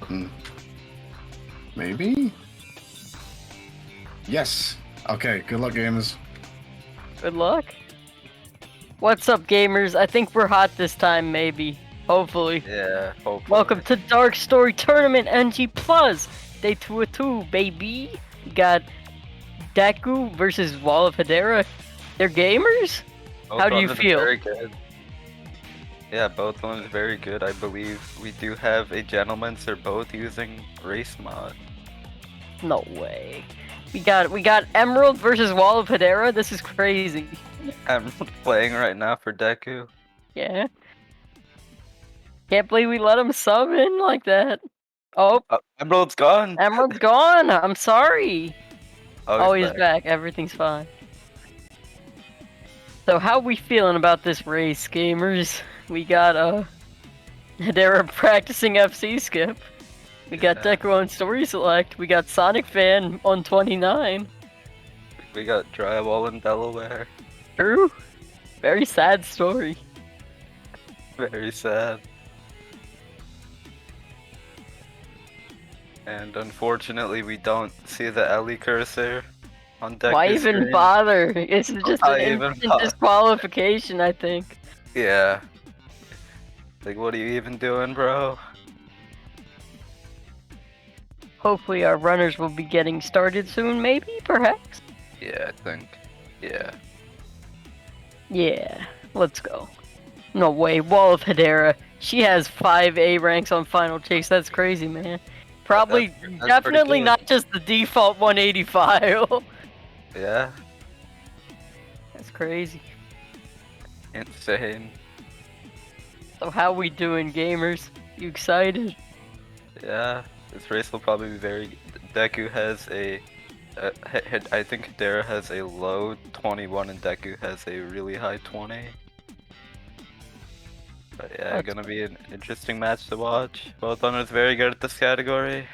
Hmm. Maybe? Yes. Okay, good luck, gamers. Good luck. What's up, gamers? I think we're hot this time, maybe. Hopefully. Yeah, hopefully. Welcome to Dark Story Tournament NG Plus. Day 2 of 2, baby. We got Deku versus Wall of Hedera. They're gamers? Both How do you ones are feel? Very good. Yeah, both ones very good. I believe we do have a gentleman, so they're both using race mod. No way. We got Emerald versus Wall of Hedera. This is crazy. I'm playing right now for Deku. Yeah. Can't believe we let him sub in like that. Oh, Emerald's gone! Emerald's gone. I'm sorry. Oh, he's back. back. Everything's fine. So how we feeling about this race, gamers? We got Hedera practicing FC skip. We got Yeah. Deku on story select. We got Sonic Fan on 29. We got drywall in Delaware. True. Very sad story. Very sad. And unfortunately, we don't see the Ellie cursor on Deku's Why even screen. bother? It's just Why an even instant bother? disqualification, I think. Yeah. Like, what are you even doing, bro? Hopefully our runners will be getting started soon, maybe, perhaps? Yeah, I think. Yeah. Yeah, let's go. No way, Wall of Hedera. She has 5 A ranks on Final Chase. That's crazy, man. Probably, That's definitely pretty good. not just the default 185. Yeah. That's crazy. Insane. So how we doing, gamers? You excited? Yeah. This race will probably be very. Deku has a. I think Hedera has a low 21 and Deku has a really high 20. But yeah, That's gonna be an interesting match to watch. Both runners very good at this category.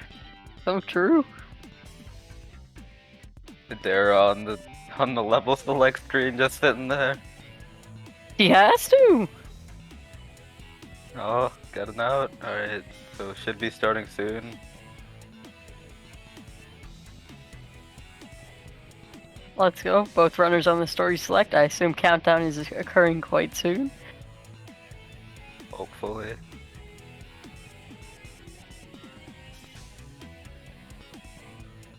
so true. Hedera on the level select screen just sitting there. He has to. Oh, got an out. Alright, so should be starting soon. Let's go. Both runners on the story select. I assume countdown is occurring quite soon. Hopefully.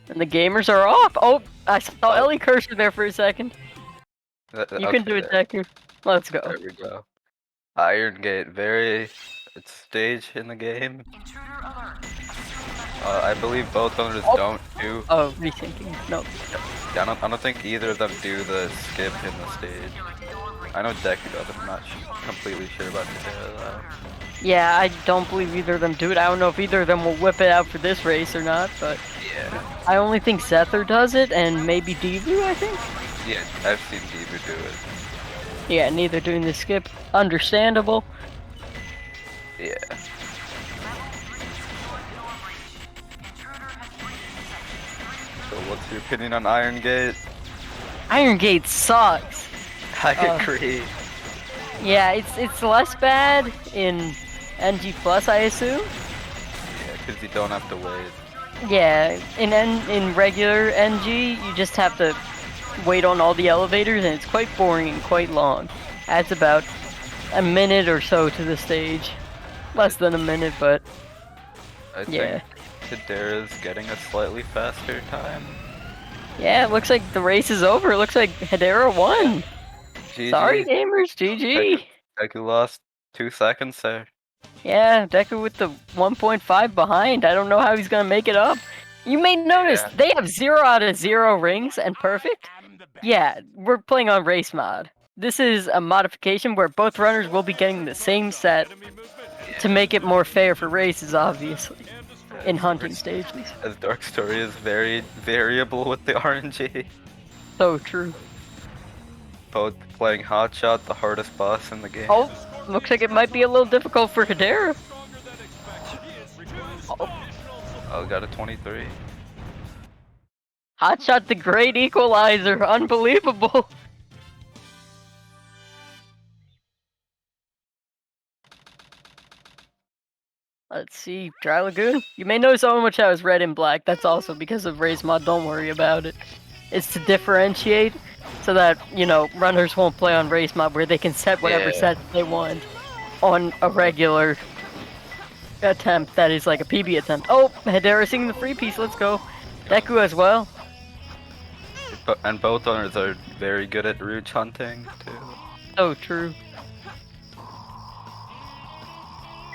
And the gamers are off. Oh, I saw Ellie cursor there for a second. You can do it, Deku. Let's go. There we go. Iron Gate, very stage in the game. I believe both owners don't do. Oh, rethinking. No. Yeah, I don't think either of them do the skip in the stage. I know Deku does. I'm not completely sure about Hedera though. Yeah, I don't believe either of them do it. I don't know if either of them will whip it out for this race or not, but Yeah. I only think Zether does it, and maybe Devu, I think. Yeah, I've seen Devu do it. Yeah, neither doing the skip. Understandable. Yeah. So what's your opinion on Iron Gate? Iron Gate sucks. I agree. Yeah, it's less bad in NG Plus, I assume. Yeah, because you don't have to wait. Yeah, in regular NG, you just have to wait on all the elevators, and it's quite boring and quite long. Adds about a minute or so to the stage. Less than a minute, but I yeah. think Hedera's getting a slightly faster time. Yeah, it looks like the race is over. It looks like Hedera won. GG. Sorry, gamers. GG. Deku lost 2 seconds there. Yeah, Deku with the 1.5 behind. I don't know how he's gonna make it up. You may notice they have 0 out of 0 rings and perfect. Yeah, we're playing on race mod. This is a modification where both runners will be getting the same set to make it more fair for races, obviously, in hunting stages. As Dark Story is very variable with the RNG. So true. Both playing Hotshot, the hardest boss in the game. Oh, looks like it might be a little difficult for Hedera. Oh, got a 23. Hotshot the great equalizer. Unbelievable. Let's see, Dry Lagoon. You may notice how much I was red and black. That's also because of race mod. Don't worry about it. It's to differentiate so that, you know, runners won't play on race mod where they can set whatever Yeah. set they want on a regular attempt that is like a PB attempt. Oh, Hedera singing the free piece. Let's go. Deku as well. And both owners are very good at root hunting too. Oh, true.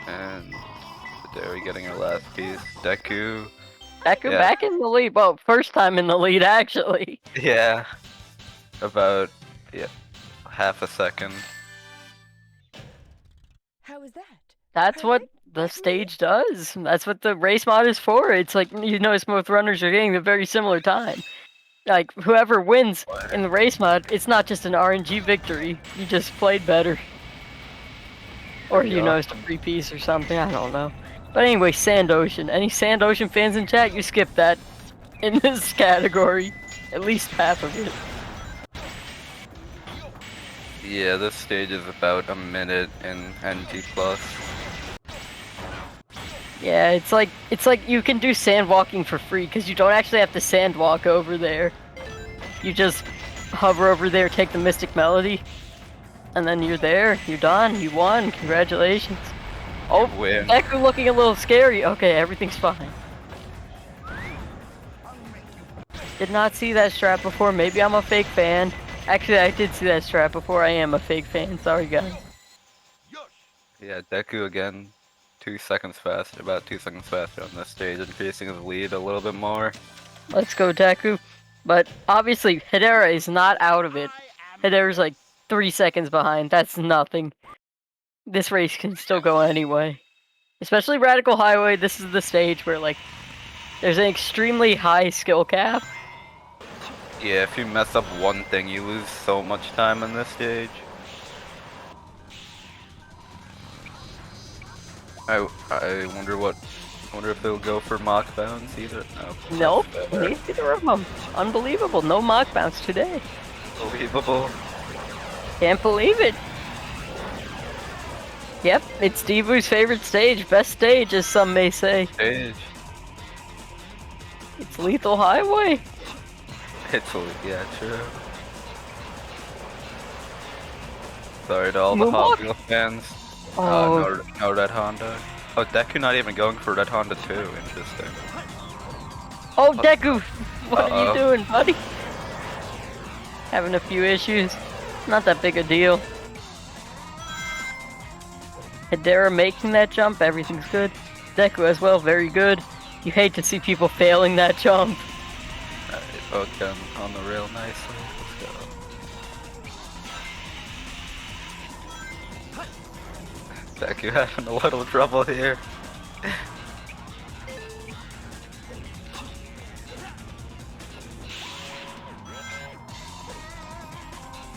And Dairy getting her last piece. Deku. Deku Yeah. back in the lead. Well, first time in the lead, actually. Yeah. About half a second. How is that? That's what the stage does. That's what the race mod is for. It's like, you notice both runners are getting a very similar time. Like, whoever wins in the race mod, it's not just an RNG victory. You just played better. Or you Yeah. noticed a free piece or something, I don't know. But anyway, Sand Ocean. Any Sand Ocean fans in chat, you skip that in this category. At least half of it. Yeah, this stage is about a minute in NG plus. Yeah, it's like you can do sand walking for free because you don't actually have to sand walk over there. You just hover over there, take the Mystic Melody, and then you're there. You're done. You won. Congratulations. Oh, Win. Deku looking a little scary. Okay, everything's fine. Did not see that strat before. Maybe I'm a fake fan. Actually, I did see that strat before. I am a fake fan. Sorry, guys. Yeah, Deku again. 2 seconds faster, about 2 seconds faster on this stage, increasing his lead a little bit more. Let's go, Deku. But obviously, Hedera is not out of it. Hedera's like 3 seconds behind. That's nothing. This race can still go anyway. Especially Radical Highway, this is the stage where, like, there's an extremely high skill cap. Yeah, if you mess up one thing, you lose so much time on this stage. I wonder if they'll go for mock bounce either. No. Nope, that's better. neither of them. Unbelievable, no mock bounce today. Unbelievable. Can't believe it. Yep, it's Deevu's favorite stage, best stage as some may say. Stage. It's Lethal Highway. Yeah, true. Sorry to all the Moonwalk? Hot Wheel fans. Oh, No Red Honda. Oh, Deku not even going for Red Honda 2. Interesting. oh Deku, what are you Uh-oh. doing, buddy? Having a few issues. Not that big a deal. Hedera making that jump, everything's good. Deku as well, very good. You hate to see people failing that jump. Both done on the rail nicely. Let's go. Deku having a little trouble here.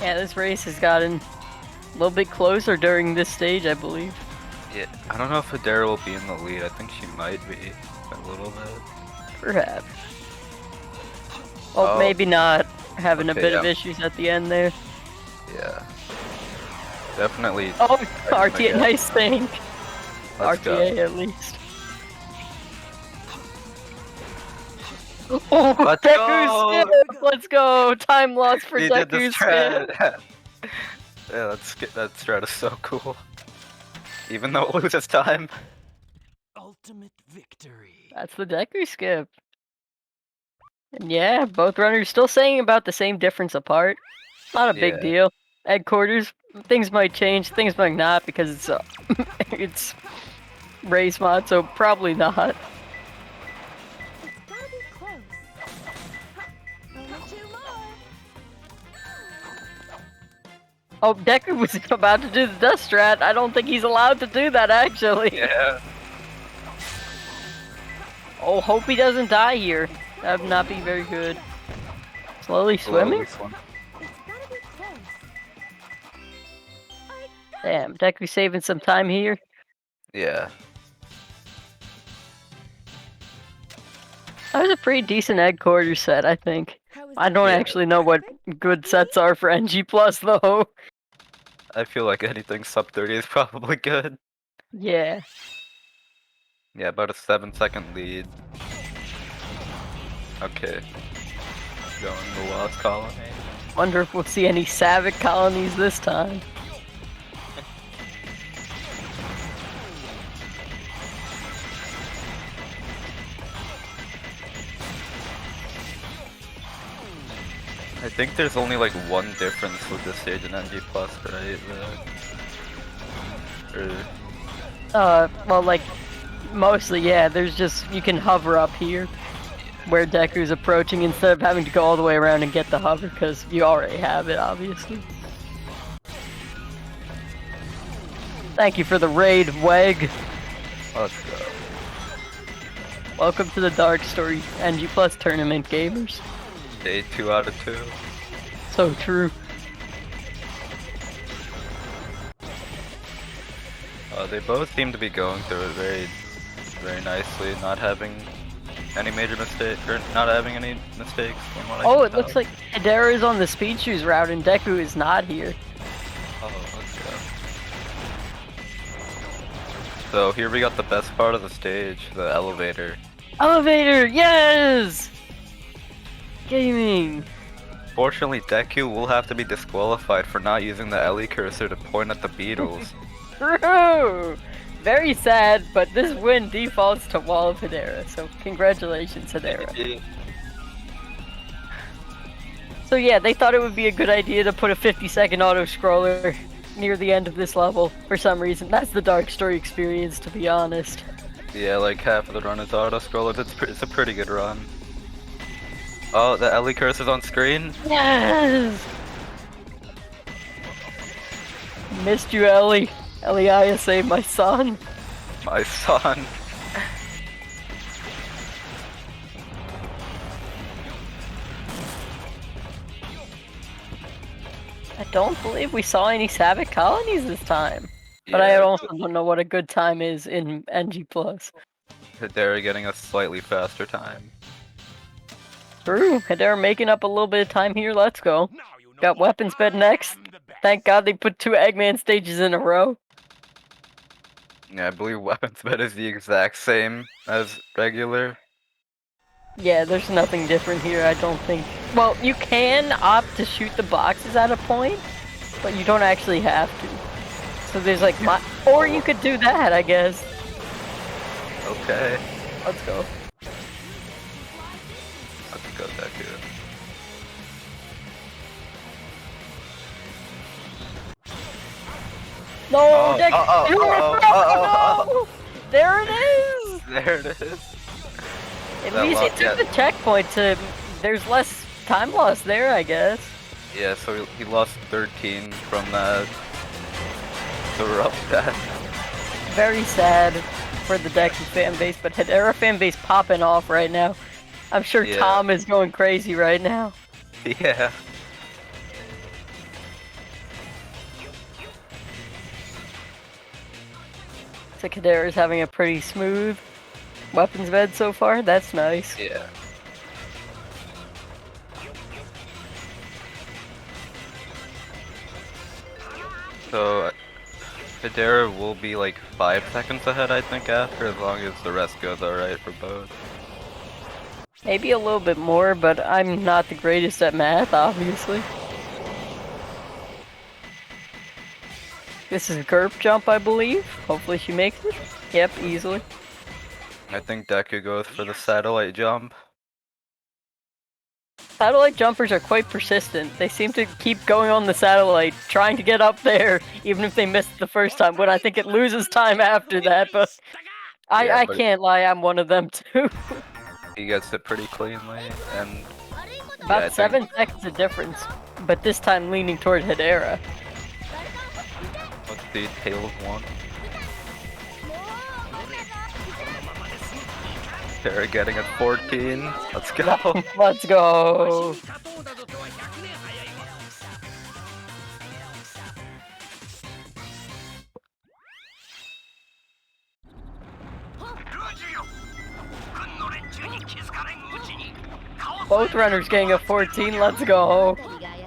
Yeah, this race has gotten a little bit closer during this stage, I believe. Yeah, I don't know if Hedera will be in the lead. I think she might be a little bit. Perhaps. Oh, Oh. maybe not. Having a Okay, bit of yeah. issues at the end there. Yeah. Definitely. Oh, Right, RTA, again. nice thing. Let's RTA go. at least. Oh, Let's Deku's go! skip! Let's go! Time loss for He did the Deku's skip! strat. Yeah, that strat is so cool. Even though it loses time. Ultimate victory. That's the Deku skip. And yeah, both runners still saying about the same difference apart. Not a big Yeah. deal. Headquarters, things might change, things might not because it's it's race mod, so probably not. It's gotta be close. Only two more. Oh, Deku was about to do the dust strat. I don't think he's allowed to do that actually. Yeah. Oh, hope he doesn't die here. That would not be very good. Slowly swimming? It's gotta be close. Damn, Deku saving some time here. Yeah. That was a pretty decent headquarters set, I think. How is I don't Yeah. actually know what good sets are for NG Plus though. I feel like anything sub 30 is probably good. Yeah. Yeah, about a 7-second lead. Okay. Going the Lost Colony. Wonder if we'll see any Savick colonies this time. I think there's only like one difference with this stage in NG Plus, right? Well, like, mostly, yeah, there's just, you can hover up here, where Deku's approaching, instead of having to go all the way around and get the hover, because you already have it, obviously. Thank you for the raid, Weg. Let's go. Welcome to the Dark Story NG Plus tournament, gamers. Day 2 out of 2. So true. They both seem to be going through it very nicely, not having any major mistake, or not having any mistakes from what I Oh, can it looks tell. like Hedera is on the speed shoes route and Deku is not here. Oh, let's go. So here we got the best part of the stage, the elevator. Elevator, yes! Gaming. Fortunately, Deku will have to be disqualified for not using the Ellie cursor to point at the Beatles. True! Very sad, but this win defaults to Wall of Hedera, so congratulations, Hedera. So yeah, they thought it would be a good idea to put a 50-second auto-scroller near the end of this level, for some reason. That's the Dark Story experience, to be honest. Yeah, like half of the run is auto-scroller, it's a pretty good run. Oh, the Ellie cursor's on screen? Yes! Missed you, Ellie. Ellie, my son. My son. I don't believe we saw any Savick colonies this time. But I Yeah, also don't know what a good time is in NG+. Hedera getting a slightly faster time. True, Hedera making up a little bit of time here, let's go. Got weapons bed next. Thank God they put 2 Eggman stages in a row. Yeah, I believe weapons bed is the exact same as regular. Yeah, there's nothing different here, I don't think. Well, you can opt to shoot the boxes at a point, but you don't actually have to. So there's like or you could do that, I guess. Okay. Let's go. Let's go, Deku. No, Oh, Deku! oh. No! There it is! There it is. At That least he lock, took yeah. the checkpoint to... There's less time loss there, I guess. Yeah, so he lost 13 from that. The rough death. Very sad for the Deku fan base, but Hedera fan base popping off right now. I'm sure Yeah. Tom is going crazy right now. Yeah. So Hedera is having a pretty smooth weapons bed so far. That's nice. Yeah. So, Hedera will be like 5 seconds ahead, I think, after, as long as the rest goes alright for both. Maybe a little bit more, but I'm not the greatest at math, obviously. This is Gerp jump, I believe. Hopefully she makes it. Yep, easily. I think Deku goes for the satellite jump. Satellite jumpers are quite persistent. They seem to keep going on the satellite, trying to get up there, even if they missed it the first time, but I think it loses time after that, but I but- can't lie, I'm one of them too. He gets it pretty cleanly, and About I think- 7 seconds of difference, but this time leaning toward Hedera. what's the tail of one? Hedera getting a 14. Let's go. Let's go. Both runners getting a 14, let's go.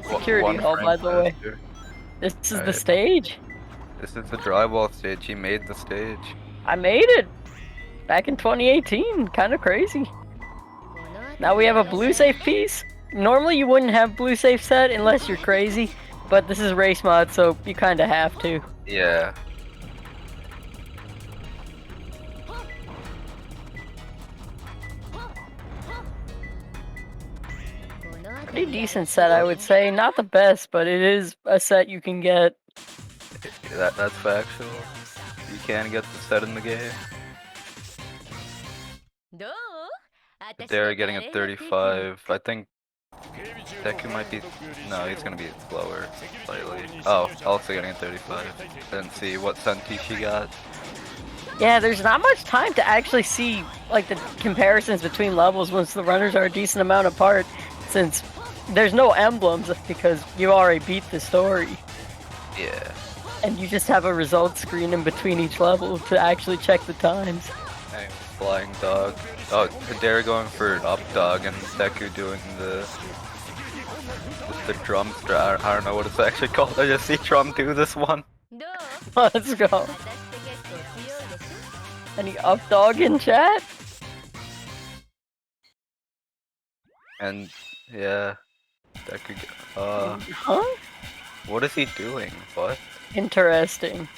Security One hall, by frame the way. faster. This is the Alright. stage. This is the drywall stage. He made the stage. I made it. Back in 2018, kind of crazy. Now we have a blue safe piece. Normally you wouldn't have blue safe set unless you're crazy, but this is race mod, so you kind of have to. Yeah. Pretty decent set, I would say. Not the best, but it is a set you can get. That's factual. You can get the set in the game. They're getting a 35. I think Deku might be. No, he's gonna be slower slightly. Oh, also getting a 35. Didn't see what Senti she got. Yeah, there's not much time to actually see like the comparisons between levels once the runners are a decent amount apart, since there's no emblems because you already beat the story. Yeah. And you just have a results screen in between each level to actually check the times. Hey, flying dog. Oh, Hadera going for an up dog and Deku doing the drum. I don't know what it's actually called. I just see Drum do this one. Let's go. Any up dog in chat? And yeah, Deku. Huh? What is he doing? What? Interesting.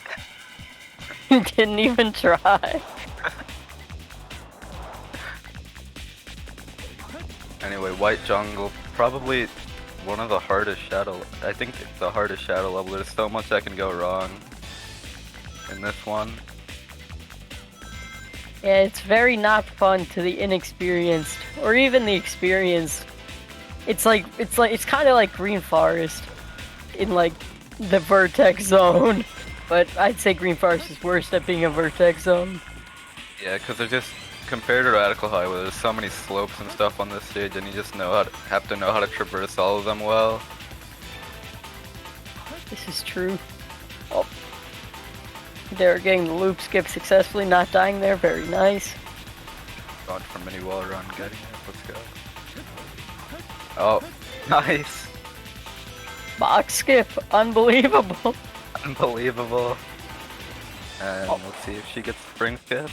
He didn't even try. Anyway, White Jungle, probably one of the hardest shadow. I think it's the hardest shadow level. There's so much that can go wrong in this one. Yeah, it's very not fun to the inexperienced, or even the experienced. It's kind of like Green Forest in like the Vertex Zone, but I'd say Green Forest is worse at being a Vertex Zone. Yeah, because they're just compared to Radical High, where there's so many slopes and stuff on this stage, and you just have to know how to traverse all of them well. This is true. Oh. They're getting the loop skip successfully, not dying there. Very nice. Going for mini wall run, getting it. Let's go. Oh, nice. Box skip, unbelievable. Unbelievable. And let's see if she gets spring skip.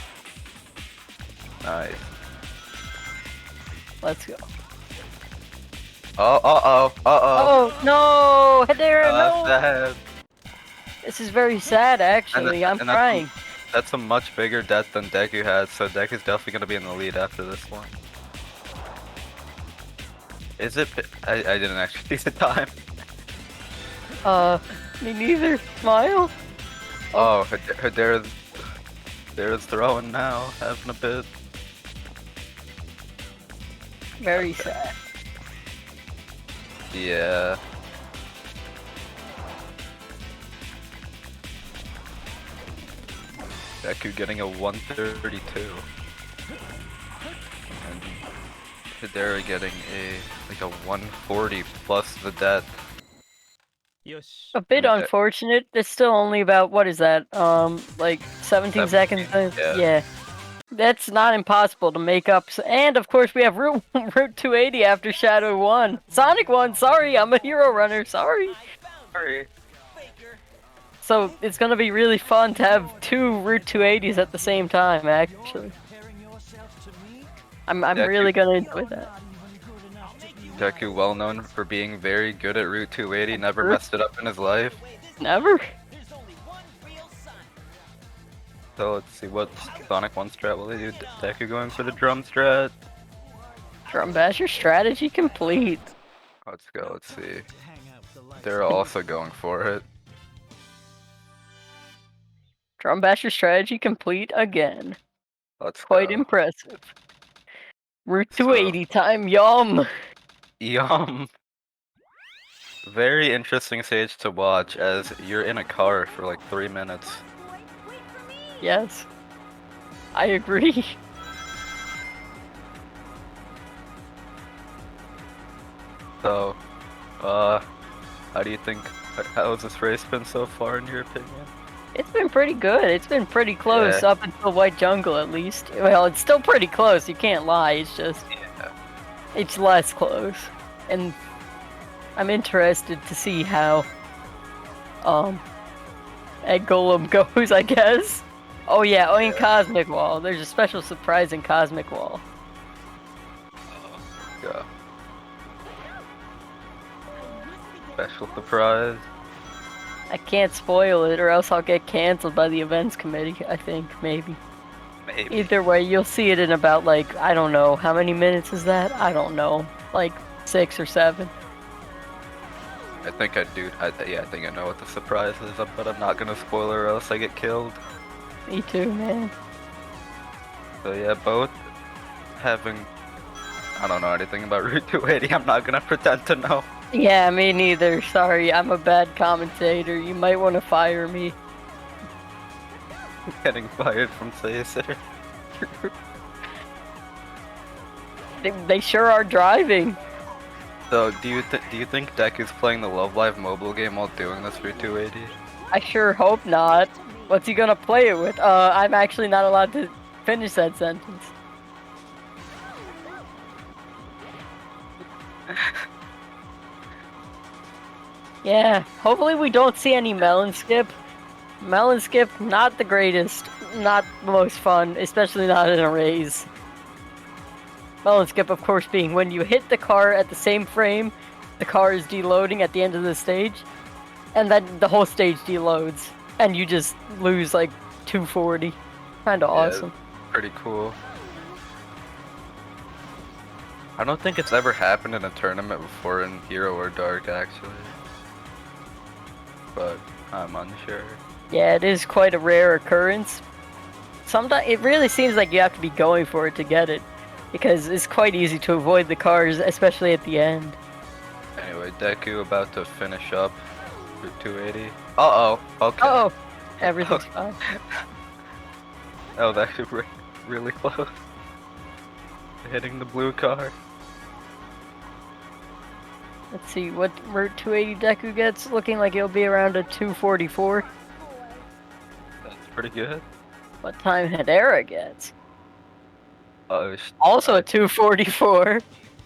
Nice. Let's go. Oh, uh-oh. Oh, no! Hadera, no! Sad. This is very sad, actually. I'm and crying. That's a much bigger death than Deku had, so Deku's definitely going to be in the lead after this one. Is it? I didn't actually see the time. Me neither. Smile? Oh, Hadera's throwing now, having a bit. Very sad. Yeah. Deku getting a 132. And Hadera getting a 140 plus the death. A bit unfortunate. It's still only about, what is that? Like 17 seconds? Yeah. That's not impossible to make up. And of course we have Route 280 after Shadow 1. Sonic 1, sorry, I'm a hero runner, sorry. Sorry. So it's gonna be really fun to have two Route 280s at the same time, actually. I'm really gonna enjoy that. Deku, well known for being very good at Route 280, never messed it up in his life. Never. So let's see what Sonic 1 strat will they do. Deku going for the drum strat. Drum Basher strategy complete. Let's go, let's see. They're also going for it. Drum Basher strategy complete again. Let's Quite go. impressive. Route 280 time, yum! Yum. Very interesting stage to watch as you're in a car for like 3 minutes. Yes. I agree. So, how do you think, how has this race been so far in your opinion? It's been pretty good. It's been pretty close Yeah. up until White Jungle at least. Well, it's still pretty close, you can't lie, it's just... Yeah. It's less close. And I'm interested to see how Egg Golem goes, I guess. Oh yeah, oh in Yeah. Cosmic Wall. There's a special surprise in Cosmic Wall. Go. Special surprise. I can't spoil it or else I'll get cancelled by the events committee, I think, maybe. Maybe. Either way, you'll see it in about like, I don't know, how many minutes is that? I don't know. Like 6 or 7. I think I do. Yeah, I think I know what the surprise is, but I'm not gonna spoil it or else I get killed. Me too, man. So yeah, both having. I don't know anything about Route 280. I'm not gonna pretend to know. Yeah, me neither. Sorry, I'm a bad commentator. You might want to fire me. Getting fired from Sacer. They sure are driving. So do you think Deku's playing the Love Live mobile game while doing this Route 280? I sure hope not. What's he gonna play it with? I'm actually not allowed to finish that sentence. Yeah, hopefully we don't see any melon skip. Melon skip, not the greatest, not the most fun, especially not in a race. Melon skip, of course, being when you hit the car at the same frame, the car is deloading at the end of the stage, and then the whole stage deloads, and you just lose like 240. Kinda awesome. Pretty cool. I don't think it's ever happened in a tournament before in Hero or Dark, actually. But I'm unsure. Yeah, it is quite a rare occurrence. Sometimes it really seems like you have to be going for it to get it, because it's quite easy to avoid the cars, especially at the end. Anyway, Deku about to finish up Route 280. Uh-oh, okay. Oh, everything's fine. That was actually really close. Hitting the blue car. Let's see what Route 280 Deku gets. Looking like it'll be around a 244. That's pretty good. What time Hedera gets? Oh, Also a 244.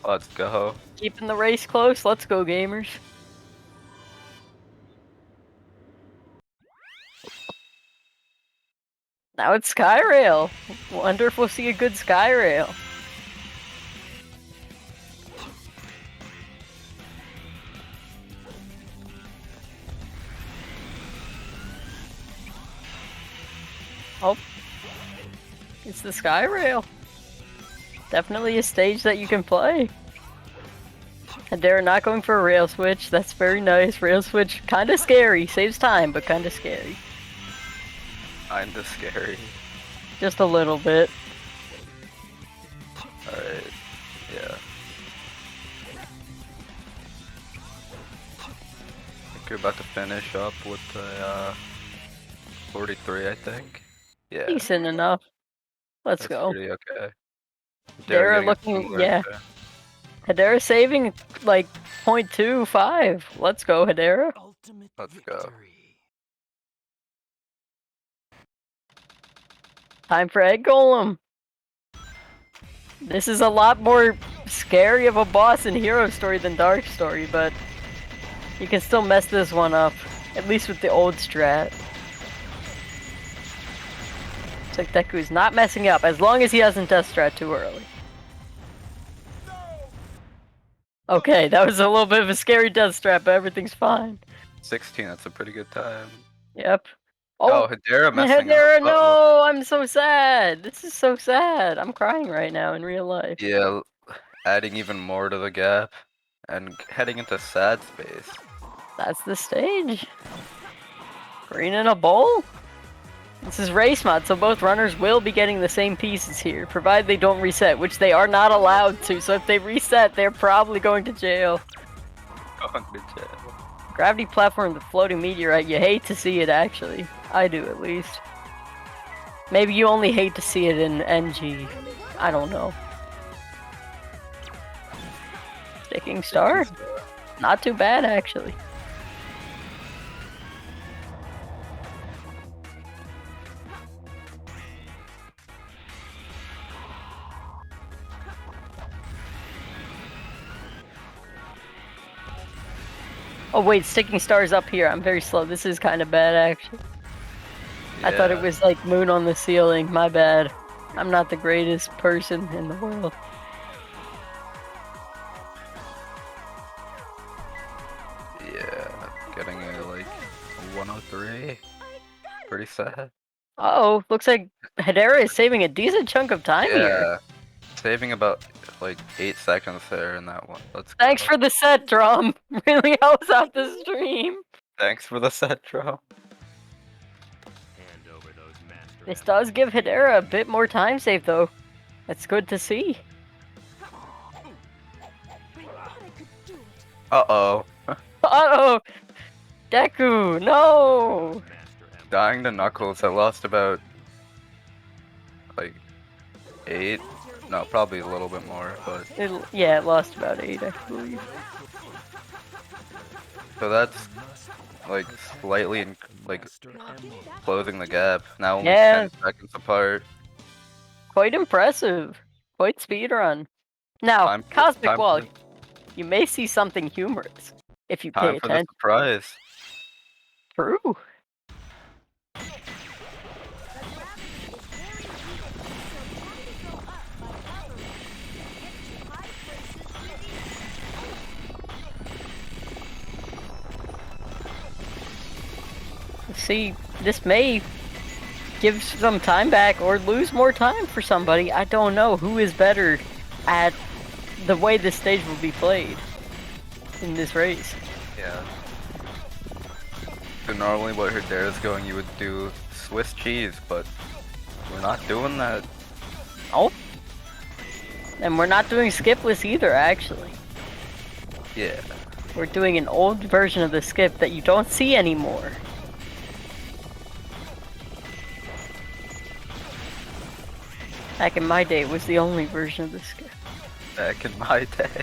let's go. Keeping the race close. Let's go, gamers. Now it's Skyrail. Wonder if we'll see a good Skyrail. Oh, it's the Skyrail. Definitely a stage that you can play. And they're not going for a rail switch. That's very nice. Rail switch, kind of scary. Saves time, but kind of scary. Kinda scary. Just a little bit. Alright, yeah. I think you're about to finish up with the 43, I think. Yeah. Decent enough. Let's That's go. pretty okay. They're getting a looking, similar yeah. okay. Hedera saving like 0.25. Let's go, Hedera. Ultimate Let's go. victory. Time for Egg Golem. This is a lot more scary of a boss in Hero Story than Dark Story, but you can still mess this one up. At least with the old strat. Looks like Deku's not messing up, as long as he doesn't death strat too early. Okay, that was a little bit of a scary death strat, but everything's fine. 16, that's a pretty good time. Yep. Oh, Hedera messing Hedera, up. Uh-oh. no! I'm so sad! This is so sad. I'm crying right now in real life. Yeah, adding even more to the gap and heading into sad space. That's the stage. Green in a bowl? This is race mod, so both runners will be getting the same pieces here, provided they don't reset, which they are not allowed to. So if they reset, they're probably going to jail. Going to jail. Gravity platform, the floating meteorite, you hate to see it actually. I do at least. Maybe you only hate to see it in NG. I don't know. Sticking star? Not too bad actually. Oh wait, sticking stars up here. I'm very slow. This is kind of bad actually. I thought it Yeah. was like moon on the ceiling. My bad. I'm not the greatest person in the world. Yeah, getting a like 103. Pretty sad. Uh-oh, looks like Hedera is saving a decent chunk of time here. Yeah, saving about like 8 seconds there in that one. Let's Thanks go. for the set, Drum. Really helps out the stream. Thanks for the set drop. This does give Hedera a bit more time save, though. That's good to see. Uh-oh. Uh-oh! Deku, no! Dying to Knuckles, I lost about like 8. No, probably a little bit more, but Yeah, it lost about 8, I believe. so that's like slightly like closing the gap. Now only Yeah. 10 seconds apart. Quite impressive. Quite speedrun. Now, Time for- Cosmic time Wall, for- you may see something humorous if you pay Time for the attention. surprise. True. See, this may give some time back or lose more time for somebody. I don't know who is better at the way this stage will be played in this race. Yeah. So normally what Hedera's going, you would do Swiss cheese, but we're not doing that. Oh. And we're not doing skipless either, actually. Yeah. We're doing an old version of the skip that you don't see anymore. Back in my day, it was the only version of the skip. Back in my day.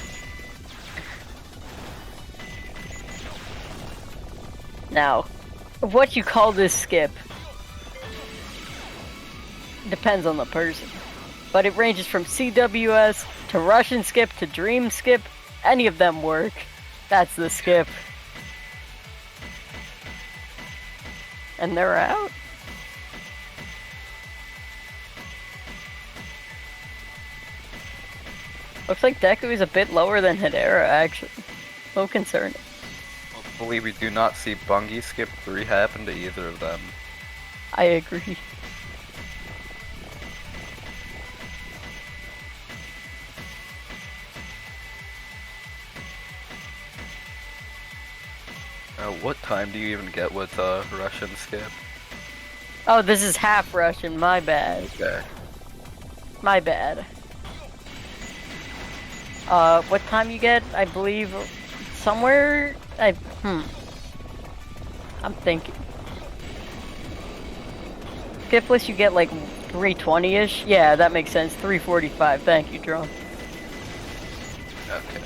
Now, what you call this skip depends on the person. But it ranges from CWS to Russian skip to Dream skip. Any of them work. That's the skip. And they're out. Looks like Deku is a bit lower than Hedera, actually. A little concerning. Hopefully we do not see Bungie skip 3 happen to either of them. I agree. What time do you even get with Russian skip? Oh, this is half Russian. My bad. Okay. My bad. What time you get? I believe somewhere. I'm thinking. Skipless, you get like 3:20ish. Yeah, that makes sense. 3:45. Thank you, Drone. Okay.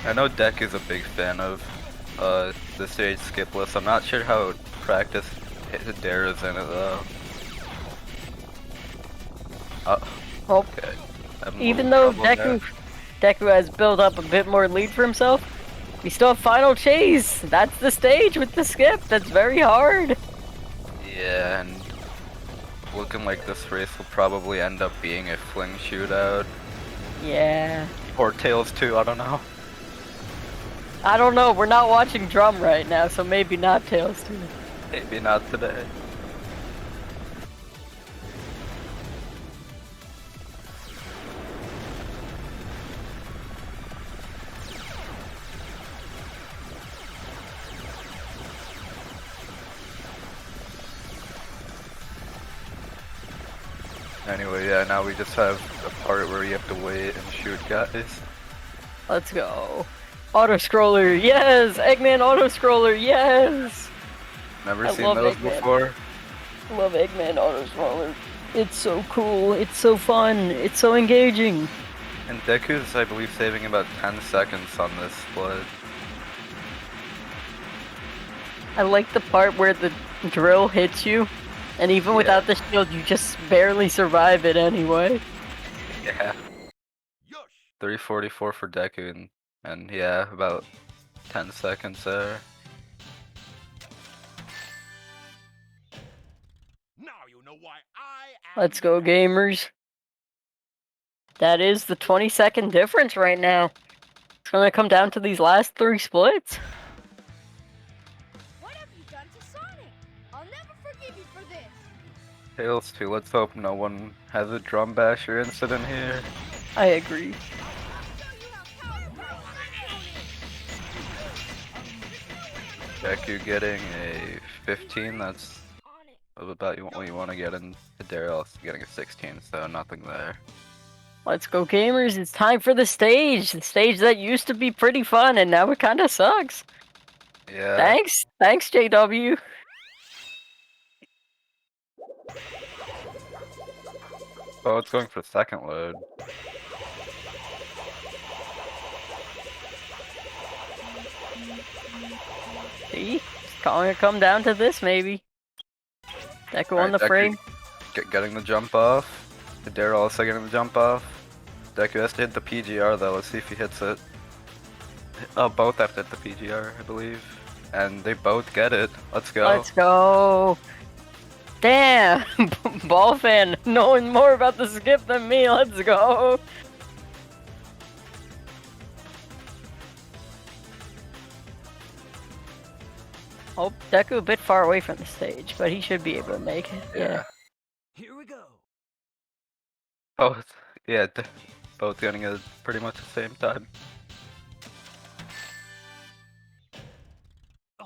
I know Deck is a big fan of the stage skipless. I'm not sure how practiced Hedera's in it though. Oh, Okay. I'm a even little though troubled there. Deku has built up a bit more lead for himself, we still have final chase. That's the stage with the skip. That's very hard. Yeah, and looking like this race will probably end up being a fling shootout. Yeah. Or Tails 2, I don't know. I don't know. We're not watching Drum right now, so maybe not Tails 2. Maybe not today. Anyway, yeah, now we just have a part where you have to wait and shoot guys. Let's go. Auto scroller, yes! Eggman auto scroller, yes! Never I seen love those Eggman. before. I love Eggman auto scroller. It's so cool, it's so fun, it's so engaging. And Deku's, I believe, saving about 10 seconds on this split. I like the part where the drill hits you, and even without the shield, you just barely survive it anyway. Yeah. 344 for Deku, and yeah, about 10 seconds there. Now you know why I am Let's go, gamers. That is the 20-second difference right now. It's gonna come down to these last 3 splits. What have you done to Sonic? I'll never forgive you for this. Tails 2, let's hope no one has a drum basher incident here. I agree. Deku getting a 15, that's about what you want to get, and Daryl getting a 16, so nothing there. Let's go, gamers. It's time for the stage. The stage that used to be pretty fun, and now it kind of sucks. Yeah. Thanks, JW. Oh, it's going for the second load. See? It's gonna come down to this, maybe. Deku on the Deku frame. Getting the jump off. Daryl also getting the jump off. Deku has to hit the PGR though, let's see if he hits it. Oh, both have to hit the PGR, I believe. And they both get it. Let's go. Let's go. Damn! Ball fan knowing more about the skip than me. Let's go. Oh, Deku a bit far away from the stage, but he should be able to make it. Yeah. Here we go. Both, yeah, both getting it pretty much the same time.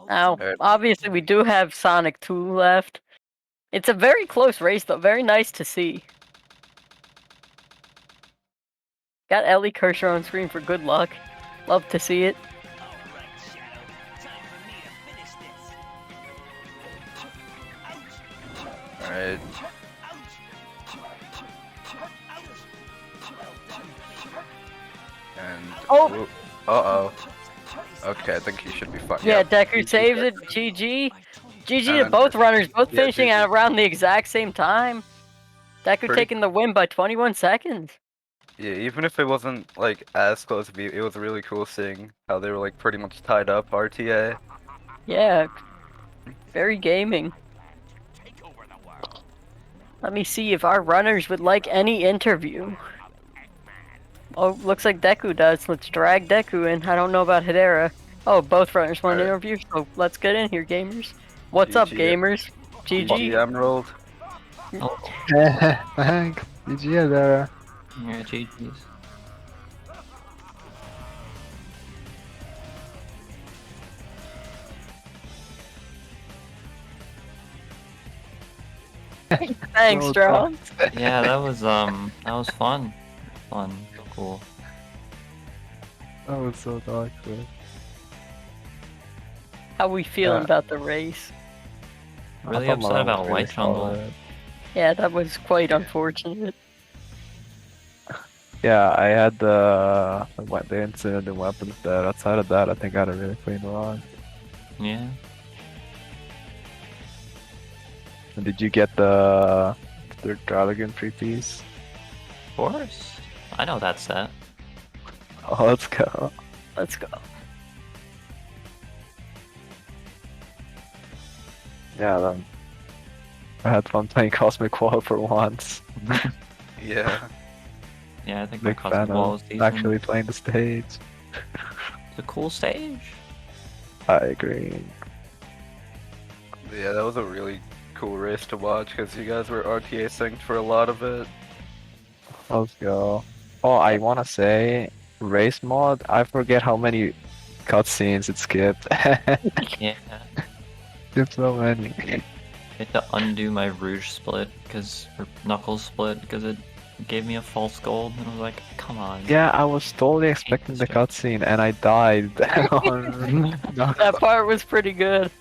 Now, Alright. obviously we do have Sonic 2 left. It's a very close race though, very nice to see. Got Ellie Kershaw on screen for good luck. Love to see it. Alright. And Oh! Uh-oh. Okay, I think he should be fine. Yeah, Yep. Deku saves it. GG. GG to And- both runners, both yeah, finishing at GG. around the exact same time. Deku Pretty- taking the win by 21 seconds. Yeah, even if it wasn't like as close, it was really cool seeing how they were like pretty much tied up RTA. Yeah. Very gaming. Let me see if our runners would like any interview. Oh, looks like Deku does. Let's drag Deku in. I don't know about Hedera. Oh, both runners want an Alright. interview, so let's get in here, gamers. What's up, GG. gamers? GG. Emerald. Thanks. GG there. Yeah, GG's. Thanks, Well John. Yeah, that was fun. Fun, cool. That was so dark, man. How we feeling Yeah. about the race? Really I thought upset mine about was White Jungle. solid. Yeah, that was quite unfortunate. Yeah, I had the incident and weapons there. Outside of that, I think I had a really clean run. Yeah. And did you get the third Dragon 3-piece? Of course. I know that set. Oh, let's go. Let's go. Yeah, then. I had fun playing Cosmic Wall for once. Yeah. Yeah, I think my Big Cosmic fan Wall of is decent. actually playing the stage. It's a cool stage. I agree. Yeah, that was a really cool race to watch because you guys were RTA synced for a lot of it. Let's go. Oh, I wanna say, race mod, I forget how many cutscenes it skipped. Yeah. Skipped so many. I had to undo my Rouge split or Knuckles split because it gave me a false gold and I was like, come on. Yeah, I was totally expecting the cutscene and I died. That part was pretty good.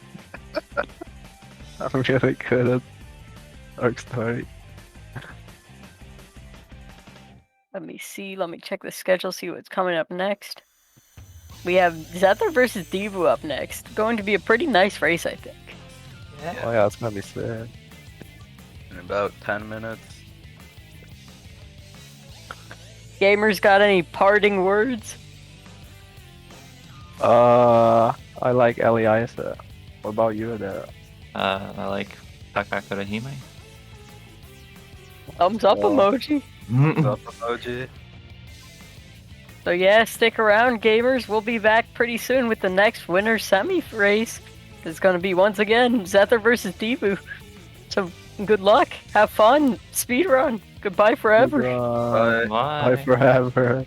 I'm really good at Dark Story. Let me see. Let me check the schedule, see what's coming up next. We have Zether versus Devu up next. Going to be a pretty nice race, I think. Oh yeah, it's gonna be sick. In about 10 minutes. Gamers got any parting words? I like Eliezer. What about you there? I like Takakura Hime. Thumbs up Well, emoji. Up emoji. So yeah, stick around, gamers. We'll be back pretty soon with the next winner semi race. It's gonna be once again Zether versus Debu. So good luck, have fun, speedrun. Goodbye forever. Bye. Bye forever.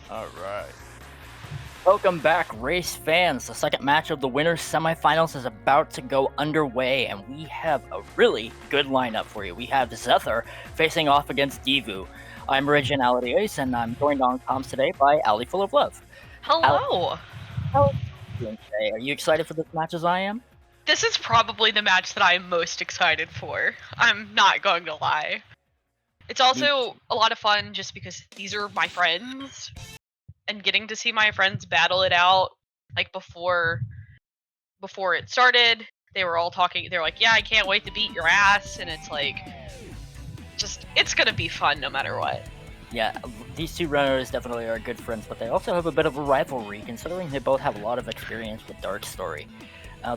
All right. Welcome back, race fans. The second match of the winners semifinals is about to go underway, and we have a really good lineup for you. We have Zephyr facing off against Divu. I'm Originality Ace, and I'm joined on comms today by Ali Full of Love. Hello. How are you doing today? Are you excited for this match as I am? This is probably the match that I'm most excited for. I'm not going to lie. It's also a lot of fun just because these are my friends, and getting to see my friends battle it out like before it started. They were all talking. They're like, "Yeah, I can't wait to beat your ass," and it's like, it's gonna be fun no matter what. Yeah, these two runners definitely are good friends, but they also have a bit of a rivalry, considering they both have a lot of experience with Dark Story.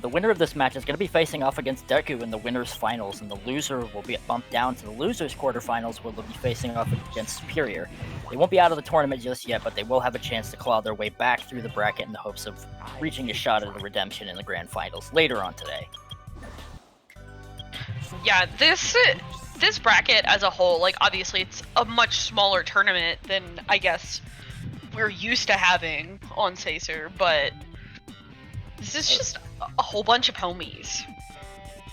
The winner of this match is going to be facing off against Deku in the winners finals, and the loser will be bumped down to the losers quarterfinals, where they'll be facing off against Superior. They won't be out of the tournament just yet, but they will have a chance to claw their way back through the bracket in the hopes of reaching a shot at the redemption in the grand finals later on today. Yeah, this bracket as a whole, like, obviously it's a much smaller tournament than I guess we're used to having on Sacer, but this is just a whole bunch of homies.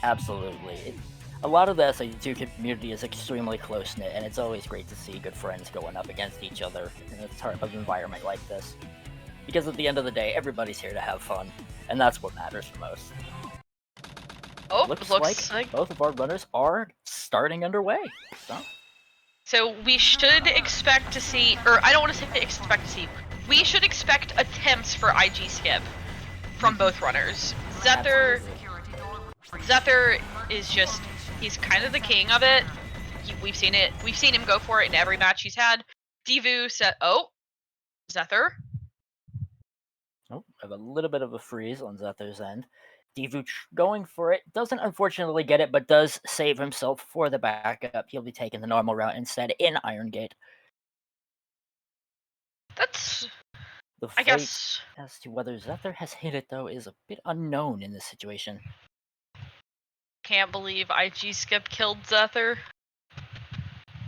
Absolutely. A lot of the SAU community is extremely close-knit, and it's always great to see good friends going up against each other in a type of environment like this. Because at the end of the day, everybody's here to have fun, and that's what matters the most. Oh, looks like both of our runners are starting underway. So we should expect to see, or I don't want to say expect to see, we should expect attempts for IG skip from both runners. Zephyr is just, he's kind of the king of it. We've seen him go for it in every match he's had. Divu said, oh, Zephyr. Oh, I have a little bit of a freeze on Zethyr's end. Divu going for it, doesn't unfortunately get it, but does save himself for the backup. He'll be taking the normal route instead in Iron Gate. That's, the I guess, as to whether Zephyr has hit it though is a bit unknown in this situation. Can't believe IG skip killed Zephyr.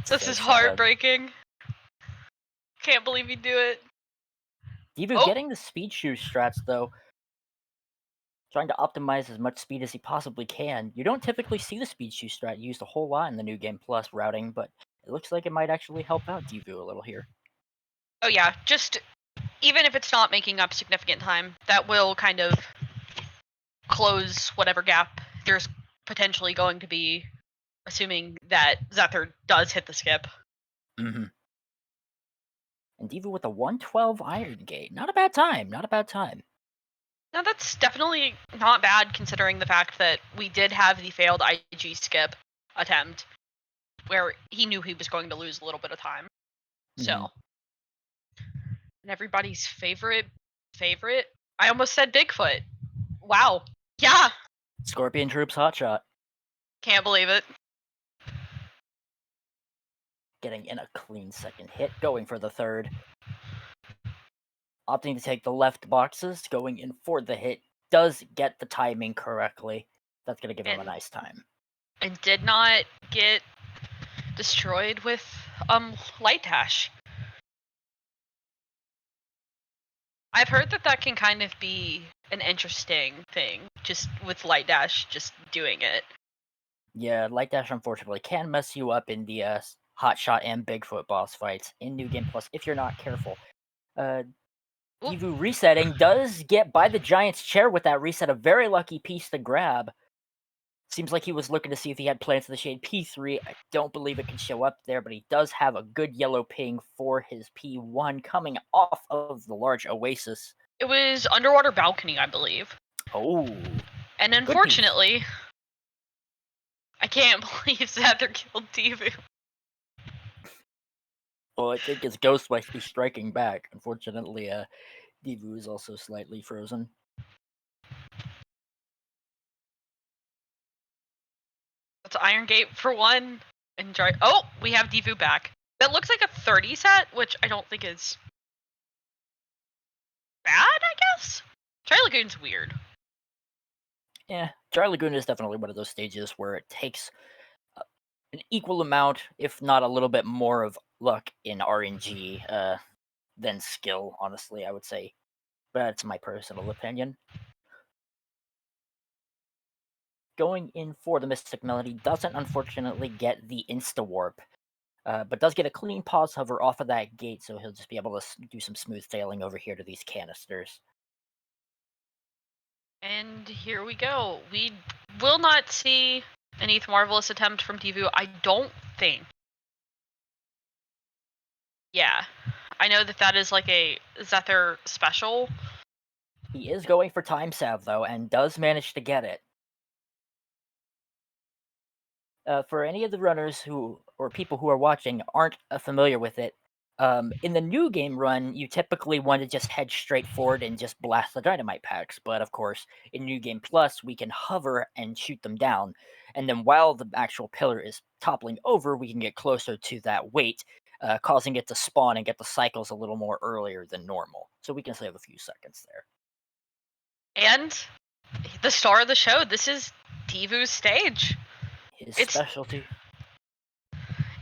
This So is sad. heartbreaking. Can't believe you do it. Divu getting the speed shoe strats though, trying to optimize as much speed as he possibly can. You don't typically see the speed shoe strat used a whole lot in the New Game Plus routing, but it looks like it might actually help out Divu a little here. Oh yeah, just even if it's not making up significant time, that will kind of close whatever gap there's potentially going to be, assuming that Zephyr does hit the skip. Mm-hmm. And Divu with a 112 Iron Gate. Not a bad time, not a bad time. Now that's definitely not bad considering the fact that we did have the failed IG skip attempt where he knew he was going to lose a little bit of time. So, and everybody's favorite, I almost said Bigfoot. Wow. Yeah. Scorpion Troops hotshot. Can't believe it. Getting in a clean second hit, going for the third. Opting to take the left boxes, going in for the hit, does get the timing correctly. That's going to give him a nice time. And did not get destroyed with Light Dash. I've heard that can kind of be an interesting thing, just with Light Dash just doing it. Yeah, Light Dash unfortunately can mess you up in the Hotshot and Bigfoot boss fights in New Game Plus if you're not careful. Divu resetting does get by the Giant's chair with that reset, a very lucky piece to grab. Seems like he was looking to see if he had Plants of the Shade P3. I don't believe it can show up there, but he does have a good yellow ping for his P1 coming off of the large Oasis. It was Underwater Balcony, I believe. Oh. And unfortunately, I can't believe Zephyr killed Divu. Well, I think his ghost might be striking back. Unfortunately, Divu is also slightly frozen. That's Iron Gate for one. And oh, we have Divu back. That looks like a 30 set, which I don't think is bad, I guess? Dry Lagoon's weird. Yeah, Dry Lagoon is definitely one of those stages where it takes an equal amount, if not a little bit more of luck in RNG than skill, honestly, I would say. But it's my personal opinion. Going in for the Mystic Melody doesn't unfortunately get the insta-warp, but does get a clean pause hover off of that gate, so he'll just be able to do some smooth sailing over here to these canisters. And here we go. We will not see an ETH Marvelous attempt from Divu, I don't think. Yeah. I know that is like a Zephyr special. He is going for Time Salve, though, and does manage to get it. For any of the runners or people who are watching aren't familiar with it, in the new game run, you typically want to just head straight forward and just blast the dynamite packs. But of course, in New Game Plus, we can hover and shoot them down. And then while the actual pillar is toppling over, we can get closer to that weight, causing it to spawn and get the cycles a little more earlier than normal. So we can save a few seconds there. And the star of the show, this is Divu's stage. His specialty.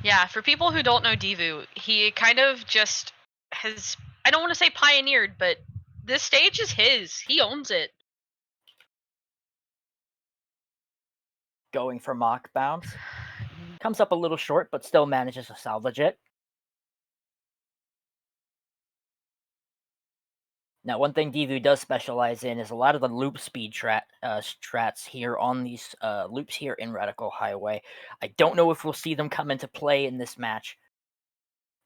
Yeah, for people who don't know Divu, he kind of just has, I don't want to say pioneered, but this stage is his. He owns it. Going for Mock Bounce. Comes up a little short, but still manages to salvage it. Now, one thing Divu does specialize in is a lot of the loop speed strats here on these loops here in Radical Highway. I don't know if we'll see them come into play in this match.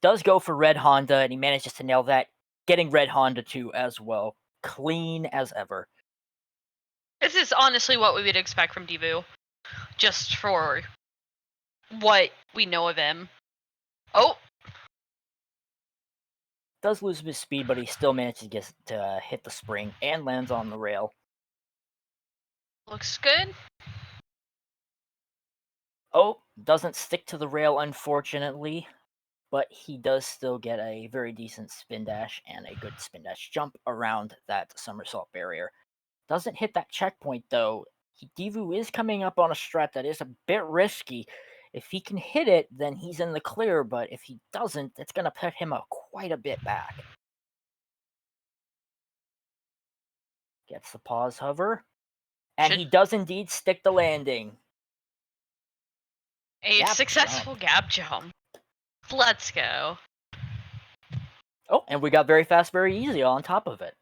Does go for Red Honda, and he manages to nail that, getting Red Honda too as well. Clean as ever. This is honestly what we would expect from Divu, just for what we know of him. Oh! Does lose his speed, but he still manages to hit the spring and lands on the rail. Looks good. Oh, doesn't stick to the rail, unfortunately, but he does still get a very decent spin dash and a good spin dash jump around that somersault barrier. Doesn't hit that checkpoint, though. Divu is coming up on a strat that is a bit risky. If he can hit it, then he's in the clear, but if he doesn't, it's going to put him quite a bit back. Gets the pause hover, and he does indeed stick the landing. A successful gap jump. Let's go. Oh, and we got very fast, very easy on top of it.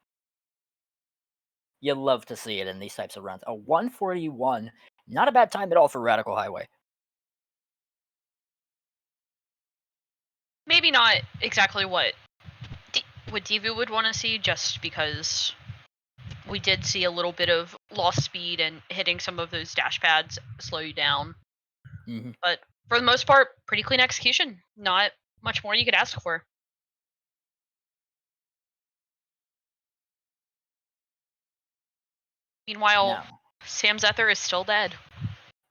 You love to see it in these types of runs. A 141, not a bad time at all for Radical Highway. Maybe not exactly what Divu would want to see, just because we did see a little bit of lost speed and hitting some of those dash pads slow you down. Mm-hmm. But for the most part, pretty clean execution. Not much more you could ask for. Meanwhile, Sam Zephyr is still dead.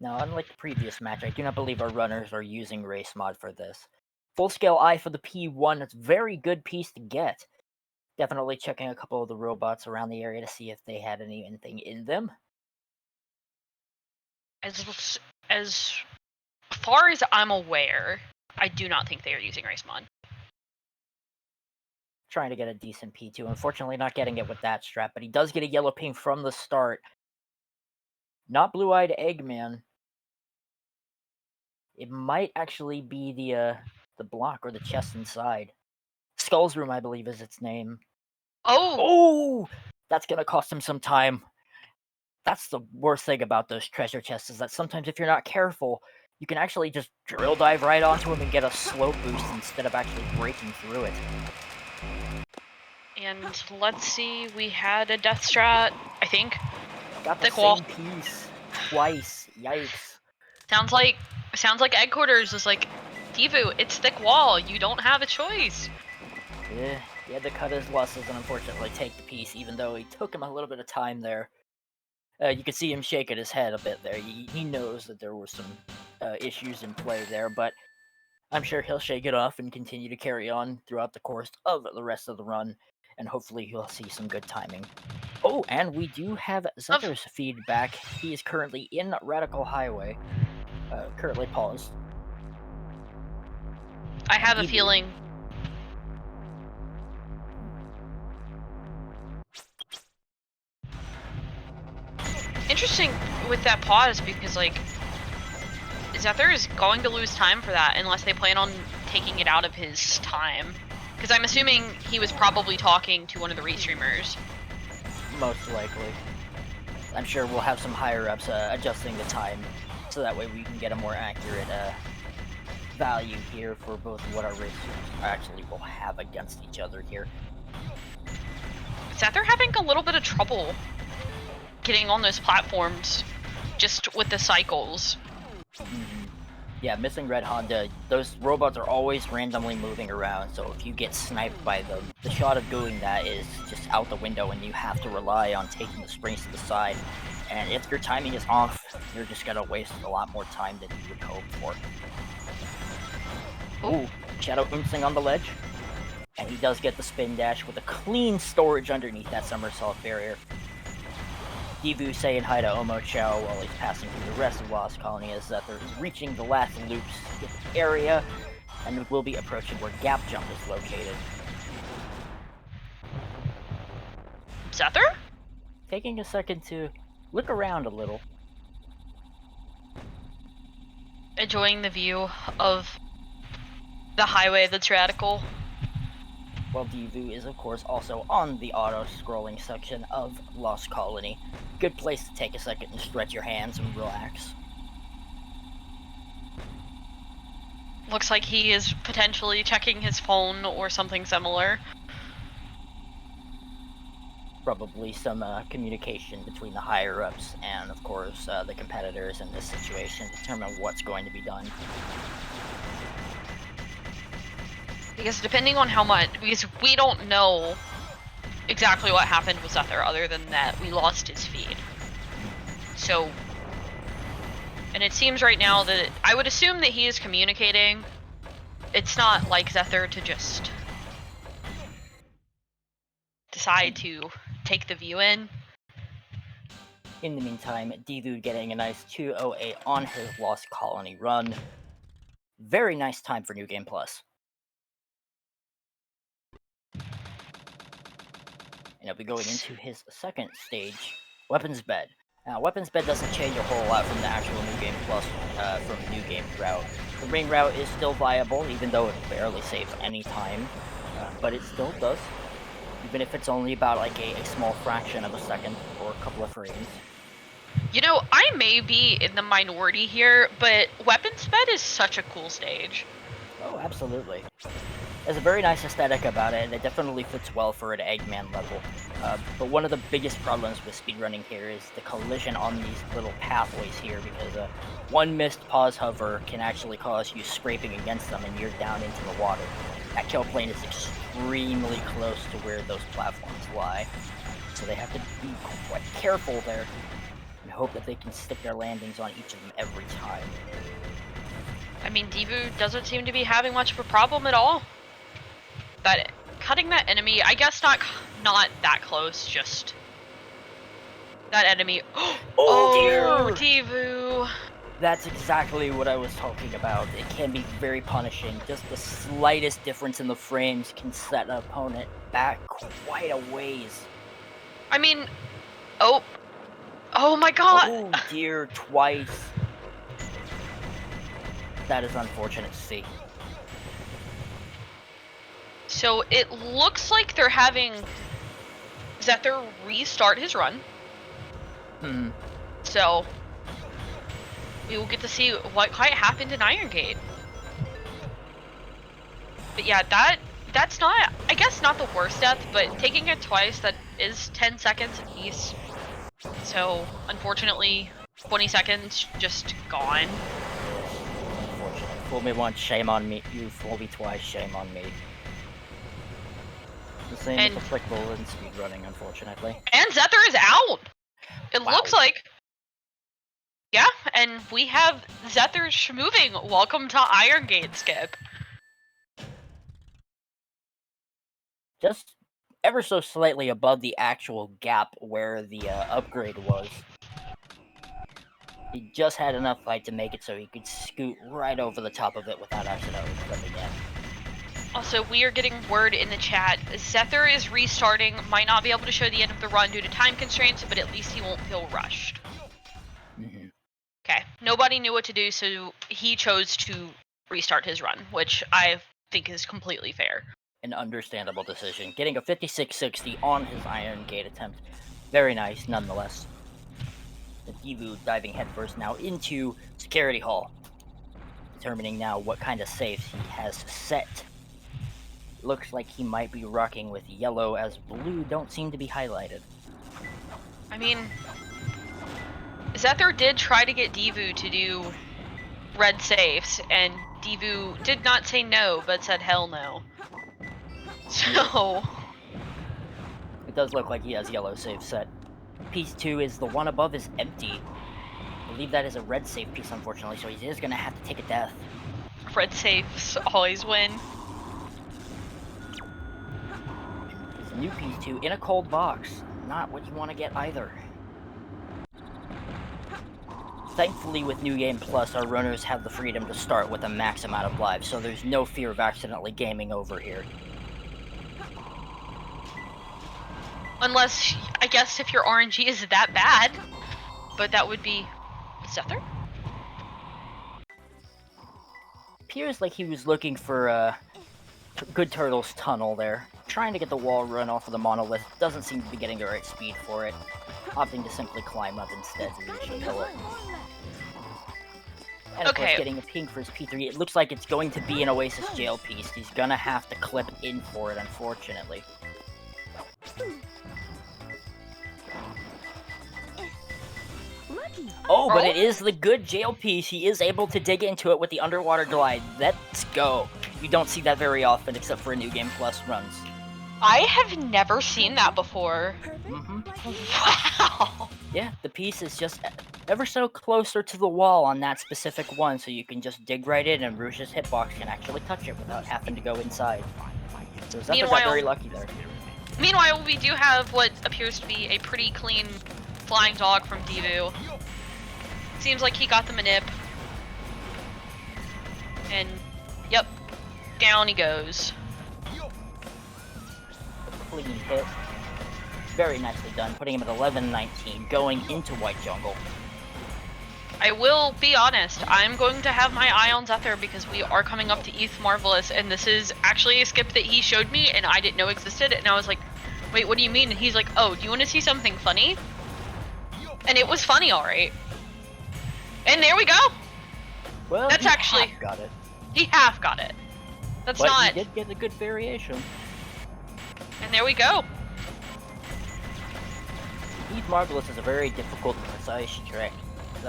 Now, unlike the previous match, I do not believe our runners are using race mod for this. Full scale eye for the P1, it's a very good piece to get. Definitely checking a couple of the robots around the area to see if they had anything in them. As far as I'm aware, I do not think they are using race mod. Trying to get a decent P2. Unfortunately, not getting it with that strat, but he does get a yellow ping from the start. Not Blue-Eyed Eggman. It might actually be the block or the chest inside. Skull's Room, I believe, is its name. Oh! That's gonna cost him some time. That's the worst thing about those treasure chests, is that sometimes if you're not careful, you can actually just drill dive right onto him and get a slope boost instead of actually breaking through it. And let's see, we had a death strat, I think. Got the same piece twice. Yikes. Sounds like Egg Quarters is like, Divu, it's thick wall. You don't have a choice. Yeah, he had to cut his losses and unfortunately take the piece, even though it took him a little bit of time there. You can see him shaking his head a bit there. He knows that there were some issues in play there, but I'm sure he'll shake it off and continue to carry on throughout the course of the rest of the run, and hopefully he'll see some good timing. Oh, and we do have Zephyr's feedback. He is currently in Radical Highway, currently paused. I have a feeling. interesting with that pause because, like, Zephyr is going to lose time for that unless they plan on taking it out of his time. Because I'm assuming he was probably talking to one of the restreamers. Most likely. I'm sure we'll have some higher ups adjusting the time, so that way we can get a more accurate value here for both what our races actually will have against each other here. Zephyr having a little bit of trouble getting on those platforms just with the cycles. Yeah, missing Red Honda, those robots are always randomly moving around, so if you get sniped by them, the shot of doing that is just out the window and you have to rely on taking the springs to the side. And if your timing is off, you're just gonna waste a lot more time than you would hope for. Ooh, Shadow Oomsing on the ledge. And he does get the spin dash with a clean storage underneath that somersault barrier. Divu saying hi to Omo Chow while he's passing through the rest of Lost Colony as Zephyr is reaching the last loops area and will be approaching where Gap Jump is located. Zephyr? Taking a second to look around a little. Enjoying the view of the highway that's radical. While Divu is of course also on the auto-scrolling section of Lost Colony. Good place to take a second and stretch your hands and relax. Looks like he is potentially checking his phone or something similar. Probably some communication between the higher-ups and of course the competitors in this situation to determine what's going to be done. Because depending on how much, because we don't know exactly what happened with Zephyr other than that we lost his feed. So, and it seems right now that, I would assume that he is communicating. It's not like Zephyr to just decide to take the view in. In the meantime, Divu getting a nice 2:08 on his Lost Colony run. Very nice time for New Game Plus. And he'll be going into his second stage, Weapons Bed. Now, Weapons Bed doesn't change a whole lot from the actual New Game Plus, from New Game route. The ring route is still viable, even though it barely saves any time, but it still does. Even if it's only about like a small fraction of a second or a couple of frames. You know, I may be in the minority here, but Weapons Bed is such a cool stage. Oh, absolutely. There's a very nice aesthetic about it, and it definitely fits well for an Eggman level. But one of the biggest problems with speedrunning here is the collision on these little pathways here, because one missed pause hover can actually cause you scraping against them and you're down into the water. That kill plane is extremely close to where those platforms lie, so they have to be quite careful there and hope that they can stick their landings on each of them every time. I mean, Divu doesn't seem to be having much of a problem at all. That cutting that enemy, I guess not that close, just that enemy. Oh, dear. Divu. That's exactly what I was talking about. It can be very punishing. Just the slightest difference in the frames can set an opponent back quite a ways. I mean, oh my god. Oh dear, twice. That is unfortunate to see. So it looks like they're having Zephyr restart his run. So we will get to see what quite happened in Iron Gate. But yeah, that's not, I guess, not the worst death, but taking it twice, that is 10 seconds apiece. So unfortunately, 20 seconds just gone. Unfortunate. Fool me once, shame on me. You fool me twice, shame on me. The same is applicable in speedrunning, unfortunately. And Zephyr is out! It looks like. Yeah, and we have Zephyr moving. Welcome to Iron Gate, Skip. Just ever so slightly above the actual gap where the upgrade was. He just had enough fight to make it so he could scoot right over the top of it without accidentally flipping in. Also, we are getting word in the chat. Zephyr is restarting, might not be able to show the end of the run due to time constraints, but at least he won't feel rushed. nobody knew what to do, so he chose to restart his run, which I think is completely fair. An understandable decision. Getting a 56-60 on his Iron Gate attempt. Very nice, nonetheless. The Divu diving headfirst now into Security Hall. Determining now what kind of safes he has set. Looks like he might be rocking with yellow, as blue don't seem to be highlighted. I mean, Zephyr did try to get Divu to do red safes, and Divu did not say no, but said hell no. So... It does look like he has yellow safe set. Piece 2 is the one above is empty. I believe that is a red safe piece, unfortunately, so he is going to have to take a death. red safes always win. It's a new piece 2 in a cold box. Not what you want to get either. Thankfully, with New Game Plus, our runners have the freedom to start with a max amount of lives, so there's no fear of accidentally gaming over here. Unless, I guess, if your RNG is that bad. But that would be... Zephyr? Appears like he was looking for Good Turtle's tunnel there. Trying to get the wall run off of the monolith. Doesn't seem to be getting the right speed for it. Opting to simply climb up instead to reach the pillar. And of course, getting a pink for his P3. It looks like it's going to be an Oasis jail piece. He's gonna have to clip in for it, unfortunately. Oh, but it is the good jail piece. He is able to dig into it with the underwater glide. Let's go. You don't see that very often, except for New Game Plus runs. I have never seen that before. Wow. Yeah, the piece is just ever so closer to the wall on that specific one, so you can just dig right in and Rouge's hitbox can actually touch it without having to go inside. So Zephyr got very lucky there. Meanwhile, we do have what appears to be a pretty clean flying dog from Divu. Seems like he got the manip. And, yep, down he goes. Clean hit. Very nicely done, putting him at 11-19, going into White Jungle. I will be honest, I'm going to have my eye on Zephyr because we are coming up to ETH Marvelous, and this is actually a skip that he showed me and I didn't know existed, and I was like, wait, what do you mean? And he's like, oh, do you want to see something funny? And it was funny, alright. And there we go! Well, that's actually... half got it. He half got it. That's but not... he did get a good variation. And there we go. ETH Marvelous is a very difficult and precise trick.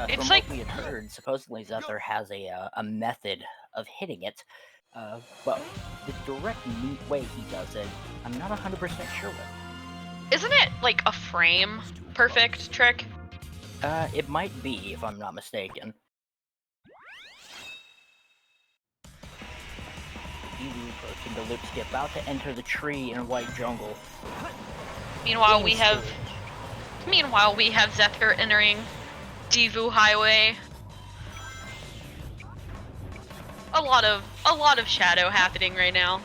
It's from like... what we had heard, supposedly Zephyr has a method of hitting it. But the direct, neat way he does it, I'm not 100% sure with. Isn't it like a frame perfect trick? It might be, if I'm not mistaken. Divu approaching the loop skip, about to enter the tree in White Jungle. Meanwhile, we have Zephyr entering Divu Highway. A lot of shadow happening right now.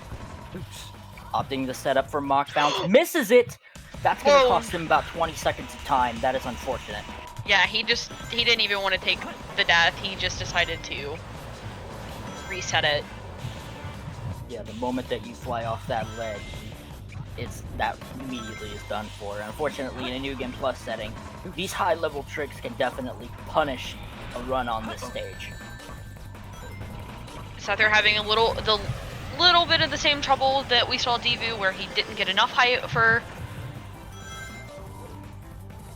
Oops. Opting to set up for Mox Bounce, misses it! That's gonna cost him about 20 seconds of time. That is unfortunate. Yeah, he didn't even want to take the death. He just decided to reset it. Yeah, the moment that you fly off that ledge, that immediately is done for. Unfortunately, in a New Game Plus setting, these high-level tricks can definitely punish a run on this stage. So they're having the little bit of the same trouble that we saw Divu, where he didn't get enough height for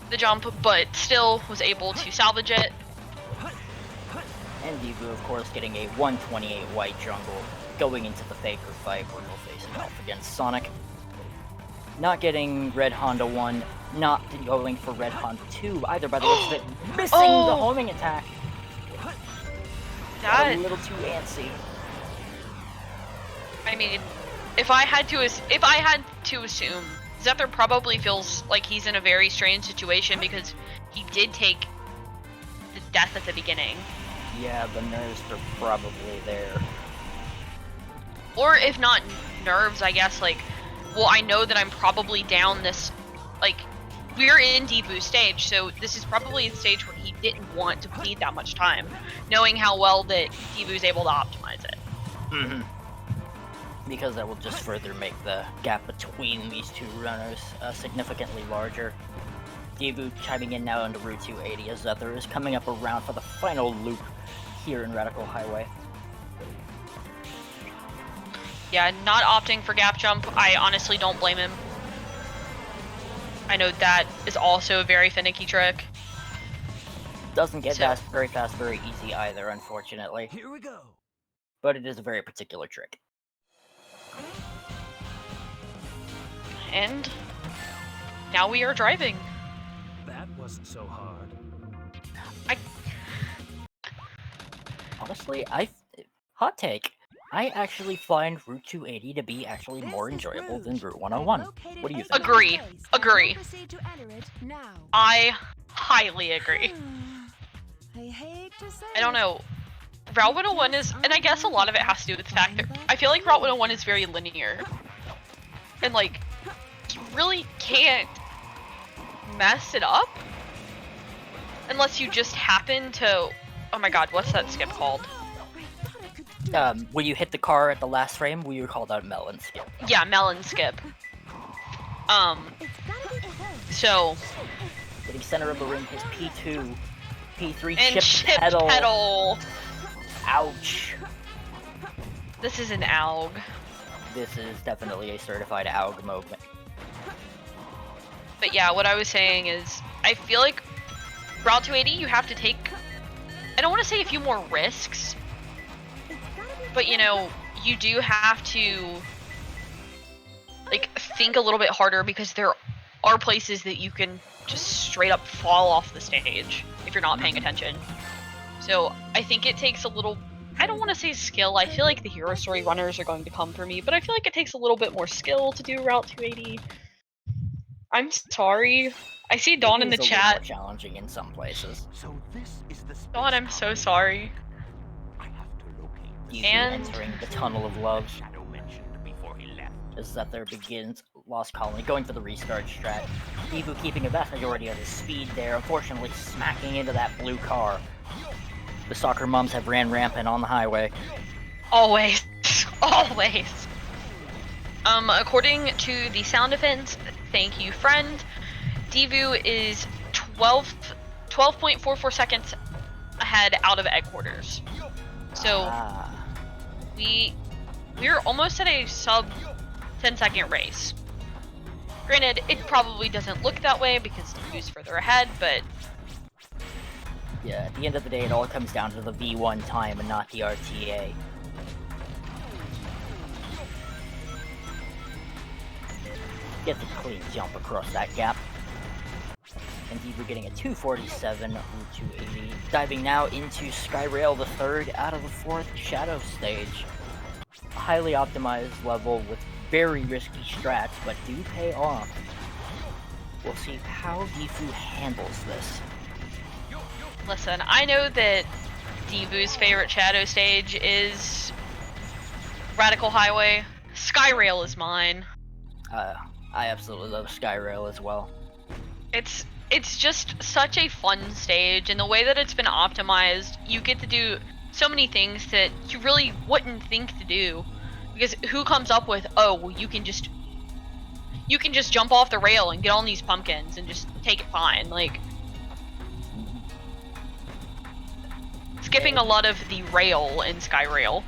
the jump, but still was able to salvage it. And Divu, of course, getting a 128 White Jungle, going into the Faker fight where he'll face off against Sonic. Not getting Red Honda 1, not going for Red Honda 2 either, by the looks of it, missing the homing attack. Got a little too antsy. I mean, if I had to assume, Zephyr probably feels like he's in a very strange situation because he did take the death at the beginning. Yeah, the nerves are probably there. Or if not nerves, I guess, like, well, I know that I'm probably down this, like, we're in Deepu's stage, so this is probably a stage where he didn't want to bleed that much time, knowing how well that Deepu's able to optimize it. Mm-hmm. Because that will just further make the gap between these two runners significantly larger. Deepu chiming in now into Route 280 as Zether is coming up around for the final loop here in Radical Highway. Yeah, not opting for gap jump, I honestly don't blame him. I know that is also a very finicky trick. Doesn't get So- very fast, very easy either, unfortunately. Here we go. But it is a very particular trick. And now we are driving. That wasn't so hard. Honestly, hot take. I actually find Route 280 to be actually more enjoyable than Route 101. What do you think? Agree. Agree. Proceed to enter it now. I highly agree. I hate to say I don't know. Route 101 is, and I guess a lot of it has to do with the fact that I feel like Route 101 is very linear. And like, you really can't mess it up unless you just happen to, oh my god, what's that skip called? When you hit the car at the last frame, we would call that melon skip. Yeah, melon skip. So, Getting center of the ring, his P2, P3 and chip chip pedal. pedal. Ouch. This is an AUG. This is definitely a certified AUG movement. But yeah, what I was saying is, I feel like Route 280, you have to take, I don't want to say a few more risks, but you know, you do have to like think a little bit harder because there are places that you can just straight up fall off the stage if you're not paying attention. So I think it takes a little, I don't want to say skill, I feel like the hero story runners are going to come for me, but I feel like it takes a little bit more skill to do Route 280. I'm sorry. I see Dawn in the It is a little chat. more challenging in some places. So this is the Dawn, I'm so sorry. I have to locate the Deepu And- entering the Tunnel of Love shadow mentioned before he left. as Zether begins Lost Colony, going for the restart strat. Deepu keeping a vast majority of his speed there, unfortunately smacking into that blue car. The soccer mums have ran rampant on the highway. Always. Always. According to the sound defense, thank you, friend, Deepu is 12.44 seconds ahead out of headquarters. So Ah, we're almost at a sub 10-second race. Granted, it probably doesn't look that way because Deepu's further ahead, but yeah, at the end of the day, it all comes down to the V1 time and not the RTA. Get the clean jump across that gap. And Deepu getting a 247, Route 280. Diving now into Skyrail, the third out of the fourth Shadow stage. A highly optimized level with very risky strats, but do pay off. We'll see how Deepu handles this. listen, I know that Deepu's favorite shadow stage is Radical Highway. Skyrail is mine. I absolutely love Skyrail as well. It's just such a fun stage, and the way that it's been optimized, you get to do so many things that you really wouldn't think to do. Because who comes up with, oh, well, you can just jump off the rail and get on these pumpkins and just take it fine. Like, skipping a lot of the rail in Skyrail.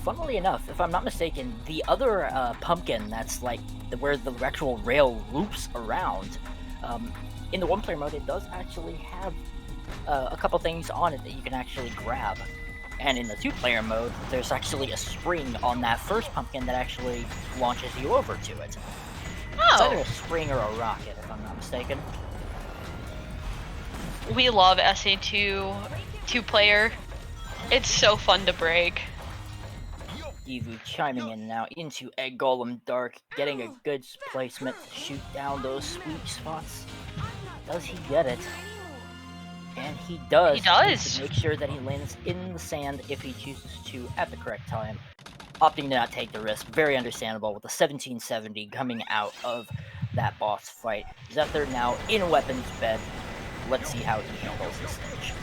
Funnily enough, if I'm not mistaken, the other pumpkin that's like where the actual rail loops around, in the one-player mode, it does actually have a couple things on it that you can actually grab. And in the two-player mode, there's actually a spring on that first pumpkin that actually launches you over to it. It's either Oh, a spring or a rocket, if I'm not mistaken. we love SA2 two-player. It's so fun to break. Deepu chiming in now into Egg Golem Dark, getting a good placement to shoot down those sweet spots. Does he get it? And he does. He does. needs to make sure that he lands in the sand if he chooses to at the correct time. Opting to not take the risk. Very understandable with the 1770 coming out of that boss fight. Zephyr now in weapons bed. Let's see how he handles this stage.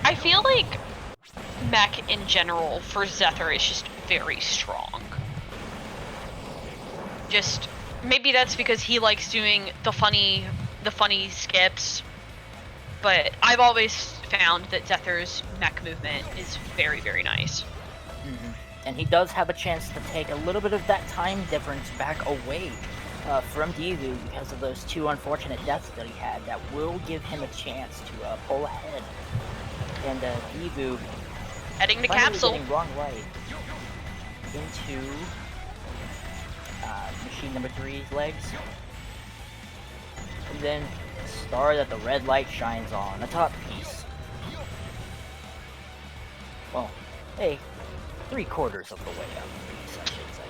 I feel like mech in general for Zephyr is just very strong. Just maybe that's because he likes doing the funny skips, but I've always found that Zephyr's mech movement is very, very nice. And he does have a chance to take a little bit of that time difference back away from Divu because of those 2 unfortunate deaths that he had. That will give him a chance to pull ahead. And Divu Heading to finally capsule. getting wrong right into machine number 3's legs. And then star that the red light shines on, a top piece. Well, hey, 3/4 of the way up, I should say.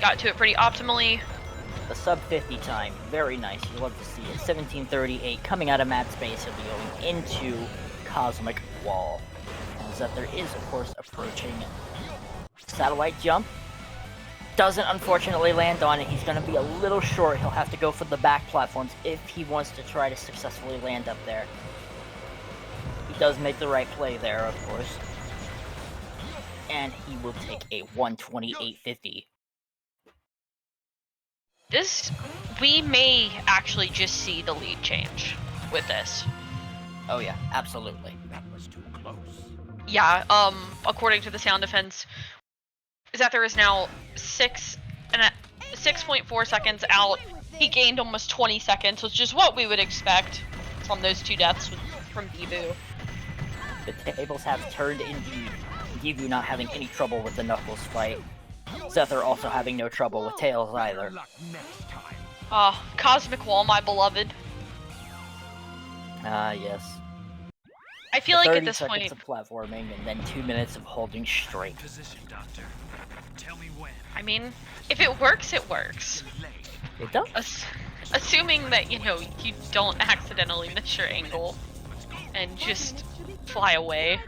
Got to it pretty optimally. The sub 50 time, very nice. You love to see it. 17:38 coming out of mat space. He'll be going into Cosmic Wall. And Zephyr is, of course, approaching. Satellite jump. Doesn't unfortunately land on it. He's going to be a little short. He'll have to go for the back platforms if he wants to try to successfully land up there. He does make the right play there, of course. And he will take a 128.50. We may actually just see the lead change with this. Oh yeah, absolutely. That was too close. Yeah, according to the sound defense, Zephyr is now 6.4 seconds out. He gained almost 20 seconds, which is what we would expect from those 2 deaths from Divu. The tables have turned indeed. Divu not having any trouble with the Knuckles fight. Zephyr also having no trouble with Tails either. Cosmic Wall, my beloved. Yes. I feel like at 30 this seconds point, of platforming and then 2 minutes of holding straight. Position, Doctor. Tell me when. I mean, if it works, it works. It does. Assuming that, you don't accidentally miss your angle and just fly away.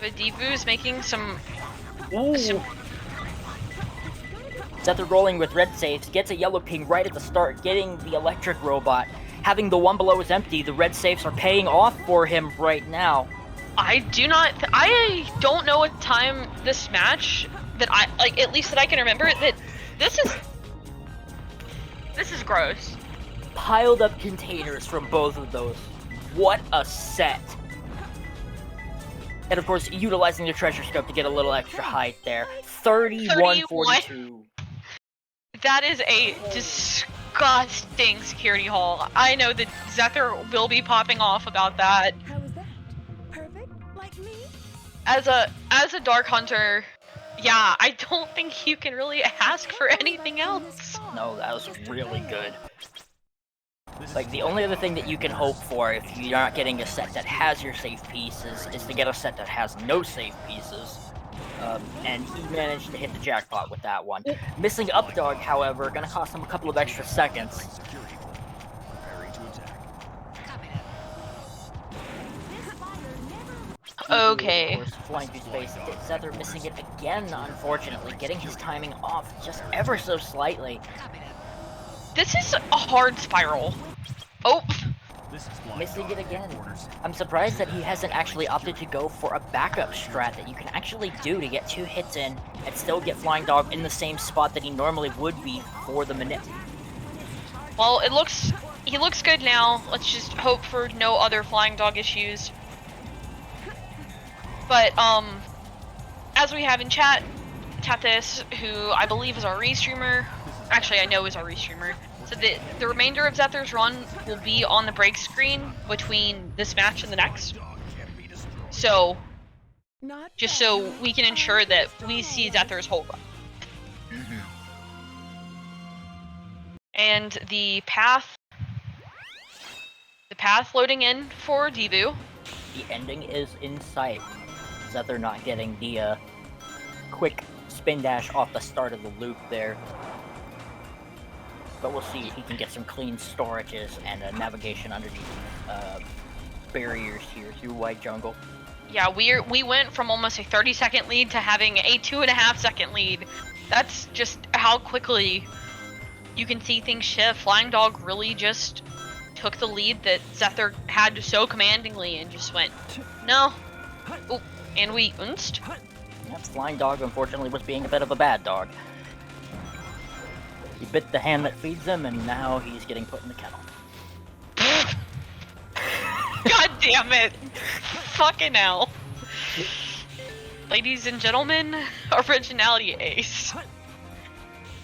But Divu's making some... Zephyr rolling with red saves, gets a yellow ping right at the start, getting the electric robot. Having the one below is empty, the red saves are paying off for him right now. I don't know what time this match that at least that I can remember, that this is gross. Piled up containers from both of those. What a set. And of course, utilizing the treasure scope to get a little extra height there. 3142. That is a disgusting security haul. I know that Zephyr will be popping off about that. How was that? Perfect? Like me? As a Dark Hunter, yeah, I don't think you can really ask for anything else. No, that was really good. Like, the only other thing that you can hope for if you're not getting a set that has your safe pieces is to get a set that has no safe pieces. And he managed to hit the jackpot with that one. Missing Updog, however, gonna cost him a couple of extra seconds. Okay. Of course, flying through space. Zephyr missing it again, unfortunately. Getting his timing off just ever so slightly. This is a hard spiral. Oh. Missing it again. I'm surprised that he hasn't actually opted to go for a backup strat that you can actually do to get 2 hits in and still get Flying Dog in the same spot that he normally would be for the minute. Well, he looks good now. Let's just hope for no other Flying Dog issues. But, as we have in chat, Tatis, who I believe is our restreamer, actually I know is our restreamer, so the remainder of Zephyr's run will be on the break screen between this match and the next. So, just so we can ensure that we see Zephyr's whole run. And the path loading in for Divu. The ending is in sight. Zephyr not getting the quick spin dash off the start of the loop there. But we'll see if he can get some clean storages and navigation underneath barriers here through White Jungle. Yeah, we went from almost a 30-second lead to having a 2.5-second lead. That's just how quickly you can see things shift. Flying Dog really just took the lead that Zephyr had so commandingly and just went, no. Oh, and we unst. Yep, Flying Dog unfortunately was being a bit of a bad dog. He bit the hand that feeds him, and now he's getting put in the kennel. God damn it! Fucking hell. Ladies and gentlemen, originality ace.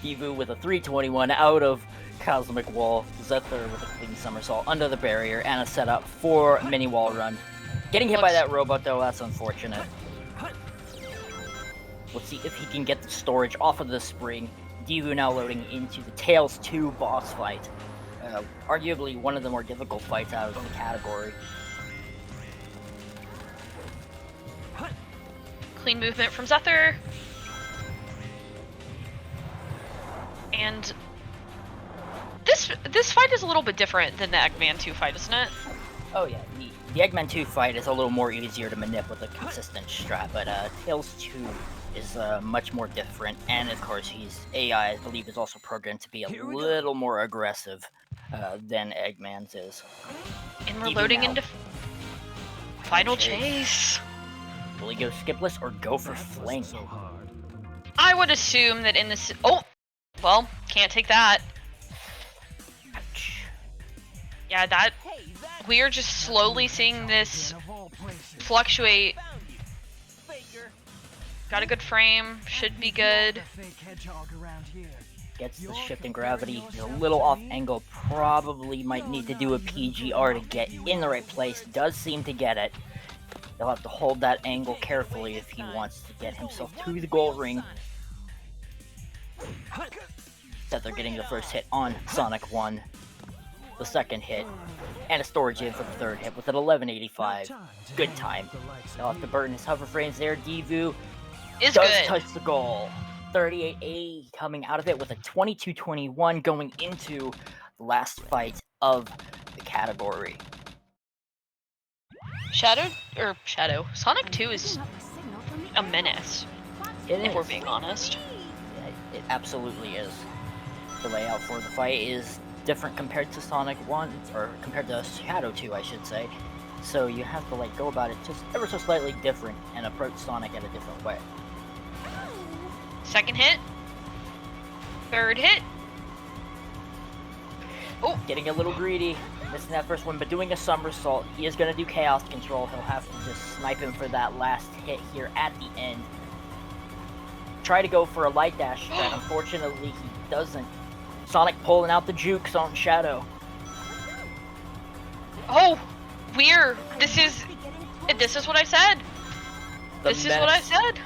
Divu with a 321 out of Cosmic Wall. Zephyr with a clean somersault under the barrier and a setup for mini wall run. Getting hit by that robot though, that's unfortunate. Let's see if he can get the storage off of the spring. Divu now loading into the Tails 2 boss fight. Arguably one of the more difficult fights out of the category. Clean movement from Zephyr. And this fight is a little bit different than the Eggman 2 fight, isn't it? Oh yeah, the Eggman 2 fight is a little more easier to manip with a consistent strat, but Tails 2 is much more different, and of course his AI, I believe, is also programmed to be a little more aggressive than Eggman's is. And we're Even loading now. into Final Chase. Will he go skipless or go for flank? I would assume that in this... Oh! Well, can't take that. Ouch. Yeah, that... We're just slowly seeing this fluctuate. Got a good frame, should be good. Gets the shifting gravity, he's a little off angle, probably might need to do a PGR to get in the right place, does seem to get it. He'll have to hold that angle carefully if he wants to get himself to the goal ring. That they're getting the first hit on Sonic 1, the second hit, and a storage in for the third hit with an 1185. Good time. He'll have to burn his hover frames there. Divu Is does good. touch the goal. 38A coming out of it with a 22-21 going into the last fight of the category. Shadow. Sonic 2 is a menace, if we're being honest. It absolutely is. The layout for the fight is different compared to Sonic 1, or compared to Shadow 2, I should say. So you have to like go about it just ever so slightly different and approach Sonic in a different way. Second hit. Third hit. Oh, Getting a little greedy, missing that first one, but doing a somersault. He is going to do Chaos Control. He'll have to just snipe him for that last hit here at the end. Try to go for a light dash, but unfortunately he doesn't. Sonic pulling out the jukes on Shadow. oh, we're. This is what I said. The This is what I menace. said.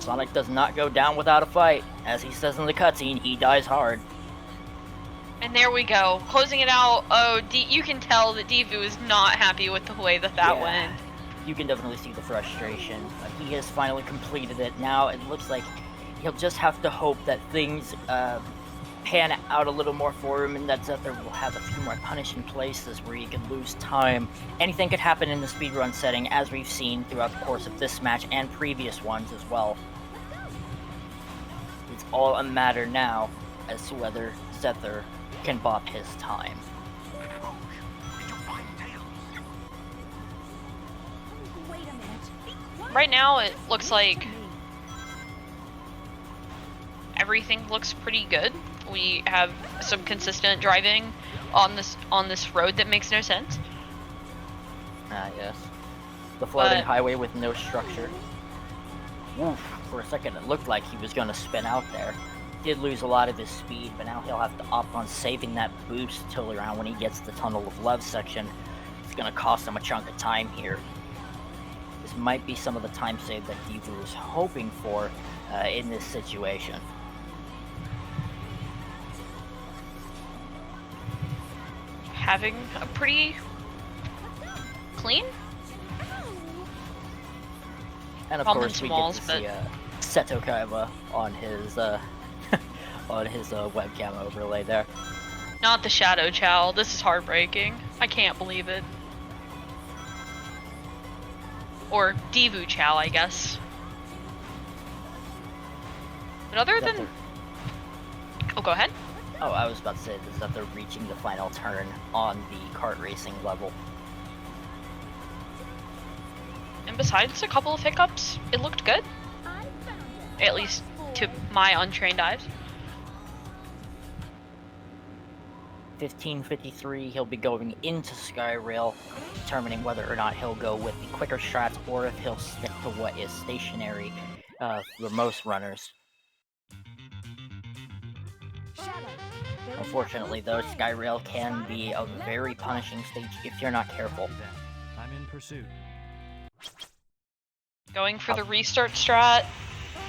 Sonic does not go down without a fight. As he says in the cutscene, he dies hard. And there we go, closing it out. Oh, you can tell that Divu is not happy with the way that Yeah. went. You can definitely see the frustration. He has finally completed it. Now it looks like he'll just have to hope that things pan out a little more for him, and that Zephyr will have a few more punishing places where he can lose time. Anything could happen in the speedrun setting, as we've seen throughout the course of this match and previous ones as well. It's all a matter now as to whether Zephyr can bop his time. Right now, it looks like everything looks pretty good. We have some consistent driving on this road that makes no sense. Ah, yes. The floating But- highway with no structure. Oof, for a second it looked like he was going to spin out there. Did lose a lot of his speed, but now he'll have to opt on saving that boost till around when he gets the Tunnel of Love section. It's going to cost him a chunk of time here. This might be some of the time save that Divu was hoping for in this situation. Having a pretty clean. And of Almond course we Smalls, get to see Seto Kaiba on his on his webcam overlay there. Not the Shadow Child. This is heartbreaking. I can't believe it. Or Divu Chow, I guess. But other Is that than... Oh, go ahead. Oh, I was about to say is that they're reaching the final turn on the kart racing level. And besides a couple of hiccups, it looked good. At least to my untrained eyes. 15:53, he'll be going into Skyrail, determining whether or not he'll go with the quicker strats or if he'll stick to what is stationary for most runners. Unfortunately, though, Skyrail can be a very punishing stage if you're not careful. I'm in pursuit. Going for the restart strat.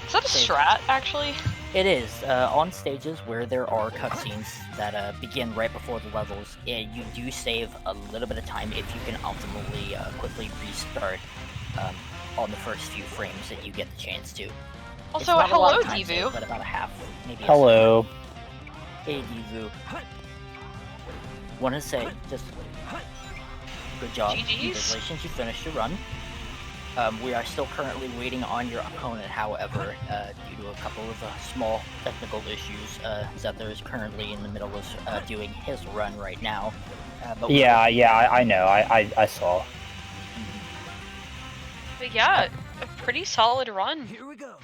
Is that a strat, actually? It is. On stages where there are cutscenes that begin right before the levels, you do save a little bit of time if you can ultimately quickly restart on the first few frames that you get the chance to. Also, It's not a lot hello, of time saved, Divu. but about a half, maybe. Hello. Hey, Divu. Want to say just good job. GGs. Congratulations, you finished your run. We are still currently waiting on your opponent, however, due to a couple of small technical issues. Zether is currently in the middle of doing his run right now. But Yeah, I know. I saw. But yeah, a pretty solid run. Here we go.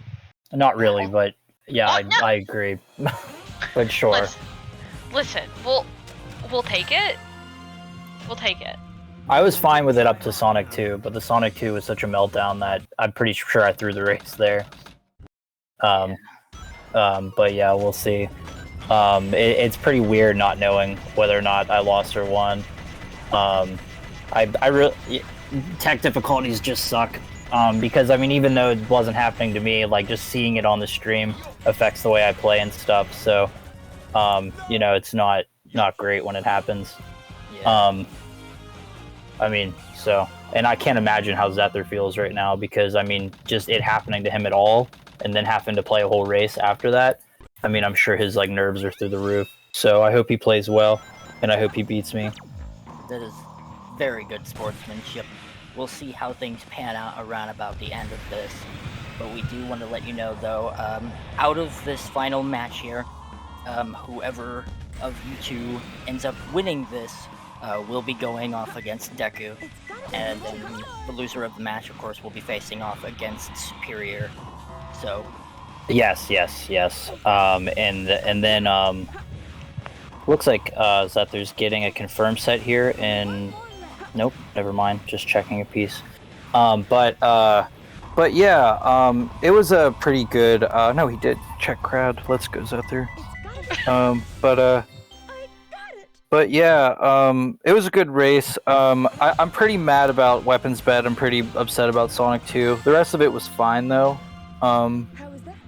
Not really, but yeah, Oh, no. I agree. But sure. Listen, we'll take it. We'll take it. I was fine with it up to Sonic 2, but the Sonic 2 was such a meltdown that I'm pretty sure I threw the race there. But yeah, we'll see. It's pretty weird not knowing whether or not I lost or won. I really tech difficulties just suck. Because I mean, even though it wasn't happening to me, like just seeing it on the stream affects the way I play and stuff. So, you know, it's not great when it happens. yeah. I mean, so, and I can't imagine how Zether feels right now because, I mean, just it happening to him at all and then having to play a whole race after that. I mean, I'm sure his, like, nerves are through the roof. So I hope he plays well, and I hope he beats me. That is very good sportsmanship. We'll see how things pan out around about the end of this. But we do want to let you know, though, out of this final match here, whoever of you two ends up winning this will be going off against Deku. And then the loser of the match, of course, will be facing off against Superior. So... Yes. And then, looks like Zether's getting a confirmed set here, and nope, never mind, just checking a piece. But yeah, it was a pretty good, no, he did check crowd, let's go Zether. But yeah, it was a good race. I'm pretty mad about Weapons Bet, I'm pretty upset about Sonic 2. The rest of it was fine though.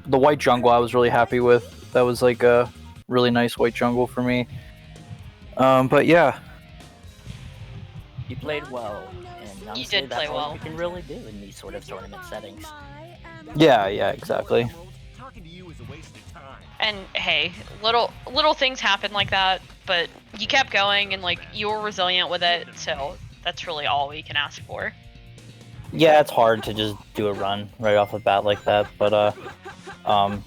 The white jungle I was really happy with. That was like a really nice white jungle for me. But yeah. You played well, and honestly, You did play that's all well. you can really do in these sort of tournament settings. Yeah, exactly. Talking to you is a waste of time. And hey, little things happen like that, but you kept going and like you were resilient with it, so that's really all we can ask for. Yeah, it's hard to just do a run right off the bat like that, but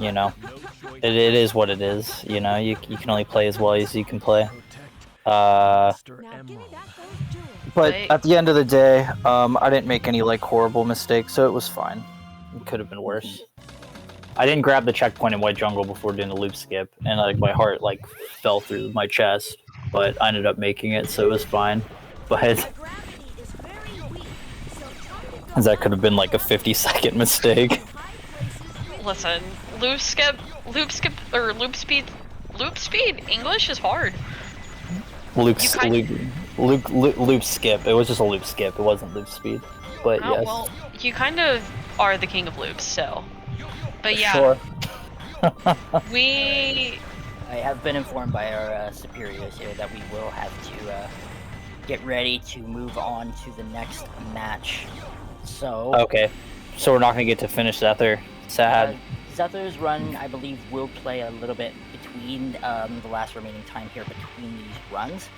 you know, it is what it is. You know, you can only play as well as you can play. But at the end of the day, I didn't make any like horrible mistakes, so it was fine. It could have been worse. I didn't grab the checkpoint in White Jungle before doing the loop skip, and like my heart like fell through my chest, but I ended up making it, so it was fine. But that could have been like a 50-second mistake. Listen, loop speed English is hard. Loop You skip. It was just a loop skip. It wasn't loop speed. But Oh, yes. well, you kind of are the king of loops, so. But yeah, Sure. we I have been informed by our superiors here that we will have to get ready to move on to the next match. So, Okay. So we're not gonna get to finish Zether. Sad. Zether's run, I believe, will play a little bit between the last remaining time here between these runs,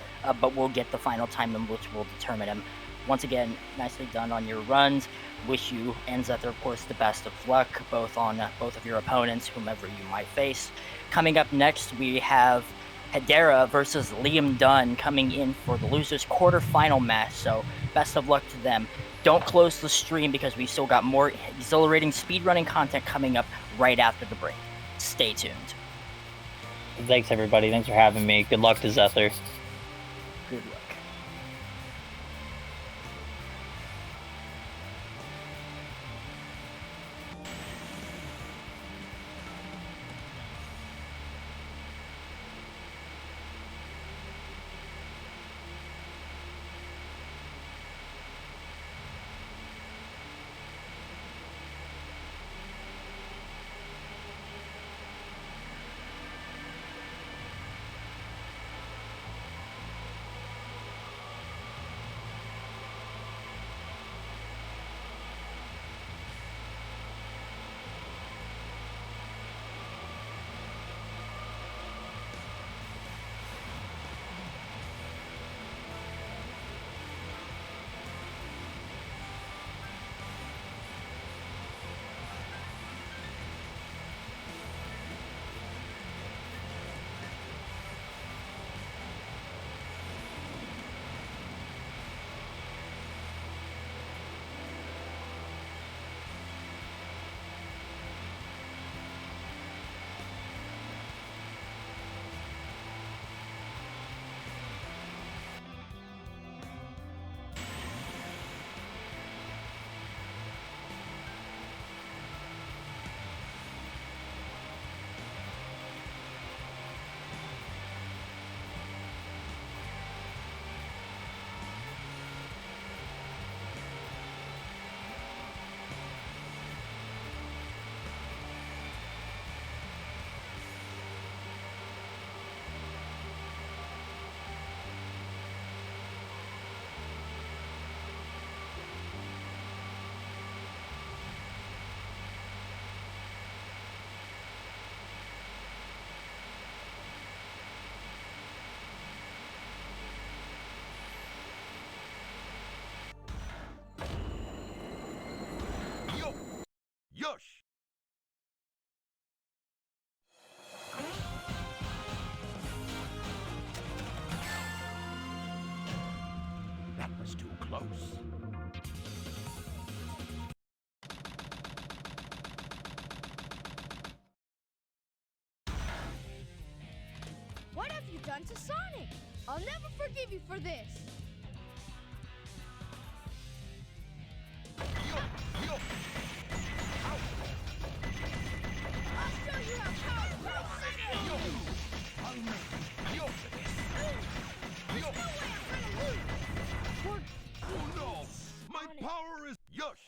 but we'll get the final time in which will determine him. once again, nicely done on your runs. Wish you and Zether, of course, the best of luck, both on both of your opponents, whomever you might face. Coming up next, we have Hedera versus Liam Dunn coming in for the losers quarterfinal match, so best of luck to them. Don't close the stream because we still got more exhilarating speedrunning content coming up right after the break. Stay tuned. Thanks, everybody. Thanks for having me. Good luck to Zether. Good luck. Yosh! That was too close. What have you done to Sonic? I'll never forgive you for this. I'll show you how powerful Sonic is. There's no way I'm gonna lose. Oh no! My power is Yosh!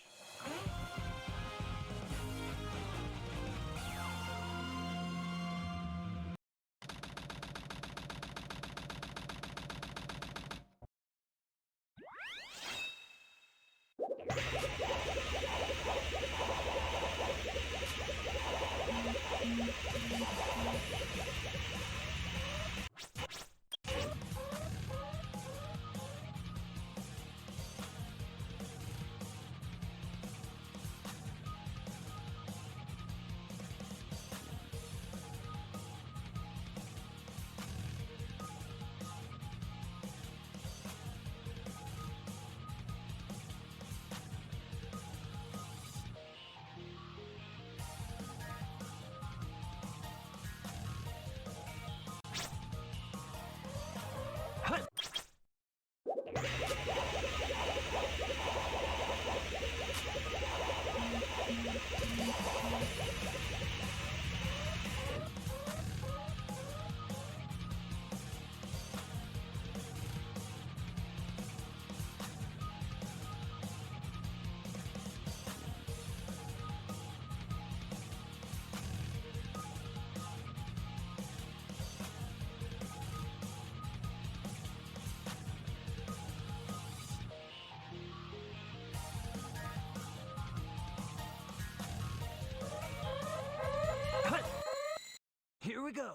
Here we go.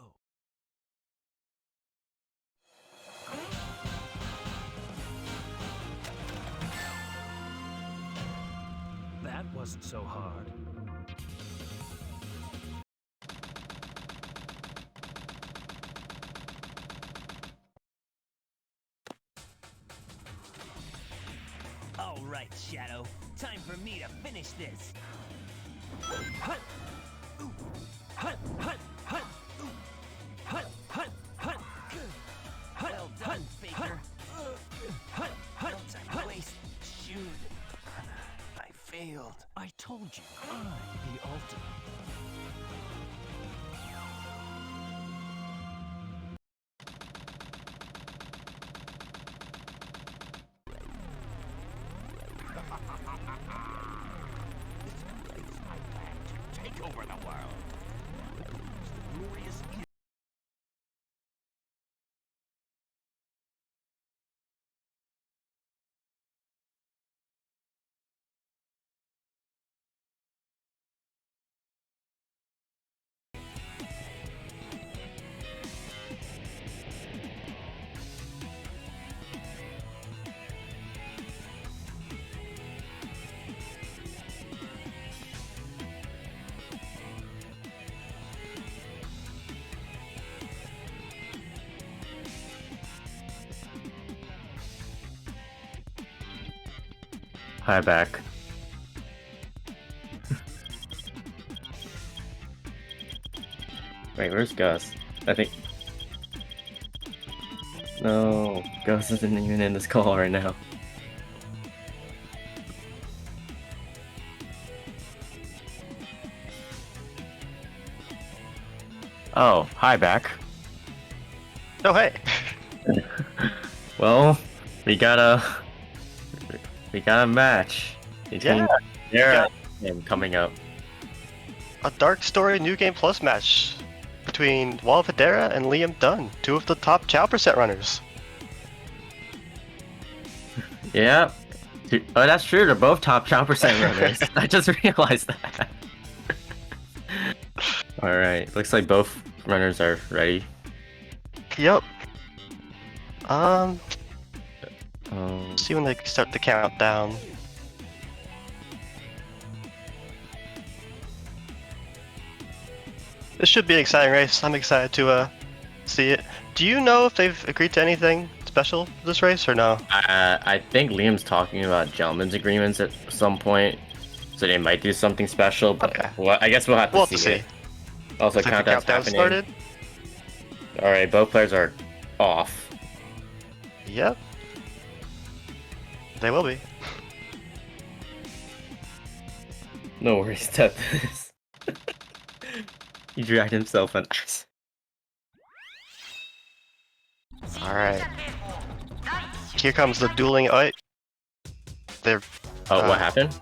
just so hard. All right, Shadow. Time for me to finish this. Hut! Ooh. Hut! Hut! Hut! Ooh. Hut! Hut! Hut! Well done, Faker. Hut! Hut! No time to waste. Shoot. I failed. I told you, I'm the ultimate. Take over the world. Glorious. Hi, back. Wait, where's Gus? I think... No, Gus isn't even in this call right now. Oh, hi, back. Oh, hey. Well, we got a match between Dara and coming up. A Dark Story New Game Plus match between Wall of Hedera and Liam Dunn, two of the top Chow percent runners. Yeah. Oh, that's true. They're both top Chow percent runners. I just realized that. Alright, looks like both runners are ready. Yep. See when they start the countdown. This should be an exciting race. I'm excited to see it. Do you know if they've agreed to anything special for this race or no? I think Liam's talking about gentlemen's agreements at some point, so they might do something special. But well, I guess we'll have to see. Also, looks like the countdown's countdown happening. started. All right, both players are off. Yep. They will be. No worries, Tethys. He dragged himself on ice. Alright. Here comes the dueling. Oh, they're. Oh, what happened?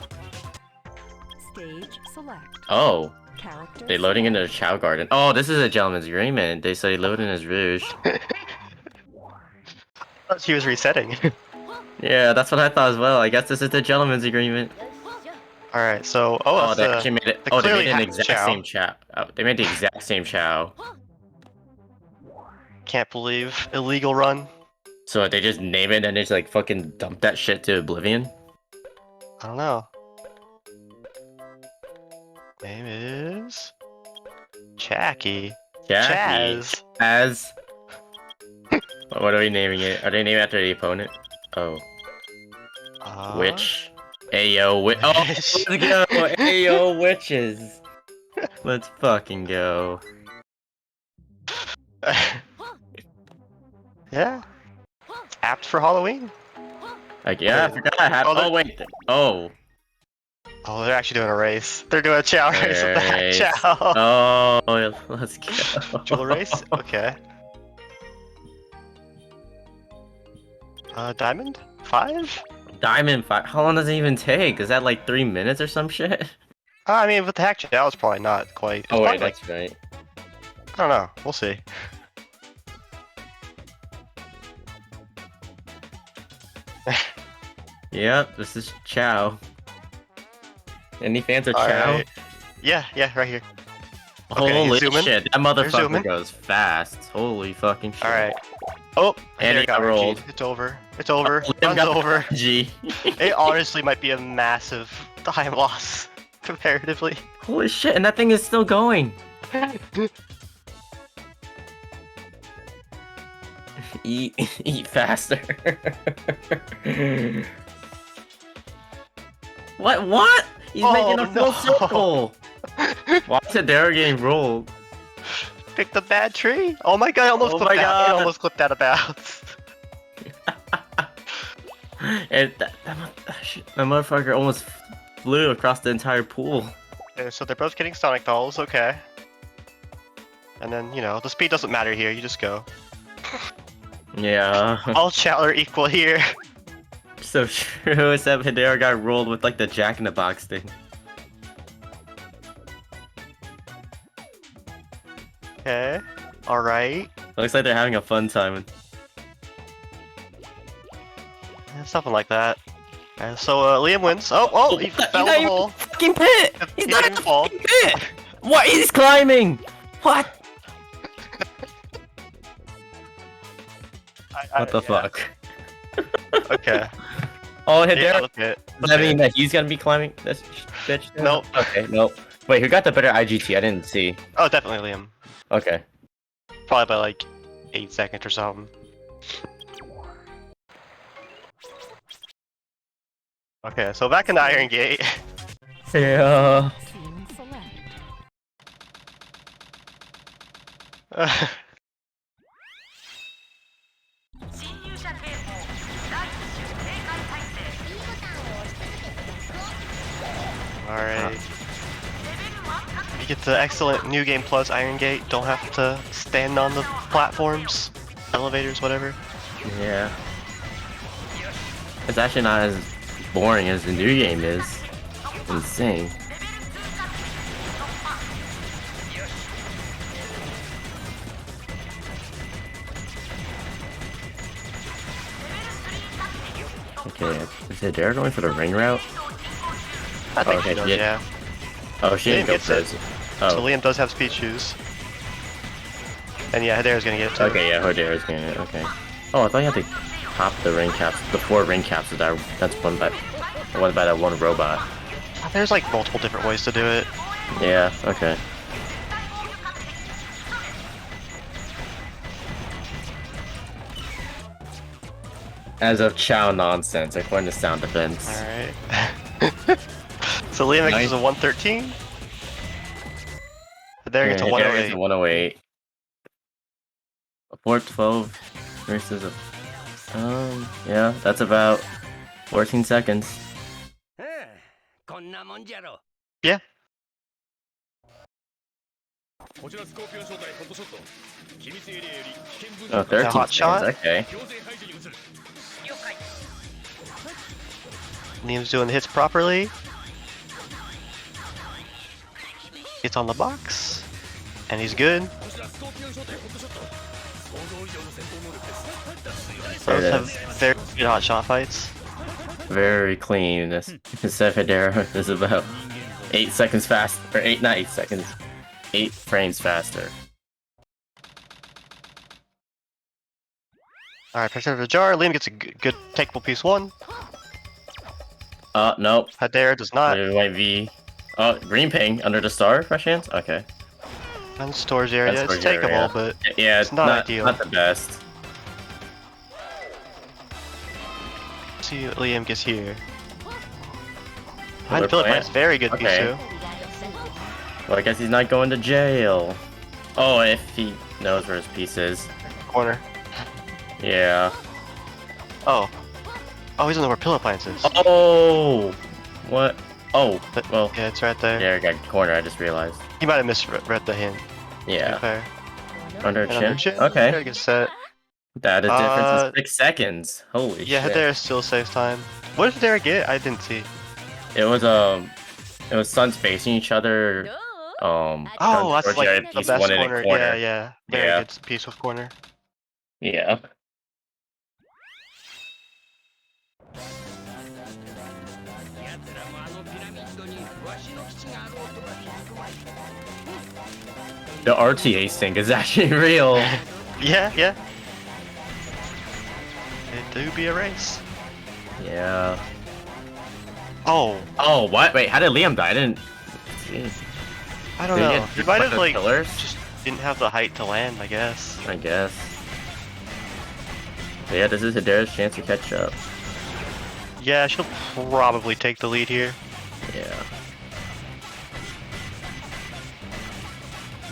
Stage select. Oh. Character They loading into the Chow Garden. Oh, this is a gentleman's agreement. They say loading as Rouge. I thought she was resetting. Yeah, that's what I thought as well. I guess this is the gentleman's agreement. Alright, so they actually made it. Oh, they made an exact Chow. same Chow. Oh, they made the exact same Chow. Can't believe illegal run. So they just name it and they just like fucking dump that shit to oblivion. I don't know. Name is Chacky. Chaz. As. What are we naming it? Are they named after the opponent? Oh. Witch. Ayo, witch. Oh, let's go. Ayo, witches. Let's fucking go. Yeah. Apt for Halloween. Like, yeah, I forgot I had. Oh, wait. Oh. Oh, they're actually doing a race. They're doing a Chow race with that Race. Chow. Oh, let's go. Jewel race? Okay. Diamond? 5? Diamond 5. How long does it even take? Is that like 3 minutes or some shit? I mean, with the hack Chow, it's probably not quite. It's Oh, wait, probably that's right. I don't know. We'll see. Yep, this is Chow. Any fans of All Chow? right. Yeah, right here. Okay, Holy zoom in. shit, that They're motherfucker zooming. goes fast. Holy fucking shit. Alright. Oh, And there he it got got rolled. RNG'd. It's over. It's over. Liam Run's got the over. RNG. It honestly might be a massive time loss. comparatively. Holy shit, and that thing is still going. Eat faster. What? He's making a full circle. Why is Hedera getting rolled? Pick the bad tree. Oh my god! I almost clipped that. I almost clipped that about. And that motherfucker almost flew across the entire pool. Okay, so they're both getting Sonic Dolls. Okay. And then the speed doesn't matter here. You just go. Yeah. All Chowder are equal here. So true, except Hedera got rolled with like the Jack in the Box thing. Okay. Alright. Looks like they're having a fun time. Something like that. So Liam wins. Oh, he fell in the hole. Fucking pit! He's not in the hole. Pit! What? He's climbing! What? What the fuck? Okay. Oh, Hedera. Okay. Does that mean that he's gonna be climbing this bitch? Nope. Okay, nope. Wait, who got the better IGT? I didn't see. Oh, definitely Liam. Okay. Probably by like 8 seconds or something. Okay, so back in the Iron Gate. Yeah. Alright. You get the excellent New Game Plus Iron Gate. Don't have to stand on the platforms, elevators, whatever. Yeah. It's actually not as boring as the new game is. Insane. Okay, is Hedera going for the ring route? I think she does, yeah. Oh, she didn't go gets it. first. Oh. So Liam does have speed shoes. And yeah, Hedera's gonna get it too. Okay, yeah, Hedera's getting it, okay. Oh, I thought you had to pop the ring caps, the 4 ring caps that's one by that one robot. There's like multiple different ways to do it. Yeah, okay. As of Chow nonsense, according to sound defense. Alright. So Liam Nice. is a 113. Hedera gets a Hedera 108. gets a 108. A 412 versus a... yeah, that's about 14 seconds. Yeah. Oh, 13 hot seconds, shot? okay. Liam's doing the hits properly. Gets on the box. And he's good. Both have very good hot shot fights. Very clean. This Hedera is about 8 seconds fast, or not 8 seconds, 8 frames faster. Alright, pressure of the jar. Liam gets a good takeable piece 1. Nope. Hedera does not. White V. Oh, green ping under the star, fresh hands? Okay. And storage area. That's It's storage takeable, area. but Yeah, it's not ideal. Not the best. See what Liam gets here. Another Behind the pillar plant? plant's very good piece Okay. 2. Well, I guess he's not going to jail. Oh, if he knows where his piece is. Corner. Yeah. Oh. Oh, he doesn't know where pillar plants is. Oh! What? Oh, well. Yeah, it's right there. Yeah, I got corner, I just realized. He might have misread the hint. Yeah. Okay. Under And chin? under chin. Okay. Very good set. That is difference of 6 seconds. Holy Yeah, shit. Hedera still saves time. What did Hedera get? I didn't see. It was suns facing each other. Oh, that's towards like the the piece best one in a corner. corner. Yeah, yeah. Very Yeah. good piece with corner. Yeah. The RTA sync is actually real. Yeah, yeah. It do be a race. Yeah. Oh. Oh, what? Wait, how did Liam die? I didn't. Jeez. I don't Did he know. get He hit might by have the like pillars? just didn't have the height to land, I guess. I guess. But yeah, this is Hedera's chance to catch up. Yeah, she'll probably take the lead here. Yeah.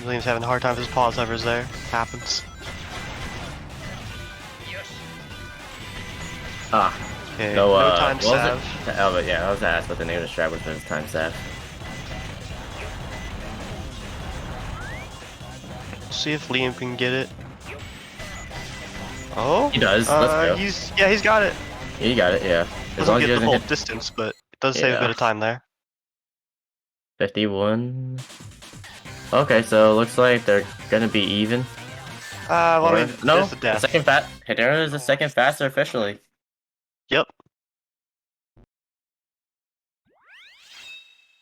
Liam's having a hard time with his pause levers there. Happens. Ah. Okay, No, no time what was salve. it? Oh, but yeah, I was asked what the name of the strat was for his time salve. See if Liam can get it. Oh? He does. Let's go. He's got it. He got it, yeah. As Doesn't long as get he the doesn't full hit distance, but it does save a Yeah. bit of time there. 51. Okay, so looks like they're gonna be even. Well, I Or- mean, no, there's the death. second Hedera is the second faster officially. Yep.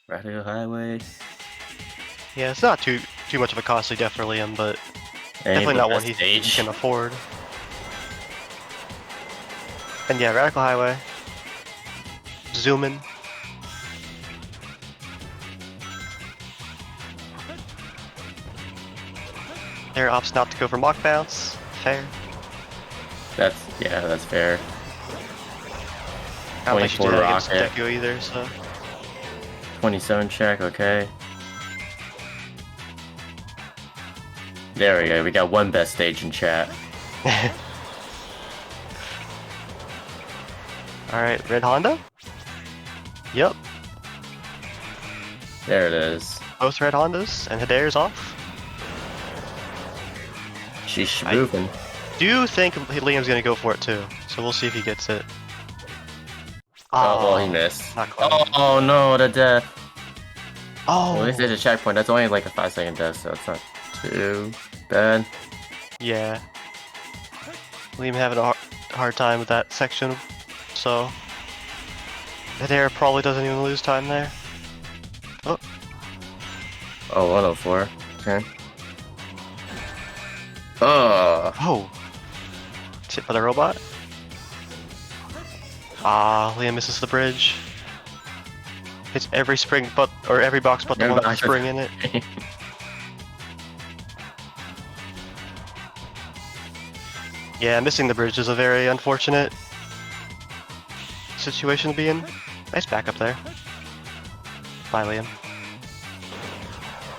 Radio Highway. Yeah, it's not too much of a costly death for Liam, but And definitely the not one best he stage. can afford. And yeah, Radical Highway. Zoom in. Air opts not to go for mock bounce. Fair. That's fair. I don't think she did 24 that against rocket. Deku either, so. 27 check, okay. There we go, we got one best stage in chat. Alright, Red Honda? Yep, There it is. both Red Hondas, and Hedera's off. She's moving. Do think Liam's gonna go for it too, so we'll see if he gets it. Oh, well, he missed. Not quite. Oh no, the death. Oh! Well, at least there's a checkpoint. That's only like a 5-second death, so it's not too bad. Yeah. Liam having a hard time with that section, so Hedera probably doesn't even lose time there. Oh, Oh, 104. Okay. Oh. oh! It's hit by the robot. Ah, Liam misses the bridge. Hits every spring but or every box but the Every one with the box. spring in it. Yeah, missing the bridge is a very unfortunate situation to be in. Nice backup there. Bye, Liam.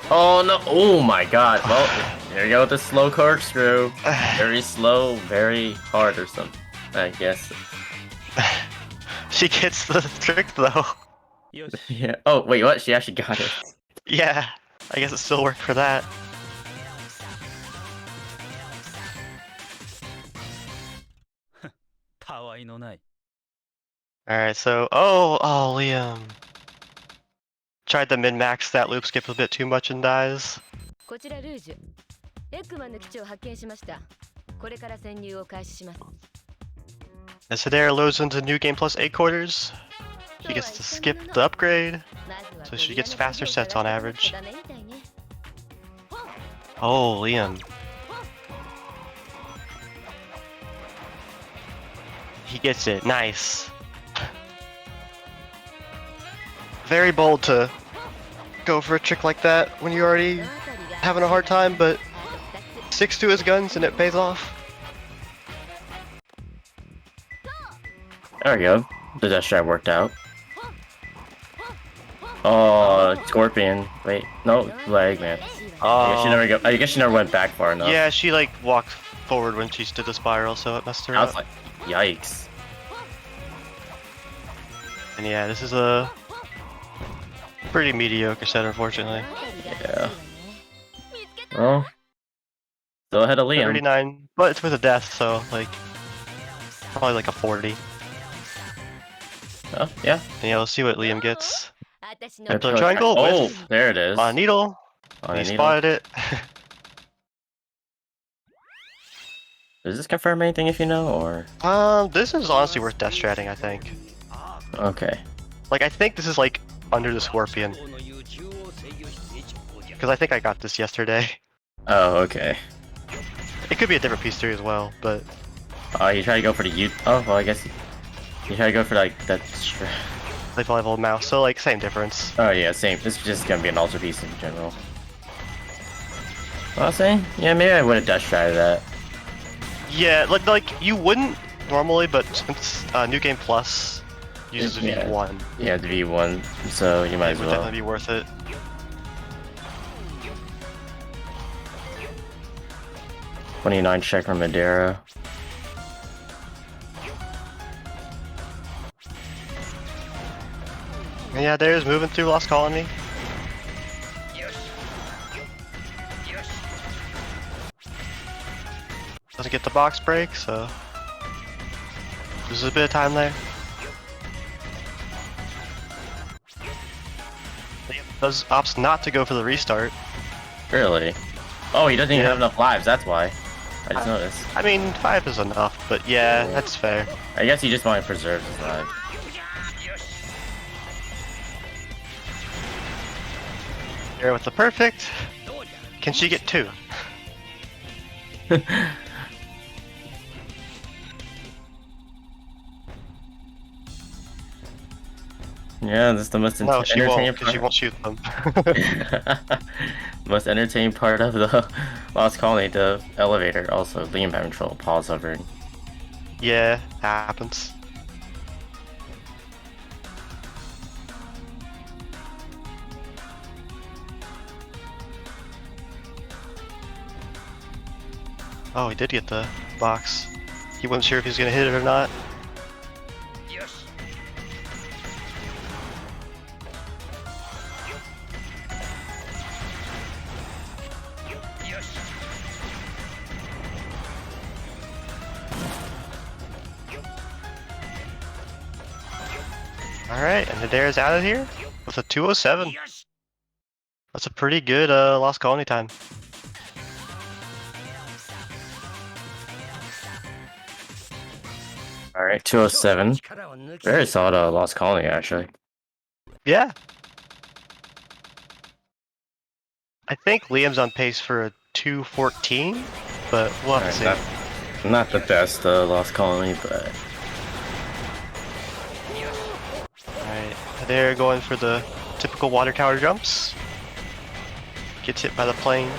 Oh no! Oh my god! Well, there you go with the slow corkscrew. Very slow, very hard or something. I guess. She gets the trick though. Yeah. Oh wait, what? She actually got it. Yeah, I guess it still worked for that. Alright, so Liam tried to min-max that loop skip a bit too much and dies. こちらルージュ。エッグマンの基地を発見しました。これから潜入を開始します。 As Hedera loads into New Game Plus 8 quarters, she gets to skip the upgrade, so she gets faster sets on average. Oh, Liam. He gets it, nice. Very bold to go for a trick like that when you're already having a hard time, but sticks to his guns and it pays off. There we go. The death strat worked out. Oh, Scorpion. Wait, no, leg, man. I guess she never went back far enough. Yeah, she like walked forward when she did the spiral, so it messed her I was up. like, yikes. And yeah, this is a pretty mediocre set, unfortunately. Yeah. Well, still ahead of Liam. 39, but it's with a death, so like probably like a 40. Oh, yeah. And yeah, let's see what Liam gets. That's Another triangle Oh, with there it is. a needle. On a He needle. spotted it. Does this confirm anything if you know, or? This is honestly worth death stratting, I think. Okay. Like, I think this is like under the Scorpion. Because I think I got this yesterday. Oh, okay. It could be a different piece 3 as well, but You try to go for the U. Oh, well, I guess you try to go for like that. play volleyball with mouse, so like same difference. Oh yeah, same. It's just gonna be an ultra piece in general. I'll say, yeah, maybe I would have dash tried that. Yeah, like you wouldn't normally, but since New Game Plus uses V1. Yeah, the V1, so you might as It would well. definitely be worth it. $29 check from Madeira. And yeah, there's moving through Lost Colony. Doesn't get the box break, so loses a bit of time there. Liam opts not to go for the restart. Really? Oh, he doesn't even have enough lives, that's why. I just noticed. I mean, 5 is enough, but yeah, that's fair. I guess he just wanted to preserve his life. Here with the perfect. Can she get 2? Yeah, that's the most No, she entertaining won't, because she won't shoot them. most entertaining part of the Lost Colony, the elevator. Also, Liam having trouble pause hovering. Yeah, happens. Oh, he did get the box. He wasn't sure if he was gonna hit it or not. Alright, and Nadera's out of here with a 207. That's a pretty good Lost Colony time. Alright, 207. Very solid Lost Colony, actually. Yeah. I think Liam's on pace for a 214, but we'll have to see. Not the best Lost Colony, but... Alright, they're going for the typical water tower jumps. Gets hit by the plane.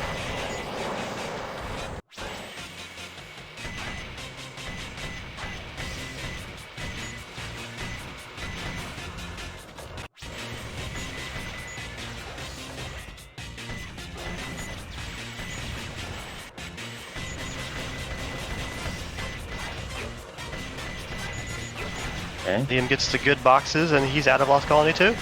Okay. Liam gets the good boxes, and he's out of Lost Colony too.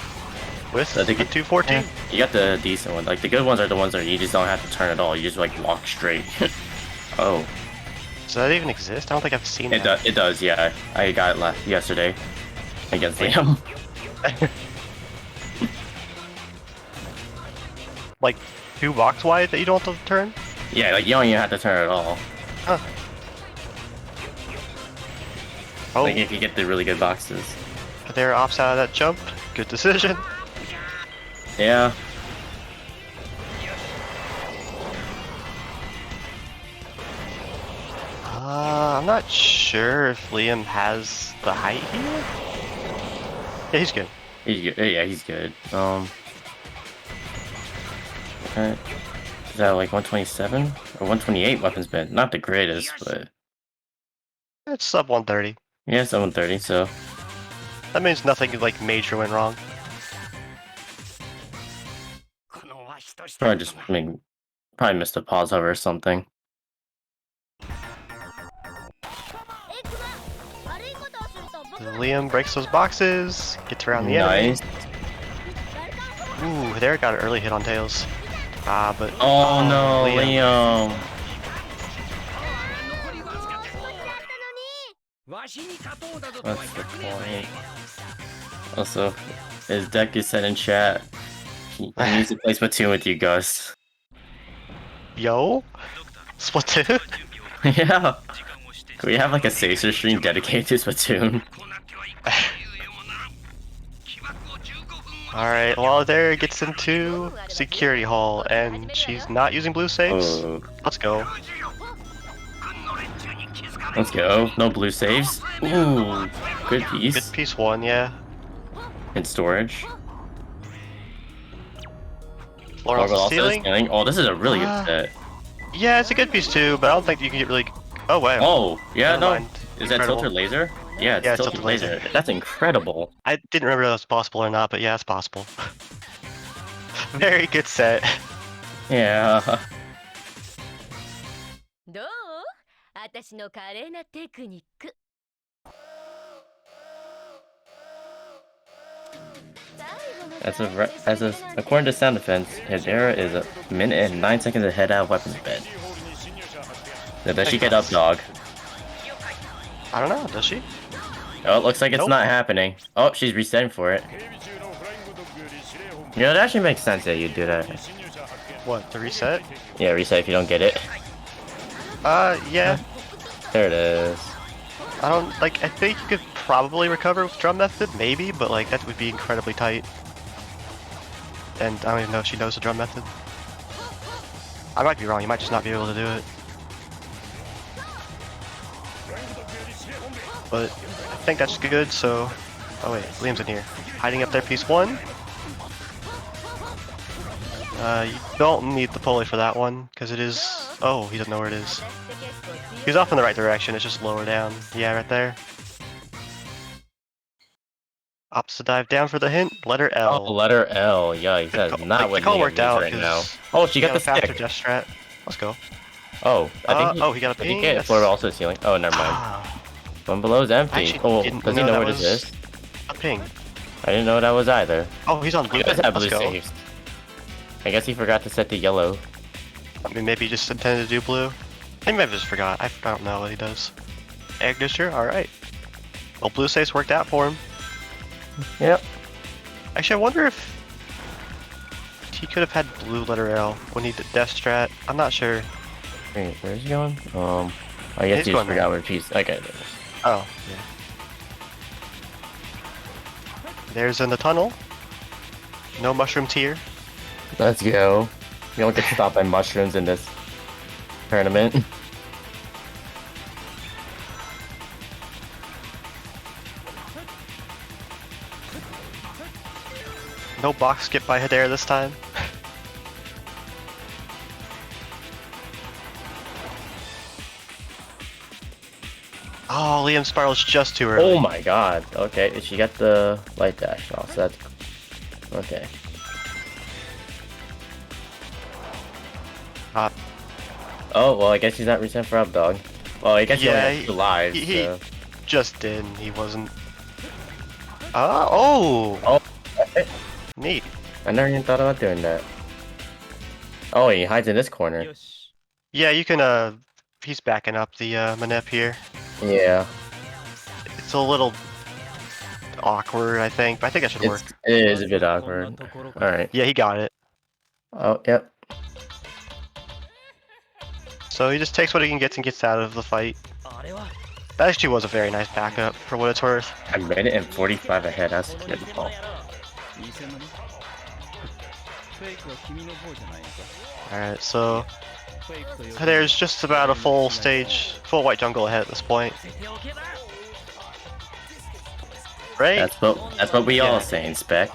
With So a 214. Yeah, you got the decent one. Like, the good ones are the ones that you just don't have to turn at all. You just, like, walk straight. Oh. Does that even exist? I don't think I've seen It, that. it does, yeah. I got it yesterday against Liam. Like, 2 box wide that you don't have to turn? Yeah, like, you don't even have to turn at all. Huh. Oh. Like, if you get the really good boxes. There opts out of that jump. Good decision. Yeah. I'm not sure if Liam has the height here. Yeah, he's good. He's good. Yeah, he's good. Okay. Is that like 127 or 128 weapons bent? Not the greatest, but It's sub 130. yeah, it's 130. So That means nothing like major went wrong. probably just probably missed a pause hover or something. Liam breaks those boxes, gets around the Nice. enemy. Ooh, there got an early hit on Tails. But Oh no, Liam. What's the point? Also, his deck is set in chat. He needs to play Splatoon with you, Gus. Yo? Splatoon? Yeah. Can we have like a Sacer stream dedicated to Splatoon? Alright, well there gets into security hall, and she's not using blue saves. Oh. Let's go. Let's go. No blue saves. Ooh, good piece. Good piece 1, yeah. in storage. Laurel Orbital also stealing? stealing. Oh, this is a really good set. Yeah, it's a good piece too, but I don't think you can get really. Oh wow. Oh, yeah, Never no. mind. Is that Incredible. tilted laser? Yeah, it's tilted laser. That's incredible. I didn't remember that was possible or not, but yeah, it's possible. Very good set. Yeah. どう私の華麗なテクニック According to Sound Defense, Hedera is a minute and 9 seconds ahead out of weapons bed. Now, does she get up, dog? I don't know, does she? Oh, it looks like it's Nope. not happening. Oh, she's resetting for it. You know, it actually makes sense that you do that. What, the reset? Yeah, reset if you don't get it. Yeah. There it is. I don't, like, I think you could probably recover with drum method, maybe, but like, that would be incredibly tight. And I don't even know if she knows the drum method. I might be wrong, you might just not be able to do it. But I think that's good, so... Oh wait, Liam's in here. Hiding up there, piece 1. You don't need the pulley for that one, because it is... Oh, he doesn't know where it is. He's off in the right direction, it's just lower down. Yeah, right there. Opposite dive down for the hint, letter L. Oh, letter L. Yikes, that is not what the call Liam worked needs out right now. 'cause Oh, she got the faster stick. death strat. Let's go. Oh, I think oh, he got a I think ping? it. Florida also stealing. Oh, never mind. One below is empty. Actually, Oh, didn't does he know know that where this was is? A ping. I didn't know that was either. Oh, he's on blue. He does have Let's blue go. saves. I guess he forgot to set the yellow. I mean, maybe he just intended to do blue. He might have just forgot. I don't know what he does. Agnisher? Alright. Well, blue saves worked out for him. Yep. Actually, I wonder if he could have had blue letter L when he did death strat. I'm not sure. Wait, where's he going? I guess He's he just going forgot there. where piece. Okay, there it is. Oh, yeah. There's in the tunnel. No mushroom tier. Let's go. You don't get stopped by mushrooms in this tournament. No box skip by Hedera this time. Oh, Liam spirals just too early. Oh my god. Okay, she got the light dash off, so that's... Okay. Oh, well, I guess he's not resent for up dog. Well, I guess he only has 2 lives, he so... just did. He wasn't. Oh! Neat. I never even thought about doing that. Oh, he hides in this corner. Yeah, you can, he's backing up the, manip here. Yeah. It's a little awkward, I think, but I think that should work. It is a bit awkward. Alright. Yeah, he got it. Oh, yep. So he just takes what he can get and gets out of the fight. That actually was a very nice backup, for what it's worth. I made it in 45 ahead, that's beautiful. Alright, so there's just about a full stage, full white jungle ahead at this point. Right? That's what we all saying, Spec.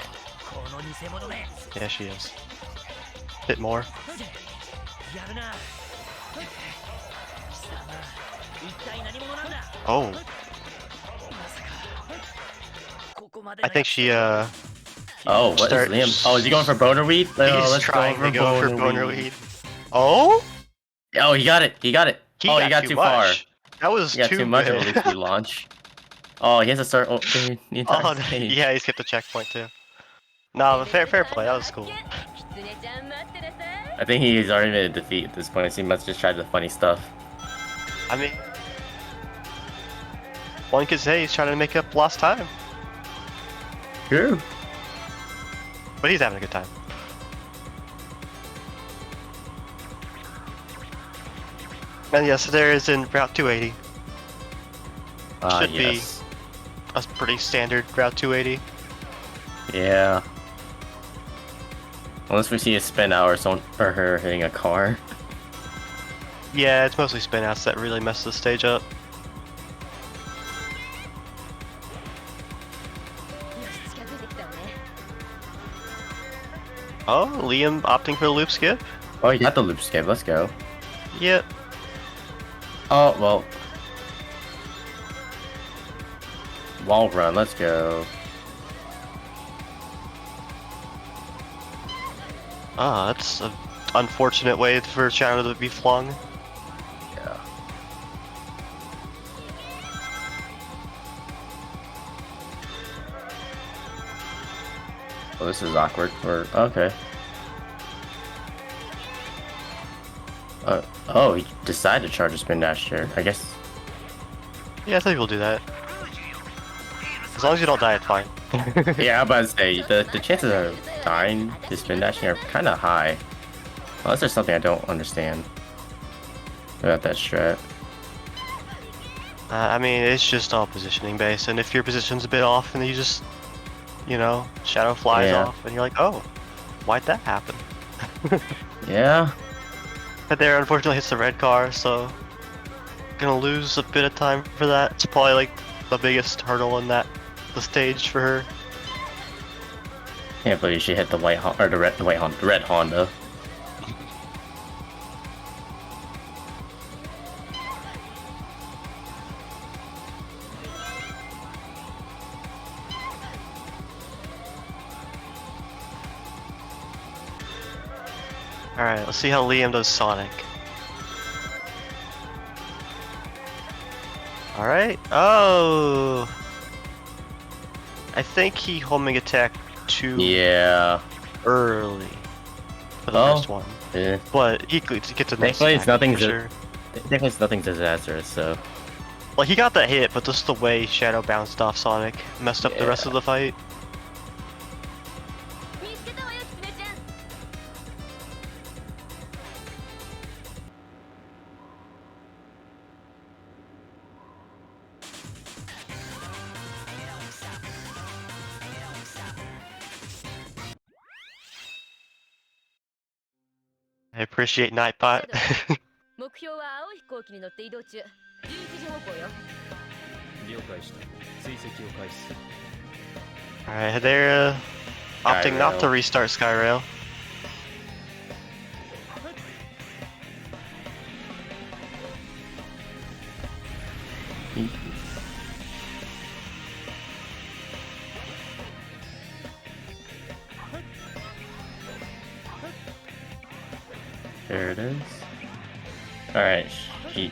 Yeah, she is. Bit more. Oh. I think she, Oh, what is Liam? Oh, is he going for boner weed? Oh, He's let's trying go to go for boner boner weed. weed. Oh? Oh, he got it. He got it. He got too far. much. That was He got too much of a good. leaky launch. Oh, he has to start the entire Oh, stage. yeah, he skipped the checkpoint too. No, but fair play. That was cool. I think he's already made a defeat at this point. So he must just try the funny stuff. I mean, one could say he's trying to make up lost time. True. But he's having a good time. And yes, there is in Route 280. Should yes. be a pretty standard Route 280. Yeah. Unless we see a spin out or someone or her hitting a car. Yeah, it's mostly spinouts that really mess the stage up. Oh, Liam opting for the loop skip? Oh, you got the loop skip. Let's go. Yep. Oh, well. Wall run. Let's go. Ah, that's an unfortunate way for Shadow to be flung. Yeah. Oh, this is awkward. Okay. Oh, he decided to charge a spin dash here. I guess. Yeah, I think we'll do that. As long as you don't die, it's fine. Yeah, I'm about to say the chances of dying to spin dashing are kind of high. Unless there's something I don't understand about that strat. I mean, it's just all positioning based, and if your position's a bit off, and you just, you know, Shadow flies Yeah. off, and you're like, oh, why'd that happen? Yeah. But there, unfortunately, hits the red car, so gonna lose a bit of time for that. It's probably like the biggest hurdle in the stage for her. Can't believe she hit the white or the red Honda. Alright, let's see how Liam does Sonic. Alright. Oh! I think he homing attack too early for the first one. Yeah. But he gets a nice Thankfully, it's attack, nothing. for sure. Thankfully, it's nothing disastrous. So. Well, he got that hit, but just the way Shadow bounced off Sonic messed up the rest of the fight. I appreciate Nightbot. 目標は青い飛行機に乗って移動中。11時方向よ。了解した。追跡を開始。 Alright, they're opting not to Skyrail. restart Skyrail. There it is. Alright, she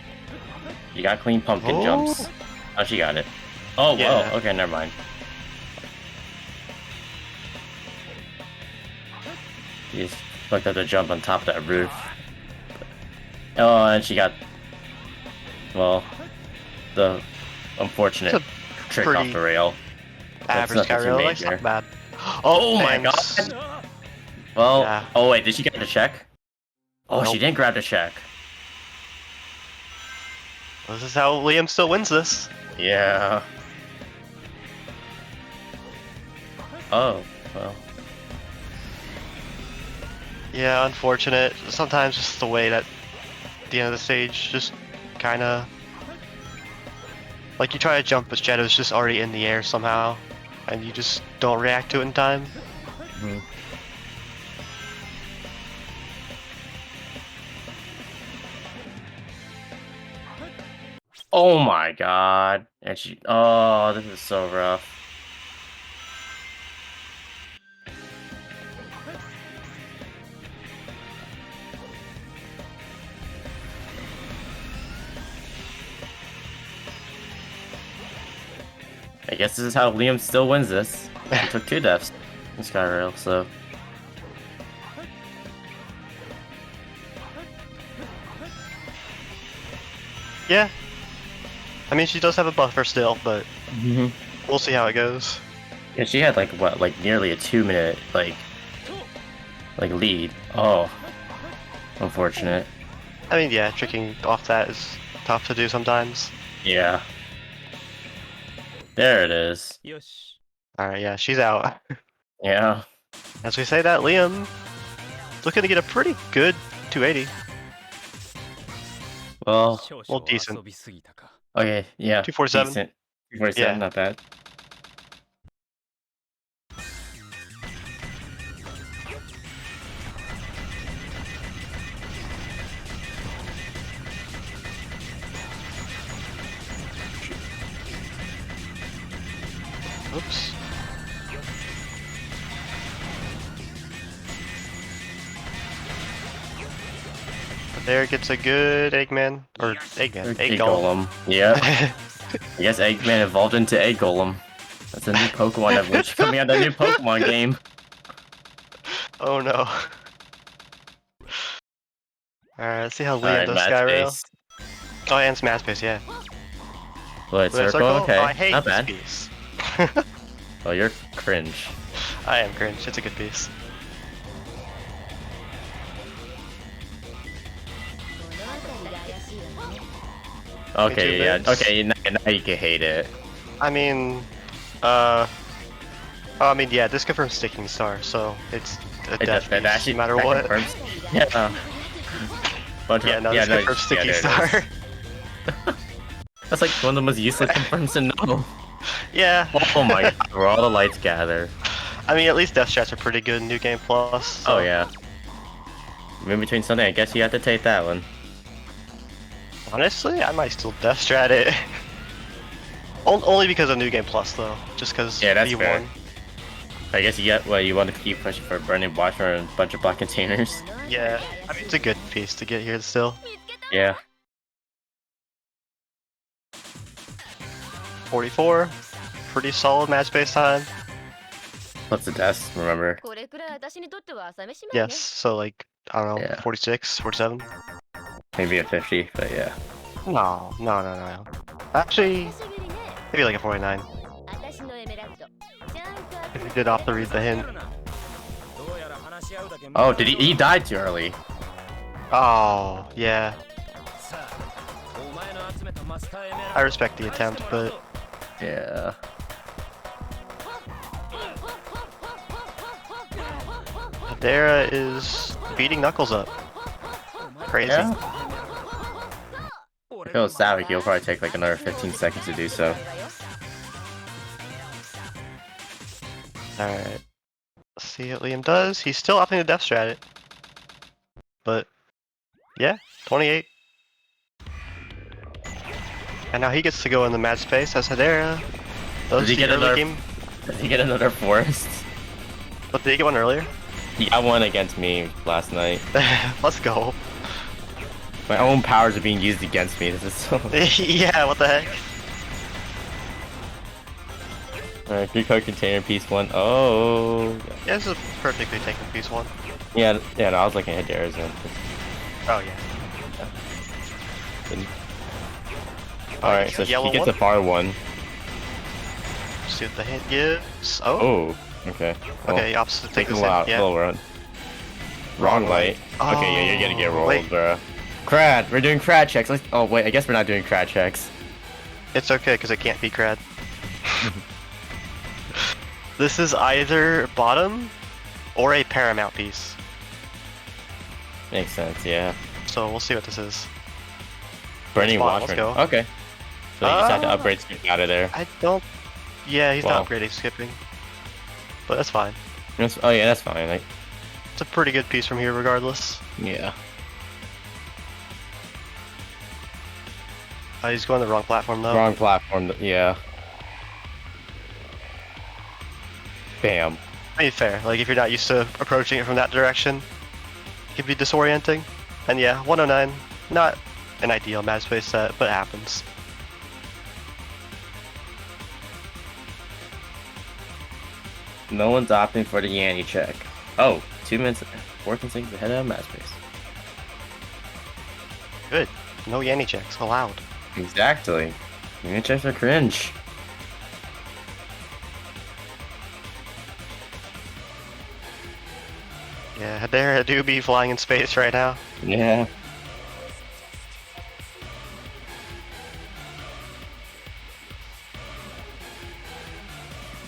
got clean pumpkin jumps. Oh, she got it. Oh, Yeah. whoa, okay, never mind. She just looked at the jump on top of that roof. Oh, and she got, well, the unfortunate It's trick off pretty the rail. That's Average nothing too Skyrail, it's major. not bad. Oh my thanks. god! Well, Yeah. oh wait, did she get the check? Oh, she Nope. didn't grab the check. This is how Liam still wins this. Yeah. Oh, well. Yeah, unfortunate. Sometimes just the way that the end of the stage just kinda... Like you try to jump, but Shadow's just already in the air somehow, and you just don't react to it in time. Oh my god. And she, oh, this is so rough. I guess this is how Liam still wins this. He took 2 deaths in Skyrail, so. Yeah. I mean, she does have a buffer still, but we'll see how it goes. Yeah, she had like what, like nearly a 2-minute like lead. Oh, unfortunate. I mean, yeah, tricking off that is tough to do sometimes. Yeah. There it is. Alright, yeah, she's out. Yeah. As we say that, Liam looking to get a pretty good 280. Well, decent. okay, yeah. 247. Decent. 247, Yeah. not bad. There gets a good Eggman. Or Eggman. Egg Golem. Yeah. I guess Eggman evolved into Egg Golem. That's a new Pokemon evolution coming out of the new Pokemon game. Oh no. Alright, let's see how Liam Alright, does Mad Skyrail. Space. Oh, and it's Mad Space, yeah. Bullet Bullet Circle? Okay, Oh, I hate not this bad. piece. Oh, you're cringe. I am cringe. It's a good piece. Okay, Me too, yeah. babes. Okay, now you can hate it. I mean, yeah, this confirms Sticking Star, so it's a death piece, actually no matter that what. confirms- Yeah. But, Yeah, no, this no, confirms Sticking there it Star. is. That's like one of the most useless confirms to know. Yeah. Oh my god, where all the lights gather. I mean, at least Death Strats are pretty good in New Game Plus. So. Oh yeah. In between something, I guess you have to take that one. Honestly, I might still Death Strat it. Only because of New Game plus, though. Just because Yeah, that's V1. fair. I guess you get what you want to keep pushing for Burning Watcher and a bunch of black containers. Yeah, I mean, it's a good piece to get here still. Yeah. 44. Pretty solid match space time. What's the death, remember? Yes, so like, I don't know, Yeah. 46, 47? Maybe a 50, but yeah. No. Actually, maybe like a 49. If you did opt to read the hint. Oh, did he died too early? Oh, yeah. I respect the attempt, but... Yeah. Hedera is beating Knuckles up. Crazy. Yeah. If it was Savage, he'll probably take like another 15 seconds to do so. Alright. Let's see what Liam does. He's still opting to Death Strat it. But, yeah, 28. And now he gets to go in the match space as Hedera. Did he get another forest? But did he get one earlier? He got one against me last night. Let's go. My own powers are being used against me. This is so... Yeah, what the heck? Alright, 3-card container, piece 1. Oh. Yeah, this is perfectly taken piece 1. Yeah, no, I was looking at Hedera's in. Oh, yeah. Alright, so yellow he gets one? a far one. See what the hint gives. Oh. Oh, okay. Well, Okay, opposite take taking this a in, while, yeah. little run. Wrong light. Okay, yeah, you're gonna get rolled, wait. bruh. Crad, we're doing crad checks. Oh wait, I guess we're not doing crad checks. It's okay, because it can't be Crad. This is either bottom or a Paramount piece. Makes sense, yeah. So we'll see what this is. Burning bottom, Watcher. let's go. Okay. So you just have to upgrade Skip out of there. I don't... Yeah, he's Well. not upgrading skipping. But that's fine. Oh yeah, that's fine. Like, It's a pretty good piece from here regardless. yeah. He's going the wrong platform though. Wrong platform. Yeah. Bam. I mean, fair. Like, if you're not used to approaching it from that direction, it can be disorienting. And yeah, 109. Not an ideal match space set, but it happens. No one's opting for the Yanni check. Oh, 2 minutes, 14 seconds ahead of match space. Good. No Yanni checks allowed. Exactly. Yanni checks are cringe. Yeah, Hedera do be flying in space right now. Yeah.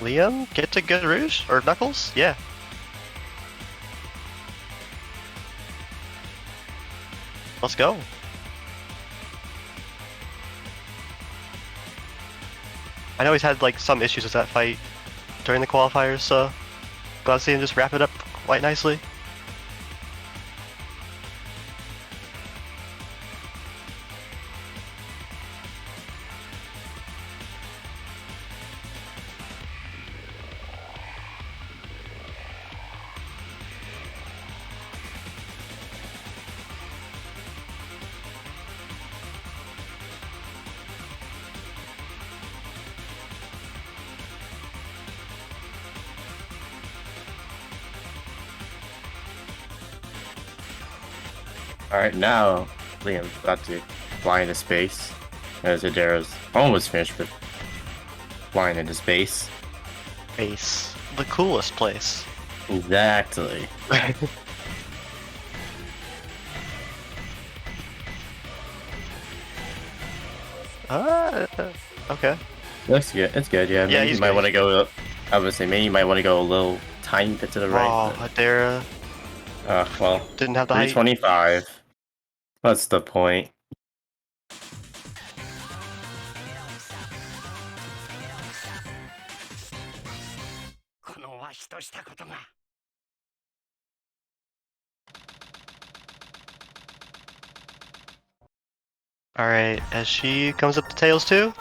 Liam, get to good Rouge? Or Knuckles? Yeah. Let's go. I know he's had like some issues with that fight during the qualifiers, so glad to see him just wrap it up quite nicely. Alright, now Liam's about to fly into space. As Hedera's almost finished with flying into space. Space. The coolest place. Exactly. Okay. Looks good. It's good, yeah. Maybe you might want to go up. I would say maybe you might want to go a little tiny bit to the right. Oh, Hedera. Well. Didn't have the height. 325. What's the point? Alright, as she comes up to Tails too.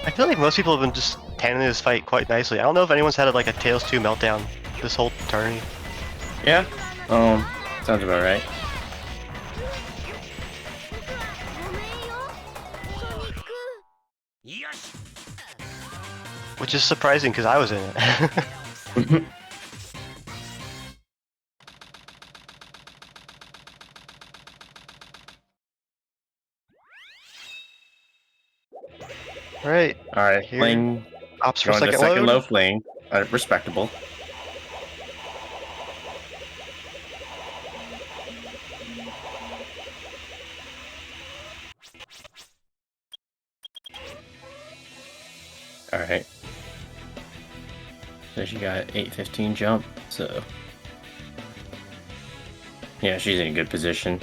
I feel like most people have been just handling this fight quite nicely. I don't know if anyone's had like a Tails 2 meltdown this whole tourney. Yeah. Sounds about right. Which is surprising because I was in it. Alright. Alright, Here. playing. Ops for Going to second low load. playing. Respectable. Alright. So she got 815 jump, so. Yeah, she's in a good position.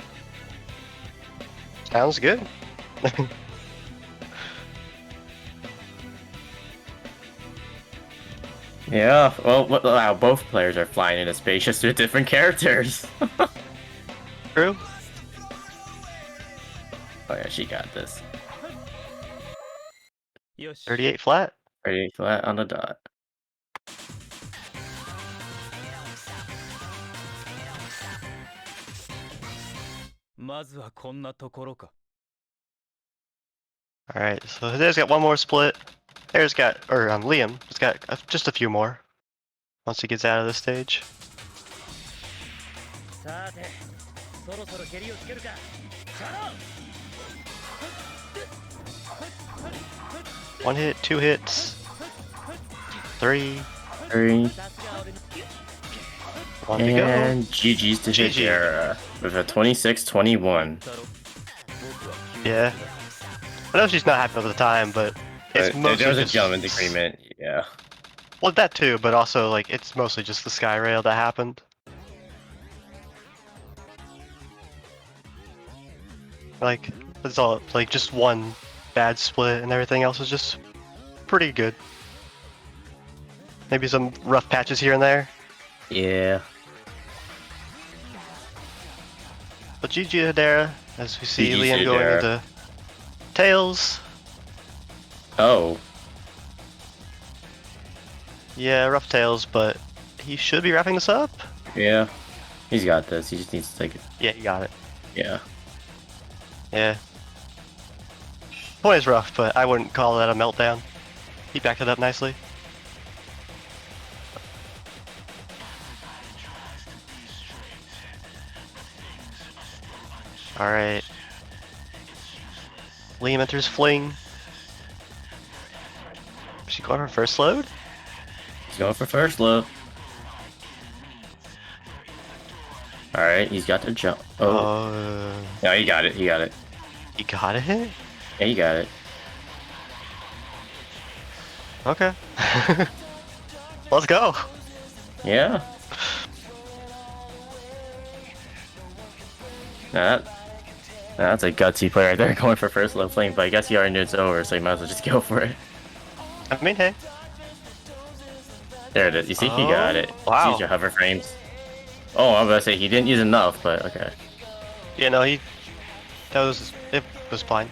Sounds good. Yeah, well, wow, both players are flying into space just with different characters. True. Oh yeah, she got this. 38 flat. 38 flat on the dot. Alright, so Hedera's got one more split. There's got, or Liam has got just a few more. Once he gets out of this stage. One hit, two hits, three. One to go. And GG's to Hedera with a 26-21. Yeah. I know she's not happy with the time, but it's mostly there was a just... gentleman's agreement, yeah. Well, that too, but also, like, it's mostly just the sky rail that happened. Like, it's all, like, just one bad split and everything else is just pretty good. Maybe some rough patches here and there. Yeah. But GG Hedera, as we see GG Liam going Hedera. into Tails. Oh. Yeah, rough Tails, but he should be wrapping this up. Yeah. He's got this. He just needs to take it. Yeah, he got it. Yeah. Yeah. Point is rough, but I wouldn't call that a meltdown. He backed it up nicely. Alright. Liam enters Fling. Is she going for first load? He's going for first low. Alright, he's got the jump. Oh. No, he got it. He got it. He got it? Yeah, he got it. Okay. Let's go. Yeah. That's a gutsy play right there, going for first low flame, but I guess he already knew it's over, so he might as well just go for it. I mean, hey. There it is. You see, he got it. Wow. Use your hover frames. Oh, I was about to say, he didn't use enough, but okay. Yeah, no, it was fine.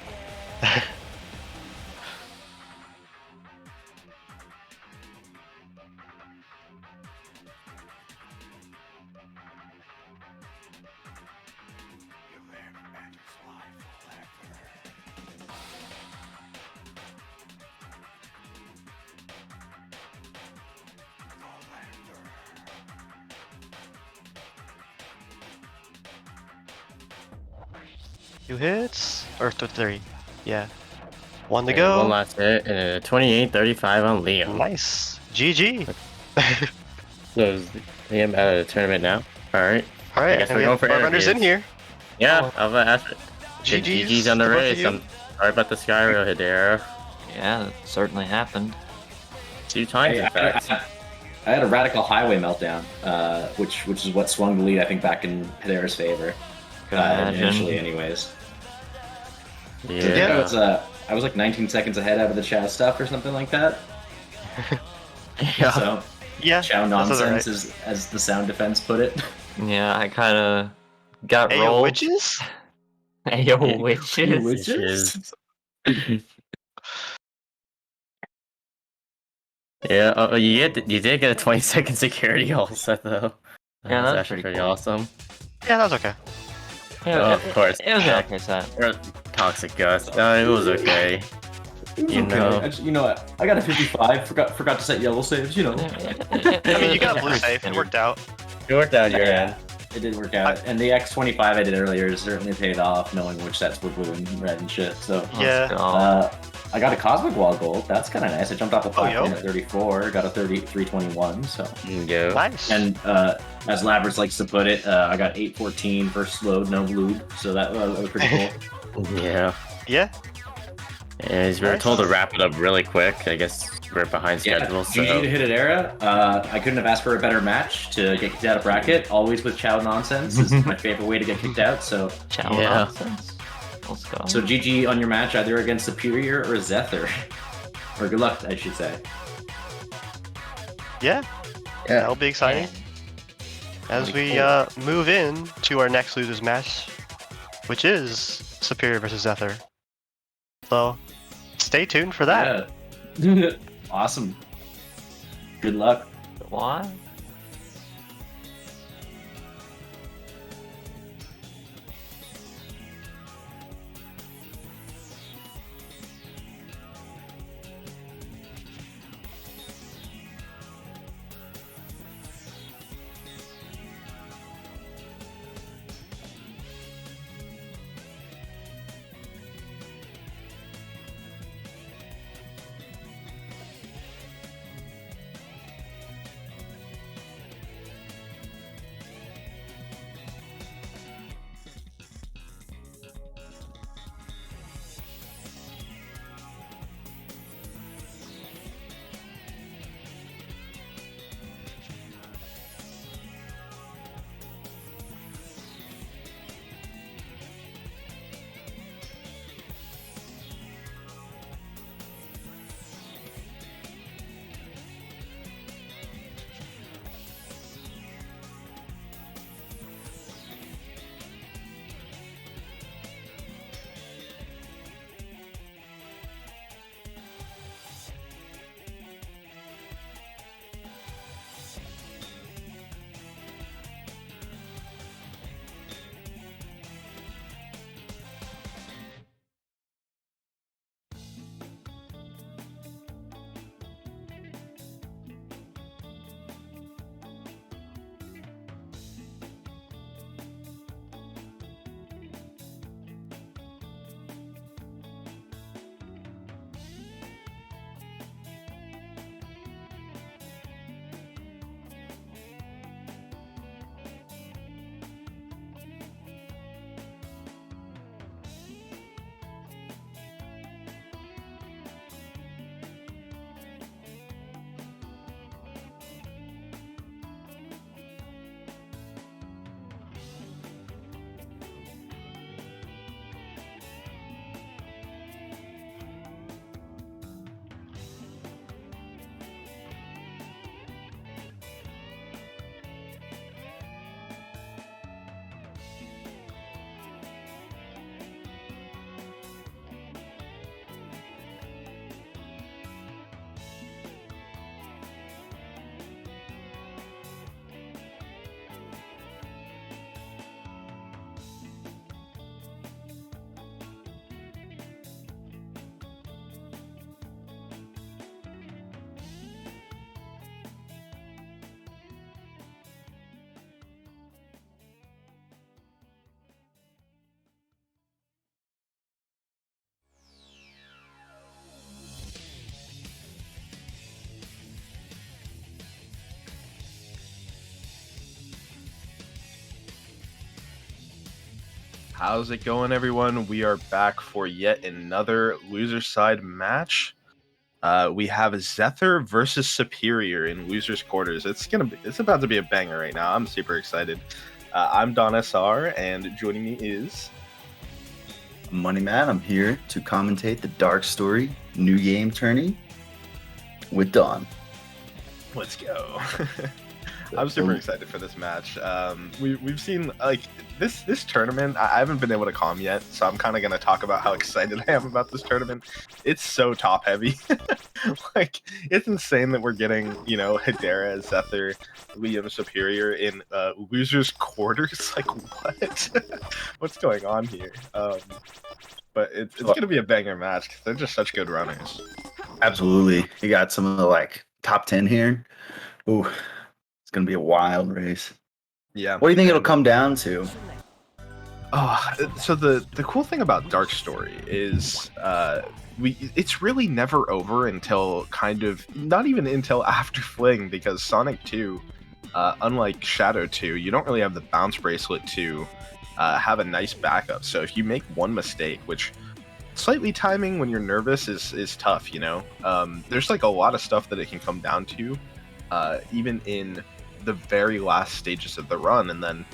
2 hits? Or 3? Yeah. 1 to Okay, go. One last hit, and 28-35 on Liam. Nice. GG. So is Liam out of the tournament now? Alright. Alright, I guess and we're we going have for runners in interviews. here. Yeah, I was ask it. GG's on the to both of race. you. I'm sorry about the Skyro, Hidera. Yeah, that certainly happened. 2 times, in fact. I had a radical highway meltdown, which is what swung the lead, I think, back in Hidera's favor. Initially, anyways. Yeah. I was like 19 seconds ahead out of the Chow stuff or something like that. Yeah. So, Yeah. Chow that sounds nonsense, alright. as the sound defense put it. Yeah, I kind of got Ayo, rolled. witches? Ayo, witches. Yeah, you did get a 20-second security also, though. Yeah, That's that's actually pretty pretty cool. awesome. Yeah, that was okay. Yeah, Oh, of course. It was an okay set. Toxic Gus. It was okay. You know. You know what? I got a 55. Forgot to set yellow saves. You know. I mean, you got a blue safe. It worked out. It worked out your end. It did work out. And the X25 I did earlier certainly paid off, knowing which sets were blue and red and shit. So Yeah. I got a Cosmic Wall gold. That's kind of nice. I jumped off a platform yo. at 34, got a 321. So Go. Nice. and as Labrys likes to put it, I got 814 first load, no lube. So that was pretty cool. Yeah. Yeah. And we were told to wrap it up really quick. I guess we're behind schedule. So. GG to hit it era. I couldn't have asked for a better match to get kicked out of bracket. Always with Chow nonsense is my favorite way to get kicked out. So Chow Yeah. nonsense. Let's go. So GG on your match, either against Superior or Zephyr. Or good luck, I should say. Yeah. That'll be exciting. As we move in to our next losers match, which is Superior versus Zephyr. So stay tuned for that. Yeah. Awesome. Good luck. Why? How's it going, everyone? We are back for yet another loser side match. We have Zephyr versus Superior in losers quarters. It's about to be a banger right now. I'm super excited. I'm Don SR, and joining me is Money Man. I'm here to commentate the Dark Story new game tourney with Don. Let's go. I'm super excited for this match. We've seen like this tournament. I haven't been able to calm yet, so I'm kind of gonna talk about how excited I am about this tournament. It's so top heavy. Like it's insane that we're getting, you know, Hedera, Zephyr, Liam Superior in losers quarters. Like what? What's going on here? But it's gonna be a banger match because they're just such good runners. Absolutely. You got some of the like top 10 here. Ooh. Gonna be a wild race. Yeah. What do you think it'll come down to? So the cool thing about Dark Story is it's really never over until kind of not even until after Fling, because Sonic 2, unlike Shadow 2, you don't really have the bounce bracelet to have a nice backup. So if you make one mistake, which slightly timing when you're nervous is tough, you know. There's like a lot of stuff that it can come down to, even in the very last stages of the run, and then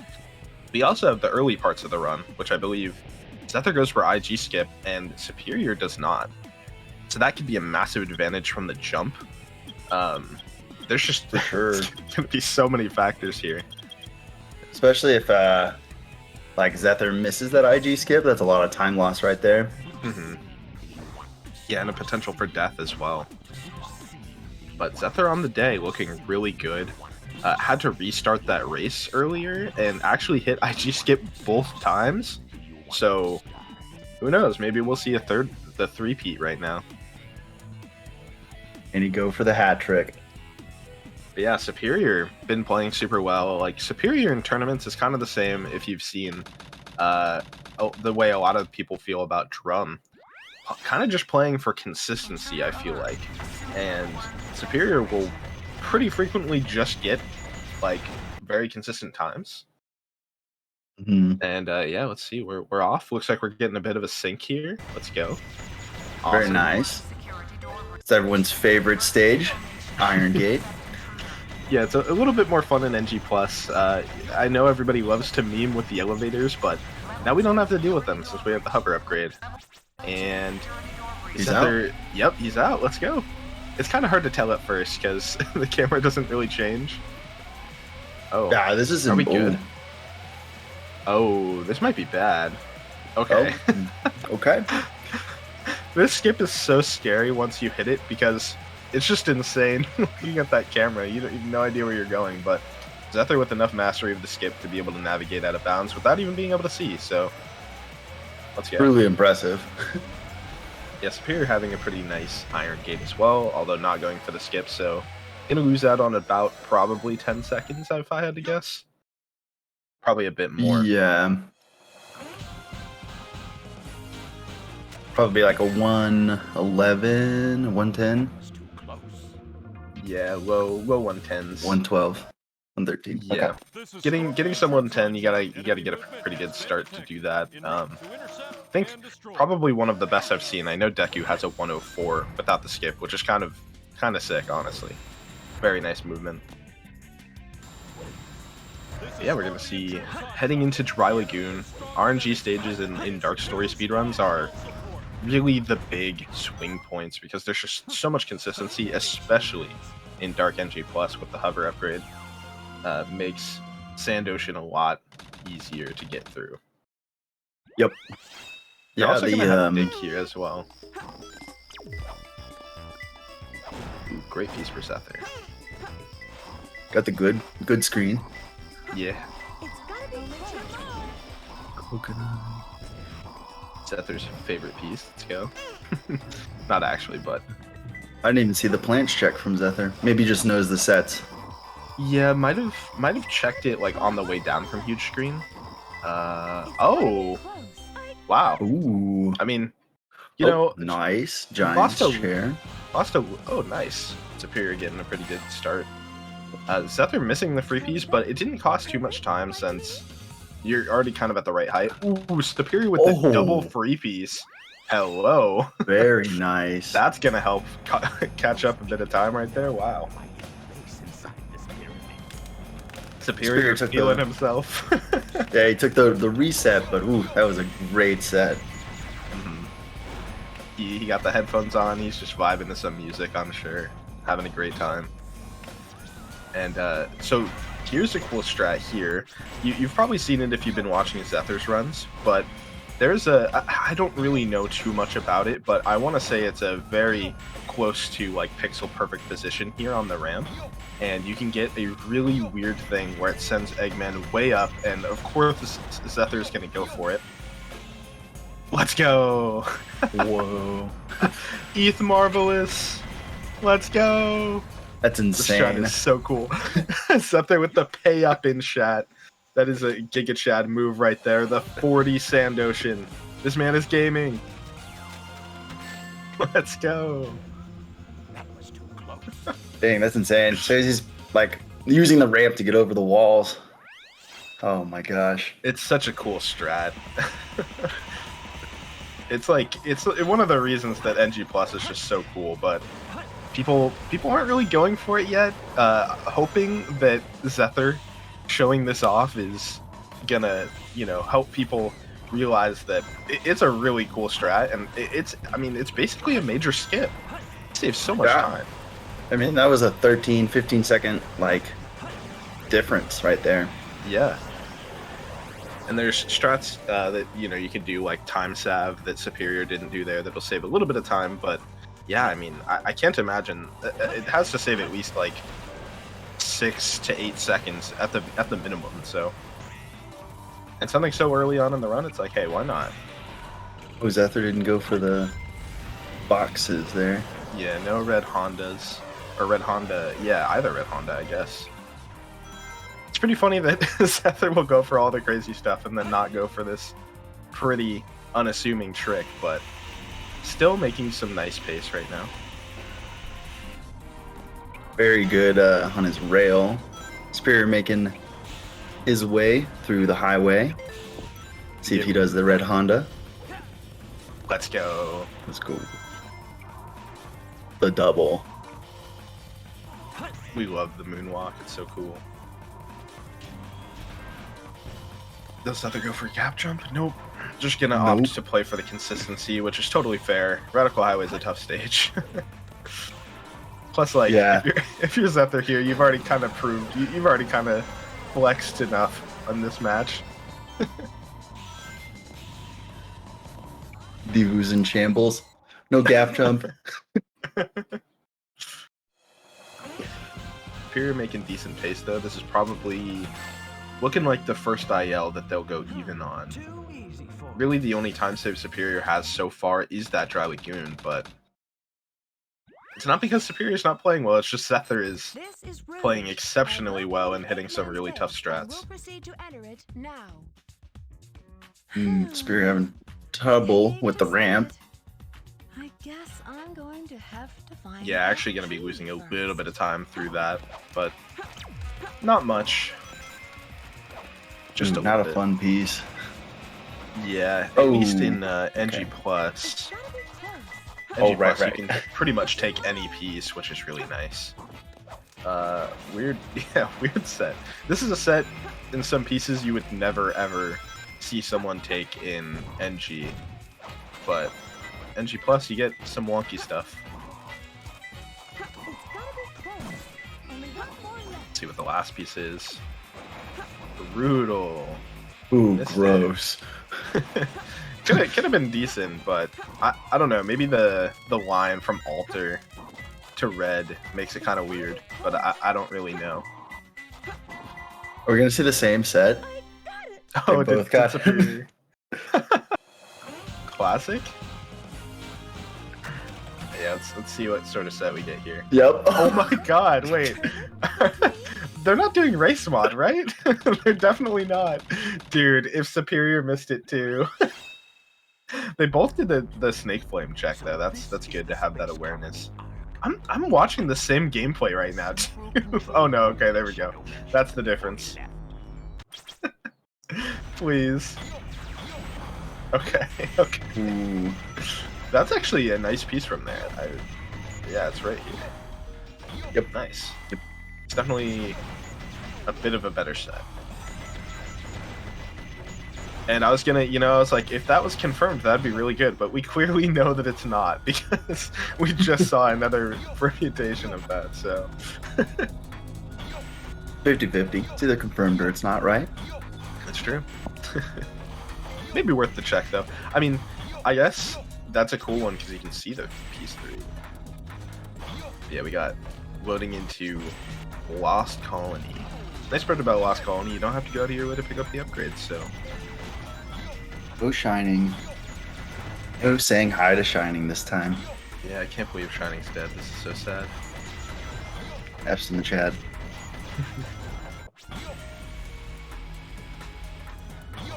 we also have the early parts of the run, which I believe Zephyr goes for IG skip and Superior does not. So that could be a massive advantage from the jump. There's just for sure gonna be so many factors here. Especially if like Zephyr misses that IG skip, that's a lot of time loss right there. Mm-hmm. Yeah, and a potential for death as well. But Zephyr on the day looking really good. Had to restart that race earlier and actually hit IG skip both times. So who knows? Maybe we'll see the three-peat right now. And you go for the hat trick. But yeah, Superior been playing super well. Like Superior in tournaments is kind of the same if you've seen the way a lot of people feel about Drum. Kind of just playing for consistency, I feel like. And Superior will pretty frequently just get like very consistent times. Mm-hmm. And yeah, let's see, we're off. Looks like we're getting a bit of a sync here. Let's go. Very Awesome. nice. It's everyone's favorite stage, Iron Gate. Yeah, it's a little bit more fun in NG+. I know everybody loves to meme with the elevators, but now we don't have to deal with them since we have the hover upgrade. And He's out. Yep, he's out. Let's go. It's kind of hard to tell at first because the camera doesn't really change. Oh, yeah, this is. Are we good? Oh, this might be bad. Okay. Oh, okay. This skip is so scary once you hit it because it's just insane. Looking at that camera, you have no idea where you're going. But Zephyr with enough mastery of the skip to be able to navigate out of bounds without even being able to see. So let's go. Really impressive. Yeah, Superior having a pretty nice Iron Gate as well, although not going for the skip, so gonna lose out on about probably 10 seconds if I had to guess. Probably a bit more. Yeah. Probably like a 111, 110. Yeah, low 110s. 112, 113. Yeah. Okay. Getting some 110, you gotta get a pretty good start to do that. I think probably one of the best I've seen. I know Deku has a 104 without the skip, which is kind of sick, honestly. Very nice movement. But yeah, we're gonna see heading into Dry Lagoon. RNG stages in Dark Story speedruns are really the big swing points because there's just so much consistency, especially in Dark NG Plus with the hover upgrade. Makes Sand Ocean a lot easier to get through. Yep. You're Yeah, also gonna have Big here as well. Ooh, great piece for Zephyr. Got the good screen. Yeah. Zethyr's favorite piece. Let's go. Not actually, but I didn't even see the plants check from Zephyr. Maybe he just knows the sets. yeah, might have checked it like on the way down from huge screen. Oh, wow. Ooh. I mean, you know, nice giant lost a chair. Oh, nice. Superior getting a pretty good start. Zephyr missing the free piece, but it didn't cost too much time since You're already kind of at the right height. Ooh, Superior with the double free piece. Hello. Very nice. That's gonna help catch up a bit of time right there. Wow. Superior took feeling the- himself. Yeah, he took the reset, but ooh, that was a great set. He got the headphones on. He's just vibing to some music, I'm sure, having a great time. And so here's a cool strat here. You've probably seen it if you've been watching Zethers runs, but there's I don't really know too much about it, but I want to say it's a very close to like pixel perfect position here on the ramp, and you can get a really weird thing where it sends Eggman way up, and of course Zethers is going to go for it. Let's go! Whoa. ETH Marvelous! Let's go! That's This strat insane. is so cool. It's up there with the pay up in chat. That is a Giga Chad move right there. The 40 Sand Ocean. This man is gaming. Let's go. Dang, that's insane. So he's like using the ramp to get over the walls. Oh my gosh. It's such a cool strat. It's one of the reasons that NG Plus is just so cool, but people aren't really going for it yet. Hoping that Zether showing this off is gonna, help people realize that it's a really cool strat, and it's basically a major skip. It saves so much time. I mean, that was a 13, 15 second like difference right there. Yeah. And there's strats that you can do like time salve that Superior didn't do there that'll save a little bit of time, but yeah, I mean, I can't imagine it has to save at least like 6 to 8 seconds at the minimum. So, and something so early on in the run, it's like, hey, why not? Oh, Zether didn't go for the boxes there. Yeah, no red Hondas or red Honda. Yeah, either red Honda, I guess. It's pretty funny that Zether will go for all the crazy stuff and then not go for this pretty unassuming trick, but still making some nice pace right now. Very good on his rail. Superior making his way through the highway. See if he does the red Honda. Let's go. Let's go. The double. We love the moonwalk. It's so cool. Does Zether go for a gap jump? Nope. Just gonna opt to play for the consistency, which is totally fair. Radical Highway is a tough stage. Plus, like, Yeah. if you're Zether here, you've already kind of proved, you've already kind of flexed enough on this match. Divus in shambles. No gap jump. Superior making decent pace though. This is probably looking like the first IL that they'll go even on. Really, the only time save Superior has so far is that Dry Lagoon, but it's not because Superior's not playing well. It's just Zether is playing exceptionally well and hitting some really tough strats. Superior having trouble with the ramp. I guess I'm going to have to find Yeah, actually going to be losing a little bit of time through that, but not much. Just a Not little a bit. fun piece. Yeah, at Oh, least in NG Plus. NG right, Plus, right. you can pretty much take any piece, which is really nice. Weird set. This is a set in some pieces you would never ever see someone take in NG, but NG Plus, you get some wonky stuff. Let's see what the last piece is. Brutal. Ooh, Missed it. gross. Could have been decent, but I don't know. Maybe the line from altar to red makes it kind of weird, but I don't really know. Are we gonna see the same set? Oh, They both got Superior. Classic. Yeah, let's see what sort of set we get here. Yep. Oh my God! Wait, they're not doing race mod, right? They're definitely not, dude. If Superior missed it too. They both did the snake flame check though. That's good to have that awareness. I'm watching the same gameplay right now too. Oh no, okay, there we go. That's the difference. Please. Okay, okay. Ooh. That's actually a nice piece from there. Yeah, it's right here. Yep. Nice. Yep. It's definitely a bit of a better set. And I was gonna, I was like, if that was confirmed, that'd be really good. But we clearly know that it's not because we just saw another refutation of that. So 50-50. It's either confirmed or it's not, right? that's true. Maybe worth the check though. I mean, I guess that's a cool one because you can see the piece 3. Yeah, we got loading into Lost Colony. Nice part about Lost Colony, you don't have to go out of your way to pick up the upgrades, so. Oh, Shining. Oh, saying hi to Shining this time. Yeah, I can't believe Shining's dead. This is so sad. F's in the chat.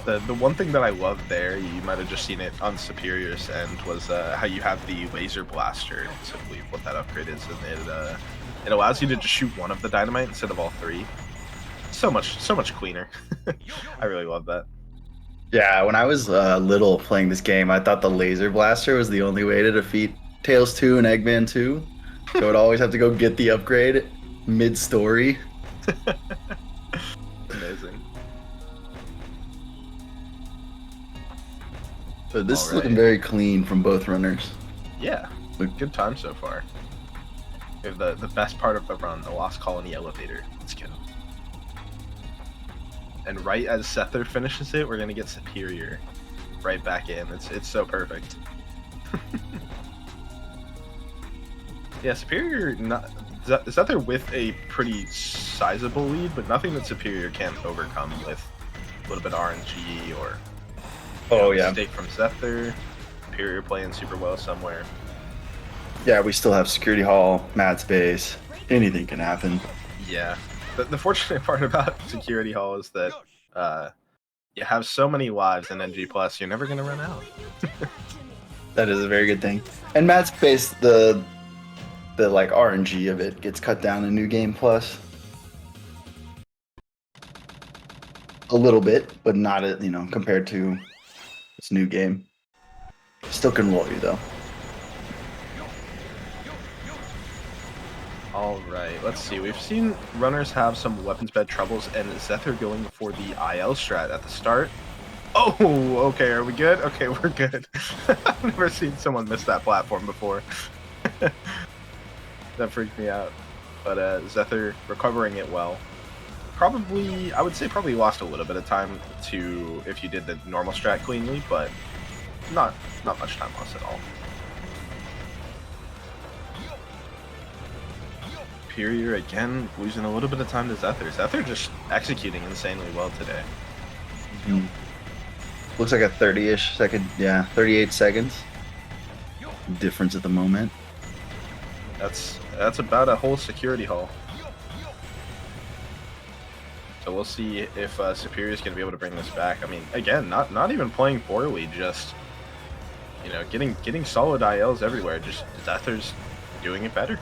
The one thing that I love there, you might have just seen it on Superior's end, was how you have the laser blaster. So I believe what that upgrade is, and it allows you to just shoot one of the dynamite instead of all 3. So much cleaner. I really love that. Yeah, when I was little playing this game, I thought the laser blaster was the only way to defeat Tails 2 and Eggman 2. So I'd always have to go get the upgrade mid-story. Amazing. But this is looking very clean from both runners. Yeah, good time so far. We have the best part of the run, the Lost Colony elevator. Let's go. And right as Sether finishes it, we're gonna get Superior right back in. It's so perfect. Yeah, Superior Sether with a pretty sizable lead, but nothing that Superior can't overcome with a little bit of RNG or mistake from Sether. Superior playing super well somewhere. Yeah, we still have Security Hall, Mad Space. Anything can happen. Yeah. The fortunate part about Security Hall is that you have so many lives in NG+, you're never going to run out. That is a very good thing. And Mad Space, the like RNG of it gets cut down in New Game Plus. A little bit, but not compared to this new game. Still can roll you though. Alright, let's see. We've seen runners have some weapons bed troubles, and Sether going for the IL strat at the start. Oh, okay, are we good? Okay, we're good. I've never seen someone miss that platform before. That freaked me out. But Sether recovering it well. Probably, I would say probably lost a little bit of time to if you did the normal strat cleanly, but not much time lost at all. Superior again losing a little bit of time to Sether. Sether just executing insanely well today. Mm-hmm. Looks like a 30-ish second, 38 seconds difference at the moment. That's about a whole Security Hall. So we'll see if Superior is going to be able to bring this back. I mean, again, not even playing poorly, just getting solid ILs everywhere. Just Sether's doing it better.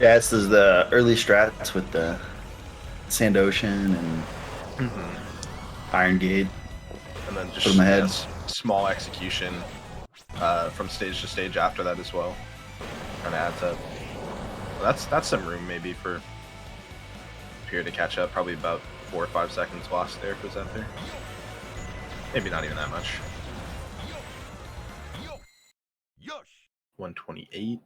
Yeah, this is the early strats with the Sand Ocean and Iron Gate. And then just put them ahead. Small execution from stage to stage after that as well. Kind of adds up. Well, that's some room maybe for Superior to catch up. Probably about 4 or 5 seconds lost there for Sether. Maybe not even that much. 128.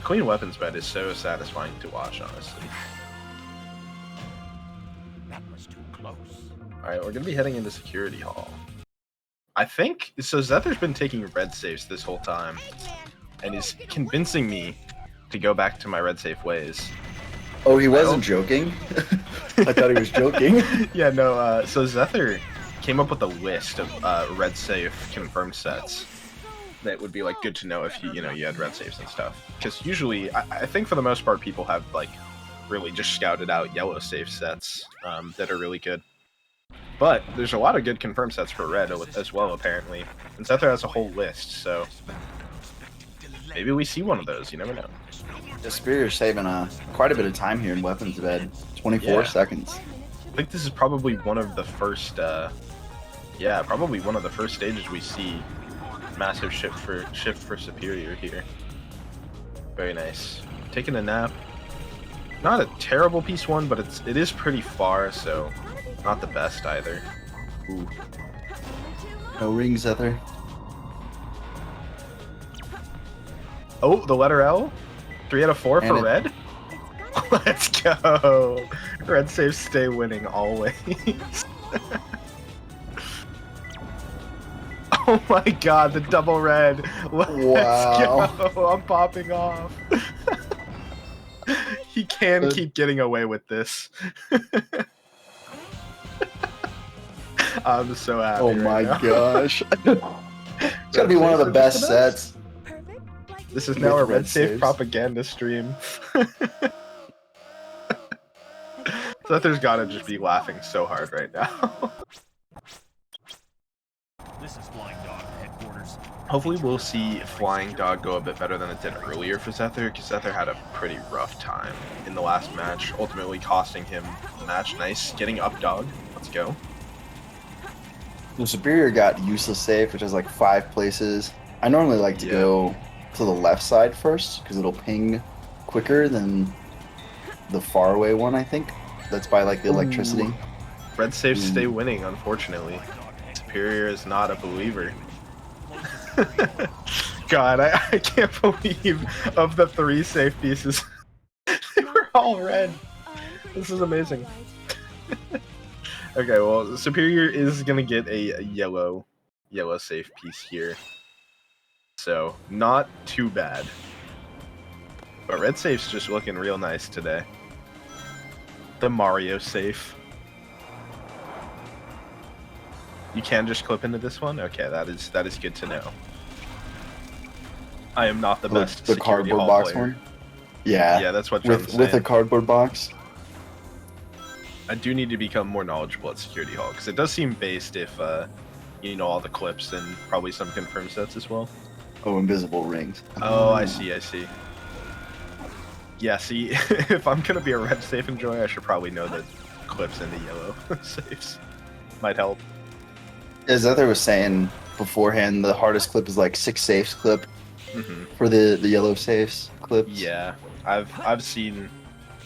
Clean weapons bed is so satisfying to watch, honestly. That was too close. Alright, we're gonna be heading into Security Hall. I think, so Zether's been taking red saves this whole time, and he's convincing me to go back to my red safe ways. Oh, he wasn't joking? I thought he was joking. Yeah, no, so Zether came up with a list of red safe confirmed sets that would be like good to know if you had red saves and stuff. Because usually, I think for the most part, people have like really just scouted out yellow safe sets that are really good. But there's a lot of good confirmed sets for red as well, apparently. And Zether has a whole list, so maybe we see one of those. You never know. The Superior's saving quite a bit of time here in weapons bed. 24 Yeah. seconds. I think this is probably one of the first, yeah, probably one of the first stages we see massive shift for Superior here. Very nice. Taking a nap. Not a terrible piece one, but it is pretty far, so not the best either. Ooh. No rings, Ether. Oh, the letter L. 3 out of 4 for red. Let's go. Red saves stay winning always. Oh my god, the double red. Let's go. I'm popping off. He can keep getting away with this. I'm so happy. Oh my now. gosh. It's gotta be one of the best sets. This is now a red safe propaganda stream. Zuther's gotta just be laughing so hard right now. This is Flying Dog headquarters. Hopefully we'll see Flying Dog go a bit better than it did earlier for Zuther, because Zuther had a pretty rough time in the last match, ultimately costing him the match. Nice, getting up dog. Let's go. The Superior got useless safe, which has like 5 places. I normally like to go to the left side first, because it'll ping quicker than the faraway one, I think. That's by like the electricity. Red saves stay winning, unfortunately. Superior is not a believer. God, I can't believe of the 3 safe pieces, they were all red. This is amazing. Okay, well, Superior is gonna get a yellow safe piece here. So, not too bad. But red safe's just looking real nice today. The Mario safe. You can just clip into this one? Okay, that is good to know. I am not the best The security cardboard hall box player. one? Yeah. Yeah, that's what John's with a saying. cardboard box. I do need to become more knowledgeable at security hall, because it does seem based if you know all the clips and probably some confirm sets as well. Oh, invisible rings. Oh, I see. Yeah, see, if I'm gonna be a red safe enjoyer, I should probably know the clips and the yellow safes. Might help. As Ether was saying beforehand, the hardest clip is like 6 safes clip for the yellow safes clips. Yeah, I've seen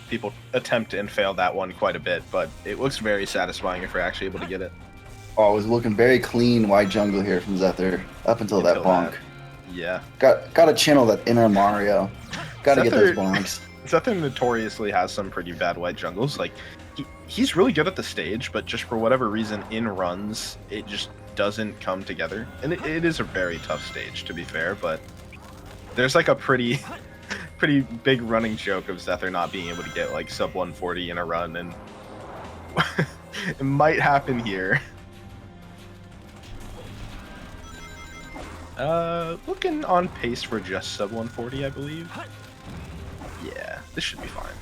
people attempt and fail that one quite a bit, but it looks very satisfying if you're actually able to get it. Oh, it was looking very clean wide jungle here from Zuther up until that bonk. Yeah. Got to channel that inner Mario. Got to get those bonks. Zuther notoriously has some pretty bad white jungles. Like, he's really good at the stage, but just for whatever reason, in runs, it just doesn't come together. And it is a very tough stage, to be fair, but there's like a pretty big running joke of Zuther not being able to get like sub 140 in a run, and it might happen here. Looking on pace for just sub 140, I believe. Yeah, this should be fine.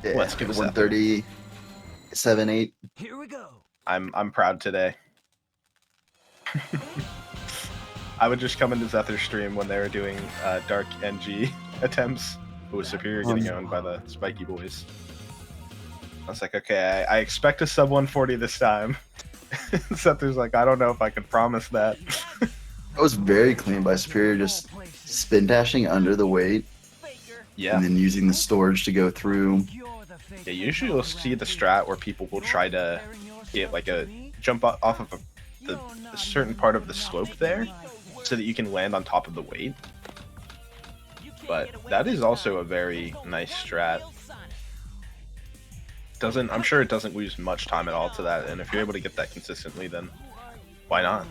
Yeah, Let's give us 137, 8. Here we go. I'm proud today. I would just come into Zuther's stream when they were doing Dark NG attempts. Who was Superior getting owned by the Spiky Boys. I was like, okay, I expect a sub 140 this time. Zuther's like, I don't know if I can promise that. That was very clean by Superior, just spin dashing under the weight. Yeah. And then using the storage to go through. Yeah, usually you'll see the strat where people will try to get like a jump off of a certain part of the slope there, so that you can land on top of the weight. But that is also a very nice strat. I'm sure it doesn't lose much time at all to that, and if you're able to get that consistently, then why not?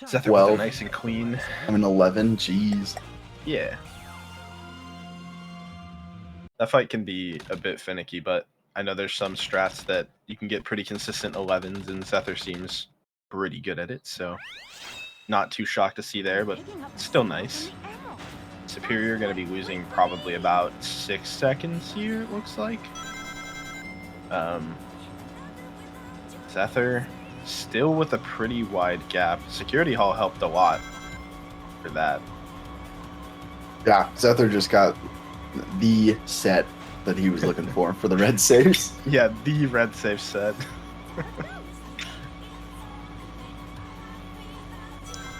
Zuther 12. nice and clean. I'm an 11, jeez. Yeah. That fight can be a bit finicky, but I know there's some strats that you can get pretty consistent 11s, and Zuther seems pretty good at it, so not too shocked to see there, but still nice. Superior going to be losing probably about 6 seconds here, it looks like. Zuther still with a pretty wide gap. Security Hall helped a lot. for that. Yeah, Zephyr just got the set that he was looking for the red saves. Yeah, the red safe set.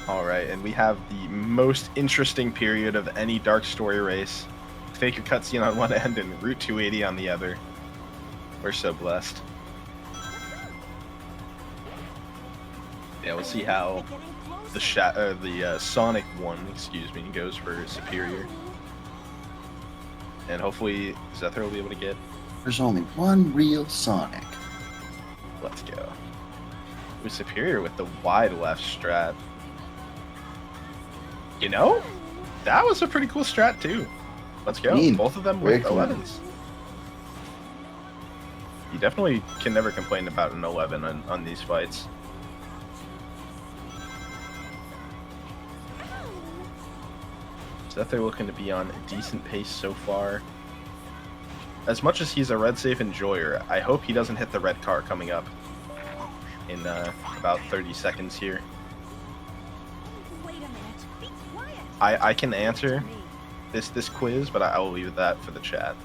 Alright, and we have the most interesting period of any Dark Story race. Faker cutscene on one end and Route 280 on the other. We're so blessed. Yeah, we'll see how the Sonic one, excuse me, goes for Superior. And hopefully Zephyr will be able to get... There's only one real Sonic. Let's go. With Superior with the wide left strat. You know, that was a pretty cool strat too. Let's go. Both of them with 11s. You definitely can never complain about an 11 on these fights. Zephyr looking to be on a decent pace so far. As much as he's a red safe enjoyer, I hope he doesn't hit the red car coming up in about 30 seconds here. I can answer this quiz, but I will leave that for the chat.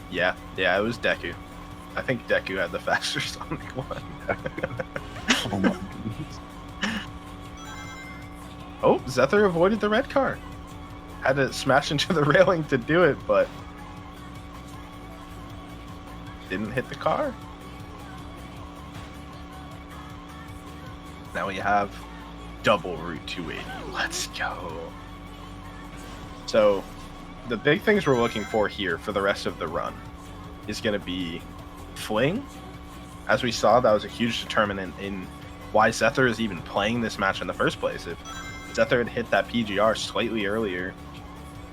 Yeah, it was Deku. I think Deku had the faster Sonic one. Oh my goodness. Oh, Zephyr avoided the red car. Had to smash into the railing to do it, but didn't hit the car. Now we have double Route 280. Let's go. So, the big things we're looking for here for the rest of the run is going to be Fling. As we saw, that was a huge determinant in why Zephyr is even playing this match in the first place. If Zephyr had hit that PGR slightly earlier,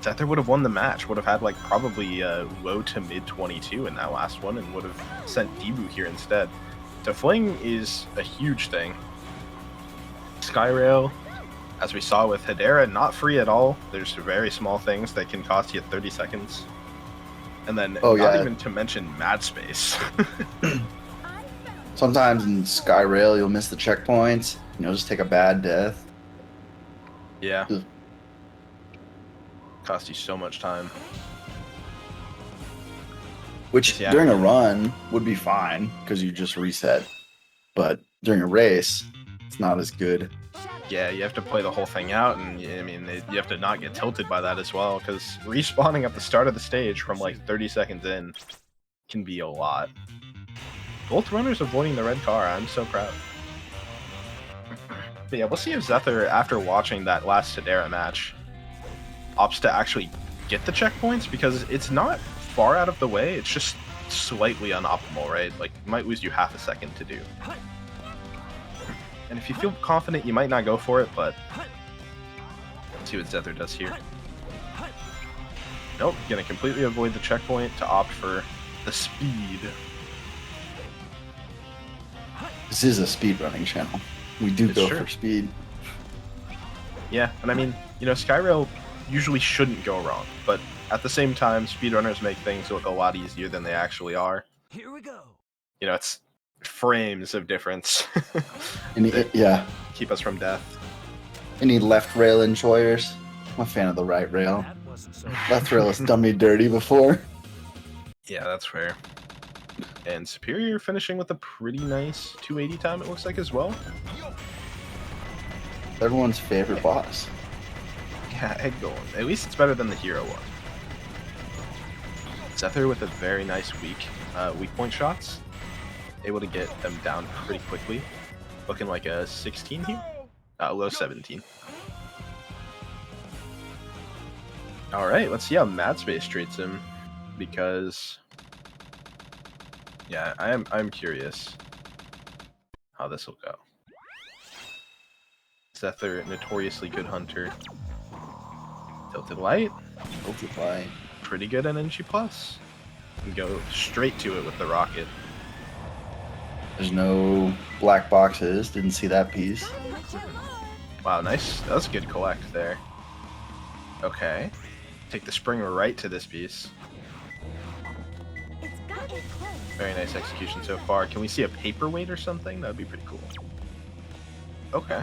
Zephyr would have won the match, would have had like probably low to mid 22 in that last one, and would have sent Debu here instead. So Fling is a huge thing. Skyrail, as we saw with Hedera, not free at all. There's very small things that can cost you 30 seconds. And then not even to mention Mad Space. Sometimes in Skyrail you'll miss the checkpoints, and you'll just take a bad death. Yeah. Cost you so much time. Which during a run would be fine because you just reset. But during a race, it's not as good. Yeah, you have to play the whole thing out, and I mean, you have to not get tilted by that as well, because respawning at the start of the stage from like 30 seconds in can be a lot. Both runners avoiding the red car, I'm so proud. But yeah, we'll see if Zephyr, after watching that last Hedera match, opts to actually get the checkpoints, because it's not far out of the way, it's just slightly unoptimal, right? Like, it might lose you half a second to do. And if you feel confident, you might not go for it, but let's see what Zephyr does here. Nope, gonna completely avoid the checkpoint to opt for the speed. This is a speedrunning channel. We do go for speed. Yeah, and I mean, you know, Skyrail usually shouldn't go wrong, but at the same time, speedrunners make things look a lot easier than they actually are. Here we go. You know, it's frames of difference. Yeah. Keep us from death. Any left rail enjoyers? I'm a fan of the right rail. Left rail has done me dirty before. Yeah, that's fair. And Superior finishing with a pretty nice 280 time, it looks like, as well. Everyone's favorite boss. Yeah, Egg Golem. At least it's better than the Hero one. Zephyr with a very nice weak point shots. Able to get them down pretty quickly. Looking like a 16 here. Low 17. Alright, let's see how Mad Space treats him. Because yeah, I'm curious how this will go. Zephyr, notoriously good hunter. Tilted Light. Tilted Light. Pretty good at NG+. And go straight to it with the rocket. There's no black boxes. Didn't see that piece. Wow, nice. That was a good collect there. Okay. Take the spring right to this piece. It's gotten close. Very nice execution so far. Can we see a paperweight or something? That would be pretty cool. Okay.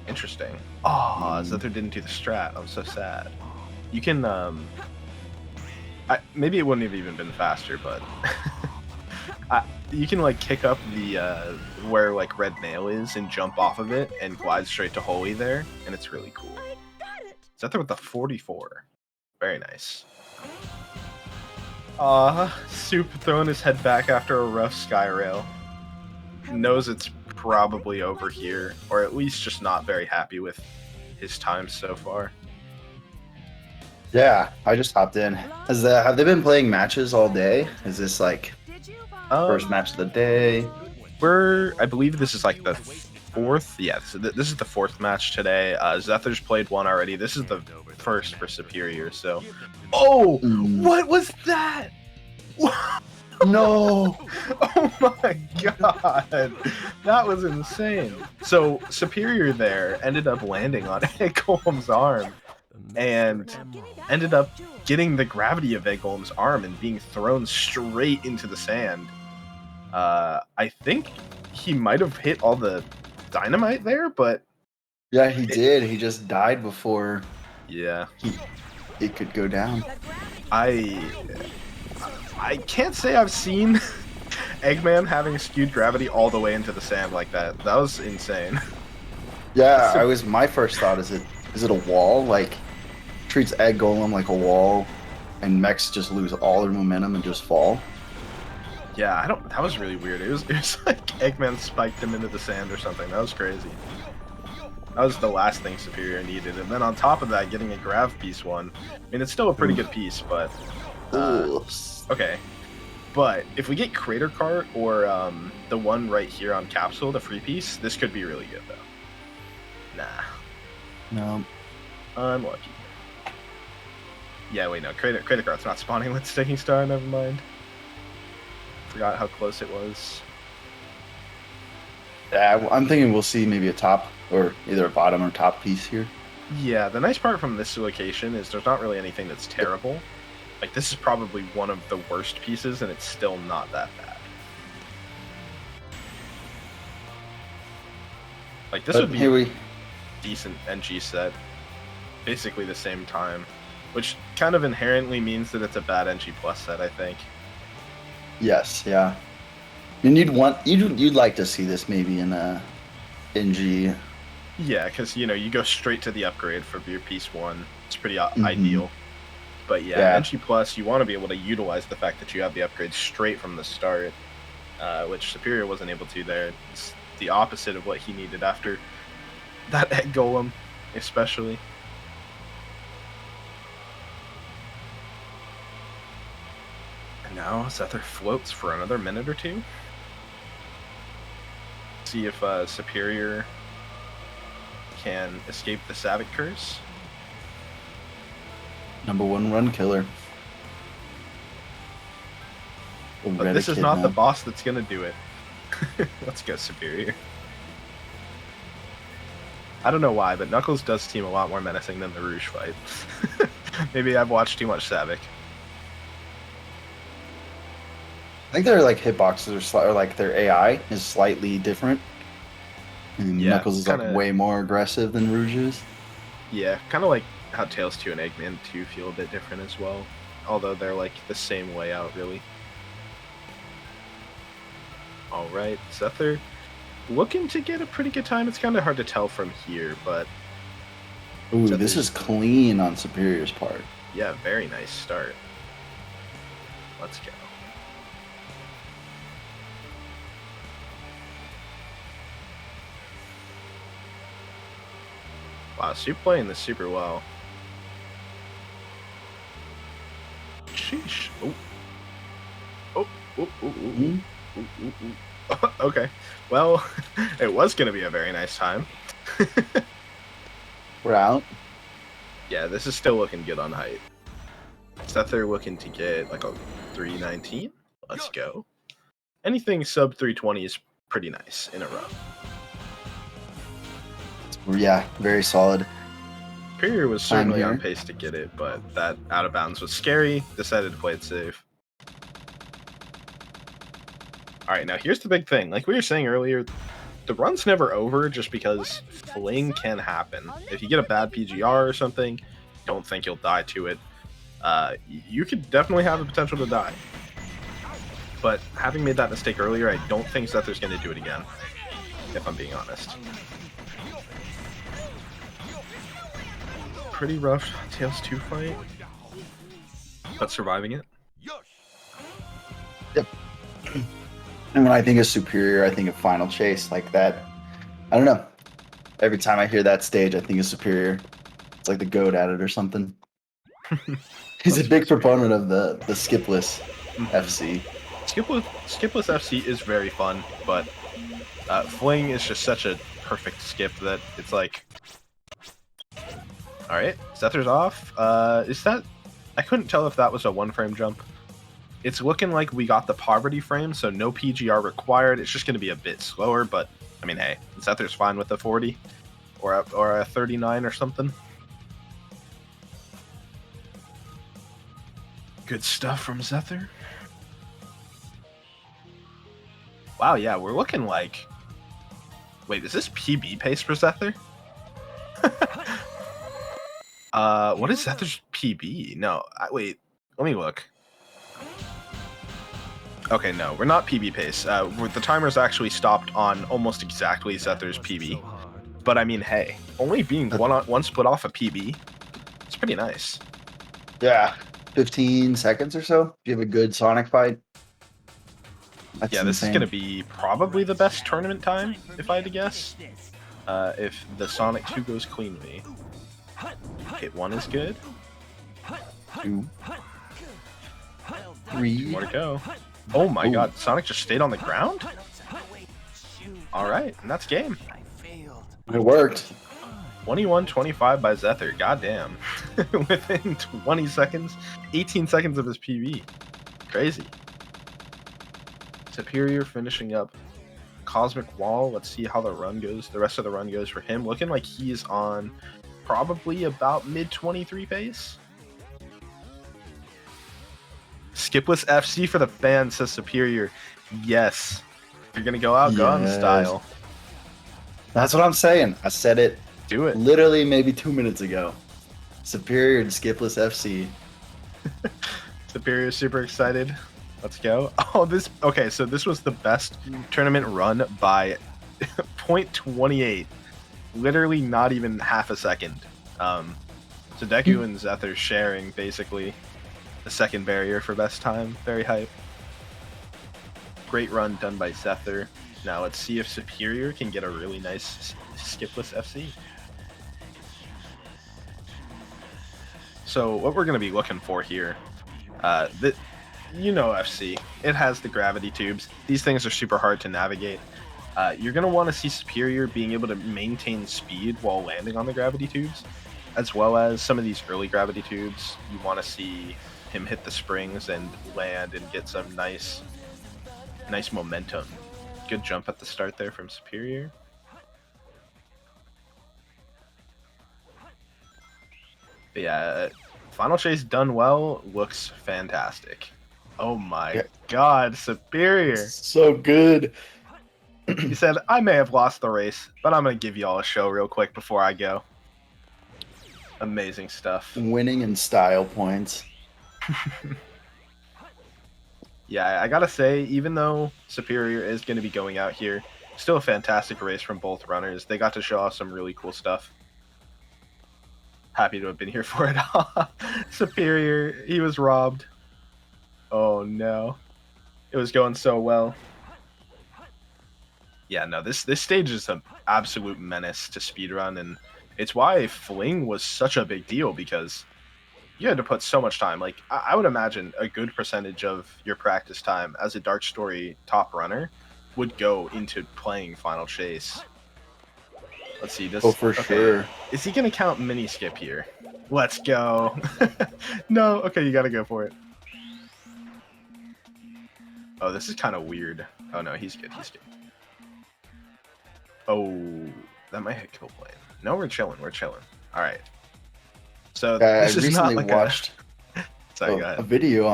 Interesting. Oh, Zuther didn't do the strat. I'm so sad. You can, maybe it wouldn't have even been faster, but... you can, like, kick up the, where, like, red nail is and jump off of it and glide straight to Holy there, and it's really cool. Zuther with the 44. Very nice. Soup throwing his head back after a rough sky rail. Knows it's probably over here, or at least just not very happy with his time so far. Yeah, I just hopped in. Have they been playing matches all day? Is this like first match of the day? I believe this is like the fourth. Yeah, this is the fourth match today. Zuther's played one already. This is the first for Superior. So, what was that? No! Oh my god, that was insane. So Superior there ended up landing on Egg Golem's arm, and ended up getting the gravity of Egg Golem's arm and being thrown straight into the sand. I think he might have hit all the dynamite there, but yeah, he did. He just died before. Yeah, it could go down. I can't say I've seen Eggman having skewed gravity all the way into the sand like that. That was insane. Yeah, my first thought is it a wall? Like, treats Egg Golem like a wall, and mechs just lose all their momentum and just fall. Yeah, that was really weird. It was like Eggman spiked him into the sand or something. That was crazy. That was the last thing Superior needed. And then on top of that, getting a grav piece one. I mean, it's still a pretty good piece, but okay. But if we get Crater Cart or the one right here on Capsule, the free piece, this could be really good though. No. Unlucky. Yeah, wait, no. Crater Cart's not spawning with Sticking Star. Never mind. Forgot how close it was. Yeah, I'm thinking we'll see maybe a top or either a bottom or top piece here. Yeah, the nice part from this location is there's not really anything that's terrible. Like, this is probably one of the worst pieces, and it's still not that bad. Like, this would be a decent NG set. Basically the same time. Which kind of inherently means that it's a bad NG plus set, I think. Yes, yeah. And you'd like to see this maybe in a NG. Yeah, because, you know, you go straight to the upgrade for your piece one. It's pretty ideal. But yeah, NG plus, you want to be able to utilize the fact that you have the upgrade straight from the start, which Superior wasn't able to there. It's the opposite of what he needed after that Egg Golem, especially. And now Zuther floats for another minute or two. See if Superior can escape the Savik curse. #1 run killer. But this is not the boss that's gonna do it. Let's go Superior. I don't know why, but Knuckles does seem a lot more menacing than the Rouge fight. Maybe I've watched too much Savik. I think their like hitboxes or like their AI is slightly different. And Yeah, Knuckles is like way more aggressive than Rouge is. Yeah, kind of like how Tails 2 and Eggman 2 feel a bit different as well. Although they're like the same way out, really. Alright, Zuther looking to get a pretty good time. It's kind of hard to tell from here, but... Ooh, this is clean on Superior's part. Yeah, very nice start. Let's go. Wow, Soup playing this super well. Sheesh. Oh. Okay. Well, it was going to be a very nice time. We're out. Yeah, this is still looking good on height. Zuther looking to get like a 319. Let's go. Anything sub 320 is pretty nice in a row. Yeah, very solid. Superior was certainly on pace to get it, but that out of bounds was scary. Decided to play it safe. All right, now here's the big thing. Like we were saying earlier, the run's never over just because fling can happen. If you get a bad PGR or something, don't think you'll die to it. You could definitely have the potential to die. But having made that mistake earlier, I don't think Zethur's going to do it again, if I'm being honest. Pretty rough Tails 2 fight, but surviving it. Yep. And when I think of Superior, I think of Final Chase, like that. I don't know. Every time I hear that stage, I think of Superior. It's like the GOAT at it or something. He's a big proponent of the skipless FC. Skipless FC is very fun, but fling is just such a perfect skip that it's like... Alright, Zethur's off. Is that... I couldn't tell if that was a one-frame jump. It's looking like we got the poverty frame, so no PGR required. It's just going to be a bit slower, but I mean, hey, Zethur's fine with a 40 or a 39 or something. Good stuff from Zethur. Wow, yeah, we're looking like... Wait, is this PB pace for Zethur? What is Zethur's PB? No, wait, let me look. Okay, no, we're not PB pace. The timer's actually stopped on almost exactly Zethur's PB. But I mean, hey, only being one split off a PB, it's pretty nice. Yeah, 15 seconds or so. If you have a good Sonic fight. That's yeah, this insane. is going to be probably the best tournament time, if I had to guess. If the Sonic 2 goes cleanly. Hit 1 is good. 2. 3. More to go. Oh my god, Sonic just stayed on the ground? Alright, and that's game. It worked. 21-25 by Zethur, goddamn. Within 20 seconds, 18 seconds of his PB. Crazy. Superior finishing up Cosmic Wall. Let's see how the run goes. The rest of the run goes for him. Looking like he's on probably about mid-23 pace. Skipless FC for the fans, says Superior. Yes. If you're gonna go out, go out in style. That's what I'm saying. I said it. Do it. Literally maybe 2 minutes ago. Superior and Skipless FC. Superior super excited. Let's go. Oh, this... Okay, so this was the best tournament run by 0.28. Literally not even half a second. So Deku and Zethur sharing, basically, the second barrier for best time. Very hype. Great run done by Zethur. Now let's see if Superior can get a really nice skipless FC. So what we're going to be looking for here, you know FC, it has the gravity tubes. These things are super hard to navigate. You're going to want to see Superior being able to maintain speed while landing on the gravity tubes, as well as some of these early gravity tubes. You want to see him hit the springs and land and get some nice momentum. Good jump at the start there from Superior. But yeah, Final Chase done well, looks fantastic. Oh my god, Superior. So good. He said, I may have lost the race, but I'm going to give you all a show real quick before I go. Amazing stuff. Winning in style points. Yeah, I gotta say, even though Superior is going to be going out here, still a fantastic race from both runners. They got to show off some really cool stuff. Happy to have been here for it. Superior, he was robbed. Oh no. It was going so well. Yeah, no, this stage is an absolute menace to speedrun, and it's why Fling was such a big deal, because you had to put so much time. Like, I would imagine a good percentage of your practice time as a Dark Story top runner would go into playing Final Chase. Let's see. Oh, for sure. Is he going to count mini skip here? Let's go. No, okay, you got to go for it. Oh, this is kind of weird. Oh, no, he's good. He's good. Oh, that might hit kill plane. No, we're chilling. We're chilling. All right. So I this is recently not like watched a video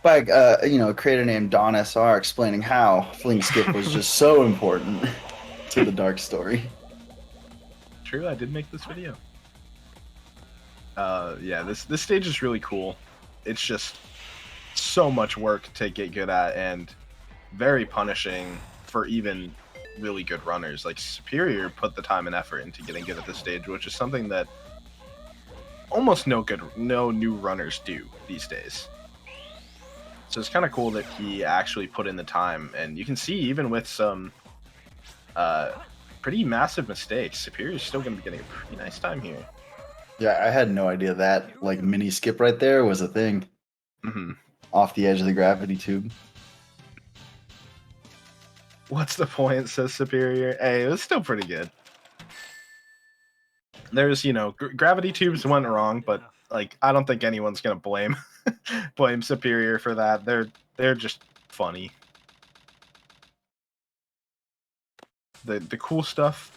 by a creator named Don SR explaining how Fling Skip was just so important to the Dark story. True, I did make this video. Yeah, this stage is really cool. It's just so much work to get good at and very punishing for even really good runners. Like Superior put the time and effort into getting good at this stage, which is something that almost no new runners do these days. So it's kind of cool that he actually put in the time, and you can see even with some pretty massive mistakes, Superior's still going to be getting a pretty nice time here. Yeah, I had no idea that like mini skip right there was a thing. Mm-hmm. Off the edge of the gravity tube. What's the point, says Superior. Hey, it was still pretty good. There's, gravity tubes went wrong, but like I don't think anyone's gonna blame Superior for that. They're just funny. The cool stuff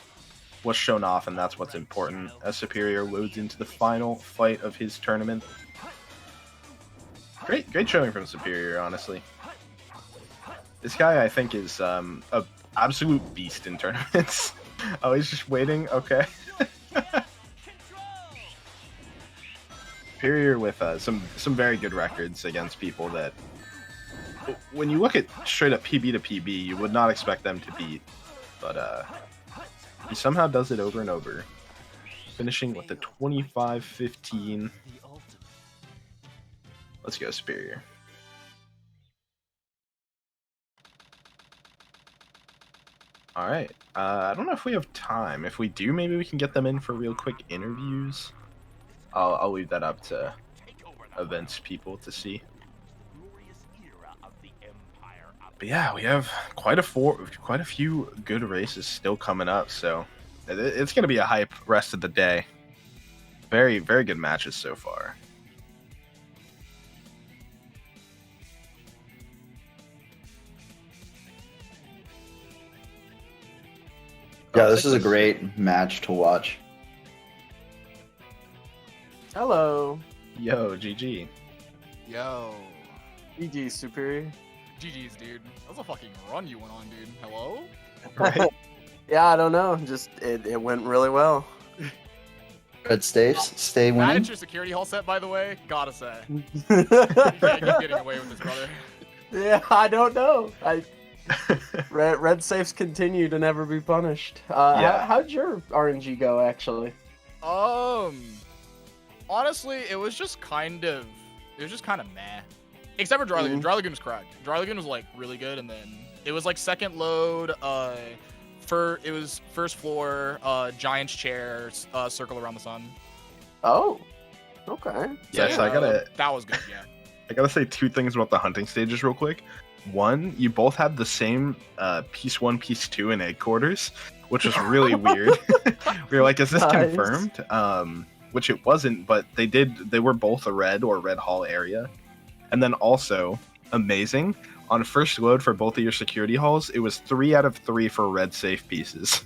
was shown off, and that's what's important as Superior loads into the final fight of his tournament. Great showing from Superior, honestly. This guy, I think, is a absolute beast in tournaments. Oh, he's just waiting. Okay. Superior with some very good records against people that, when you look at straight up PB to PB, you would not expect them to beat. But he somehow does it over and over, finishing with the 25-15. Let's go, Superior. All right. I don't know if we have time. If we do, maybe we can get them in for real quick interviews. I'll leave that up to events people to see. But yeah, we have quite a few good races still coming up, so it's going to be a hype rest of the day. Very, very good matches so far. Yeah, this is a great match to watch. Hello. Yo, GG. Yo. GG, Superior. GG's, dude. That was a fucking run you went on, dude. Hello? Right. Yeah, I don't know. Just, it went really well. Red Staves, stay winning. Manage your security hall set, by the way. Gotta say. You can't keep getting away with this, brother. Yeah, I don't know. Red safes continue to never be punished. Yeah. How'd your RNG go, actually? Honestly, it was just kind of meh. Except for Dry Lagoon. Dry Lagoon was cracked. Dry Lagoon was like really good, and then it was like second load. It was first floor, Giant's chair, circle around the sun. Oh, okay. Yes, So, that was good. Yeah. I gotta say two things about the hunting stages real quick. One, you both had the same piece 1, piece 2 in egg quarters, which was really weird. We were like, is this Nice. confirmed? Which it wasn't, but they were both a red or red hall area. And then also, amazing, on first load for both of your security halls, it was 3 out of 3 for red safe pieces.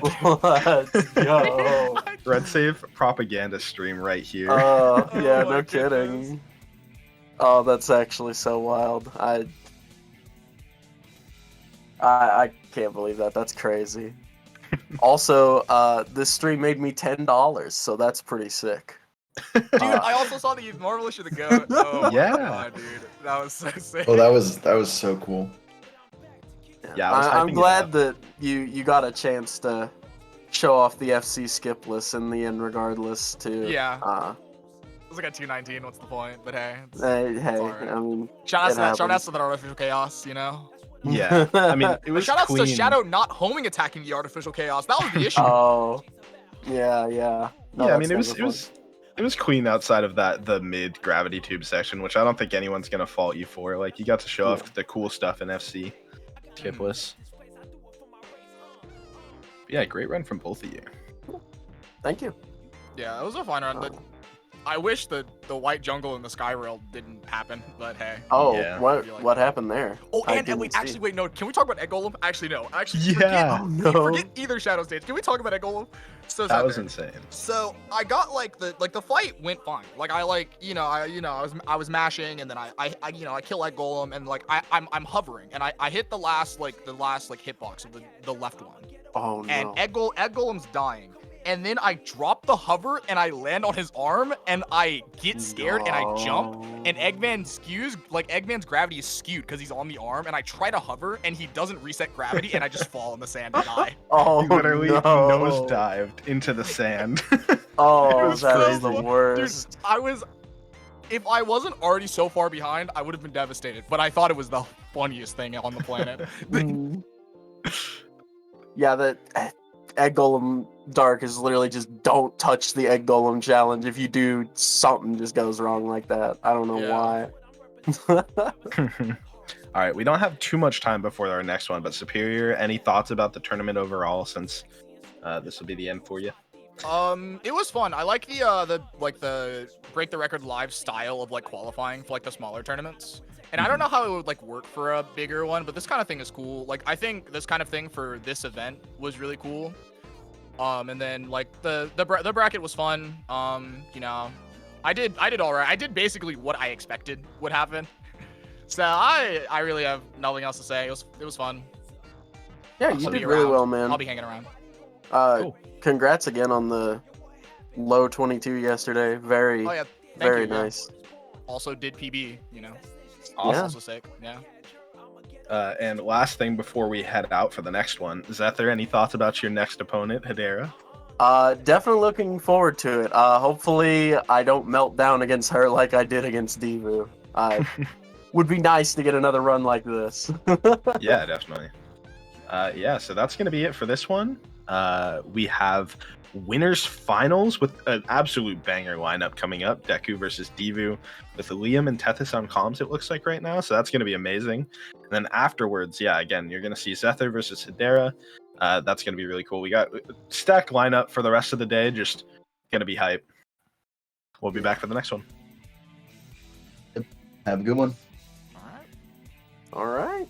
Let's go. Red safe propaganda stream right here. Oh, yeah, no kidding. Oh, that's actually so wild. I can't believe that. That's crazy. Also, this stream made me $10, so that's pretty sick. Dude, I also saw the Marvelous of the Goat. Oh Yeah. my god, dude. That was so sick. Oh, that was so cool. Yeah, I was hyping I'm it glad up. that you got a chance to show off the FC skip list in the end, regardless. Too. Yeah. It was like a 219. What's the point? But hey. Hey, I mean. Shout out to that artificial chaos. You know. Yeah, I mean, it was Shout out to clean. Shadow not homing attacking the artificial chaos. That was the issue. Oh. Yeah. No, Yeah, I mean, that's it was clean outside of the mid gravity tube section, which I don't think anyone's gonna fault you for. Like, you got to show off the cool stuff in FC skipless. Yeah, great run from both of you. Thank you. Yeah, it was a fine run, but I wish the white jungle and the sky rail didn't happen, but hey. Oh, Yeah. what happened there? Oh, I and didn't wait, see. actually, wait, no. Can we talk about Egg Golem? Actually, no. Actually, Yeah. Oh, no. forget either Shadow stage. Can we talk about Egg Golem? So That was there. insane. So I got the fight went fine. Like I was mashing and then I kill Egg Golem and like I'm hovering and I hit the last hitbox of the left one. Oh no. And Egg Golem's dying. And then I drop the hover and I land on his arm and I get scared and I jump and Eggman's gravity is skewed because he's on the arm and I try to hover and he doesn't reset gravity and I just fall in the sand and die. Oh He literally no. nose dived into the sand. Oh, was that is crazy. the worst. Dude, if I wasn't already so far behind, I would have been devastated. But I thought it was the funniest thing on the planet. Yeah, that Egg Golem Dark is literally just don't touch the Egg Golem challenge. If you do, something just goes wrong like that. I don't know why. All right, we don't have too much time before our next one, but Superior, any thoughts about the tournament overall since this will be the end for you? It was fun. I like the break the record live style of like qualifying for like the smaller tournaments. And I don't know how it would like work for a bigger one, but this kind of thing is cool. Like I think this kind of thing for this event was really cool. And then like the bracket was fun. You know, I did all right. I did basically what I expected would happen. So I really have nothing else to say. It was fun. Yeah, I'll you be did really around. well, man. I'll be hanging around. Cool. Congrats again on the low 22 yesterday. Very, Oh yeah, thank very you, yeah. nice. Also did PB, you know. Awesome. Also sick, yeah. And last thing before we head out for the next one, Zether, any thoughts about your next opponent, Hedera? Definitely looking forward to it. Hopefully I don't melt down against her like I did against Divu. Would be nice to get another run like this. Yeah, definitely. Yeah, so that's going to be it for this one. We have winners finals with an absolute banger lineup coming up. Deku versus Divu with Liam and Tethys on comms, it looks like right now. So that's going to be amazing. And then afterwards, yeah, again, you're going to see Zether versus Hedera. That's going to be really cool. We got stacked lineup for the rest of the day. Just going to be hype. We'll be back for the next one. Have a good one. All right.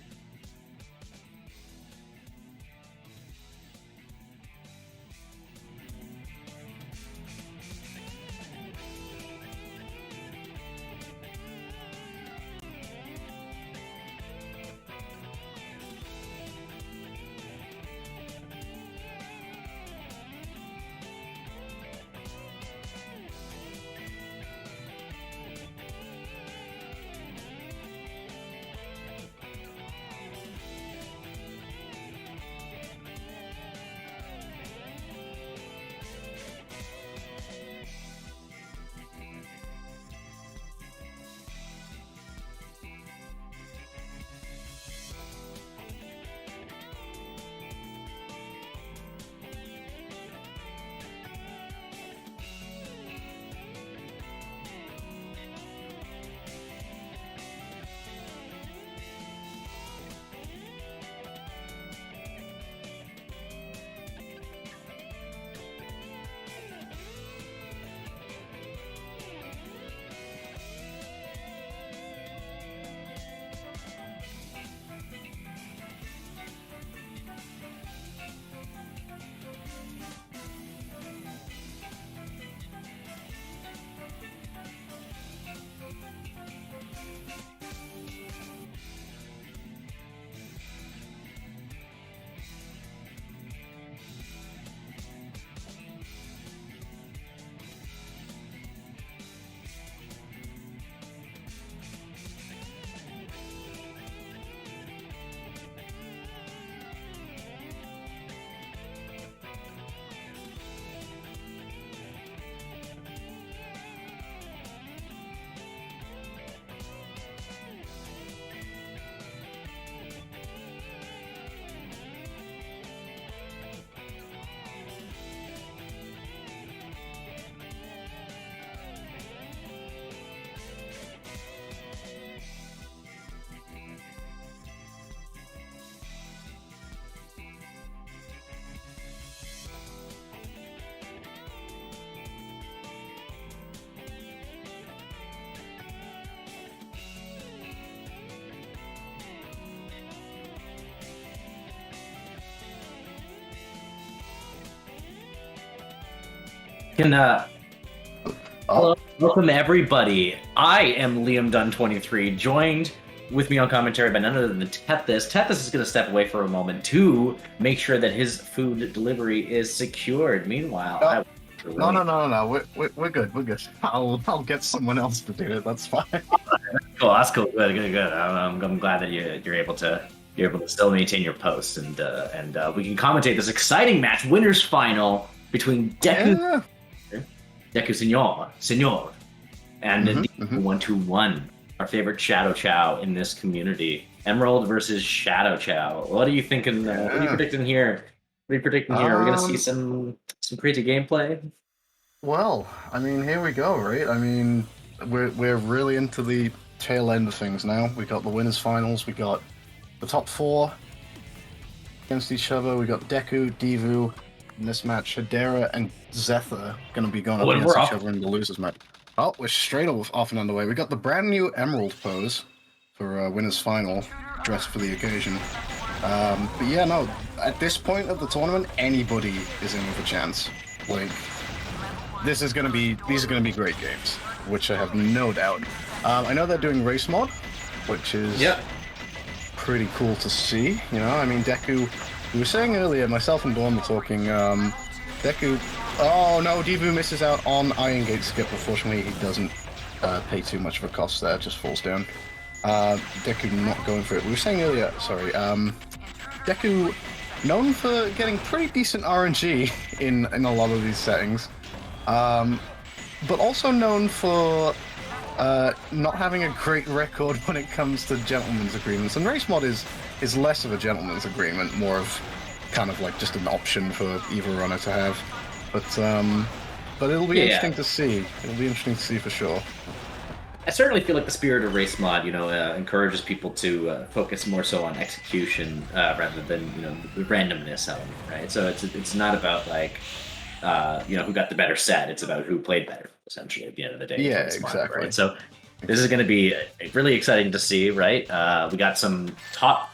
Hello, welcome everybody. I am Liam Dunn 23, joined with me on commentary by none other than Tethys. Tethys is going to step away for a moment to make sure that his food delivery is secured. Meanwhile, No. We're good. We're good. I'll get someone else to do it. That's fine. Cool. That's cool. Good. I'm glad that you're able to still maintain your post, and we can commentate this exciting match, winners final between Deku Senor, and the 121. Our favorite Shadow Chow in this community, Emerald versus Shadow Chow. What are you thinking? What are you predicting here? What are you predicting here? Are we gonna see some crazy gameplay? Well, I mean, here we go, right? I mean, we're really into the tail end of things now. We got the winners finals. We got the top 4 against each other. We got Deku, Divu in this match. Hedera and Zetha going to be going up against each other in the losers match. Oh, we're straight off and underway. We got the brand new Emerald pose for winners final, dressed for the occasion. But yeah, no, at this point of the tournament, anybody is in with a chance. Like, these are going to be great games, which I have no doubt. I know they're doing race mod, which is pretty cool to see. You know, I mean, Deku, we were saying earlier, myself and Dawn were talking, Deku, oh no, Divu misses out on Iron Gate skip. Unfortunately, he doesn't pay too much of a cost there, just falls down. Deku not going for it. We were saying earlier, sorry, Deku known for getting pretty decent RNG in a lot of these settings, but also known for not having a great record when it comes to gentleman's agreements. And race mod is less of a gentleman's agreement, more of kind of like just an option for either runner to have. But it'll be interesting to see. It'll be interesting to see for sure. I certainly feel like the spirit of race mod, encourages people to focus more so on execution rather than the randomness element, right? So it's not about like who got the better set. It's about who played better, essentially, at the end of the day. Yeah, Smart, exactly. Right? So this is going to be really exciting to see, right? We got some top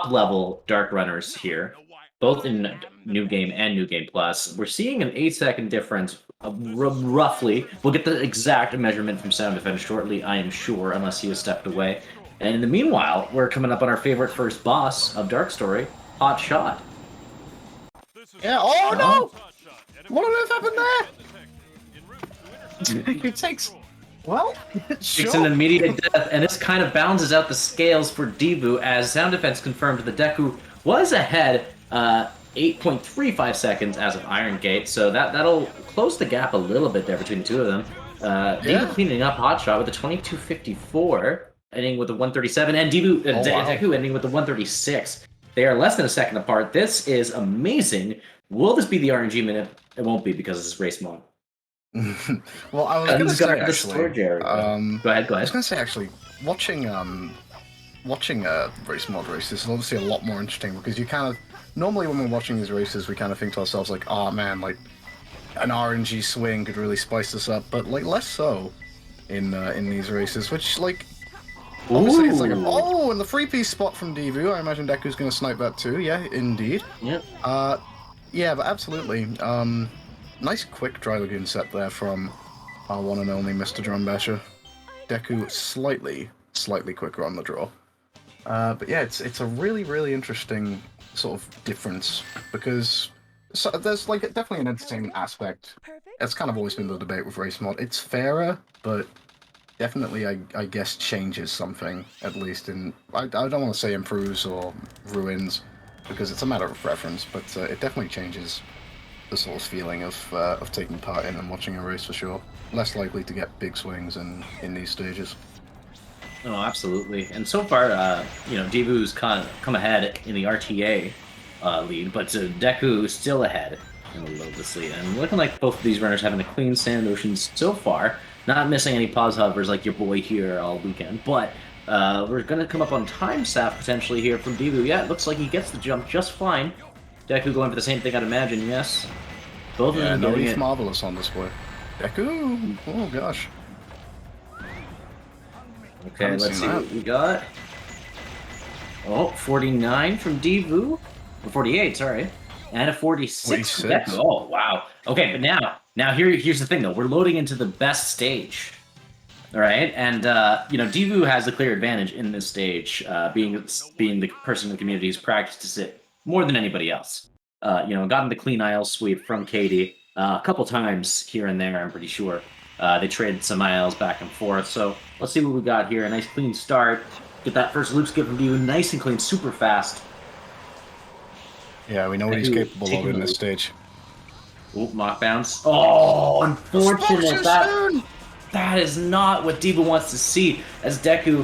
level Dark Runners here, both in New Game and New Game Plus. We're seeing an 8-second difference, roughly. We'll get the exact measurement from Sound Defense shortly, I am sure, unless he has stepped away. And in the meanwhile, we're coming up on our favorite first boss of Dark Story, Hot Shot. Yeah. Oh no! What on earth happened there? It takes. Well, sure. It's an immediate death, and this kind of balances out the scales for Divu, as Sound Defense confirmed that Deku was ahead 8.35 seconds as of Iron Gate, so that'll close the gap a little bit there between the two of them. Divu cleaning up Hotshot with a 22.54, ending with a 137, and Deku ending with a 136. They are less than a second apart. This is amazing. Will this be the RNG minute? It won't be because this is race mode. Well, I was going to say actually. Go ahead. I was going to say actually, watching race mod races is obviously a lot more interesting because you kind of normally when we're watching these races, we kind of think to ourselves like, oh man, like an RNG swing could really spice this up, but like less so in these races, which like obviously it's like and the 3-piece spot from Divu. I imagine Deku's going to snipe that too. Yeah, indeed. Yeah. Yeah, but absolutely. Nice quick Dry Lagoon set there from our one and only Mr. Drum Basher. Deku slightly quicker on the draw. But yeah, it's a really, really interesting sort of difference because there's like definitely an entertainment aspect. It's kind of always been the debate with race mod. It's fairer, but definitely I guess changes something, at least in I don't want to say improves or ruins because it's a matter of preference, but it definitely changes the sort of feeling of taking part in and watching a race for sure. Less likely to get big swings in these stages. Oh, absolutely. And so far, Divu's come ahead in the RTA lead, but Deku still ahead in the Lotus lead. And looking like both of these runners having a clean Sand Ocean so far. Not missing any pause hovers like your boy here all weekend. But we're going to come up on time sap potentially here from Divu. Yeah, it looks like he gets the jump just fine. Deku going for the same thing, I'd imagine, yes. Both of them getting it. Marvelous on display. Deku! Oh, gosh. Okay, let's see what we got. Oh, 49 from Divu. 48, sorry. And a 46 from Deku. Oh, wow. Okay, but now, Now here's the thing though, we're loading into the best stage. All right, and Devu has the clear advantage in this stage, being the person in the community who's practiced it more than anybody else. Gotten the clean aisle sweep from Katie a couple times here and there. I'm pretty sure they traded some aisles back and forth. So let's see what we got here. A nice clean start. Get that first loop skip from Devu, nice and clean, super fast. Yeah, we know what he's capable of in this stage. Ooh, mock bounce. Oh, unfortunate. That is not what Devu wants to see, as Deku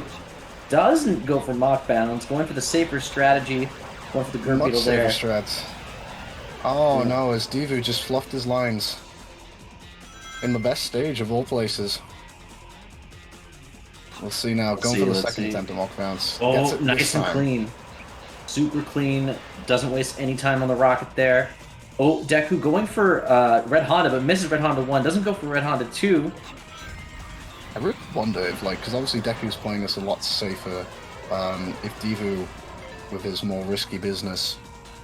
doesn't go for mock bounce, going for the safer strategy, going for the Gurm Beetle there. Much safer strats. Oh no, as Devu just fluffed his lines. In the best stage of all places. We'll see now, going for the second attempt at mock bounce. Oh, nice and clean. Super clean, doesn't waste any time on the rocket there. Oh, Deku going for Red Honda, but misses Red Honda 1, doesn't go for Red Honda 2. I really wonder if, because obviously Deku's playing this a lot safer, if Devu, with his more risky business,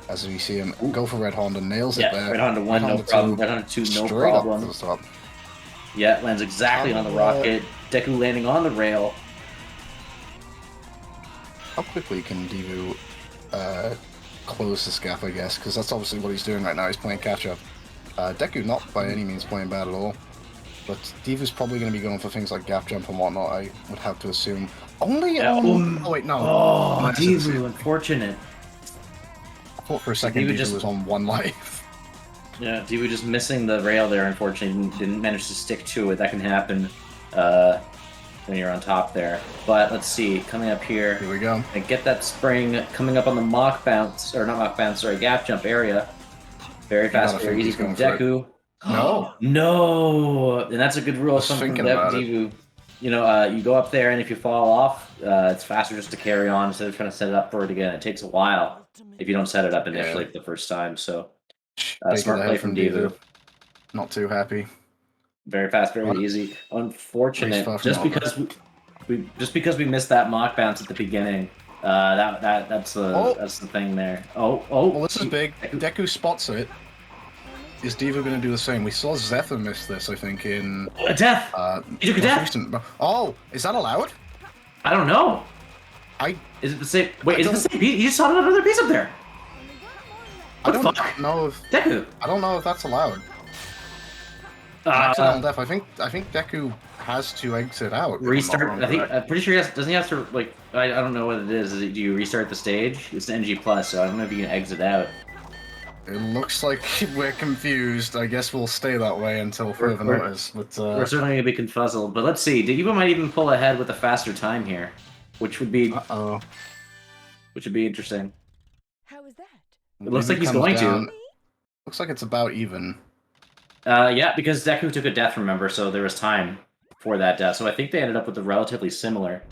as we see him go for Red Honda, nails it there. Red Honda 1, no problem. Red Honda 2, no problem. Up to the top. Yeah, lands exactly on the rocket. Deku landing on the rail. How quickly can Devu close this gap, I guess, because that's obviously what he's doing right now. He's playing catch-up. Deku not by any means playing bad at all. But Devu's probably going to be going for things like gap jump and whatnot, I would have to assume. Only on... Oh, wait, no. Oh, Devu, unfortunate. I thought for a second Devu was on 1 life. Yeah, Devu just missing the rail there, unfortunately. Didn't manage to stick to it. That can happen when you're on top there. But let's see, coming up here. Here we go. And get that spring coming up on the mock bounce, or not mock bounce, sorry, gap jump area. Very fast, very easy from Deku. No. No! And that's a good rule of thumb from Devu. You go up there, and if you fall off, it's faster just to carry on instead of trying to set it up for it again. It takes a while if you don't set it up initially the first time. So, smart play from Devu. Not too happy. Very fast, very easy. Unfortunate, just because we missed that mock bounce at the beginning. That's the thing there. Well, this is big. Deku spots it. Is Devu going to do the same? We saw Zephyr miss this, I think, in... A death! He took a death! Oh, is that allowed? I don't know. Is it the same... Wait, is it the same piece? You just saw another piece up there! I don't know if... Deku! I don't know if that's allowed. Accidental death. I think Deku has to exit out. Restart. I'm pretty sure he has. Doesn't he have to I don't know what it is. Do you restart the stage? It's an NG plus, so I don't know if you can exit out. It looks like we're confused. I guess we'll stay that way until further notice. But we're certainly gonna be confuzzled. But let's see. Devu might even pull ahead with a faster time here, which would be which would be interesting. How is that? It looks like he's going to. Looks like it's about even. Yeah, because Deku took a death, remember, so there was time for that death. So I think they ended up with a relatively similar.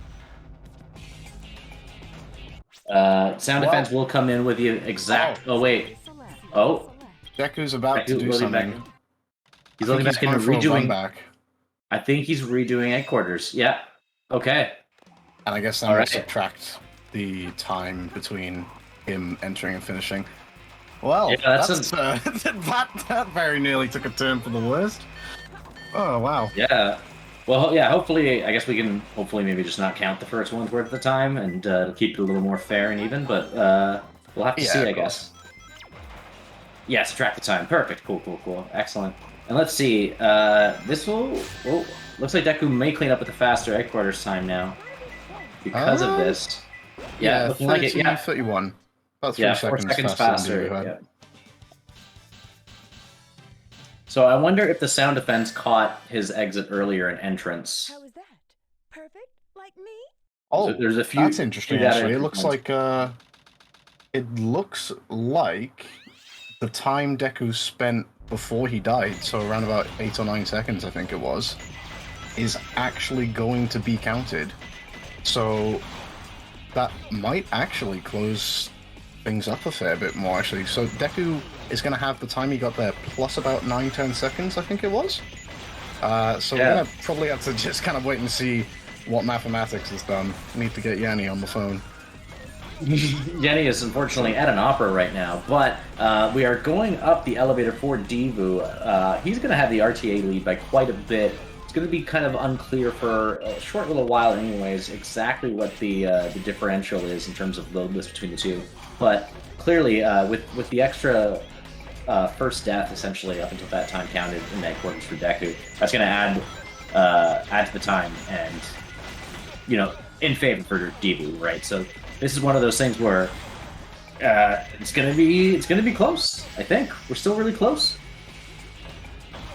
Sound defense will come in with the exact. Oh wait. Oh. Deku's about to do something. He's loading back in and redoing. I think he's redoing headquarters. Yeah. Okay. And I guess that will subtract the time between him entering and finishing. Well, yeah, that very nearly took a turn for the worst. Oh, wow. Yeah. Well, yeah, hopefully, I guess we can maybe just not count the first one's worth of the time and keep it a little more fair and even, but we'll have to see, I guess. Yeah, subtract the time. Perfect. Cool. Excellent. And let's see, this will... Oh, looks like Deku may clean up with the faster headquarters time now because of this. Yeah, looking like it. Yeah, 31. About 4 seconds faster. Yeah. So I wonder if the sound defense caught his exit earlier in entrance. How is that? Perfect? Like me? Oh, so there's a few. That's interesting. Actually, it looks like the time Deku spent before he died, so around about 8 or 9 seconds, I think it was, is actually going to be counted. So that might actually close things up a fair bit more, actually. So Deku is going to have the time he got there plus about 9-10 seconds, I think it was. So we're going to probably have to just kind of wait and see what mathematics is done. Need to get Yanni on the phone. Jenny is unfortunately at an opera right now, but we are going up the elevator for Devu. He's going to have the RTA lead by quite a bit. It's going to be kind of unclear for a short little while anyways exactly what the differential is in terms of load list between the two. But clearly, with the extra first death essentially up until that time counted in the headquarters for Deku, that's going to add to the time and, you know, in favor for Devu, right? So this is one of those things where it's gonna be close. I think we're still really close.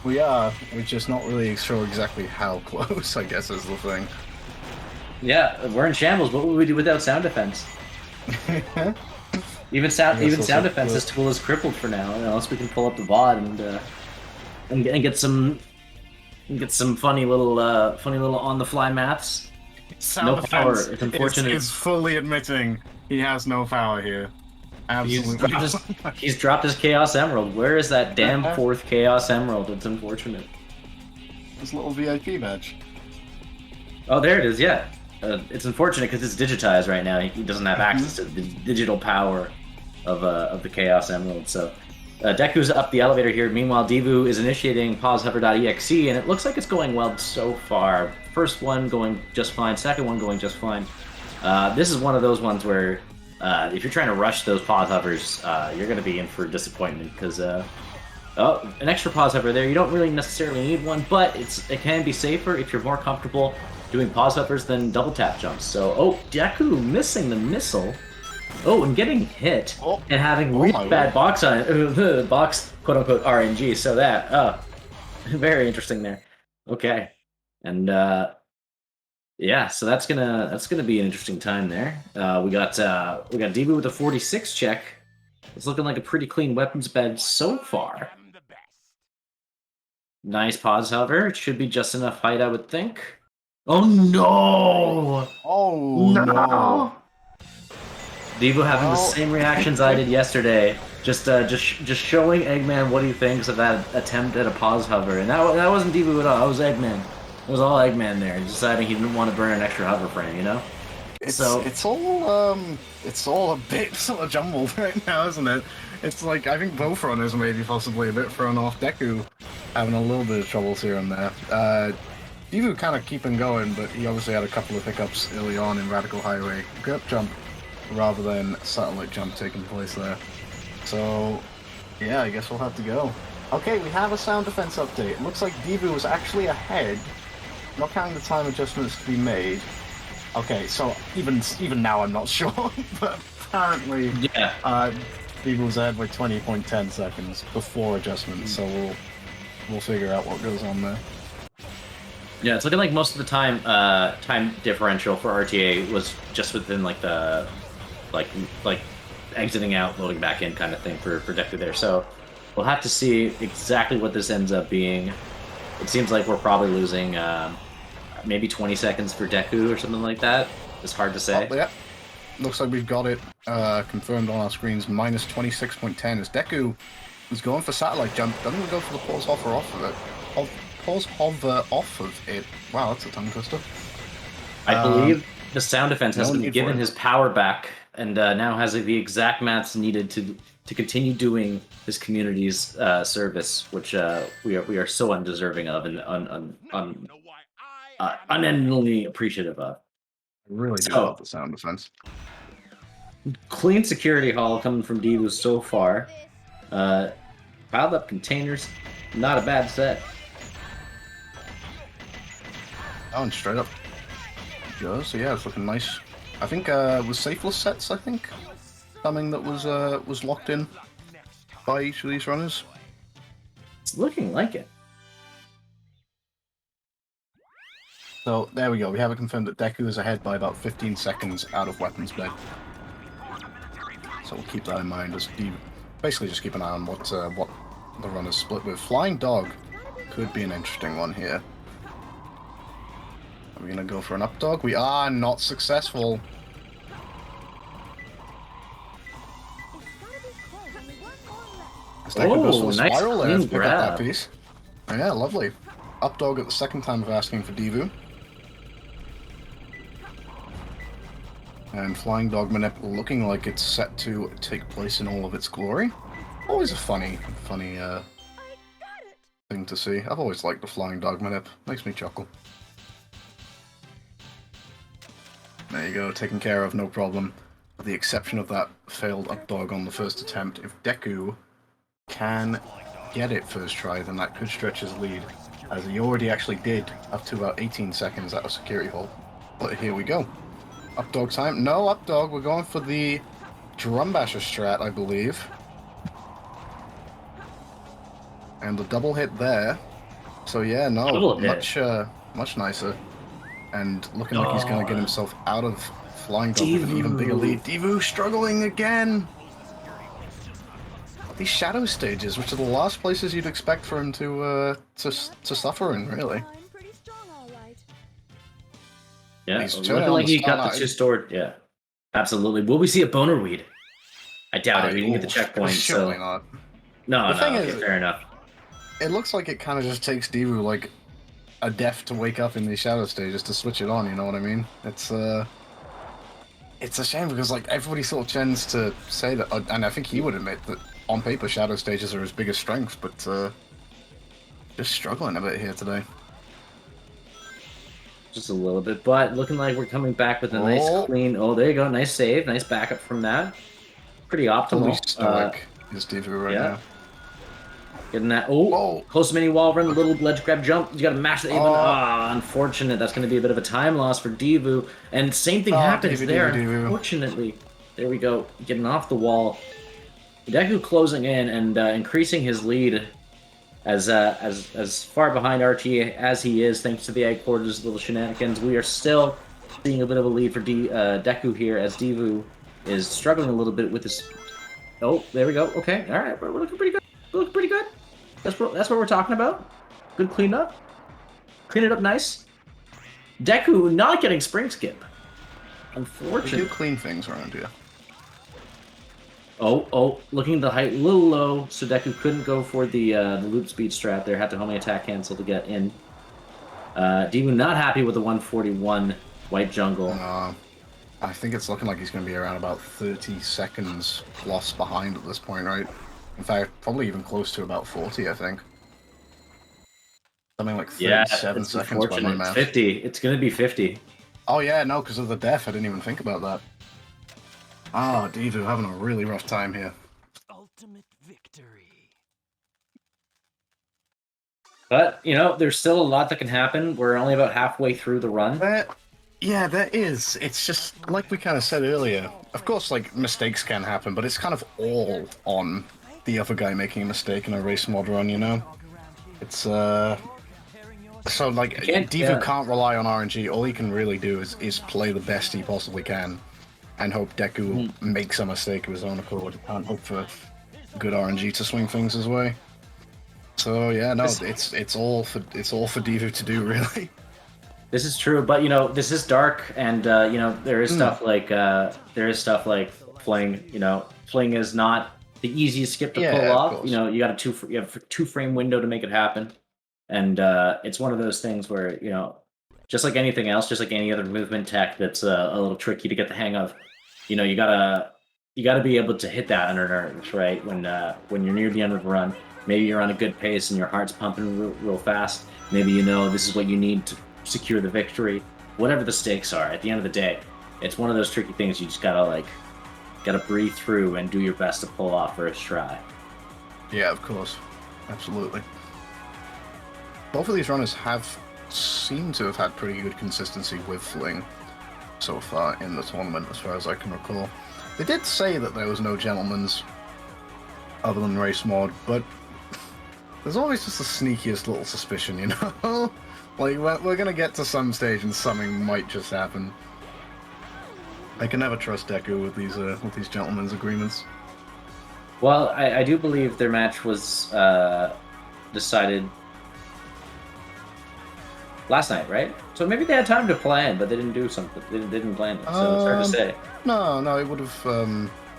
We are. We're just not really sure exactly how close, I guess, is the thing. Yeah, we're in shambles. What would we do without sound defense? even sound defense this tool is crippled for now, unless we can pull up the VOD and get some funny little on the fly maths. Sound no power. defense It's unfortunate. is fully admitting he has no power here. Absolutely. He's dropped his Chaos Emerald. Where is that damn fourth Chaos Emerald? It's unfortunate. His little VIP badge. Oh, there it is. Yeah, it's unfortunate because it's digitized right now. He doesn't have access to the digital power of the Chaos Emerald. So Deku's up the elevator here. Meanwhile, Devu is initiating pausehover.exe, and it looks like it's going well so far. First one going just fine, second one going just fine. This is one of those ones where if you're trying to rush those pause hovers, you're going to be in for disappointment because an extra pause hover there. You don't really necessarily need one, but it can be safer if you're more comfortable doing pause hovers than double tap jumps. So, Deku missing the missile. Oh, and getting hit and having really bad box on box quote unquote RNG. So that very interesting there. Okay, and yeah, so that's gonna be an interesting time there. We got Devu with a 46 check. It's looking like a pretty clean weapons bed so far. Nice pause hover. It should be just enough height, I would think. Oh no! Oh no! Devu having the same reactions I did yesterday. Just showing Eggman what he thinks of that attempt at a pause hover, and that wasn't Devu at all. That was Eggman. It was all Eggman there, deciding he didn't want to burn an extra hover frame, you know. It's all a bit sort of jumbled right now, isn't it? It's like I think both runners maybe possibly a bit thrown off. Deku having a little bit of troubles here and there. Devu kind of keeping going, but he obviously had a couple of hiccups early on in Radical Highway. Grip jump rather than satellite jump taking place there. So, yeah, I guess we'll have to go. Okay, we have a sound defense update. It looks like Devu was actually ahead, not counting the time adjustments to be made. Okay, so even now I'm not sure, but apparently Devu was ahead by 20.10 seconds before adjustments, so we'll figure out what goes on there. Yeah, it's looking like most of the time differential for RTA was just within like the like exiting out, loading back in kind of thing for Deku there. So we'll have to see exactly what this ends up being. It seems like we're probably losing maybe 20 seconds for Deku or something like that. It's hard to say. Oh, yeah. Looks like we've got it confirmed on our screens. Minus 26.10 as Deku is going for satellite jump. Doesn't even go for the pause hover off of it. Pause hover off of it. Wow, that's a tongue twister. I believe the sound defense has been given his power back, and now has the exact maths needed to continue doing his community's service, which we are so undeserving of and unendingly appreciative of. I really do love the sound defense. Clean security haul coming from Devu so far. Piled up containers, not a bad set. Oh, and straight up. So yeah, it's looking nice. I think was Safeless sets, I think, something that was locked in by each of these runners. It's looking like it. So there we go. We have it confirmed that Deku is ahead by about 15 seconds out of weapons bed. So we'll keep that in mind as basically just keep an eye on what the runners split with. Flying Dog could be an interesting one here. Are we gonna go for an up dog? We are not successful. Oh, nice spiral there clean to pick up that grab. piece. Yeah, lovely. Up dog at the second time of asking for Devu. And Flying Dog Manip looking like it's set to take place in all of its glory. Always a funny thing to see. I've always liked the Flying Dog Manip. Makes me chuckle. There you go, taken care of, no problem. With the exception of that failed up dog on the first attempt, if Deku can get it first try, then that could stretch his lead, as he already actually did up to about 18 seconds at a security hole. But here we go. Up dog time? No, up dog. We're going for the Drum Basher strat, I believe. And the double hit there. So yeah, no, much nicer. And looking like he's going to get himself out of Flying Dog with an even bigger lead. Devu struggling again! These shadow stages, which are the last places you'd expect for him to suffer in, really. Yeah, looking like he got the two-stored. Yeah, absolutely. Will we see a boner weed? I doubt it. We didn't get the checkpoint, so... Surely not. No, The thing is, fair enough. It looks like it kind of just takes Devu, like, a death to wake up in these shadow stages to switch it on, you know what I mean? It's a shame because, like, everybody sort of tends to say that, and I think he would admit that on paper shadow stages are his biggest strength, but just struggling a bit here today. Just a little bit, but looking like we're coming back with a nice clean... Oh, there you go. Nice save. Nice backup from that. Pretty optimal. Holy stoic is Devu right now. Getting that. Oh, close mini wall run, a little ledge grab jump. You gotta mash the A button. Ah, unfortunate. That's gonna be a bit of a time loss for Devu. And same thing happens there. Unfortunately, there we go. Getting off the wall. Deku closing in and increasing his lead as far behind RT as he is, thanks to the Egg Porter's little shenanigans. We are still seeing a bit of a lead for Deku here as Devu is struggling a little bit with his. Oh, there we go. Okay, all right, we're looking pretty good. We're looking pretty good. That's what we're talking about. Good cleanup. Clean it up nice. Deku not getting spring skip. Unfortunately. We do clean things around here. Oh, looking at the height a little low, so Deku couldn't go for the loop speed strat there, had to homing attack cancel to get in. Devu not happy with the 141 white jungle. I think it's looking like he's going to be around about 30 seconds loss behind at this point, right? In fact, probably even close to about 40, I think. Something like 37 seconds by my math. 50. It's going to be 50. Oh yeah, no, because of the death, I didn't even think about that. Oh, Devu having a really rough time here. Ultimate victory. But, you know, there's still a lot that can happen. We're only about halfway through the run. Yeah, there is. It's just, like we kind of said earlier, of course, like, mistakes can happen, but it's kind of all on the other guy making a mistake in a race mod run, you know? It's, so, like, Devu can't rely on RNG. All he can really do is play the best he possibly can. And hope Deku makes a mistake of his own accord. Can't hope for good RNG to swing things his way. So yeah, no, it's all for Devu to do, really. This is true, but you know, this is dark, and you know, there is stuff like Fling. You know, Fling is not the easiest skip to pull off. You know, you have a 2 frame window to make it happen, and it's one of those things where, you know, just like anything else, just like any other movement tech that's a little tricky to get the hang of. You know, you gotta be able to hit that under nerves, right? When you're near the end of the run, maybe you're on a good pace and your heart's pumping real fast. Maybe you know this is what you need to secure the victory. Whatever the stakes are, at the end of the day, it's one of those tricky things you just gotta breathe through and do your best to pull off first try. Yeah, of course, absolutely. Both of these runners seem to have had pretty good consistency with Fling so far in the tournament, as far as I can recall. They did say that there was no gentleman's other than race mod, but there's always just the sneakiest little suspicion, you know? Like, we're gonna get to some stage and something might just happen. I can never trust Deku with these gentlemen's agreements. Well, I do believe their match was decided last night, right? So maybe they had time to plan, but they didn't do something. They didn't plan it, so it's hard to say. No, it would have.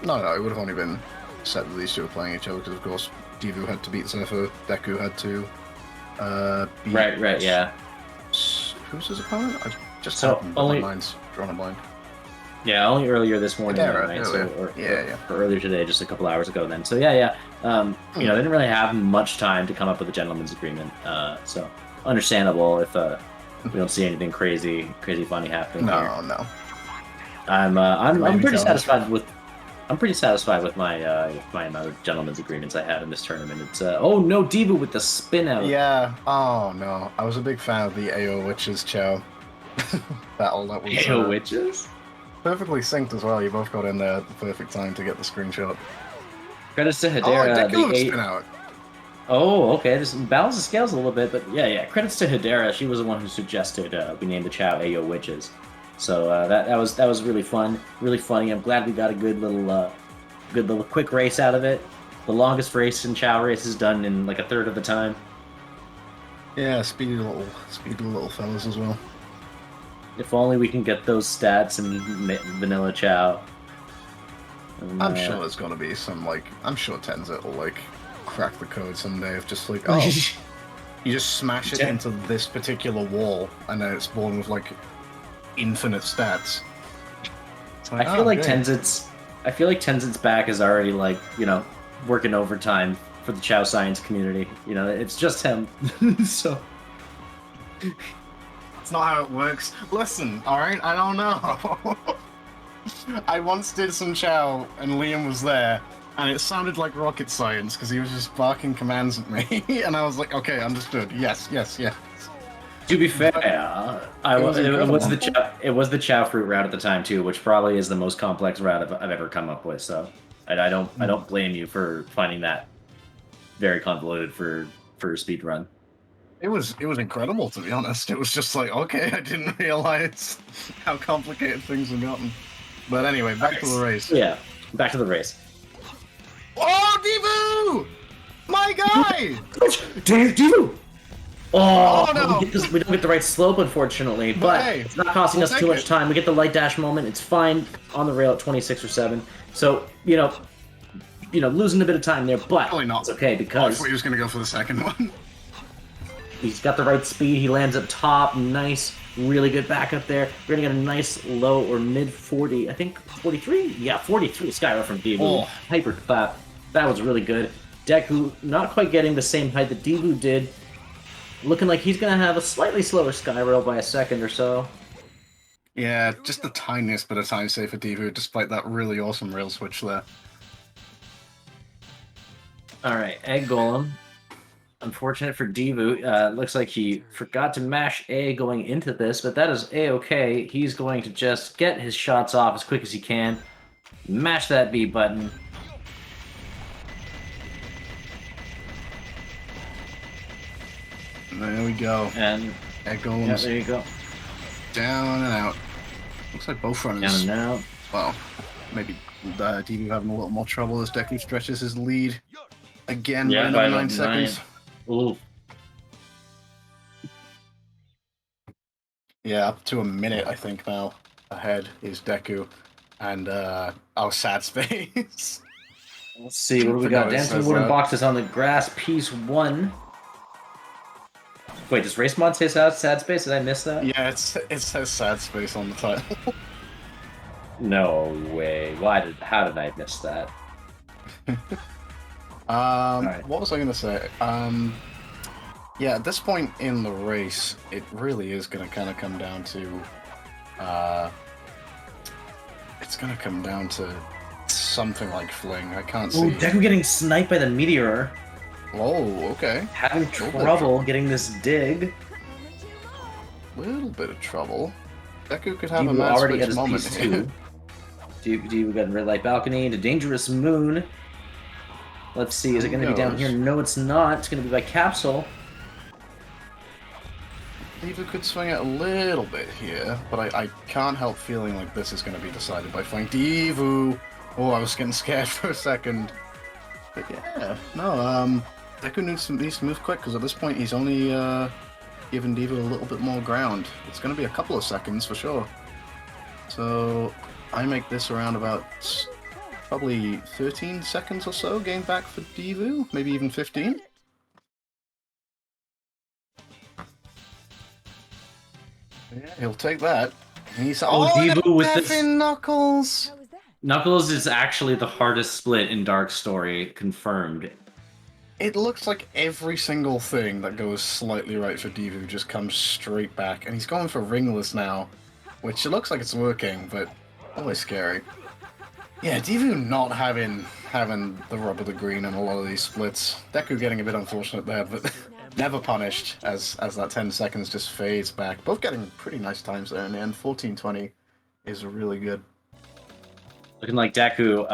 No, it would have only been set that these two were playing each other because, of course, Devu had to beat Zephyr, Deku had to beat. Right, yeah. Who's his opponent? I just so happened, but my mind's drawn a blank. Yeah, only earlier this morning. Hedera, Right? earlier. Or earlier today, just a couple hours ago. Then, so yeah. You know, they didn't really have much time to come up with a gentleman's agreement. So understandable if we don't see anything crazy funny happening. No, no. I'm pretty satisfied with. I'm pretty satisfied with my amount of gentlemen's agreements I had in this tournament. It's oh no, Diva with the spin out. Yeah. Oh no, I was a big fan of the AO Witches Chow battle. That was AO Witches. Perfectly synced as well. You both got in there at the perfect time to get the screenshot. Credits to Hedera. Oh, Deku the spin out. Oh, okay. This balances the scales a little bit, but yeah. Credits to Hedera. She was the one who suggested we name the Chow AO Witches. So that was really fun, really funny. I'm glad we got a good little quick race out of it. The longest race in Chow race is done in like a third of the time. Yeah, speedy little fellas as well. If only we can get those stats in Vanilla Chow. And, I'm sure there's gonna be some I'm sure Tenzit will crack the code someday of just oh, you just smash it into this particular wall and then it's born with infinite stats. I feel like Tenzit's back is already working overtime for the Chow science community. You know, it's just him. So it's not how it works. Listen, alright, I don't know. I once did some Chow and Liam was there and it sounded like rocket science because he was just barking commands at me and I was like, okay, understood. Yes. To be fair, it was the Chow fruit route at the time too, which probably is the most complex route I've ever come up with. So I don't blame you for finding that very convoluted for a speed run. It was incredible, to be honest. It was just okay, I didn't realize how complicated things had gotten. But anyway, back to the race. Yeah, back to the race. Oh, Divu! My guy! Divu! Oh, no! we don't get the right slope, unfortunately, but hey, it's not costing us too much time. We get the light dash moment. It's fine on the rail at 26 or 7. So, you know, losing a bit of time there, but Probably not. it's okay I because thought he was going to go for the second one. he's got the right speed. He lands up top. Nice. Really good backup there. We're going to get a nice low or mid 40. I think 43? Yeah, 43 Skyro from Divu. Oh. Hyper clap. That was really good. Deku not quite getting the same height that Divu did. Looking like he's going to have a slightly slower Skyrail by a second or so. Yeah, just the tiniest bit of time save for Divu, despite that really awesome rail switch there. Alright, Egg Golem. Unfortunate for Divu. Looks like he forgot to mash A going into this, but that is A-okay. He's going to just get his shots off as quick as he can. Mash that B button. There we go. And Egg Golems. yeah, there you go. Down and out. Looks like both runners. Down and out. Well, maybe Divu having a little more trouble as Deku stretches his lead again by another 9 seconds. Ooh. Yeah, up to a minute, I think, now. Ahead is Deku. And, sad space. Let's see, what do we got? Dancing wooden boxes on the grass, piece 1. Wait, does Race Mod say sad space? Did I miss that? Yeah, it says sad space on the title. No way. How did I miss that? What was I gonna say? Yeah, at this point in the race, it really is gonna kind of come down to, it's gonna come down to something like Fling. I can't see. Deku getting sniped by the meteor. Whoa, okay. Having trouble getting this dig. Little bit of trouble. Deku could have Divu a mad already switch at his moment piece here. 2. Divu got Red Light Balcony into Dangerous Moon. Let's see, is it going to be down here? No, it's not. It's going to be by Capsule. Divu could swing it a little bit here, but I can't help feeling like this is going to be decided by Fling. Divu! Oh, I was getting scared for a second. But yeah, no, Deku needs to move quick, because at this point he's only giving Divu a little bit more ground. It's going to be a couple of seconds for sure. So I make this around about probably 13 seconds or so, game back for Divu, maybe even 15. Yeah, he'll take that. He's Debu with this. Knuckles. Knuckles is actually the hardest split in Dark Story, confirmed. It looks like every single thing that goes slightly right for Devu just comes straight back, and he's going for ringless now, which it looks like it's working, but always scary. Yeah, Devu not having the rub of the green in a lot of these splits. Deku getting a bit unfortunate there, but never punished as that 10 seconds just fades back. Both getting pretty nice times there in the end. 14:20 is really good. Looking like Deku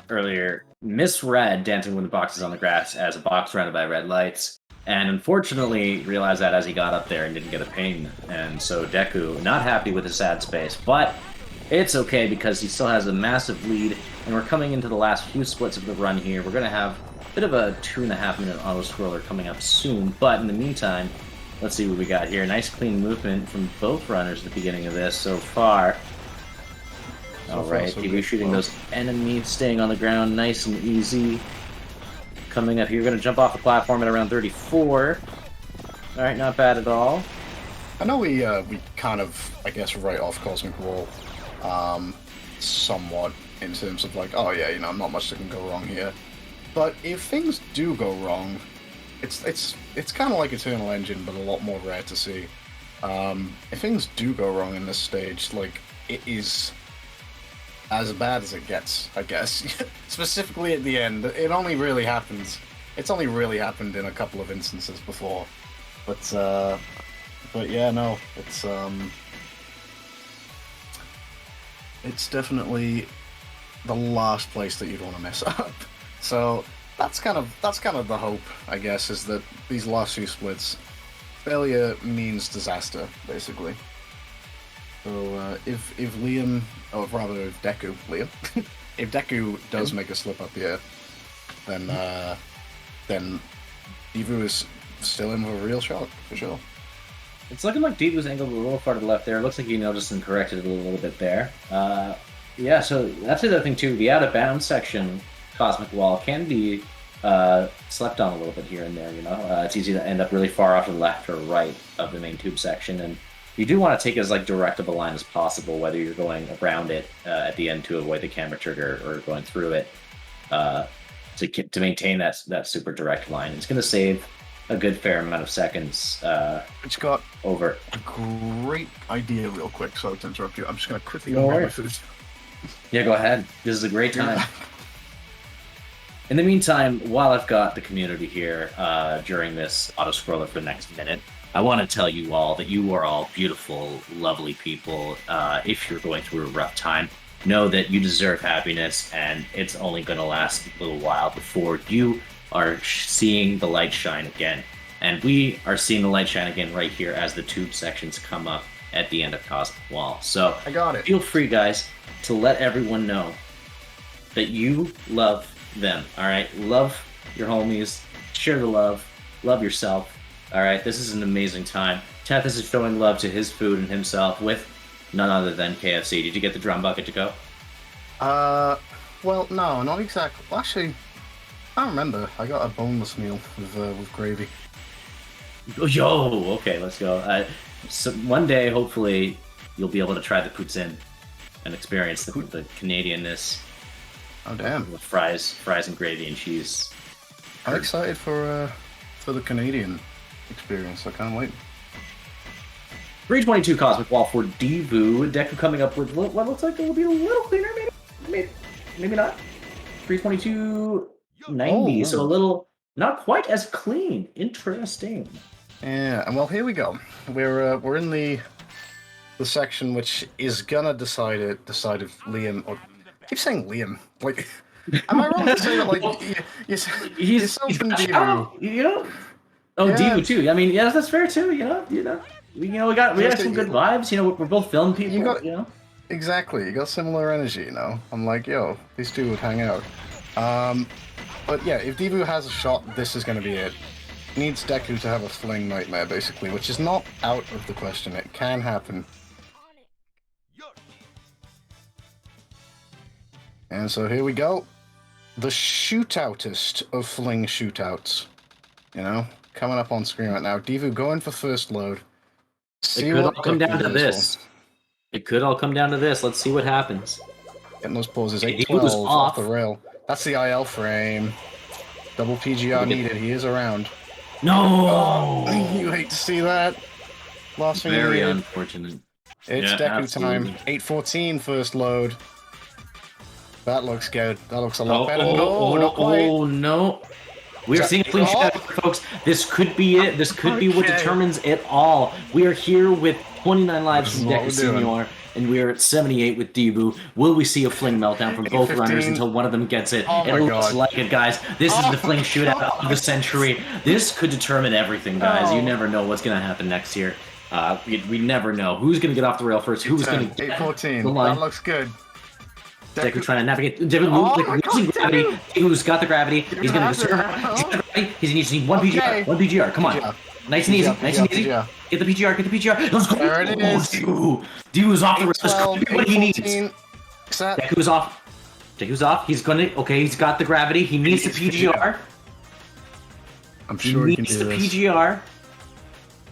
earlier misread Dancing with the Boxes on the Grass as a box surrounded by red lights, and unfortunately realized that as he got up there and didn't get a ping. And so Deku not happy with his sad space, but it's okay because he still has a massive lead, and we're coming into the last few splits of the run here. We're going to have a bit of a 2.5 minute auto scroller coming up soon, but in the meantime, let's see what we got here. Nice clean movement from both runners at the beginning of this so far. Alright, Devu shooting those enemies, staying on the ground nice and easy. Coming up here, going to jump off the platform at around 34. Alright, not bad at all. I know we kind of, I guess, write off Cosmic Wall somewhat in terms of like, oh yeah, not much that can go wrong here. But if things do go wrong, it's kind of like Eternal Engine, but a lot more rare to see. If things do go wrong in this stage, like, it is as bad as it gets, I guess. Specifically at the end, it's only really happened in a couple of instances before. But yeah, no, it's definitely the last place that you'd want to mess up. So that's kind of the hope, I guess, is that these last few splits, failure means disaster, basically. So if Liam, or rather if Deku, if Deku does make a slip up here, then Devu is still in with a real shot, for sure. It's looking like Devu's angled a little far to the left there. It looks like he noticed and corrected it a little bit there. Yeah, so that's the other thing too. The out-of-bounds section, Cosmic Wall, can be slept on a little bit here and there, It's easy to end up really far off to the left or right of the main tube section, and you do want to take as direct of a line as possible, whether you're going around it at the end to avoid the camera trigger or going through it to maintain that super direct line. It's going to save a good fair amount of seconds. It's got over a great idea, real quick. Sorry to interrupt you. I'm just going to quickly go grab my food. Yeah, go ahead. This is a great time. In the meantime, while I've got the community here during this auto scroller for the next minute, I want to tell you all that you are all beautiful, lovely people. If you're going through a rough time, know that you deserve happiness, and it's only going to last a little while before you are seeing the light shine again. And we are seeing the light shine again right here as the tube sections come up at the end of Cosmic Wall. So I got it. Feel free, guys, to let everyone know that you love them, all right? Love your homies, share the love yourself. All right, this is an amazing time. Tethys is showing love to his food and himself with none other than KFC. Did you get the drum bucket to go? Well, no, not exactly. Well, actually, I don't remember. I got a boneless meal with gravy. Yo, okay, let's go. So one day, hopefully, you'll be able to try the poutine and experience the Canadianness. Oh, damn. With fries and gravy and cheese. I'm excited for the Canadian experience. I can't wait. 322 Cosmic Wall for Devu. Deku coming up with what looks like it will be a little cleaner, maybe not. 322.90, so a little not quite as clean. Interesting. Yeah, and well, here we go. We're in the section which is gonna decide if Liam, or I keep saying Liam, like, am I wrong to say that, like, he's Devu? Oh, yeah. Devu too. I mean, yes, that's fair too. We got some good vibes. We're both film people. Exactly. You got similar energy. I'm like, yo, these two would hang out. But yeah, if Devu has a shot, this is gonna be it. Needs Deku to have a fling nightmare, basically, which is not out of the question. It can happen. And so here we go. The shootoutist of fling shootouts. Coming up on screen right now. Devu going for first load. It could all come down to this. It could all come down to this. Let's see what happens. Getting those pauses. He 8-12 was off off. the rail. That's the IL frame. Double PGR needed. He is around. No! Oh, you hate to see that. Last thing Very you need. unfortunate. It's Yeah, Deku absolutely. time. 8:14 first load. That looks good. That looks a lot better. No, not quite. Oh, no. We're seeing a clean shadow, folks. This could be it. This could be what Okay. determines it all. We are here with 29 lives This is from what Deku we're doing. Senior, and we are at 78 with Debu. Will we see a fling meltdown from both 8:15. runners until one of them gets it? Oh It my looks God. like it, guys. This is the fling shootout of the century. This could determine everything, guys. You Oh. never know what's going to happen next year. We never know who's going to get off the rail first, who's going to get 8:14. the line. That looks good. Deku trying to navigate. Deku Oh like, my losing God, gravity. Deku! Deku's got the gravity. He's gonna has it. he's got the gravity. He needs one Okay. PGR. One PGR. Come on. PGR. Nice and easy. PGR, Nice and easy. PGR. Get the PGR. Get the PGR. Let's go. There it is. Deku's off the rails. 8:12, What he needs. 8:14. Set. Deku's off. Deku's off. He's gonna. Okay. He's got the gravity. He needs the PGR. I'm sure he can needs do the this. PGR.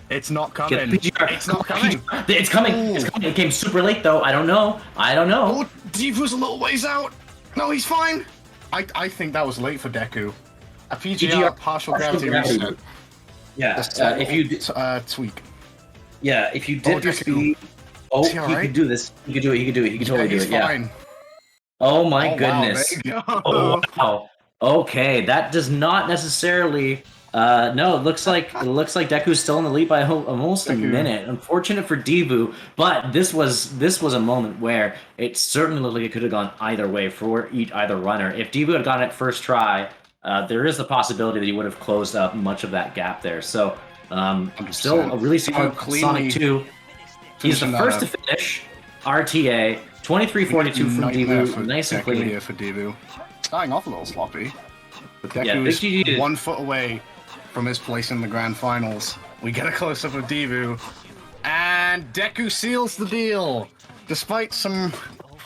It's not Get coming. the PGR. It's not coming. It's coming. It's coming. It came super late though. I don't know. Oh, Debu's a little ways out. No, he's fine. I think that was late for Deku. A PGR, partial gravity reset. Yeah. The If you tweak. Yeah, if you did Oh, this Deku. speed, Is he he alright? could do this. He could do it. He could do it. He could totally do he's it. Yeah. fine. Oh my Oh, wow, goodness. there you go. Oh wow. Okay, that does not necessarily. No, it looks like Deku's still in the lead by almost a minute. Unfortunate for Debu, but this was a moment where it certainly looked like it could have gone either way for either runner. If Debu had gotten it first try, there is the possibility that he would have closed up much of that gap there. So still a really solid Sonic 2. He's the finishing that first to up. finish. RTA 23:42 from Nightmare Debu, nice and Deku clean. here for Debu. Starting off a little sloppy, but Yeah, Deku Big GG is did- 1 foot away from his place in the grand finals. We get a close up of Debu, and Deku seals the deal. Despite some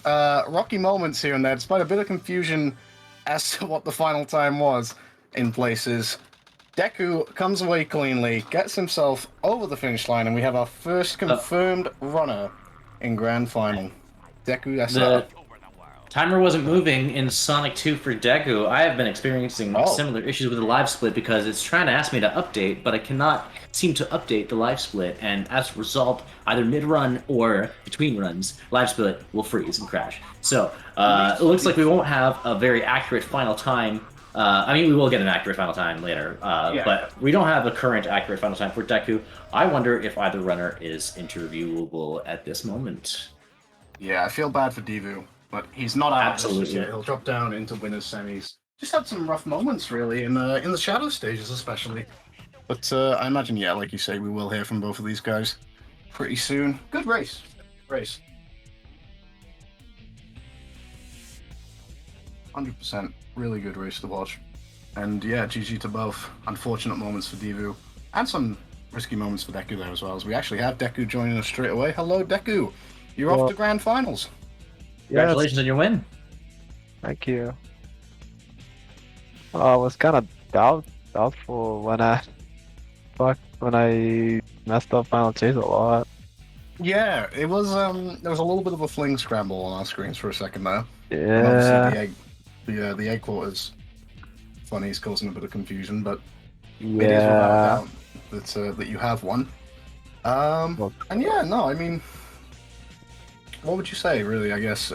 rocky moments here and there, despite a bit of confusion as to what the final time was in places, Deku comes away cleanly, gets himself over the finish line, and we have our first confirmed runner in grand final. Deku The SR. timer wasn't moving in Sonic 2 for Deku. I have been experiencing similar issues with the live split because it's trying to ask me to update, but I cannot seem to update the live split, and as a result, either mid-run or between runs, live split will freeze and crash. So, it looks like we won't have a very accurate final time. I mean, we will get an accurate final time later, but we don't have a current accurate final time for Deku. I wonder if either runner is interviewable at this moment. Yeah, I feel bad for Devu, but he's not out. Absolutely. Yet. He'll drop down into winners semis. Just had some rough moments, really, in the shadow stages, especially. But I imagine, yeah, like you say, we will hear from both of these guys pretty soon. Good race. Race. 100%. Really good race to watch. And yeah, GG to both. Unfortunate moments for Devu. And some risky moments for Deku there as well, as we actually have Deku joining us straight away. Hello, Deku. You're off to grand finals. Congratulations on your win. Thank you. I was kind of doubtful when I messed up Final Chase a lot. Yeah, it was there was a little bit of a fling scramble on our screens for a second there. And Yeah. obviously the egg quarters funny is causing a bit of confusion, but it is without a doubt that you have one. And yeah, no, I mean, what would you say, really? I guess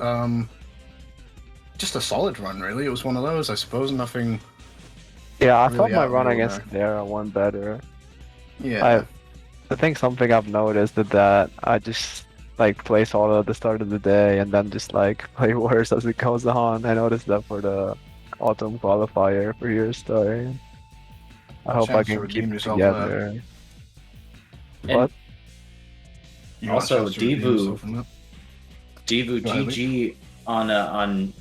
just a solid run, really. It was one of those, I suppose. Nothing. Yeah, I really thought my out of run the against ordinary. Dara went better. Yeah. I think something I've noticed is that I just like play solo at the start of the day and then just like play worse as it goes on. I noticed that for the autumn qualifier for your story. I hope I Chance to can redeem keep it yourself together. And What? You got a also, chance to redeem Devu, yourself from that. Devu, Go ahead, GG on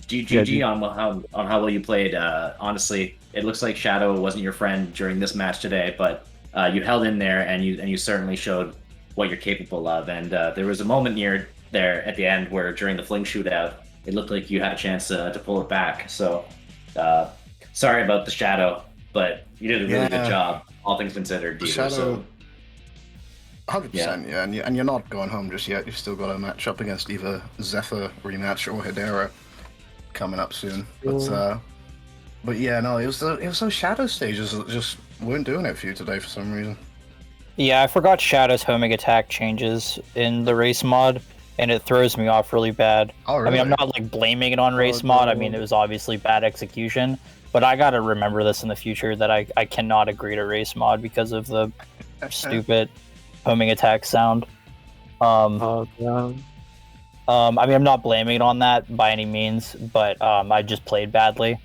GG Yeah, on how well you played. Honestly, it looks like Shadow wasn't your friend during this match today, but you held in there and you certainly showed what you're capable of. And there was a moment near there at the end where during the fling shootout, it looked like you had a chance to pull it back. So sorry about the Shadow, but you did a really Yeah. good job, all things considered, The Devu. Shadow, So 100%, yeah, and you're not going home just yet. You've still got a match up against either Zephyr rematch or Hedera coming up soon. But yeah, no, it was those shadow stages that just weren't doing it for you today for some reason. Yeah, I forgot Shadow's homing attack changes in the race mod, and it throws me off really bad. Oh, really? I mean, I'm not like blaming it on race mod. I mean, it was obviously bad execution, but I gotta remember this in the future that I cannot agree to race mod because of the stupid homing attack sound. I mean, I'm not blaming it on that by any means, but I just played badly.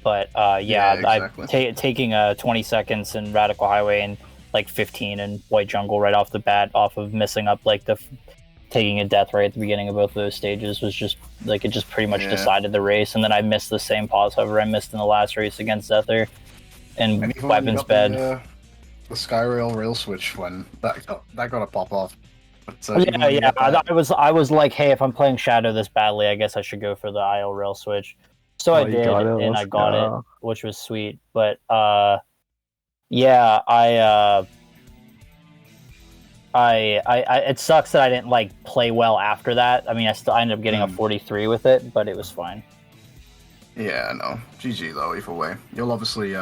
But yeah, exactly. Taking 20 seconds in Radical Highway and like 15 in White Jungle right off the bat, off of messing up like taking a death right at the beginning of both of those stages was just like it just pretty much decided the race. And then I missed the same pause hover I missed in the last race against Zephyr and Weapons Bed. The Skyrail rail switch when that got a pop off. But, I was like, hey, if I'm playing Shadow this badly, I guess I should go for the IL rail switch. So I did, and I got it, which was sweet. But yeah, it sucks that I didn't like play well after that. I mean, I ended up getting a 43 with it, but it was fine. Yeah, no, GG though. Either way, you'll obviously,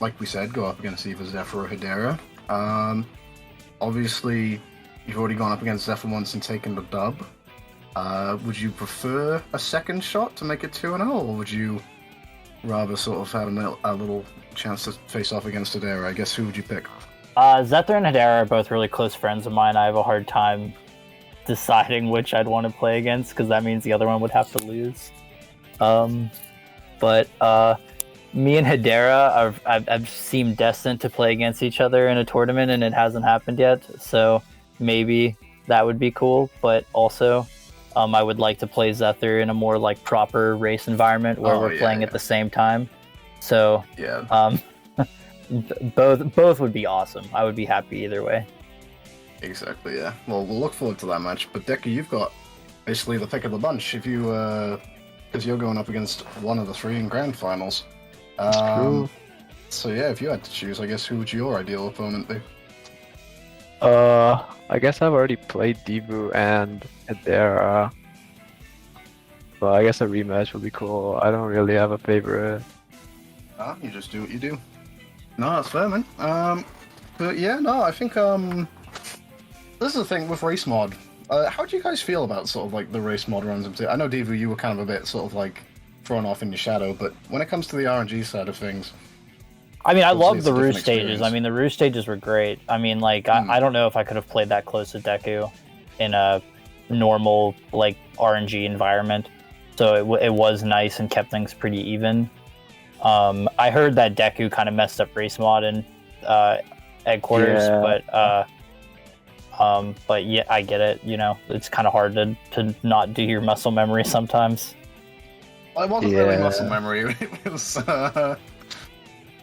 like we said, go up against either Zephyr or Hedera. Obviously, you've already gone up against Zephyr once and taken the dub. Would you prefer a second shot to make it 2-0, or would you rather sort of have a little chance to face off against Hedera? I guess who would you pick? Zephyr and Hedera are both really close friends of mine. I have a hard time deciding which I'd want to play against, because that means the other one would have to lose. But me and Hedera I've seemed destined to play against each other in a tournament, and it hasn't happened yet. So maybe that would be cool. But also, I would like to play Zephyr in a more like proper race environment where we're playing at the same time. So both would be awesome. I would be happy either way. Exactly, yeah. Well, we'll look forward to that match. But Deku, you've got basically the pick of the bunch if you, because you're going up against one of the three in grand finals. True. So yeah, if you had to choose, I guess who would your ideal opponent be? I guess I've already played Debu and Hedera. So I guess a rematch would be cool. I don't really have a favorite. You just do what you do. No, that's fair, man. But yeah, no, I think this is the thing with race mod. How do you guys feel about sort of like the race mod runs? I know, Devu, you were kind of a bit sort of like thrown off in your shadow, but when it comes to the RNG side of things, I mean, I love the Rouge stages. I mean, the Rouge stages were great. I mean, like, I don't know if I could have played that close to Deku in a normal, like, RNG environment. So it was nice and kept things pretty even. I heard that Deku kind of messed up race mod in headquarters, but yeah, I get it. You know, it's kind of hard to not do your muscle memory sometimes. Well, it wasn't really muscle memory.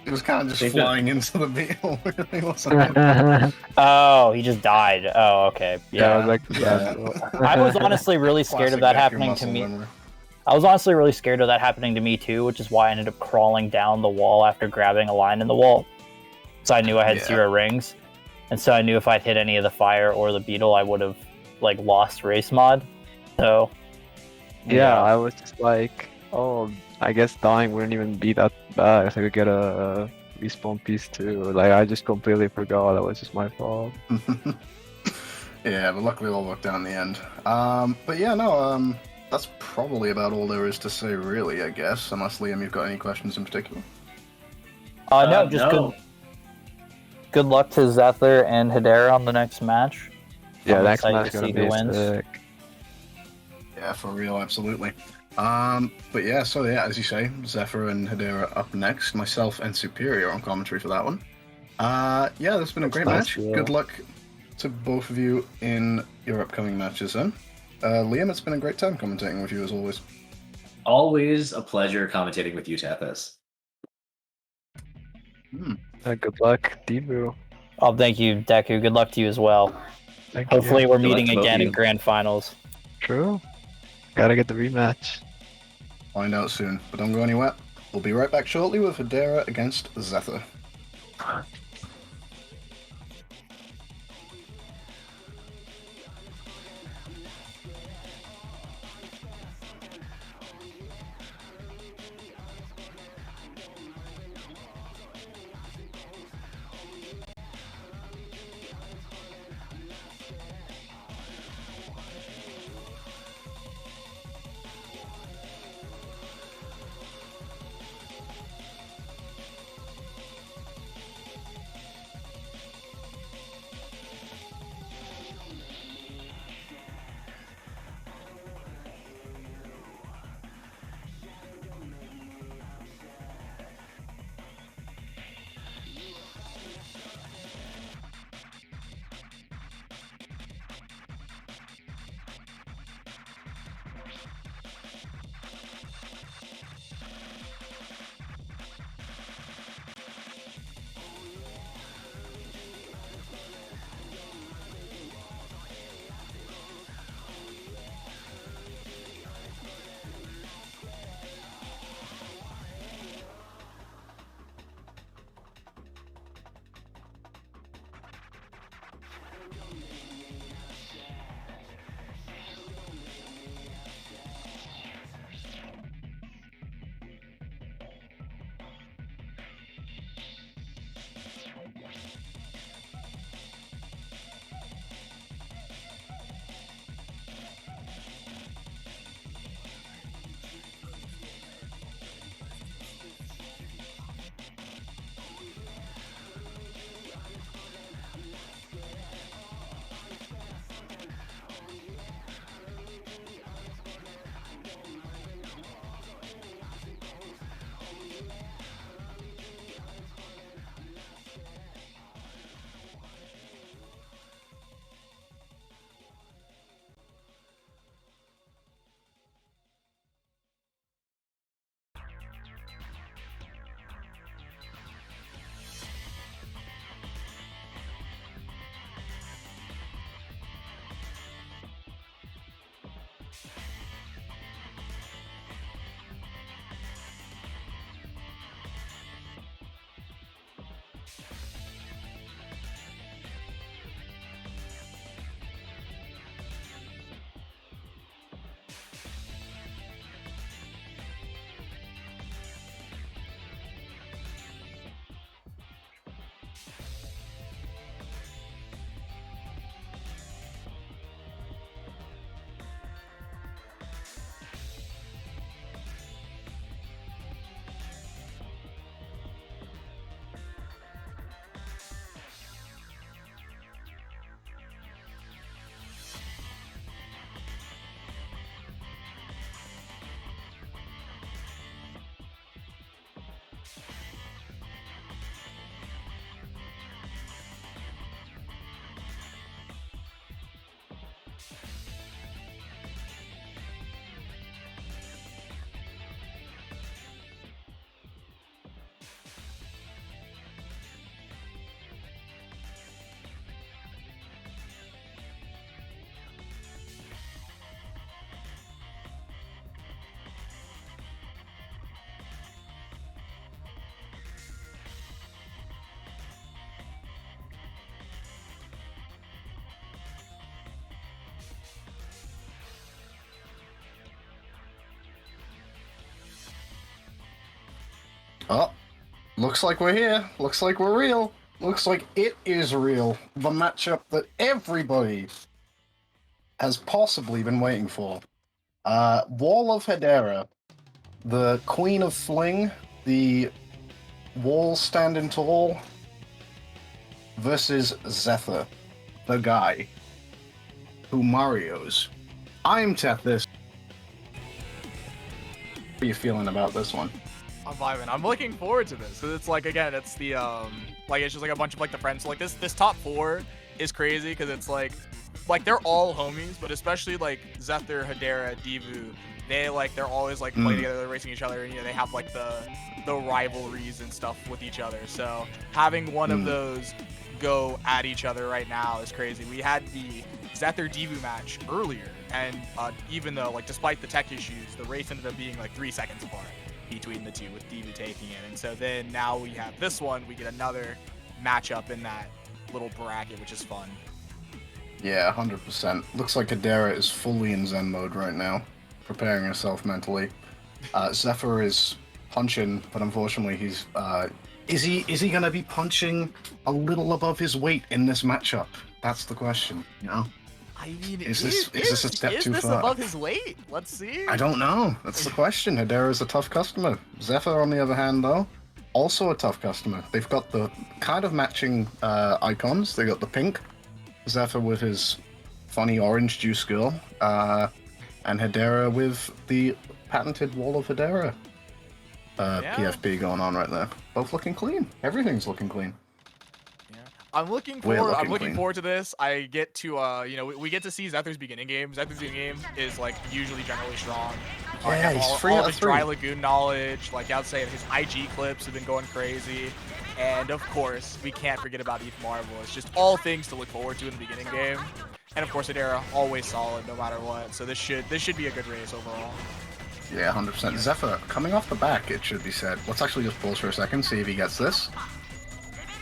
It was kind of just flying into the beetle. Really wasn't. Oh, he just died. Oh, okay. Yeah. I was honestly really scared of that happening to me. I was honestly really scared of that happening to me too, which is why I ended up crawling down the wall after grabbing a line in the wall. So I knew I had 0 rings, and so I knew if I'd hit any of the fire or the beetle, I would have like lost race mod. So yeah, I was just like, oh, I guess dying wouldn't even be that bad. I could get a respawn piece too. Like, I just completely forgot. That was just my fault. Yeah, but luckily it all worked out in the end. But yeah, no, that's probably about all there is to say, really, I guess. Unless, Liam, you've got any questions in particular? No, just good luck to Zephyr and Hedera on the next match. Yeah, next match is gonna be sick. Yeah, for real, absolutely. But yeah, so yeah, as you say, Zephyr and Hedera up next. Myself and Superior on commentary for that one. Yeah, that's been a great match. Yeah. Good luck to both of you in your upcoming matches then. Liam, it's been a great time commentating with you as always. Always a pleasure commentating with you, Tethys. Good luck, Debu. Oh, thank you, Deku. Good luck to you as well. Hopefully we're meeting again in grand finals. True. Gotta get the rematch. Find out soon, but don't go anywhere. We'll be right back shortly with Hedera against Zephyr. Oh, looks like we're here. Looks like we're real. Looks like it is real. The matchup that everybody has possibly been waiting for. Wall of Hedera, the Queen of Fling, the Wall Standing Tall, versus Zephyr, the guy who Mario's. I'm Tethys. How are you feeling about this one? I'm vibing. I'm looking forward to this. Cause it's like, again, it's the like it's just like a bunch of like the friends. So like this top four is crazy because it's like they're all homies, but especially like Zephyr, Hedera, Divu, they're always like playing together, they're racing each other, and they have like the rivalries and stuff with each other. So having one of those go at each other right now is crazy. We had the Zephyr Divu match earlier, and even though like despite the tech issues, the race ended up being like 3 seconds apart between the two, with Divu taking it. And so then now we have this one, we get another matchup in that little bracket, which is fun. Yeah, 100%. Looks like Hedera is fully in Zen mode right now, preparing herself mentally. Zephyr is punching, but unfortunately he's is he gonna be punching a little above his weight in this matchup? That's the question, you know? I mean, is this a step too far? Above his weight? Let's see. I don't know. That's the question. Hedera is a tough customer. Zephyr, on the other hand, though, also a tough customer. They've got the kind of matching icons. They got the pink Zephyr with his funny orange juice girl, and Hedera with the patented Wall of Hedera PFP going on right there. Both looking clean. Everything's looking clean. I'm looking forward to this. I get to we get to see Zethyr's beginning game. Zethyr's beginning game is like usually generally strong. Yeah, he's free all out his of three. Dry Lagoon knowledge, like I would say his IG clips have been going crazy. And of course, we can't forget about Eve Marvel. It's just all things to look forward to in the beginning game. And of course, Hedera always solid no matter what. So this should be a good race overall. Yeah, 100%. Zephyr, coming off the back, it should be said. Let's actually just pause for a second, see if he gets this.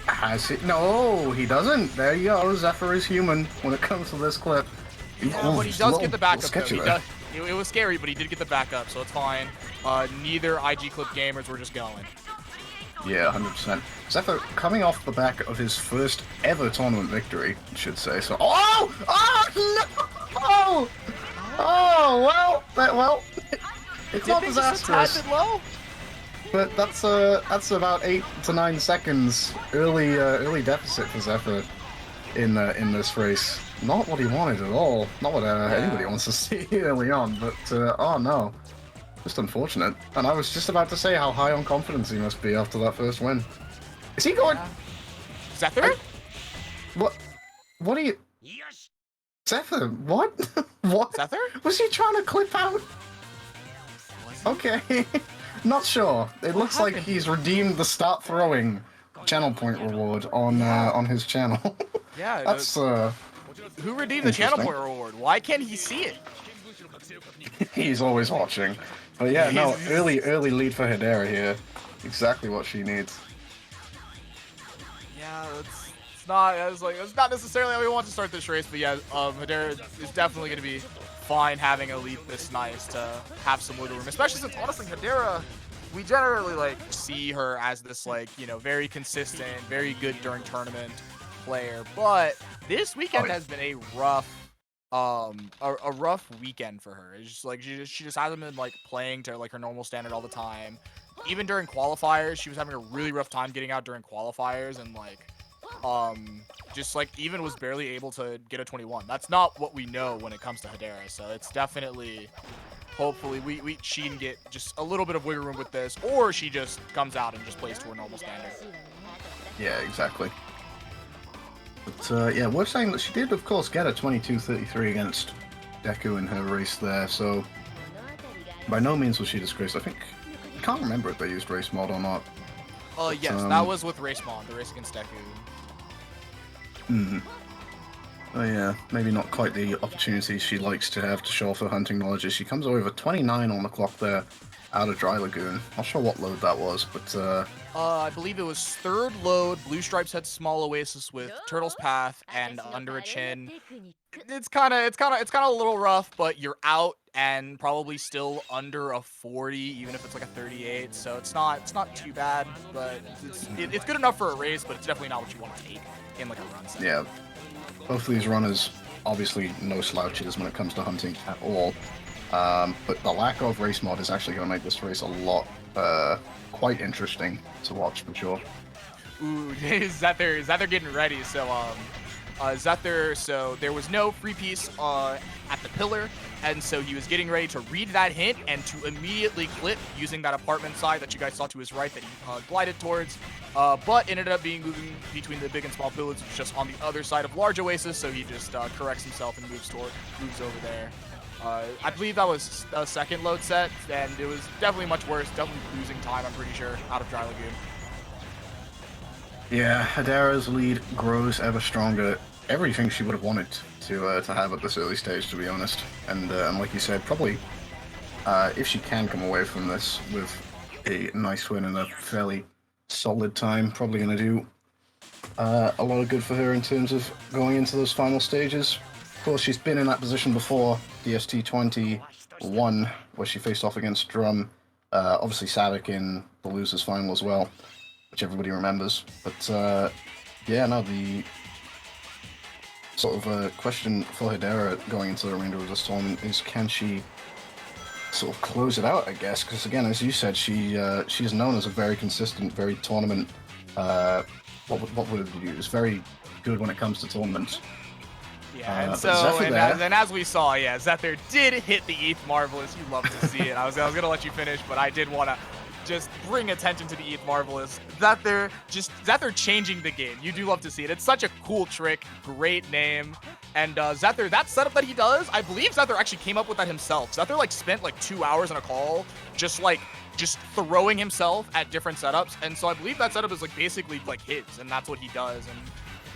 Has he? No, he doesn't. There you go. Zephyr is human when it comes to this clip. Yeah, but he does get the backup though. It was scary, but he did get the backup, so it's fine. Neither IG clip gamers were just going. Yeah, 100%. Zephyr coming off the back of his first ever tournament victory, I should say. So, oh no! Oh, well, it's not disastrous. Low? But that's about 8 to 9 seconds early deficit for Zephyr in this race. Not what he wanted at all. Not what anybody wants to see early on. But oh no, just unfortunate. And I was just about to say how high on confidence he must be after that first win. Is he going? Zephyr? What are you? Yes. Zephyr? What? What? Zephyr? Was he trying to clip out? Okay. Not sure. It looks like he's redeemed the start throwing channel point reward on his channel. Yeah. That's Who redeemed the channel point reward? Why can't he see it? He's always watching. But yeah, no, early lead for Hedera here. Exactly what she needs. Yeah, it's not. It's not necessarily how we want to start this race, but yeah, Hedera is definitely going to be fine having Elite this nice to have some wiggle room, especially since honestly Hedera, we generally like see her as this like very consistent, very good during tournament player, but this weekend has been a rough. A rough weekend for her. It's just like she just hasn't been like playing to like her normal standard all the time. Even during qualifiers, she was having a really rough time getting out during qualifiers, and like just like even was barely able to get a 21. That's not what we know when it comes to Hedera. So it's definitely, hopefully she can get just a little bit of wiggle room with this, or she just comes out and just plays to her normal standard. Yeah, exactly. But yeah, worth saying that she did, of course, get a 22-33 against Deku in her race there, so by no means was she disgraced. I can't remember if they used race mod or not. Yes, that was with race mod, the race against Deku. Oh yeah, maybe not quite the opportunity she likes to have to show off her hunting knowledge. She comes away with 29 on the clock there, out of Dry Lagoon. Not sure what load that was, but I believe it was third load. Blue Stripes had Small Oasis with Turtle's Path and Under a Chin. It's kind of a little rough, but you're out and probably still under a 40, even if it's like a 38. So it's not too bad, but it's good enough for a race, but it's definitely not what you want to take in like a run set. yeah, both of these runners obviously no slouches when it comes to hunting at all. But the lack of race mod is actually going to make this race a lot quite interesting to watch for sure. Ooh, Zephyr getting ready. So Zephyr, so there was no free piece at the pillar, and so he was getting ready to read that hint and to immediately clip using that apartment side that you guys saw to his right that he glided towards, but ended up being moving between the big and small pillars, just on the other side of Large Oasis, so he just corrects himself and moves over there. I believe that was a second load set, and it was definitely much worse, definitely losing time, I'm pretty sure, out of Dry Lagoon. Yeah, Hedera's lead grows ever stronger. Everything she would have wanted to have at this early stage, to be honest. And like you said, probably if she can come away from this with a nice win and a fairly solid time, probably going to do a lot of good for her in terms of going into those final stages. Of course, she's been in that position before, DST 21, where she faced off against Drum. Obviously, Savik in the losers final as well, which everybody remembers. But yeah, no, the sort of question for Hedera going into the remainder of this tournament is, can she sort of close it out, I guess? Because again, as you said, she is known as a very consistent, very tournament. What would you use? Very good when it comes to tournaments. Yeah, and so, and as we saw, yeah, Zephyr did hit the ETH Marvelous. You love to see it. I was going to let you finish, but I did want to just bring attention to the ETH Marvelous. Zephyr changing the game. You do love to see it. It's such a cool trick, great name. And Zephyr, that setup that he does, I believe Zephyr actually came up with that himself. Zephyr like spent like 2 hours on a call just throwing himself at different setups. And so I believe that setup is like basically like his, and that's what he does. And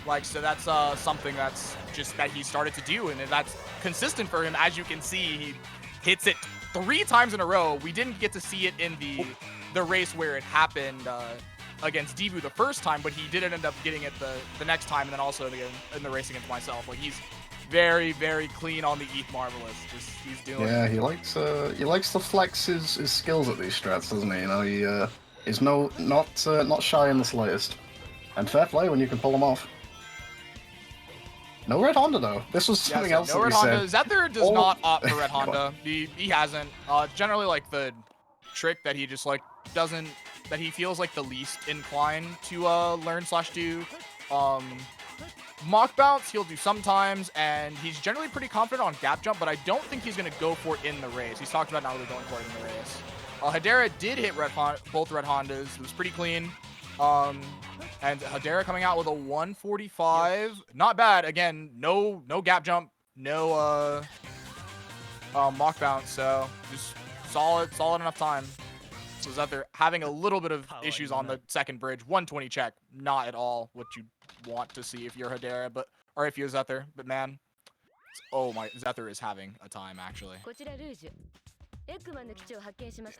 like, so that's something that's just that he started to do, and that's consistent for him. As you can see, he hits it 3 times in a row. We didn't get to see it in the race where it happened against Debu the first time, but he did end up getting it the next time, and then also in the race against myself. Like, he's very, very clean on the ETH Marvelous. Just he's doing. Yeah, he likes to flex his skills at these strats, doesn't he? You know, he is not shy in the slightest. And fair play when you can pull them off. No Red Honda though. This was something else no that Red we Honda. said. Zephyr does not opt for Red Honda. He hasn't. Generally, like the trick that he just like doesn't, that he feels like the least inclined to learn/do. Mock bounce he'll do sometimes, and he's generally pretty confident on gap jump, but I don't think he's gonna go for it in the race. He's talked about not really going for it in the race. Hedera did hit both Red Hondas. It was pretty clean. And Hedera coming out with a 145. Not bad. Again, no gap jump, no mock bounce, so just solid enough time. So Zephyr having a little bit of issues on the second bridge. 120 check, not at all what you want to see if you're Hedera, or if you're Zephyr, but man, oh my, Zephyr is having a time actually.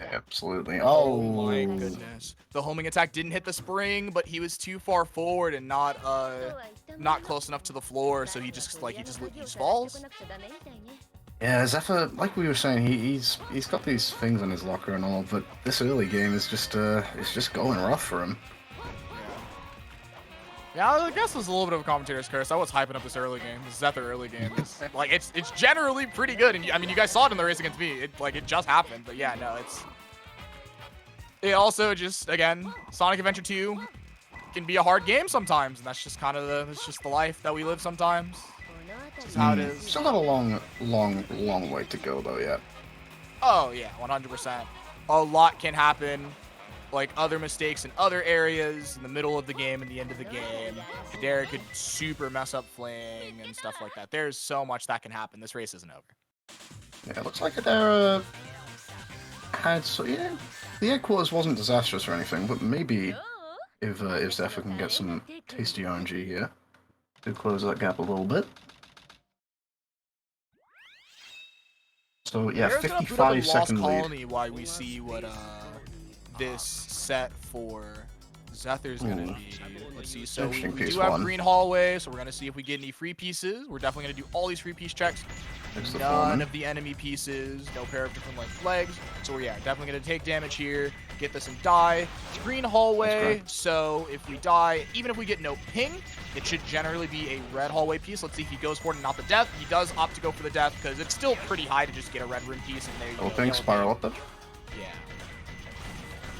Absolutely. Oh Oh, my goodness. The homing attack didn't hit the spring, but he was too far forward and not close enough to the floor, so he just falls. Yeah, Zephyr, like we were saying, he's got these things in his locker and all, but this early game is just it's just going rough for him. Yeah, I guess it was a little bit of a commentator's curse. I was hyping up this early game. This Zephyr early game. Like it's generally pretty good, and I mean you guys saw it in the race against me. It just happened, but yeah, no, it also just again Sonic Adventure 2 can be a hard game sometimes, and that's just kind of the life that we live sometimes. That's how it is. Still got a long way to go though yet. Oh yeah, 100%. A lot can happen. Like other mistakes in other areas in the middle of the game and the end of the game. Hedera could super mess up Fling and stuff like that. There's so much that can happen. This race isn't over. Yeah, it looks like Hedera had the headquarters wasn't disastrous or anything, but maybe if Zephyr can get some tasty RNG here, to close that gap a little bit. So yeah, Hedera's gonna 55 second Lost lead. Colony while we see what this set for Zephyr's gonna be. Let's see. So we do have green hallway, so we're gonna see if we get any free pieces. We're definitely gonna do all these free piece checks. None of the enemy pieces, no pair of different length legs. So yeah, definitely gonna take damage here. Get this and die. It's green hallway, so if we die, even if we get no ping, it should generally be a red hallway piece. Let's see if he goes for it and not the death. He does opt to go for the death because it's still pretty high to just get a red room piece, and there you Oh, go. ping spiral up there. Yeah.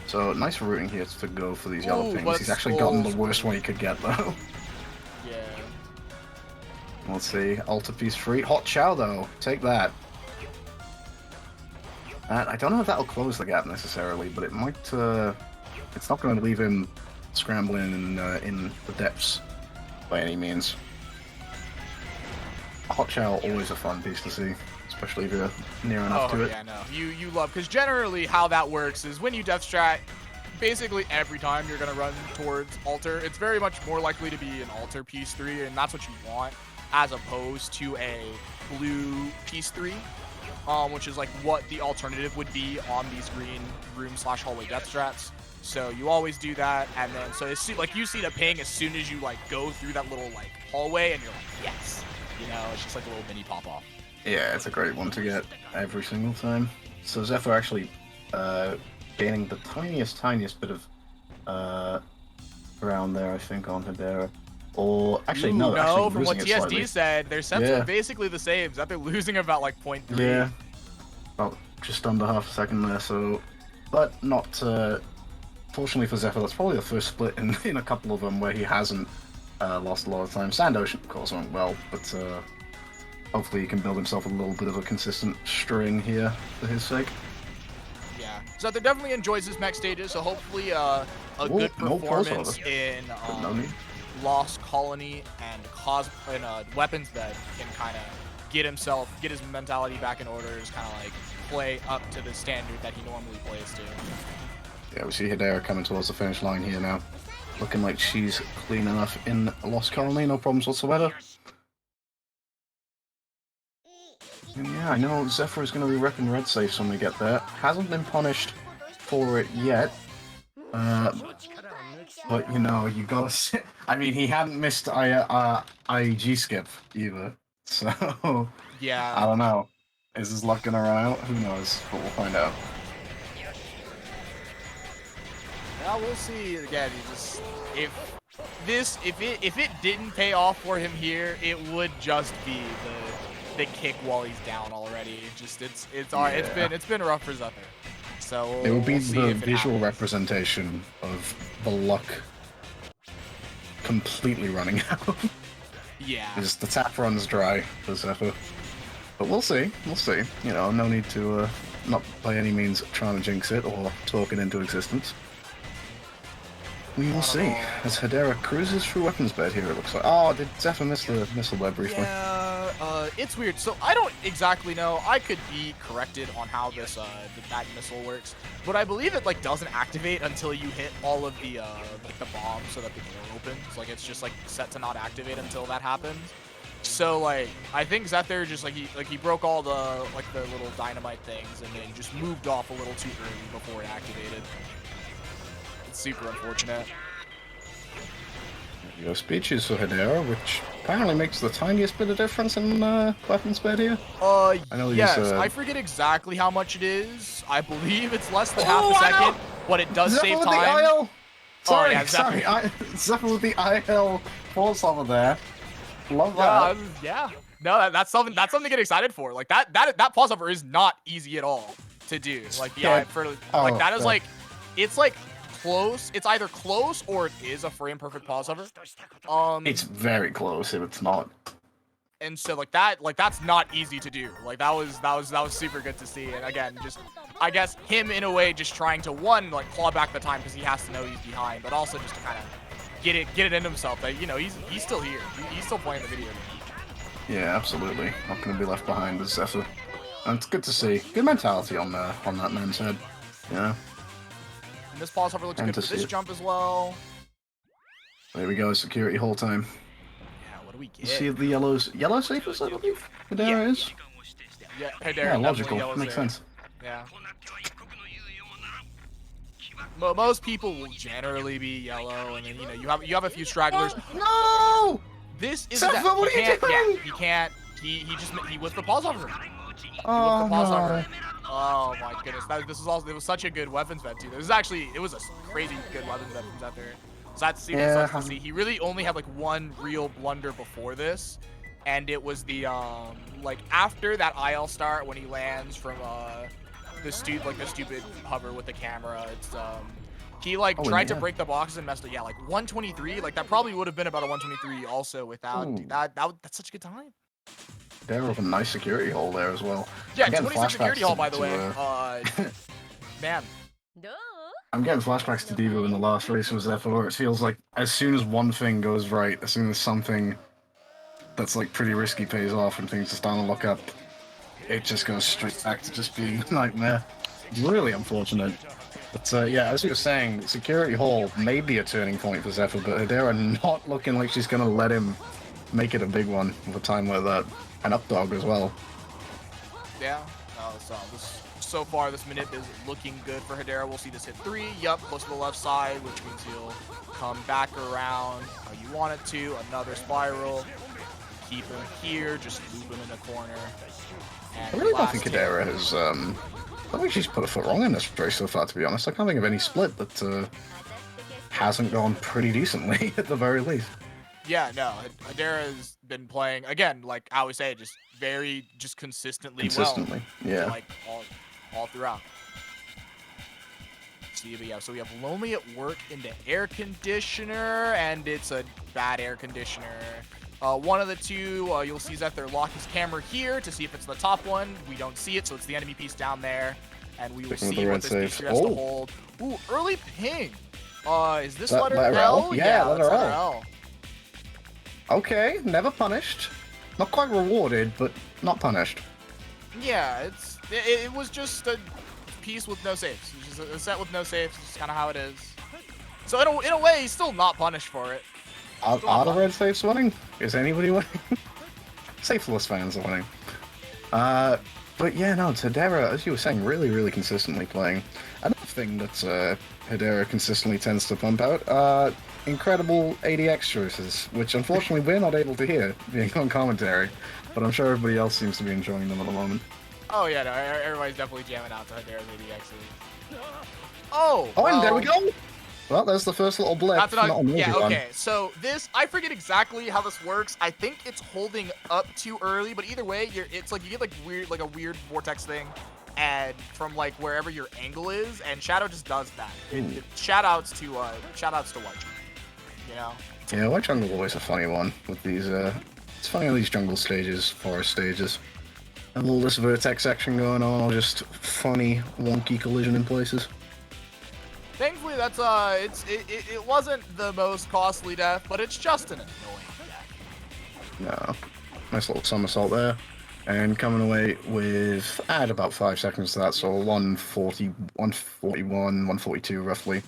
So nice routing here to go for these yellow Ooh, pings. but He's actually gotten the skulls worst one he could get though. Yeah. Let's see, altar piece free. Hot Chow though, take that. I don't know if that'll close the gap necessarily, but it might. It's not going to leave him scrambling in the depths by any means. Hot Chow always a fun piece to see, especially if you're near enough to it. Yeah, no. You love, because generally how that works is when you death strat, basically every time you're gonna run towards altar, it's very much more likely to be an altar piece 3, and that's what you want, as opposed to a blue piece 3, which is like what the alternative would be on these green room/hallway death strats. So you always do that, and then so it's like you see the ping as soon as you like go through that little like hallway, and you're like, yes, you know, it's just like a little mini pop off. Yeah, it's a great one to get every single time. So Zephyr actually gaining the tiniest bit of ground there, I think, on Hedera. Or actually, Ooh, no, actually from what losing it TSD slightly. said, their sets Yeah. are basically the same. They're losing about like 0.3. Yeah, about just under half a second there. So, but not. Fortunately for Zephyr, that's probably the first split in a couple of them where he hasn't lost a lot of time. Sand Ocean, of course, went well, but hopefully he can build himself a little bit of a consistent string here for his sake. Yeah, so they definitely enjoys his mech stages. So hopefully a good no performance crossover. in But no need. Lost Colony and weapons that can kind of get his mentality back in order, just kind of like play up to the standard that he normally plays to. Yeah, we see Hedera coming towards the finish line here now. Looking like she's clean enough in Lost Colony, no problems whatsoever. And yeah, I know Zephyr is going to be repping red safes when we get there. Hasn't been punished for it yet. But you know, you gotta. I mean, he hadn't missed IEG skip either, so Yeah. I don't know. Is his luck gonna run out? Who knows? But we'll find out. Yeah, we'll see. Again, if it didn't pay off for him here, it would just be the kick while he's down already. Just it's been rough for Zephyr. So It will be we'll see the if it visual happens. representation of the luck completely running out. Yeah. Just the tap runs dry for Zephyr. But we'll see. We'll see. You know, no need to not by any means trying to jinx it or talk it into existence. We will see. As Hedera cruises through weapons bed here, it looks like. Oh, did Zephyr miss the missile web briefly? Yeah, it's weird. So I don't exactly know. I could be corrected on how this that missile works, but I believe it like doesn't activate until you hit all of the like the bombs so that the door opens. Like it's just like set to not activate until that happens. So like, I think Zephyr just like he broke all the the little dynamite things and then just moved off a little too early before it activated. It's super unfortunate. Your speeches for Hedera, which apparently makes the tiniest bit of difference in weapon speed here. I know Yes, these, I forget exactly how much it is. I believe it's less than half a second, but it does Zephyr save with time. The IL. Sorry, yeah, Zephyr. sorry. Zephyr with the IL force over there. Love that. Yeah. No, that's something to get excited for. Like that pause over is not easy at all to do. Like that is like, it's like close. It's either close or it is a frame perfect pause over. It's very close if it's not. And so that's not easy to do. Like that was super good to see. And again, just I guess him in a way just trying to claw back the time because he has to know he's behind, but also just to kind of get it in himself that he's still here. He's still playing the video game. Yeah, absolutely. Not going to be left behind as Zephyr. And it's good to see. Good mentality on that man's head. Yeah. And this pause hover looks good for this jump as well. There we go, security whole time. Yeah, what do we get? You see the yellow safest, I believe? Hedera is? Yeah, Hedera. Yeah, logical. Makes sense. Yeah. Most people will generally be yellow, and then you have a few stragglers. No! This is Zephyr, what are you doing? Yeah, he can't. He whipped the pause over. Oh no. Oh my goodness, it was such a good weapons vet too. It was a crazy good weapons vet from Zephyr. So that's to see. He really only had like one real blunder before this, and it was the after that IL start when he lands from the stupid hover with the camera. It's he tried to break the boxes and messed up. Yeah, like 123. Like that probably would have been about a 123 also without that's such a good time. There was a nice security hole there as well. Yeah, 26 security hole by the way. Man. I'm getting flashbacks to Devo in the last race with Zephyr, where it feels like as soon as one thing goes right, as soon as something that's like pretty risky pays off and things are starting to look up, it just goes straight back to just being a nightmare. It's really unfortunate. But yeah, as you were saying, security hole may be a turning point for Zephyr, but Hedera not looking like she's going to let him make it a big one with a time like that. And up dog as well. Yeah, so far this minute is looking good for Hedera. We'll see this hit 3. Yup, close to the left side, which means he'll come back around how you want it to. Another spiral. Keep him here, just loop him in the corner. And I really don't think Hedera has, I don't think she's put a foot wrong in this race so far, to be honest. I can't think of any split that hasn't gone pretty decently, at the very least. Yeah, no, Hedera's been playing, again, like I always say, just consistently well. Yeah. Like, all throughout. So we have Lonely at Work in the air conditioner, and it's a bad air conditioner. One of the two, you'll see Zephyr lock his camera here to see if it's the top one. We don't see it, so it's the enemy piece down there. And we will see what this piece has to hold. Ooh, early ping. Is this letter L? Yeah, letter L. Okay, never punished. Not quite rewarded, but not punished. Yeah, it was just a piece with no saves. It's just a set with no saves. It's kind of how it is. So in a way, he's still not punished for it. Are the red safes winning? Is anybody winning? Safeless fans are winning. But yeah, no, Hedera, as you were saying, really, really consistently playing. Another thing that Hedera consistently tends to pump out, incredible ADX choices, which unfortunately we're not able to hear being on commentary, but I'm sure everybody else seems to be enjoying them at the moment. Oh yeah, no, everybody's definitely jamming out to Hedera's ADXs. Oh, and there we go! Well, there's the first little blip. Okay, so this, I forget exactly how this works. I think it's holding up too early, but either way, it's like you get like a weird vortex thing, and from like wherever your angle is, and Shadow just does that. Shoutouts to White Jungle, you know? Yeah, White Jungle is always a funny one with these, it's funny on these jungle stages, forest stages. A little this vertex action going on, or just funny, wonky collision in places. Thankfully, that's it wasn't the most costly death, but it's just an annoying death. No, nice little somersault there, and coming away with add about 5 seconds to that, so 140, 141, 142 roughly.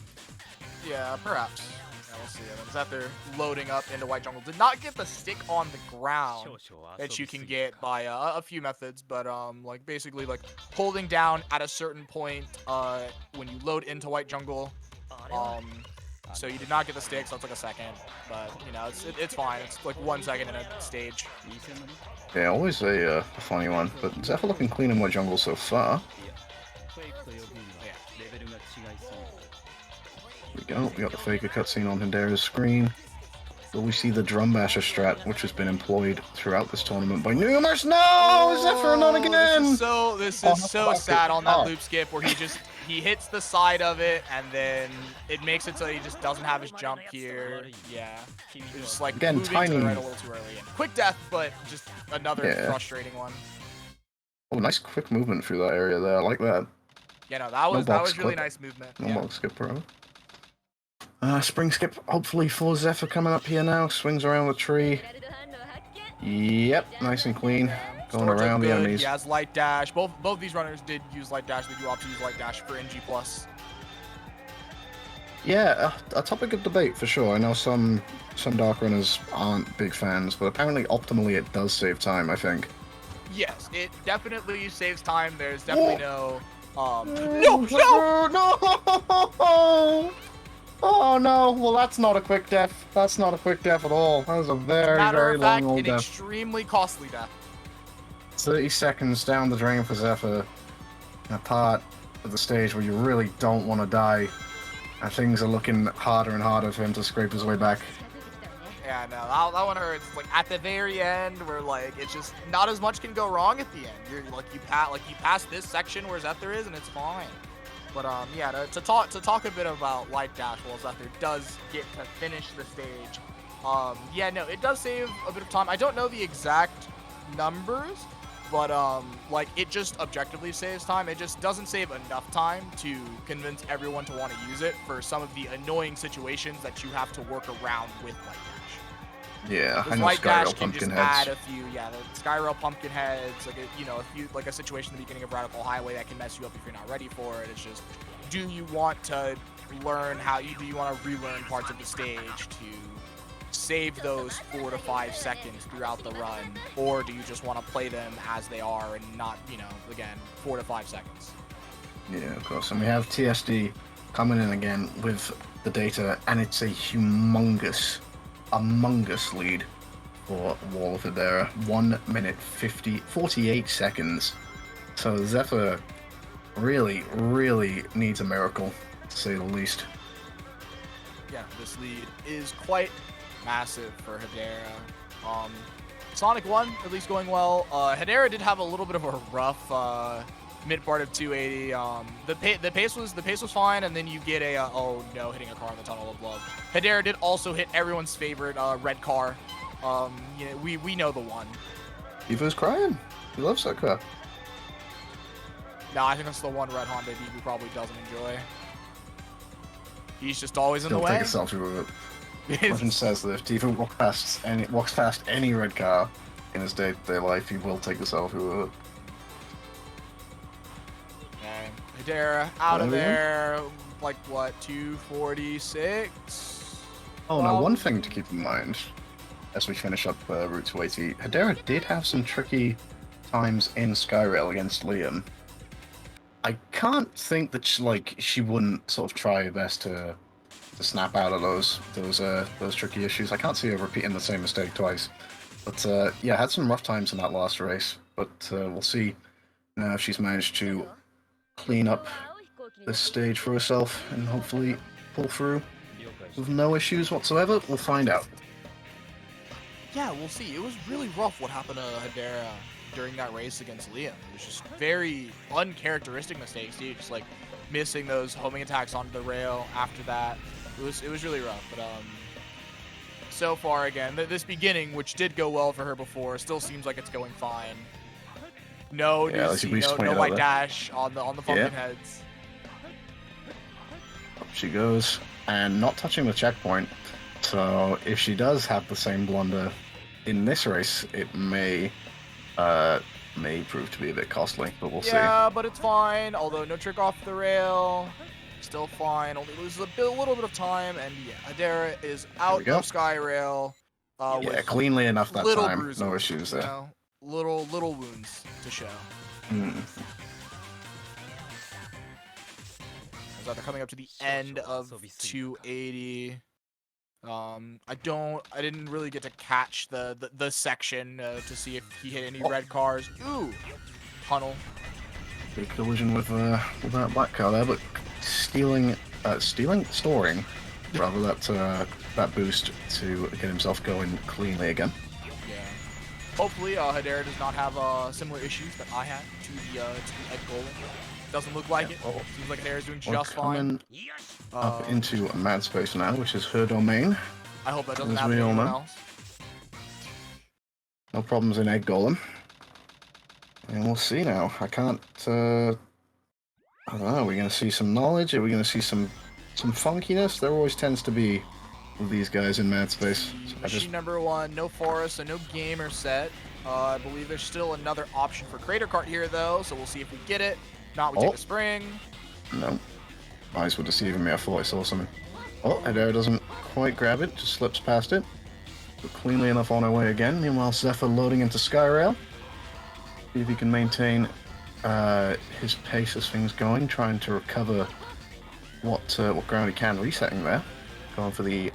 Yeah, perhaps. Yeah, we'll see. Zephyr loading up into White Jungle. Did not get the stick on the ground that you can get by a few methods, but like basically like holding down at a certain point when you load into White Jungle. So you did not get the stick, so it's like a second, but you know it's fine. It's like 1 second in a stage. Yeah, always a funny one, but Zephyr looking clean in White Jungle so far. We got the Faker cutscene on Hidera's screen. Will we see the Drum Basher strat, which has been employed throughout this tournament by numerous? No, Zephyr not again. This is so sad on that loop skip where he hits the side of it and then it makes it so he just doesn't have his jump here. Yeah, just like again, moving tiny. to the right a little too early. And quick death, but just another frustrating one. Oh, nice quick movement through that area there. I like that. Yeah, no, that was really nice movement. No box skip, bro. Spring skip, hopefully for Zephyr coming up here now. Swings around the tree. Yep, nice and clean. Going around the enemies. He has light dash. Both these runners did use light dash. They do opt to use light dash for NG+. Yeah, a topic of debate for sure. I know some Dark runners aren't big fans, but apparently optimally it does save time, I think. Yes, it definitely saves time. There's definitely no... No! Oh no, well that's not a quick death. That's not a quick death at all. That was a very, very long old death. Extremely costly death. 30 seconds down the drain for Zephyr. A part of the stage where you really don't want to die. And things are looking harder and harder for him to scrape his way back. Yeah, no, that one hurts. Like at the very end, where like it's just not as much can go wrong at the end. You're like you pass this section where Zephyr is, and it's fine. But yeah, to talk a bit about light dash while Zephyr does get to finish the stage. Yeah, no, it does save a bit of time. I don't know the exact numbers, but like it just objectively saves time. It just doesn't save enough time to convince everyone to want to use it for some of the annoying situations that you have to work around with light dash. Yeah, I know Light dash Skyrail can just Pumpkinheads. add a few, yeah, the Skyrail Pumpkinheads, like a situation at the beginning of Radical Highway that can mess you up if you're not ready for it. It's just, do you want to learn do you want to relearn parts of the stage to save those 4 to 5 seconds throughout the run, or do you just want to play them as they are and not, again, 4 to 5 seconds? Yeah, of course. And we have TSD coming in again with the data, and it's a humongous lead for Wall of Hidera. 1 minute 48 seconds. So Zephyr really, really needs a miracle, to say the least. Yeah, this lead is quite massive for Hidera. Sonic 1, at least going well. Hidera did have a little bit of a rough mid part of 280. The pace was fine, and then you get a oh no, hitting a car in the Tunnel of Love. Hidera did also hit everyone's favorite red car. We know the one. Evo's crying. He loves that car. No, I think that's the one red Honda Evo probably doesn't enjoy. He's just always in the way. He'll take a selfie with it. Legend says that if Tifa walks past any red car in his day-to-day life, he will take a selfie with it. And Hidera out of there, like what, 246? Oh, now one thing to keep in mind as we finish up Route 280, Hidera did have some tricky times in Skyrail against Liam. I can't think that she wouldn't sort of try her best to snap out of those tricky issues. I can't see her repeating the same mistake twice. But yeah, had some rough times in that last race. But we'll see now if she's managed to clean up this stage for herself and hopefully pull through with no issues whatsoever. We'll find out. Yeah, we'll see. It was really rough what happened to Hidera during that race against Liam. It was just very uncharacteristic mistakes, dude. Just like missing those homing attacks onto the rail after that. It was really rough. But so far, again, this beginning, which did go well for her before, still seems like it's going fine. No, yeah, no white dash on the pumpkin heads. Up she goes, and not touching the checkpoint. So if she does have the same blunder in this race, it may prove to be a bit costly, but we'll see. Yeah, but it's fine. Although no trick off the rail. still fine. Only loses a little bit of time, and yeah, Hedera is out go. of Skyrail. Yeah, With cleanly enough that little time. bruises, No issues there. You know? Little wounds to show. So they're coming up to the end of 280. I didn't really get to catch the section to see if he hit any red cars. Ooh, tunnel. Big collision with that black car there, but storing rather that boost to get himself going cleanly again. Yeah. Hopefully, Hedera does not have similar issues that I had to the egg golem. Doesn't look like it. Seems like Hedera's doing We're just fine. coming up into a mad space now, which is her domain. I hope that doesn't as happen we to all anyone know. else. No problems in Egg Golem. And we'll see now. I can't, I don't know, are we going to see some knowledge? Are we going to see some funkiness? There always tends to be with these guys in Mad Space. So Machine number 1, no forest, so no gamer set. I believe there's still another option for Crater Cart here, though, so we'll see if we get it. If not, we take a spring. No. Eyes were deceiving me. I thought I saw something. Oh, Hedera doesn't quite grab it, just slips past it. But cleanly enough on her way again. Meanwhile, Zephyr loading into Skyrail. See if he can maintain his pace as things going, trying to recover what ground he can, resetting there. Going for the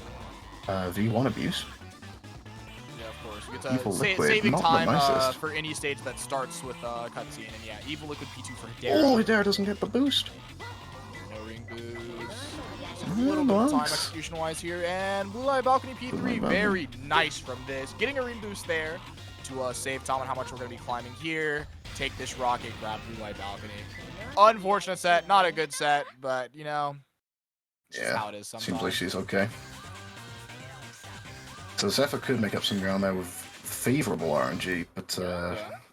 V1 abuse. Yeah, of course. We Evil get Liquid, saving not the time nicest. for any stage that starts with cutscene, and yeah, Evil Liquid P2 for Hedera. Oh, Hedera doesn't get the boost. No ring boost. A Oh, little bit of time nice. execution-wise here, and Blue Eye Balcony P3, Blue Eye very nice from this. Getting a ring boost there to save time on how much we're going to be climbing here. Take this rocket, grab Blue Eye Balcony. Unfortunate set, not a good set, but, you know, it's just how it is sometimes. Seems like she's okay. So Zephyr could make up some ground there with favorable RNG, but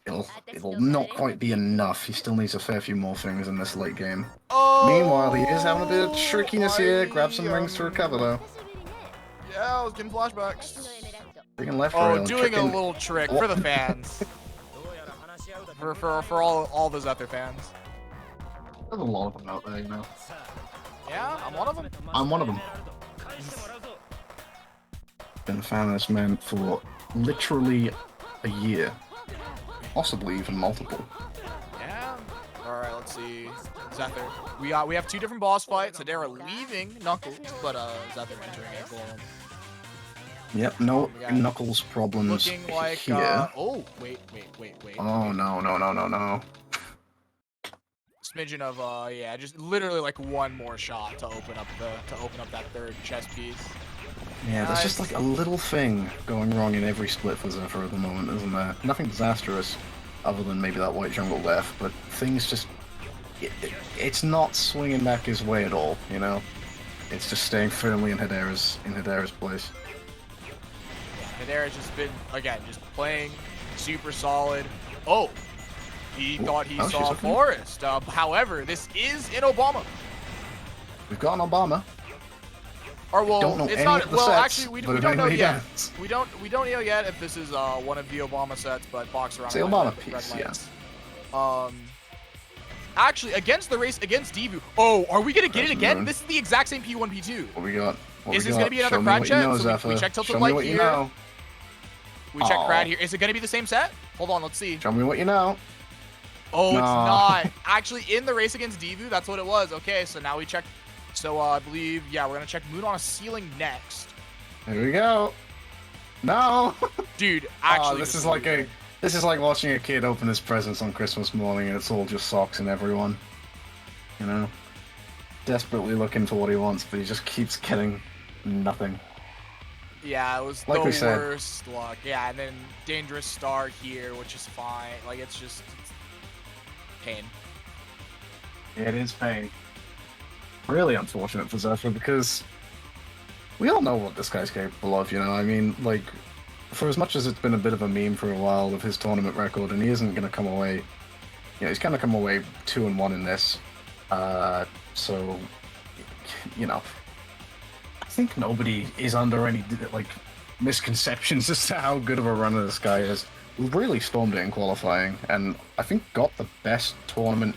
it'll not quite be enough. He still needs a fair few more things in this late game. Meanwhile, he is having a bit of trickiness here. Grab some rings to recover though. Yeah, I was getting flashbacks. Taking left rail and Doing a tricking- little trick for the fans. for all those other fans. There's a lot of them out there, you know. Yeah, I'm one of them. I'm one of them. Been a fan of this man for literally a year. Possibly even multiple. Yeah. Alright, let's see. Zephyr. We have 2 different boss fights. Hedera leaving Knuckles, but Zephyr entering Egg Golem. Yep, no we got Knuckles problems Looking like here. oh, wait. Oh no. Smidgen of yeah, just literally like one more shot to open up that third chest piece. Yeah, there's just like a little thing going wrong in every split for Zephyr at the moment, isn't there? Nothing disastrous, other than maybe that white jungle death, but things just... It's not swinging back his way at all, you know? It's just staying firmly in Hedera's place. Yeah, Hedera's just been, again, just playing super solid. Oh! He thought he she's saw okay. Forest. However, this is in Obama. We've got an Obama. Or well, Don't know it's any not. of the Well, sets, actually, we but if don't know anybody yet. does. We don't know yet if this is one of the Obama sets, but box around. It's the red Obama light- piece, red yeah. lights. Actually, against the race against Divu. Oh, are we gonna get it again? Moon. This is the exact same P1 P2. What we got? Is this gonna be another Crad check? So we check Tilted Show me Light what you here. know. We check Aw. Crad here. Is it gonna be the same set? Hold on, let's see. Show me what you know. Oh, No. it's not. Actually, in the race against Divu, that's what it was. Okay, so now we check. So I believe, yeah, we're gonna check Moon on a ceiling next. Here we go. No. Dude, actually, this is like watching a kid open his presents on Christmas morning, and it's all just socks and everyone. You know, desperately looking for what he wants, but he just keeps getting nothing. Yeah, it was Like the we said. worst luck. Yeah, and then Dangerous Star here, which is fine. Like, it's just pain. It is pain. Really unfortunate for Zephyr because we all know what this guy's capable of, you know? I mean, like, for as much as it's been a bit of a meme for a while of his tournament record, and he isn't going to come away, you know, he's going to come away 2-1 in this. So, you know, I think nobody is under any, like, misconceptions as to how good of a runner this guy is. Really stormed it in qualifying, and I think got the best tournament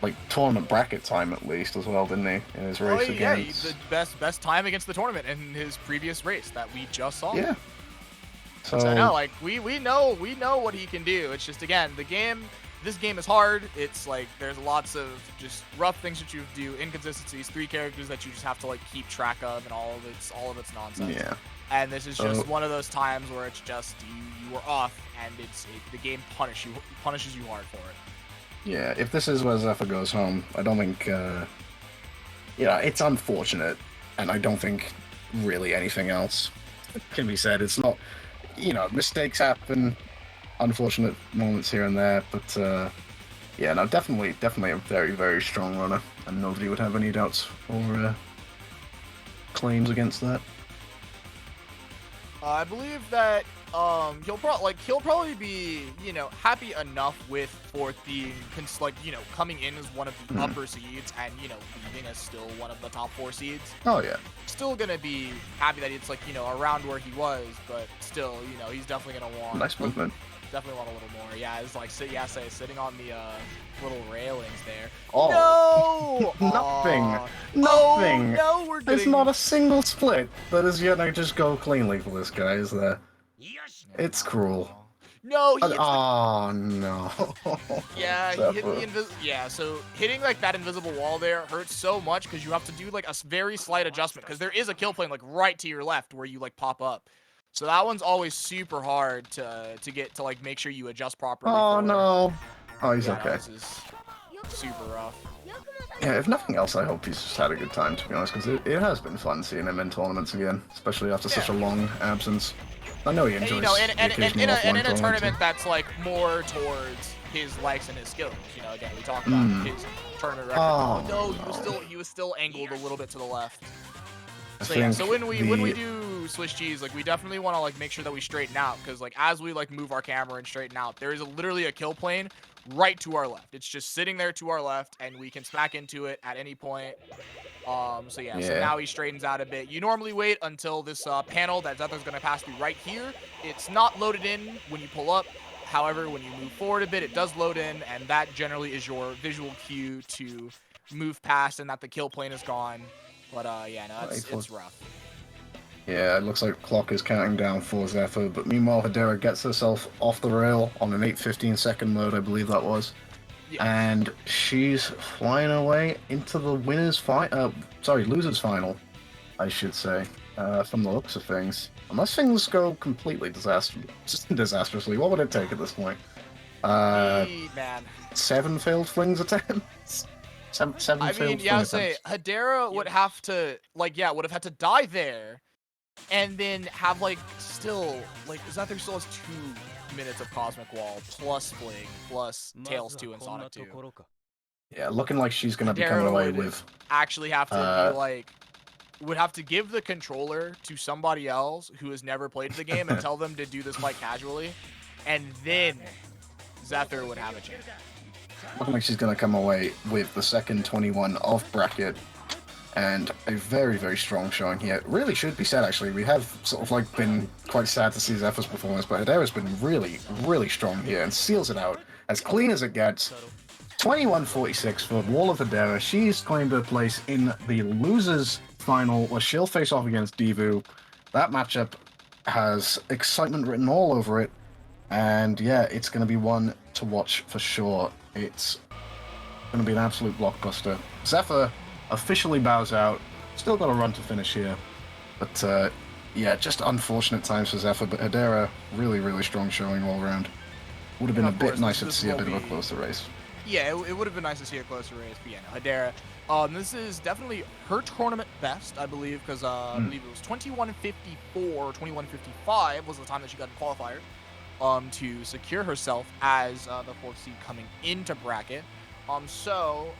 like tournament bracket time at least as well, didn't he? In his race yeah, against. the best time against the tournament in his previous race that we just saw. Yeah. So no, like we know what he can do. It's just again this game is hard. It's like there's lots of just rough things that you do, inconsistencies, 3 characters that you just have to like keep track of, and all of it's nonsense. Yeah. And this is just one of those times where it's just you were off, and the game punishes you hard for it. Yeah, if this is where Zephyr goes home, I don't think. It's unfortunate, and I don't think really anything else can be said. It's not, mistakes happen, unfortunate moments here and there, but definitely a very, very strong runner, and nobody would have any doubts or claims against that. I believe that he'll probably be happy enough with fourth being coming in as one of the upper seeds and leaving as still one of the top 4 seeds. Oh yeah. Still gonna be happy that it's around where he was, but still he's definitely gonna want nice movement. Definitely want a little more. Yeah, it's like sitting on the little railings there. Oh. No! Nothing. Oh, no, we're There's getting... not a single split that is yet to just go cleanly for this guy, is there? It's cruel. No, he oh no. Yeah, he hit the so hitting like that invisible wall there hurts so much because you have to do like a very slight adjustment because there is a kill plane like right to your left where you like pop up. So that one's always super hard to get to like make sure you adjust properly. Oh no. Oh, he's Yeah, okay. No, this is super rough. Yeah, if nothing else, I hope he's just had a good time, to be honest, because it has been fun seeing him in tournaments again, especially after such a long absence. I know he enjoys And the occasional in a offline tournament that's like more towards his likes and his skills. Again, we talked about his tournament record. Oh, no, he was still angled a little bit to the left. I So yeah, think so when we do Swiss cheese, like we definitely want to like make sure that we straighten out because like as we like move our camera and straighten out, there is literally a kill plane right to our left. It's just sitting there to our left, and we can smack into it at any point. So now he straightens out a bit. You normally wait until this panel that Zephyr is going to pass through right here. It's not loaded in when you pull up. However, when you move forward a bit, it does load in, and that generally is your visual cue to move past and that the kill plane is gone. But it's rough. Yeah, it looks like clock is counting down for Zephyr, but meanwhile Hedera gets herself off the rail on an 8:15-second mode, I believe that was. Yeah. And she's flying away into the losers final, I should say, from the looks of things. Unless things go completely disastrously, what would it take at this point? 7 failed flings attempts? Seven failed flings attempts. Hedera would have to, would have had to die there, and then have, Zephyr still has 2 minutes of Cosmic Wall, plus Fling, plus Tails 2 and Sonic 2. Yeah, looking like she's gonna be coming away with... actually have to would have to give the controller to somebody else who has never played the game and tell them to do this fight casually, and then Zephyr would have a chance. Looking like she's gonna come away with the second 21 of bracket, and a very, very strong showing here. It really should be said, actually. We have sort of been quite sad to see Zephyr's performance, but Hedera's been really, really strong here and seals it out as clean as it gets. 21-46 for Wall of Hedera. She's claimed her place in the losers final where she'll face off against Divu. That matchup has excitement written all over it, and yeah, it's going to be one to watch for sure. It's going to be an absolute blockbuster. Zephyr officially bows out. Still got a run to finish here. But just unfortunate times for Zephyr, but Hedera, really, really strong showing all around. Would have been a bit nicer to see a bit of a closer race. Yeah, it would have been nice to see a closer race, but yeah, no, Hedera. This is definitely her tournament best, I believe, because I believe it was 21:54 or 21:55 was the time that she got the qualifier to secure herself as the 4th seed coming into bracket. So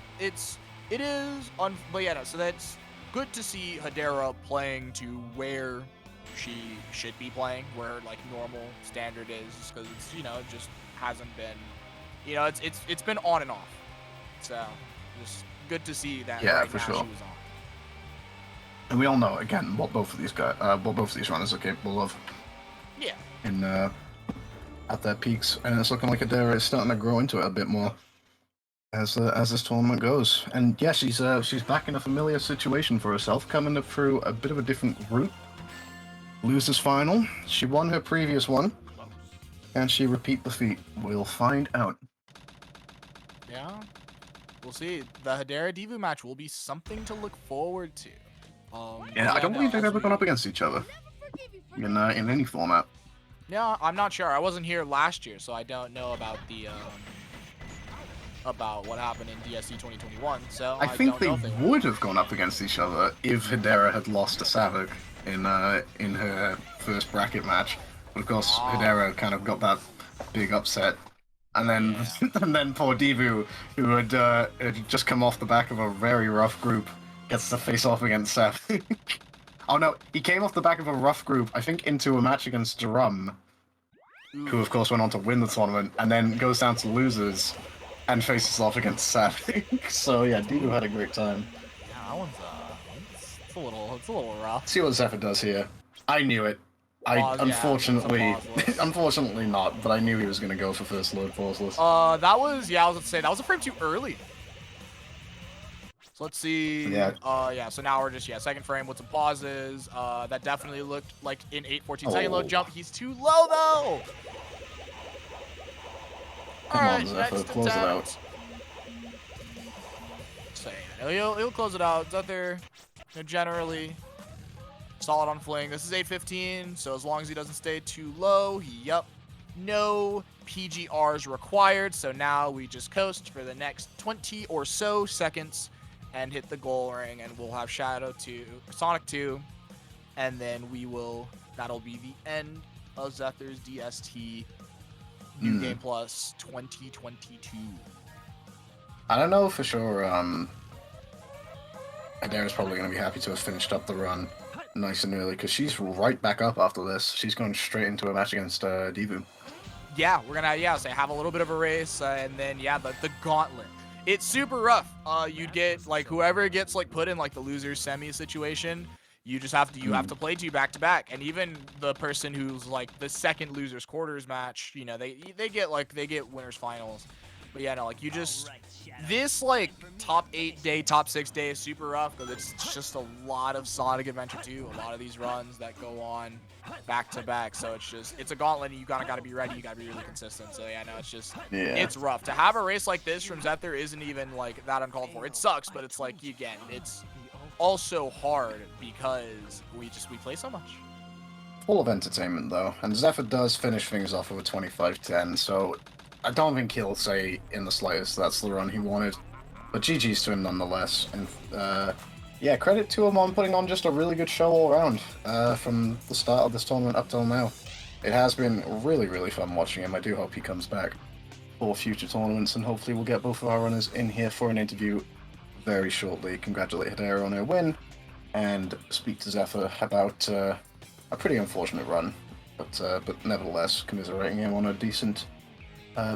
so that's good to see Hedera playing to where she should be playing, where her normal standard is, because it's it just hasn't been, it's been on and off. So just good to see that. Yeah, right for now sure. She was on. And we all know again what both of these runners are capable of. Yeah. At their peaks, and it's looking like Hedera is starting to grow into it a bit more. as this tournament goes. And yeah, she's back in a familiar situation for herself, coming up through a bit of a different route. Losers final. She won her previous one. Can she repeat the feat? We'll find out. Yeah, we'll see. The Hedera Divu match will be something to look forward to. Yeah, I don't believe they've ever gone up against each other in any format. Yeah, I'm not sure. I wasn't here last year, so I don't know about the about what happened in DSC 2021. So I think don't they know if would have gone up against each other if Hedera had lost to Savik in her first bracket match. But of course, Hedera kind of got that big upset. And then, and then poor Divu, who had just come off the back of a very rough group, gets to face off against Savik. Oh no, he came off the back of a rough group, I think, into a match against Drum, who of course went on to win the tournament, and then goes down to losers and faces off against Savik. So yeah, Divu had a great time. Yeah, that one's it's a little rough. See what Zephyr does here. I knew it. Unfortunately not, but I knew he was going to go for first load pauseless. That was, I was going to say, that was a frame too early. So let's see. Yeah. So now we're just, second frame with some pauses. That definitely looked like in 8-14 second load jump. He's too low, though. Come on, Zephyr, close it out. So he'll close it out. It's out there, generally solid on fling. This is 8-15, so as long as he doesn't stay too low, no PGRs required. So now we just coast for the next 20 or so seconds and hit the goal ring, and we'll have Sonic 2, and then that'll be the end of Zephyr's DST New Game Plus 2022. I don't know for sure. Hedera's probably going to be happy to have finished up the run nice and early, because she's right back up after this. She's going straight into a match against Divu. Yeah, we're gonna have a little bit of a race, and then the gauntlet. It's super rough. You'd get whoever gets put in the loser semi situation. You just have to play 2 back to back, and even the person who's the second losers quarters match, they get winners finals. But yeah, no, this top 8 day, top 6 day is super rough, because it's just a lot of Sonic Adventure 2, a lot of these runs that go on back to back. So it's a gauntlet, and you gotta be ready, you gotta be really consistent. So yeah, no, it's rough. To have a race like this from Zephyr isn't even that uncalled for. It sucks, but it's again, it's also hard because we play so much. Full of entertainment though, and Zephyr does finish things off with a 25-10, so I don't think he'll say in the slightest that's the run he wanted, but GG's to him nonetheless. And yeah, credit to him on putting on just a really good show all around from the start of this tournament up till now. It has been really, really fun watching him. I do hope he comes back for future tournaments, and hopefully we'll get both of our runners in here for an interview very shortly. Congratulate Hedera on her win, and speak to Zephyr about a pretty unfortunate run, but nevertheless commiserating him on a decent,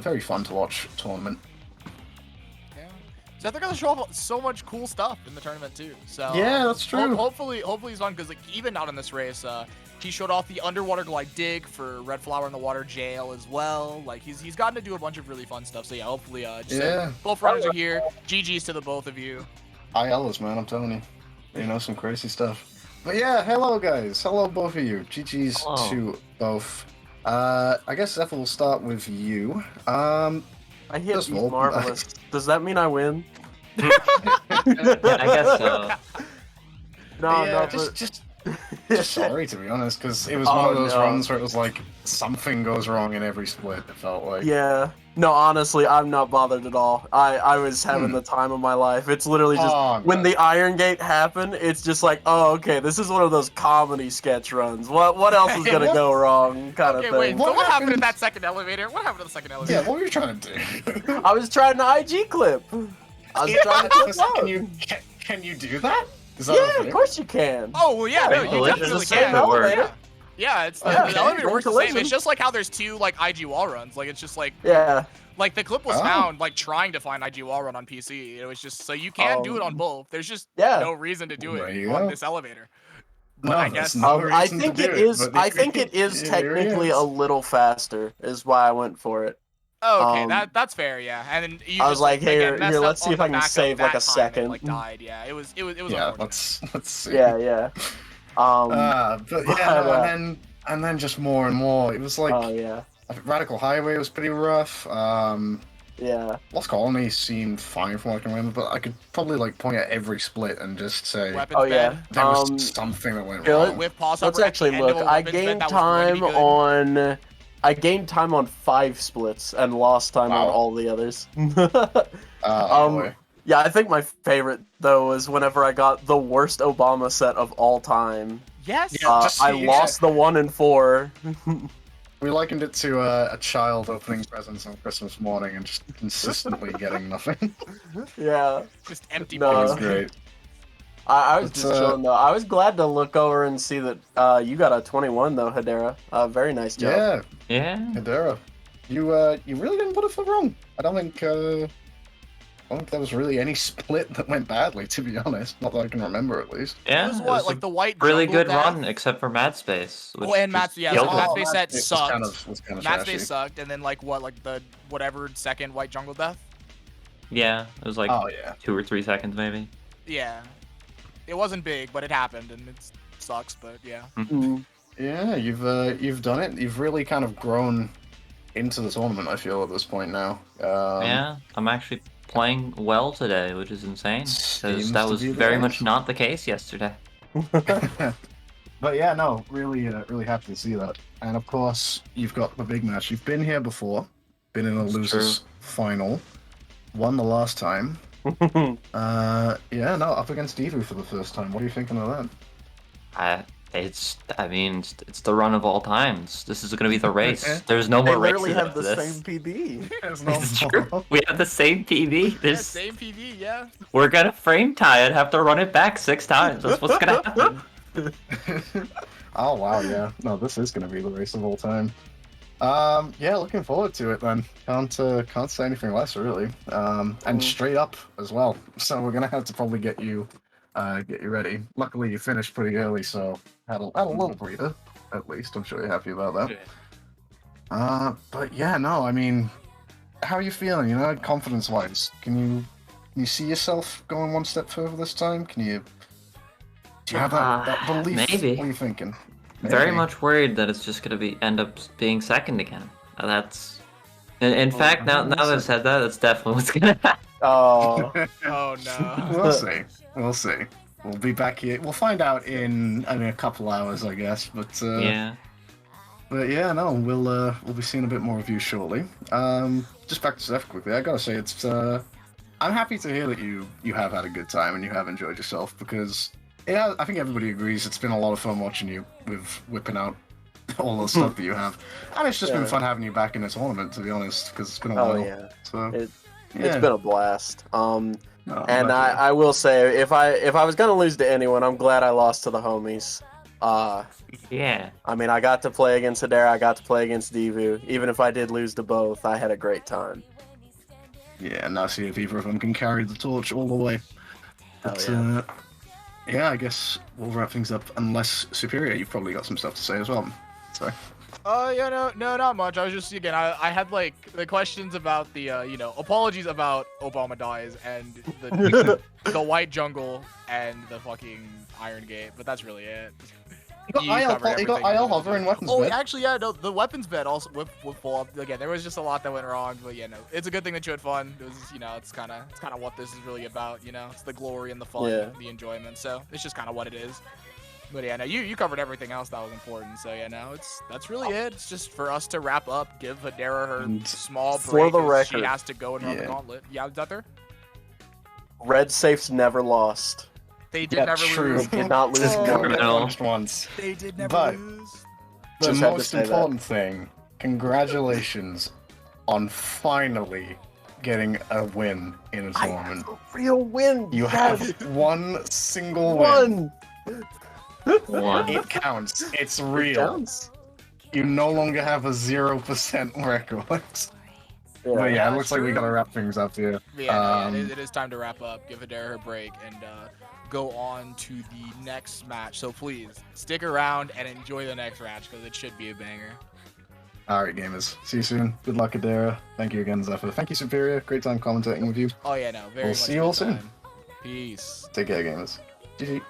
very fun to watch tournament. Yeah, Zephyr got to show off so much cool stuff in the tournament too. So yeah, that's true. Hopefully he's on, because even not in this race, he showed off the underwater glide dig for Red Flower in the Water Jail as well. He's gotten to do a bunch of really fun stuff. So yeah, hopefully both runners are here. GG's to the both of you. ILs, man, I'm telling you, some crazy stuff. But yeah, hello guys, hello both of you. GG's to both. I guess Zephyr will start with you. I hit these marvelous. Does that mean I win? I guess so. No, just sorry to be honest, because it was one of those runs where it was something goes wrong in every split. It felt like. Yeah. No, honestly, I'm not bothered at all. I was having the time of my life. It's literally just when the Iron Gate happened, it's just okay, this is one of those comedy sketch runs. What else is gonna go wrong, kind of thing. Wait, so what happened in that second elevator? What happened to the second elevator? Yeah, what were you trying to do? I was trying to IG clip. I was trying to clip out. Can you do that? Yeah, of course you can. Oh, well, yeah, no, you definitely can. Yeah, it's the elevator works the same. It's just how there's 2 IG wall runs. It's just yeah. The clip was found trying to find IG wall run on PC. It was just so you can do it on both. There's just no reason to do it on this elevator. But I guess I think it is. I think it is technically a little faster. Is why I went for it. Oh, okay, that's fair, yeah. And then you I just, was like, again, here, messed up let's see on if the I can back of save like that a time second. And, like, died. Yeah, it was Yeah, unfortunate. let's see. Yeah. But yeah, no, and then just more and more. It was like, oh yeah, I think Radical Highway was pretty rough. Yeah. Lost Colony seemed fine from what I can remember, but I could probably like point at every split and just say, Weapons bed. there was something that went here, wrong. With pause let's over at actually the end look. of a I weapons bed, gained that was really time good. on. I gained time on 5 splits and lost time on all the others. Boy. Yeah, I think my favorite though was whenever I got the worst Obama set of all time. Yes. I lost the 1 and 4. We likened it to a child opening presents on Christmas morning and just consistently getting nothing. Yeah. Just empty. It was great. I was It's, just chilling though. I was glad to look over and see that you got a 21 though, Hedera. Very nice job. Yeah. Hedera. You really didn't put it for wrong. I don't think there was really any split that went badly, to be honest. Not that I can remember, at least. Yeah, It was it what, was like a the white really jungle good death? run, except for Mad Space. Oh, and Mad Space set was sucked. was kind of Mad trashy. Space sucked, and then like the whatever second white jungle death. Yeah, it was like Oh, yeah. 2 or 3 seconds maybe. Yeah, it wasn't big, but it happened, and it sucks. But yeah. Yeah, you've done it. You've really kind of grown into the tournament, I feel, at this point now. Yeah, I'm actually playing well today, which is insane, Seems because that to was be the very case. much not the case yesterday. But yeah, no, really happy to see that. And of course, you've got the big match. You've been here before, been in a That's losers final, won the last time. Yeah, no, up against Divu for the first time. What are you thinking of that? It's the run of all times. This is going to be the race. There's no more They races literally have after the this. same PB. It's true. We have the same PB. Yeah, There's, same PV, yeah. we're gonna frame tie it, have to run it back 6 times. That's what's gonna happen. Oh wow, yeah. No, this is going to be the race of all time. Yeah, looking forward to it then. Can't say anything less really. And straight up as well. So we're gonna have to probably get you ready. Luckily, you finished pretty early, so had a little breather. At least I'm sure you're happy about that. But yeah, no, I mean, how are you feeling? You know, confidence-wise, can you see yourself going one step further this time? Do you have that belief? Maybe. What are you thinking? Very Maybe. much worried that it's just gonna end up being second again. That's. In fact, now that I've said that, that's definitely what's gonna happen. Oh. Oh no. We'll see. We'll see. We'll be back here. We'll find out in a couple hours, I guess. But Yeah. But yeah, no, we'll be seeing a bit more of you shortly. Just back to Steph quickly. I gotta say, it's I'm happy to hear that you have had a good time and you have enjoyed yourself because yeah, I think everybody agrees it's been a lot of fun watching you with whipping out all the stuff that you have, and it's just been fun having you back in the tournament, to be honest, because it's been a while. Oh yeah. So It's yeah. been a blast. And glad I will say, if I was gonna lose to anyone, I'm glad I lost to the homies. Yeah. I mean, I got to play against Hedera, I got to play against Divu. Even if I did lose to both, I had a great time. Yeah, now see if either of them can carry the torch all the way. But, yeah, I guess we'll wrap things up. Unless Superior, you've probably got some stuff to say as well. So. Yeah, no, not much. I was just, again, I had, like, the questions about the, apologies about Obama Dies and the White Jungle and the fucking Iron Gate, but that's really it. You got IL hover and weapons Oh, bed. actually, yeah, no, the weapons bed also with full up. Again, there was just a lot that went wrong, but yeah, no, it's a good thing that you had fun. It was, it's kind of what this is really about, It's the glory and the fun, the enjoyment. So it's just kind of what it is. But yeah, no, you covered everything else that was important. So yeah, no, that's really it. It's just for us to wrap up, give Hedera her small for break the as record- she has to go and run the gauntlet. Yeah, is that there? Red Safe's never lost. They did never lose. They did not lose. Just got No. punched once. They did never But lose. the Just had to most say that. important thing, congratulations on finally getting a win in a tournament. Real win. You yes. have one single win. One. It counts. It's real. You no longer have a 0% record. But yeah, it looks like we gotta wrap things up here. Yeah, it is time to wrap up. Give Hedera her break and go on to the next match. So please stick around and enjoy the next match because it should be a banger. Alright, gamers. See you soon. Good luck, Adara. Thank you again, Zephyr. Thank you, Superior. Great time commentating with you. Oh yeah, no, very We'll much see you all good soon. time. Peace. Take care, gamers. GG.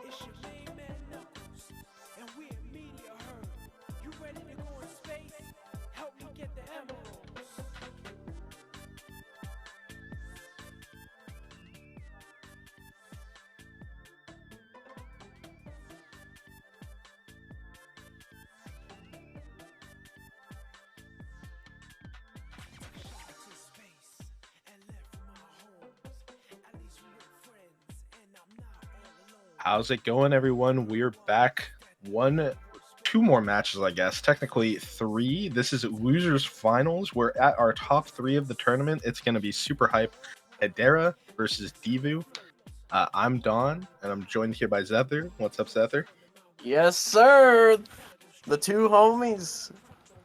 It's your main man Knuckles, and we're Media Herd. You ready to go in space? Help me get the emeralds. How's it going, everyone? We're back. Two more matches, I guess. Technically, three. This is Losers Finals. We're at our top three of the tournament. It's going to be super hype. Hedera versus Divu. I'm Don, and I'm joined here by Zephyr. What's up, Zephyr? Yes, sir. The two homies.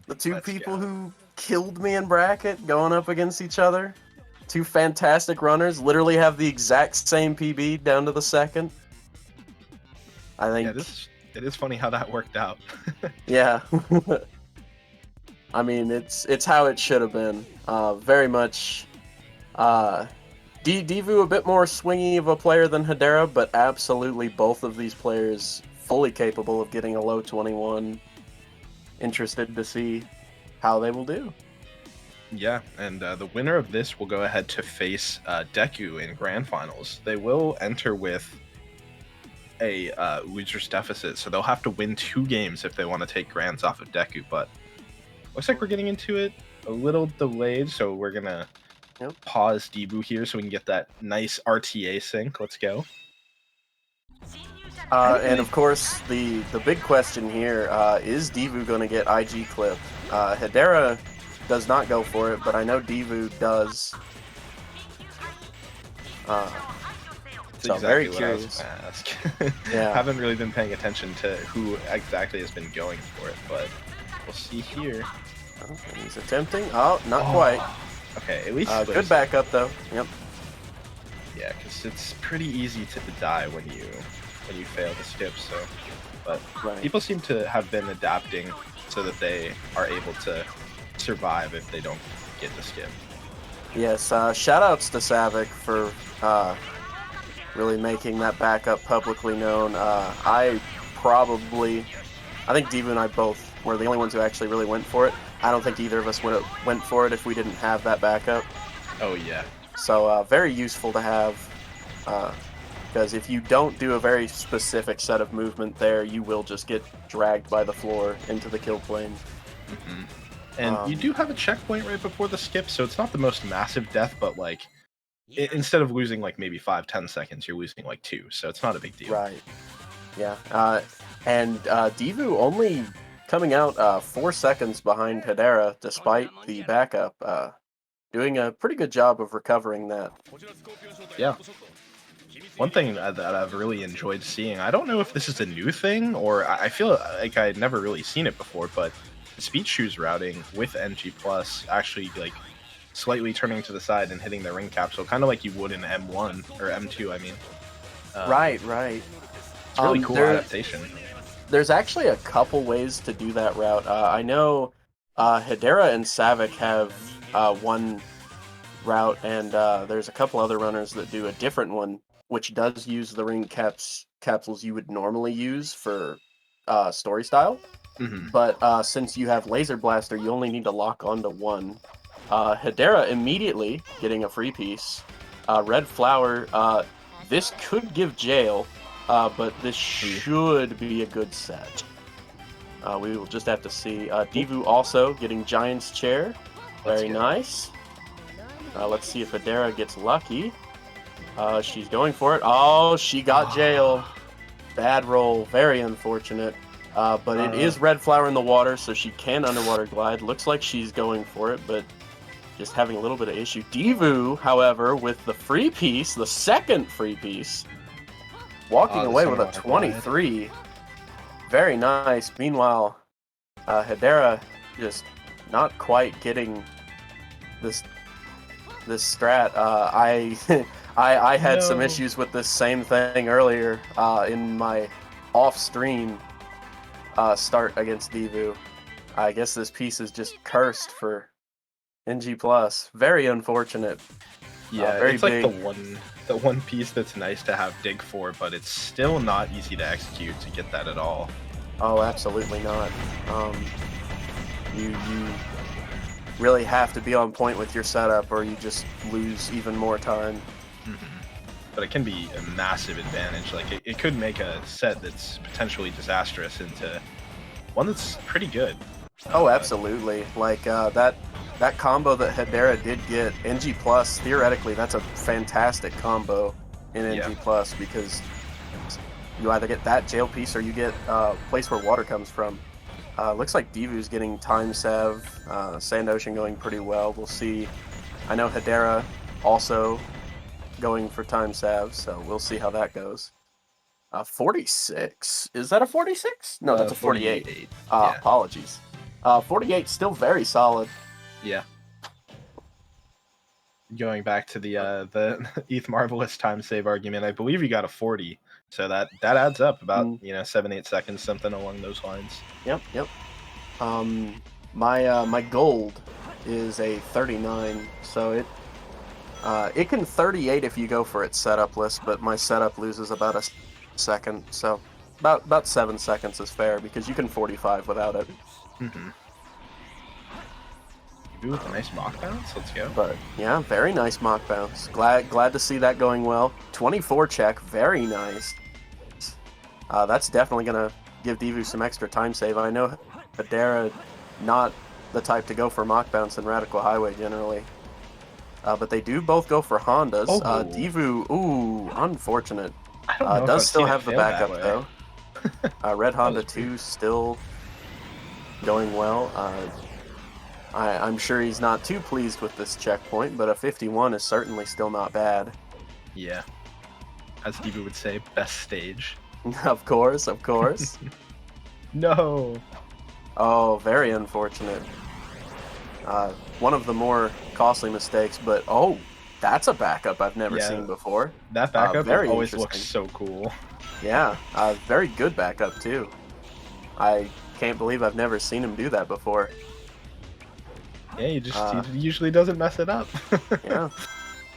The two Let's people go. who killed me in bracket going up against each other. Two fantastic runners. Literally have the exact same PB down to the second. I think. Yeah, it is funny how that worked out. Yeah. I mean, it's how it should have been. Very much. Divu a bit more swingy of a player than Hedera, but absolutely both of these players fully capable of getting a low 21. Interested to see how they will do. Yeah, and the winner of this will go ahead to face Deku in Grand Finals. They will enter with a loser's deficit, so they'll have to win 2 games if they want to take Grands off of Deku, but looks like we're getting into it a little delayed, so we're gonna pause Divu here so we can get that nice RTA sync. Let's go. And of course, the big question here is Divu going to get IG clipped? Hedera does not go for it, but I know Divu does. So very what I was curious. gonna ask. Yeah. Haven't really been paying attention to who exactly has been going for it, but we'll see here. Oh, he's attempting. Oh, not quite. Okay, at least Good there's- backup though. Yep. Yeah, because it's pretty easy to die when you fail to skip. So, but people seem to have been adapting so that they are able to survive if they don't get to skip. Yes. Shoutouts to Savick for really making that backup publicly known. I think Divu and I both were the only ones who actually really went for it. I don't think either of us would have went for it if we didn't have that backup. Oh yeah. So very useful to have, because if you don't do a very specific set of movement there, you will just get dragged by the floor into the kill plane. Mm-hmm. And you do have a checkpoint right before the skip, so it's not the most massive death, but like instead of losing like maybe 5-10 seconds, you're losing like 2, so it's not a big deal. Right. Yeah. And Divu only coming out 4 seconds behind Hedera despite the backup. Doing a pretty good job of recovering that. Yeah. One thing that I've really enjoyed seeing, I don't know if this is a new thing, or I feel like I had never really seen it before, but speed shoes routing with NG Plus actually like slightly turning to the side and hitting the ring capsule, kind of like you would in M1 or M2, I mean. Right. It's really cool adaptation. There's actually a couple ways to do that route. I know Hedera and Savick have one route, and there's a couple other runners that do a different one, which does use the ring capsules you would normally use for story style. Mm-hmm. But since you have Laser Blaster, you only need to lock onto one. Hedera immediately getting a free piece. Red Flower, this could give jail, but this should be a good set. We will just have to see. Divu also getting Giant's Chair. Very nice. Let's see if Hedera gets lucky. She's going for it. Oh, she got jail. Bad roll. Very unfortunate. But it is Red Flower in the water, so she can underwater glide. Looks like she's going for it, but just having a little bit of issue. Divu, however, with the free piece, the second free piece, walking away with a 23. Very nice. Meanwhile, Hedera just not quite getting this strat. I had some issues with this same thing earlier in my off-stream start against Divu. I guess this piece is just cursed for NG+. Very unfortunate. Yeah, very it's like big. the one piece that's nice to have dig for, but it's still not easy to execute to get that at all. Oh, absolutely not. You really have to be on point with your setup, or you just lose even more time. But it can be a massive advantage. Like it could make a set that's potentially disastrous into one that's pretty good. Oh, absolutely. Like that combo that Hedera did get, NG+, theoretically, that's a fantastic combo in NG+, because you either get that jail piece or you get place where water comes from. Looks like Divu's getting Time Sev, Sand Ocean going pretty well. We'll see. I know Hedera also going for Time Sev, so we'll see how that goes. 46. Is that a 46? No, that's a 48. Apologies. 48, still very solid. Yeah. Going back to the ETH Marvelous time save argument, I believe you got a 40. So that adds up about 7-8 seconds, something along those lines. Yep. My gold is a 39, so it can 38 if you go for its setup list, but my setup loses about a second, so about 7 seconds is fair because you can 45 without it. You with a nice mock bounce. Let's go. But yeah, very nice mock bounce. Glad to see that going well. 24 check, very nice. That's definitely gonna give Divu some extra time save. I know Hedera not the type to go for mock bounce in Radical Highway generally, but they do both go for Hondas. Divu, ooh, unfortunate. Does still have the backup though. Red Honda 2 still going well. I'm sure he's not too pleased with this checkpoint, but a 51 is certainly still not bad. Yeah. As Divu would say, best stage. Of course, of course. No. Oh, very unfortunate. One of the more costly mistakes, but oh, that's a backup I've never seen before. That backup very always interesting. looks so cool. Yeah, very good backup too. I can't believe I've never seen him do that before. Yeah, he usually doesn't mess it up. Yeah.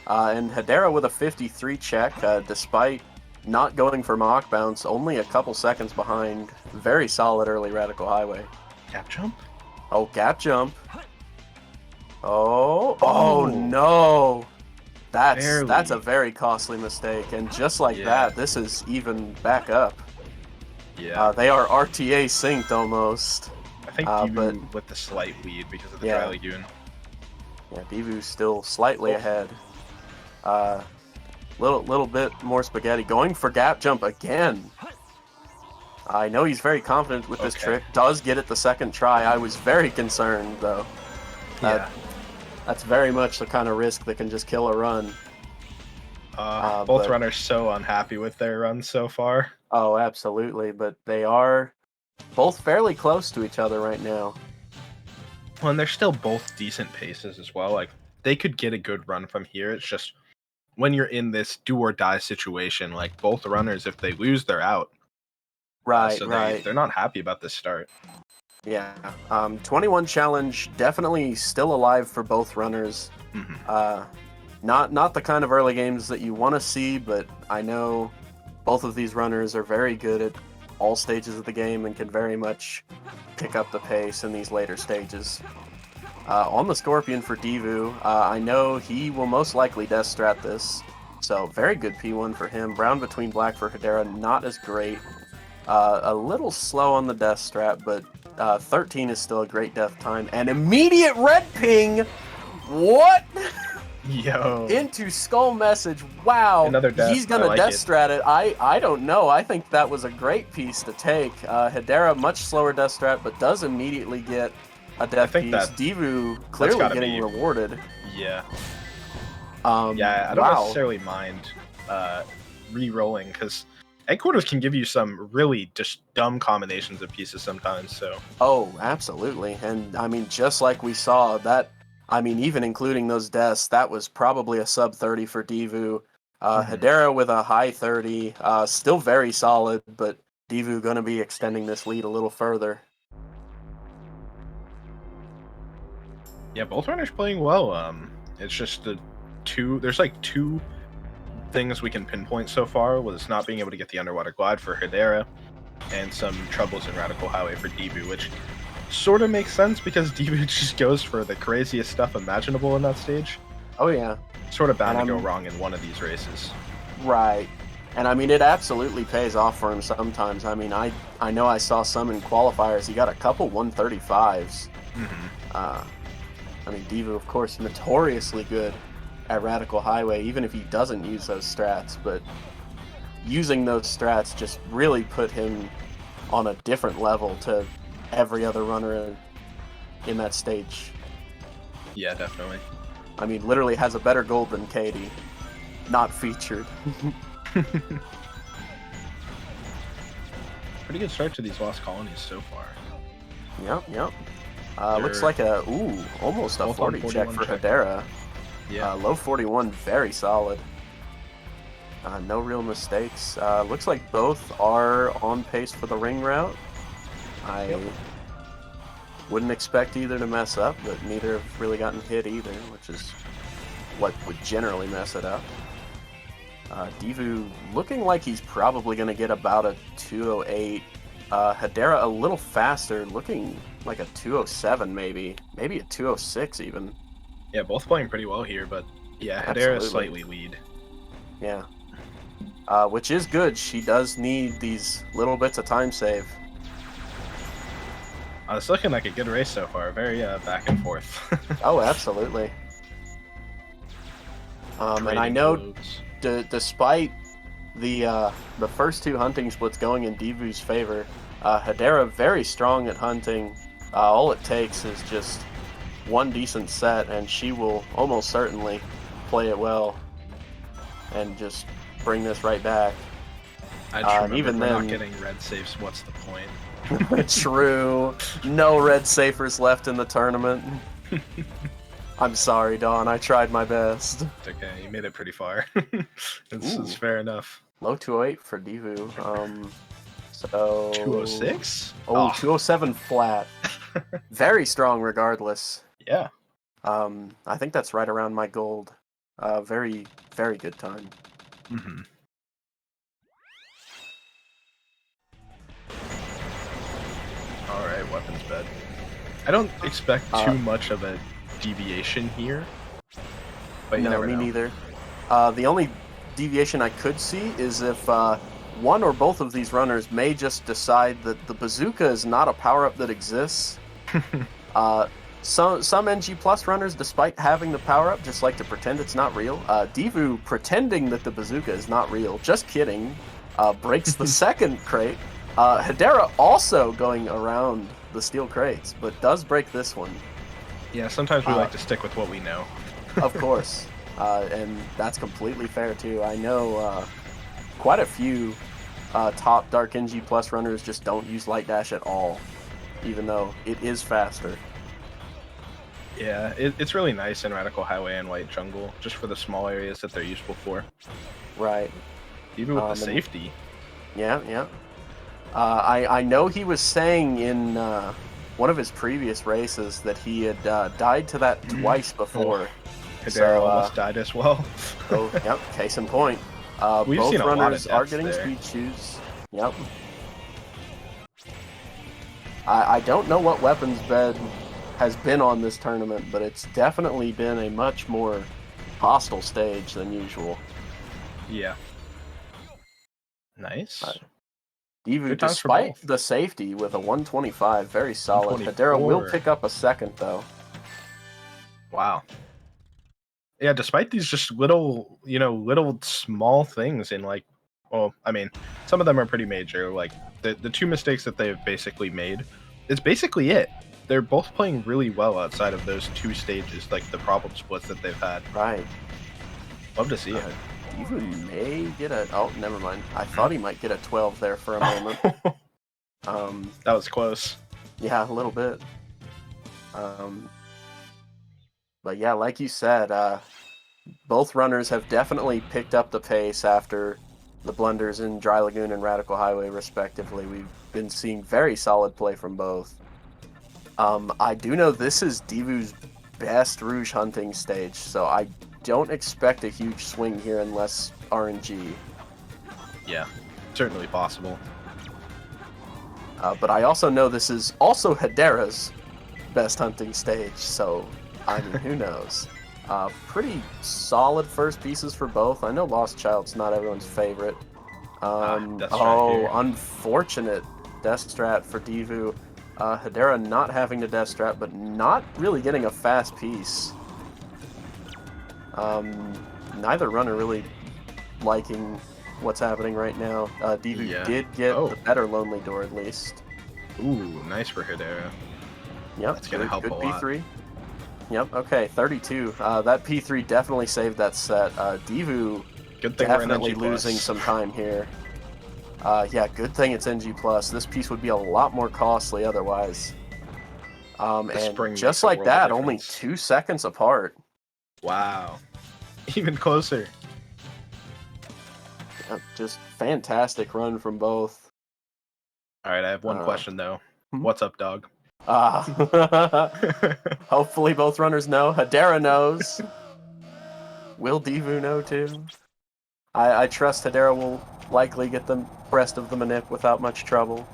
And Hedera with a 53 check, despite not going for mock bounce, only a couple seconds behind. Very solid early Radical Highway. Gap jump? Oh, gap jump. Oh no! That's a very costly mistake, and just like that, this is even back up. Yeah. They are RTA synced almost. I think Divu with the slight lead because of the Dry Lagoon. Yeah, Divu's still slightly ahead. Little bit more spaghetti. Going for gap jump again. I know he's very confident with this trick. Does get it the second try. I was very concerned though. Yeah. That's very much the kind of risk that can just kill a run. Both runners so unhappy with their runs so far. Oh, absolutely. But they are both fairly close to each other right now. Well, and they're still both decent paces as well. Like, they could get a good run from here. It's just when you're in this do or die situation, like both runners, if they lose, they're out. Right, So right. they're not happy about this start. Yeah. 21 challenge definitely still alive for both runners. Not the kind of early games that you want to see, but I know both of these runners are very good at all stages of the game and can very much pick up the pace in these later stages. On the Scorpion for Divu, I know he will most likely Death Strat this, so very good P1 for him. Brown between black for Hedera, not as great. A little slow on the Death Strat, but 13 is still a great death time. And immediate red ping! What? Yo. Into Skull Message. Wow. Another death. He's gonna I like death it. strat it. I don't know. I think that was a great piece to take. Hedera much slower death strat, but does immediately get a death piece. Divu clearly gotta getting be- rewarded. Yeah. Yeah, I don't necessarily mind re-rolling because headquarters can give you some really just dumb combinations of pieces sometimes. So Oh, absolutely. And I mean, just like we saw that, I mean, even including those deaths, that was probably a sub 30 for Divu. Hedera with a high 30, still very solid, but Divu going to be extending this lead a little further. yeah, both runners playing well. It's just there's like two things we can pinpoint so far was not being able to get the underwater glide for Hedera and some troubles in Radical Highway for Divu, which sort of makes sense because Divu just goes for the craziest stuff imaginable in that stage. Oh yeah. Sort of bound And to go wrong in one of these races. Right. And I mean, it absolutely pays off for him sometimes. I mean, I know I saw some in qualifiers. He got a couple 135s. I mean, Divu, of course, notoriously good at Radical Highway, even if he doesn't use those strats. But using those strats just really put him on a different level to every other runner in that stage. Yeah, definitely. I mean, literally has a better gold than Katie. Not featured. Pretty good start to these Lost Colonies so far. Yep. Looks like almost a both on 40 check 41 for check. Hedera. Yeah. Low 41, very solid. No real mistakes. Looks like both are on pace for the ring route. I wouldn't expect either to mess up, but neither have really gotten hit either, which is what would generally mess it up. Divu looking like he's probably going to get about a 208. Hedera a little faster, looking like a 207 maybe a 206 even. Yeah, both playing pretty well here, but yeah, Hedera slightly lead. Yeah. Which is good. She does need these little bits of time save. It's looking like a good race so far. Very back and forth. Oh, absolutely. And I Trading know, blows. despite the first two hunting splits going in Divu's favor, Hedera very strong at hunting. All it takes is just one decent set, and she will almost certainly play it well and just bring this right back. I just remember even if we're then, not getting red safes, what's the point? True. No red safers left in the tournament. I'm sorry, Dawn. I tried my best. It's okay. You made it pretty far. This is fair enough. Low 208 for Divu. So 206? Oh, 207 flat. Very strong regardless. Yeah. I think that's right around my gold. Very, very good time. Mm-hmm. Alright, weapons bed. I don't expect too much of a deviation here. But you No, never me know. neither. The only deviation I could see is if one or both of these runners may just decide that the bazooka is not a power-up that exists. Some NG Plus runners, despite having the power-up, just like to pretend it's not real. Divu pretending that the bazooka is not real, just kidding, breaks the second crate. Hedera also going around the steel crates, but does break this one. Yeah, sometimes we like to stick with what we know. Of course. And that's completely fair, too. I know quite a few top Dark NG Plus runners just don't use Light Dash at all, even though it is faster. Yeah, it's really nice in Radical Highway and White Jungle, just for the small areas that they're useful for. Right. Even with the safety. Yeah, yeah. I know he was saying in one of his previous races that he had died to that twice before. Hedera almost died as well. Oh, yep, case in point. We've both seen a lot of runners are deaths getting there. speed shoes. Yep. I don't know what weapons bed has been on this tournament, but it's definitely been a much more hostile stage than usual. Yeah. Nice. Divu, Good times for despite both. the safety with a 125, very solid. Hedera will 124. pick up a second, though. Wow. Yeah, despite these just little, little small things in like, well, I mean, some of them are pretty major. Like the two mistakes that they've basically made, it's basically it. They're both playing really well outside of those two stages, like the problem splits that they've had. Right. Love to see it. Divu may get a... Oh, never mind. I thought he might get a 12 there for a moment. That was close. Yeah, a little bit. But yeah, like you said, both runners have definitely picked up the pace after the blunders in Dry Lagoon and Radical Highway, respectively. We've been seeing very solid play from both. I do know this is Divu's best Rouge hunting stage, so I don't expect a huge swing here unless RNG. Yeah, certainly possible. But I also know this is also Hedera's best hunting stage, so I mean, who knows? Pretty solid first pieces for both. I know Lost Child's not everyone's favorite. Death Strat here. Unfortunate Death Strat for Divu. Hedera not having the Death Strat, but not really getting a fast piece. Neither runner really liking what's happening right now. Divu did get the better Lonely Door at least. Ooh, nice for Hedera. Yep, That's gonna help good a lot. P3. Yep, okay, 32. That P3 definitely saved that set. Divu Good thing we're in definitely NG+. losing some time here. Yeah, good thing it's NG+. This piece would be a lot more costly otherwise. spring And just makes a like world of that, only difference. 2 seconds apart. Wow. Even closer. Yep, just fantastic run from both. Alright, I have one question though. What's up, dog? Hopefully both runners know. Hedera knows. Will Divu know too? I trust Hedera will likely get the rest of the manip without much trouble.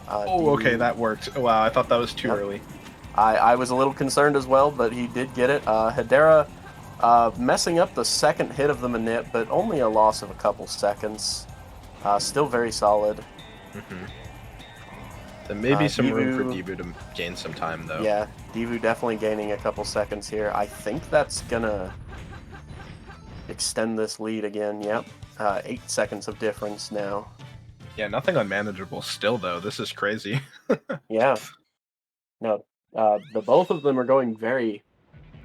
Oh, okay, that worked. Wow, I thought that was too early. I was a little concerned as well, but he did get it. Hedera messing up the second hit of the manip, but only a loss of a couple seconds. Still very solid. There may be some room for Divu- Divu to gain some time, though. Yeah, Divu definitely gaining a couple seconds here. I think that's gonna extend this lead again. Yep, 8 seconds of difference now. Yeah, nothing unmanageable still, though. This is crazy. Yeah. No, the both of them are going very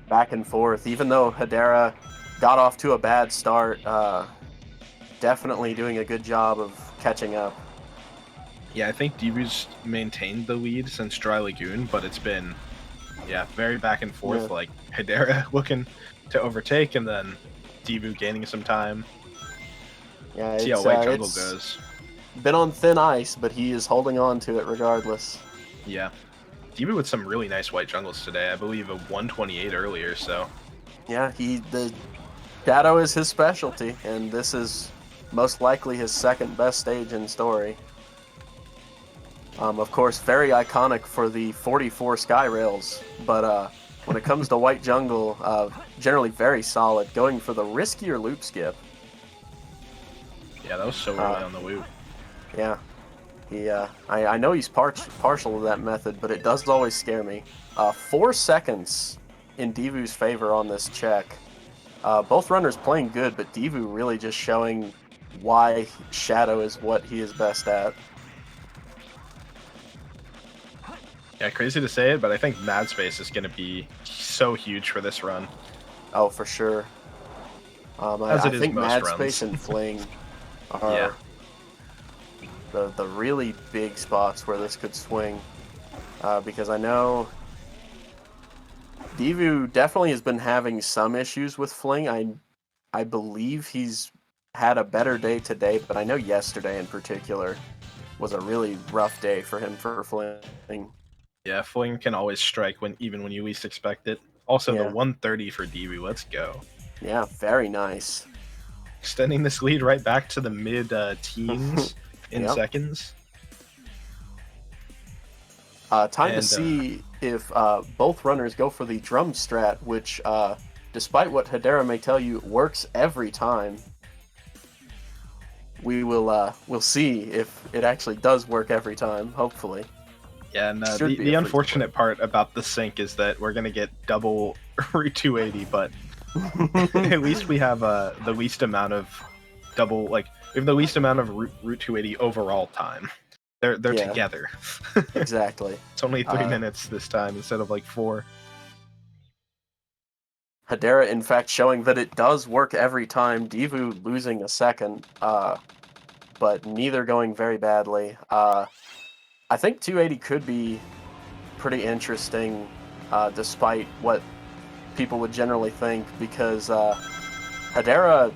back and forth, even though Hedera got off to a bad start. Definitely doing a good job of catching up. Yeah, I think Debu's maintained the lead since Dry Lagoon, but it's been, yeah, very back and forth. Yeah. Like Hedera looking to overtake, and then Debu gaining some time. Yeah, See how White Jungle goes. Been on thin ice, but he is holding on to it regardless. Yeah. Debu with some really nice White Jungles today. I believe a 128 earlier, so. Yeah, the Shadow is his specialty, and this is most likely his second best stage in story. Of course, very iconic for the 44 Sky Rails, but when it comes to White Jungle, generally very solid, going for the riskier loop skip. Yeah, that was so early on the loop. Yeah. I know he's partial to that method, but it does always scare me. 4 seconds in Devu's favor on this check. Both runners playing good, but Devu really just showing why Shadow is what he is best at. Yeah, crazy to say it, but I think Mad Space is going to be so huge for this run. Oh, for sure. I think Mad Space and Fling are the really big spots where this could swing. Because I know Devu definitely has been having some issues with Fling. I believe he's had a better day today, but I know yesterday in particular was a really rough day for him for Fling. Yeah, Fling can always strike even when you least expect it. Also, the Yeah. 130 for Devu, let's go. Yeah, very nice. Extending this lead right back to the mid-teens in Yep. seconds. Time to see if both runners go for the drum strat, which, despite what Hedera may tell you, works every time. We'll see if it actually does work every time, hopefully. Yeah, and Should be the a free unfortunate part about the sync is that we're going to get double Route 280, but at least we have the least amount of double, like, we have the least amount of Route 280 overall time. They're Yeah. together. Exactly. It's only 3 minutes this time instead of like 4. Hedera, in fact, showing that it does work every time. Devu losing a second, but neither going very badly. I think 280 could be pretty interesting, despite what people would generally think, because Hedera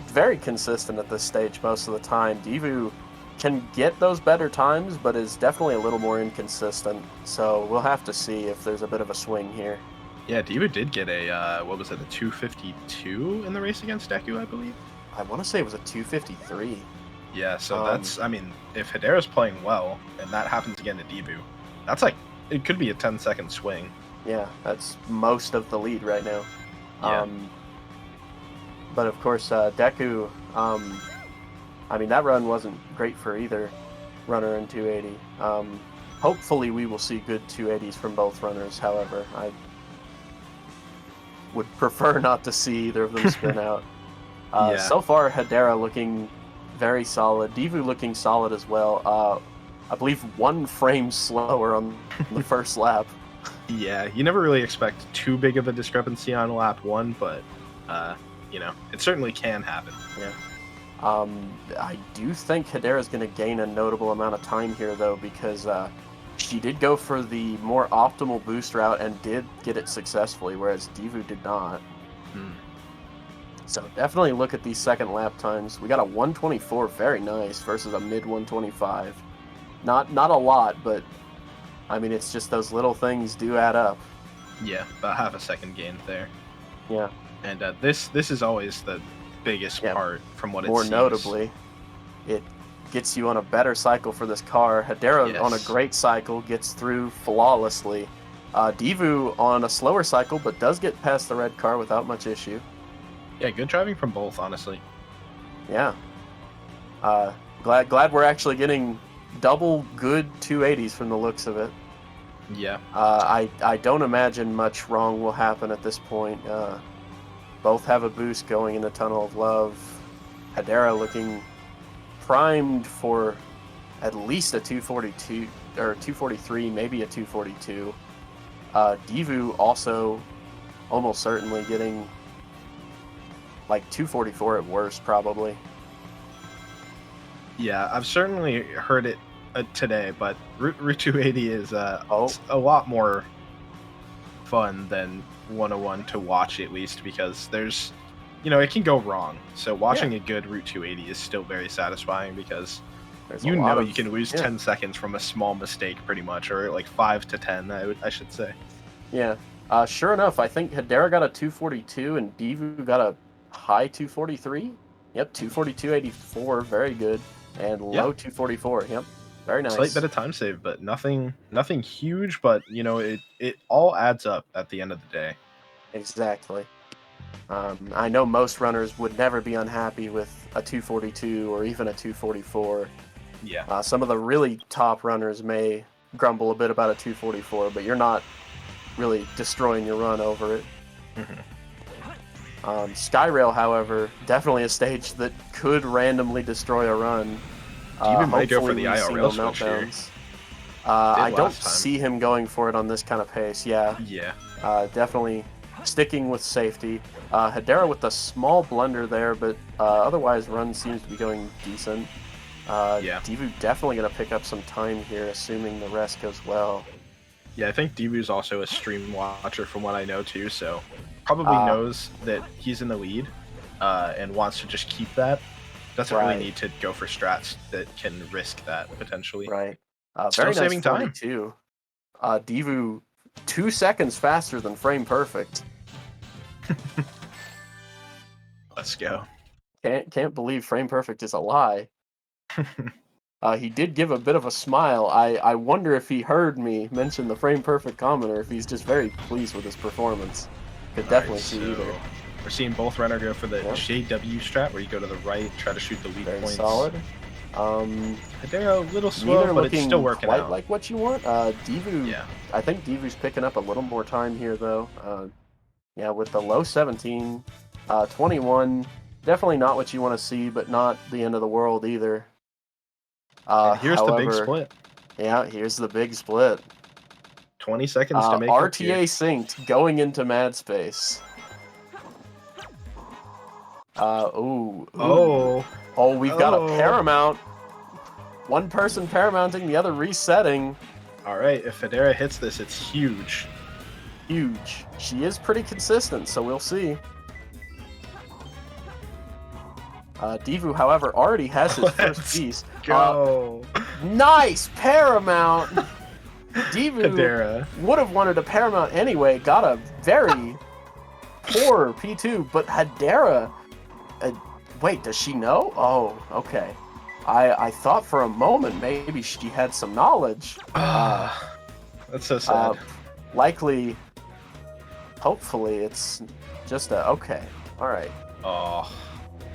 very consistent at this stage most of the time. Devu can get those better times, but is definitely a little more inconsistent. So we'll have to see if there's a bit of a swing here. Yeah, Devu did get a, what was it, a 252 in the race against Deku, I believe? I want to say it was a 253. Yeah, so that's, I mean, if Hedera's playing well, and that happens again to Debu, that's like, it could be a 10-second swing. Yeah, that's most of the lead right now. Yeah. But of course, Deku, I mean, that run wasn't great for either runner in 280. Hopefully we will see good 280s from both runners, however. I would prefer not to see either of them spin out. Yeah. So far, Hedera looking very solid. Devu looking solid as well. I believe 1 frame slower on the first lap. Yeah, you never really expect too big of a discrepancy on lap 1, but, you know, it certainly can happen. Yeah. I do think Hedera's going to gain a notable amount of time here, though, because she did go for the more optimal boost route and did get it successfully, whereas Devu did not. So definitely look at these second lap times. We got a 124, very nice, versus a mid 125. Not a lot, but I mean, it's just those little things do add up. Yeah, about half a second gain there. Yeah. And this is always the biggest part from what it More seems. notably, it gets you on a better cycle for this car. Hedera on a great cycle gets through flawlessly. Devu on a slower cycle, but does get past the red car without much issue. Yeah, good driving from both, honestly. Yeah. Glad we're actually getting double good 280s from the looks of it. Yeah. I don't imagine much wrong will happen at this point. Both have a boost going in the Tunnel of Love. Hedera looking primed for at least a 242 or 243, maybe a 242. Divu also almost certainly getting like 244 at worst, probably. Yeah, I've certainly heard it today, but Route 280 is a lot more fun than 101 to watch, at least, because there's, it can go wrong. So watching a good Route 280 is still very satisfying because you can lose 10 seconds from a small mistake pretty much, or like 5 to 10, I should say. Yeah. Sure enough, I think Hedera got a 242 and Divu got a high 243. Yep, 242.84, very good. And low 244. Yep. Very nice. Slight bit of time save, but nothing huge, but it all adds up at the end of the day. Exactly. I know most runners would never be unhappy with a 242 or even a 244. Yeah. Some of the really top runners may grumble a bit about a 244, but you're not really destroying your run over it. Skyrail, however, definitely a stage that could randomly destroy a run. Even might go for the hopefully we IRL see no switch here. meltdowns. I don't last time. see him going for it on this kind of pace. Yeah. Yeah. Definitely sticking with safety. Hedera with a small blunder there, but otherwise run seems to be going decent. Divu definitely going to pick up some time here, assuming the rest goes well. Yeah, I think Divu's also a stream watcher from what I know too, so probably knows that he's in the lead and wants to just keep that. Doesn't really need to go for strats that can risk that potentially. Right. Still Very saving nice time. 42. Divu 2 seconds faster than Frame Perfect. Let's go. Can't believe Frame Perfect is a lie. He did give a bit of a smile. I wonder if he heard me mention the Frame Perfect commenter, if he's just very pleased with his performance. Could definitely see either. We're seeing both runner go for the JW strat, where you go to the right, try to shoot the lead Very points. solid. Hedera a little slow, Neither but it's looking still working quite out. like what you want. Divu, I think Divu's picking up a little more time here, though. Yeah, with the low 17, 21, definitely not what you want to see, but not the end of the world either. And here's the big however, split. Yeah, here's the big split. 20 seconds to make up RTA here. synced going into Mad Space. Oh, we've got a Paramount. One person Paramounting, the other resetting. All right, if Hedera hits this, it's huge. Huge. She is pretty consistent, so we'll see. Divu, however, already has his first piece. Go. Nice Paramount! Divu Hedera. would have wanted a Paramount anyway, got a very poor P2, but Hedera... wait, does she know? Oh, okay. I thought for a moment maybe she had some knowledge. That's so sad. Likely, hopefully, it's just a... Okay, alright. Oh,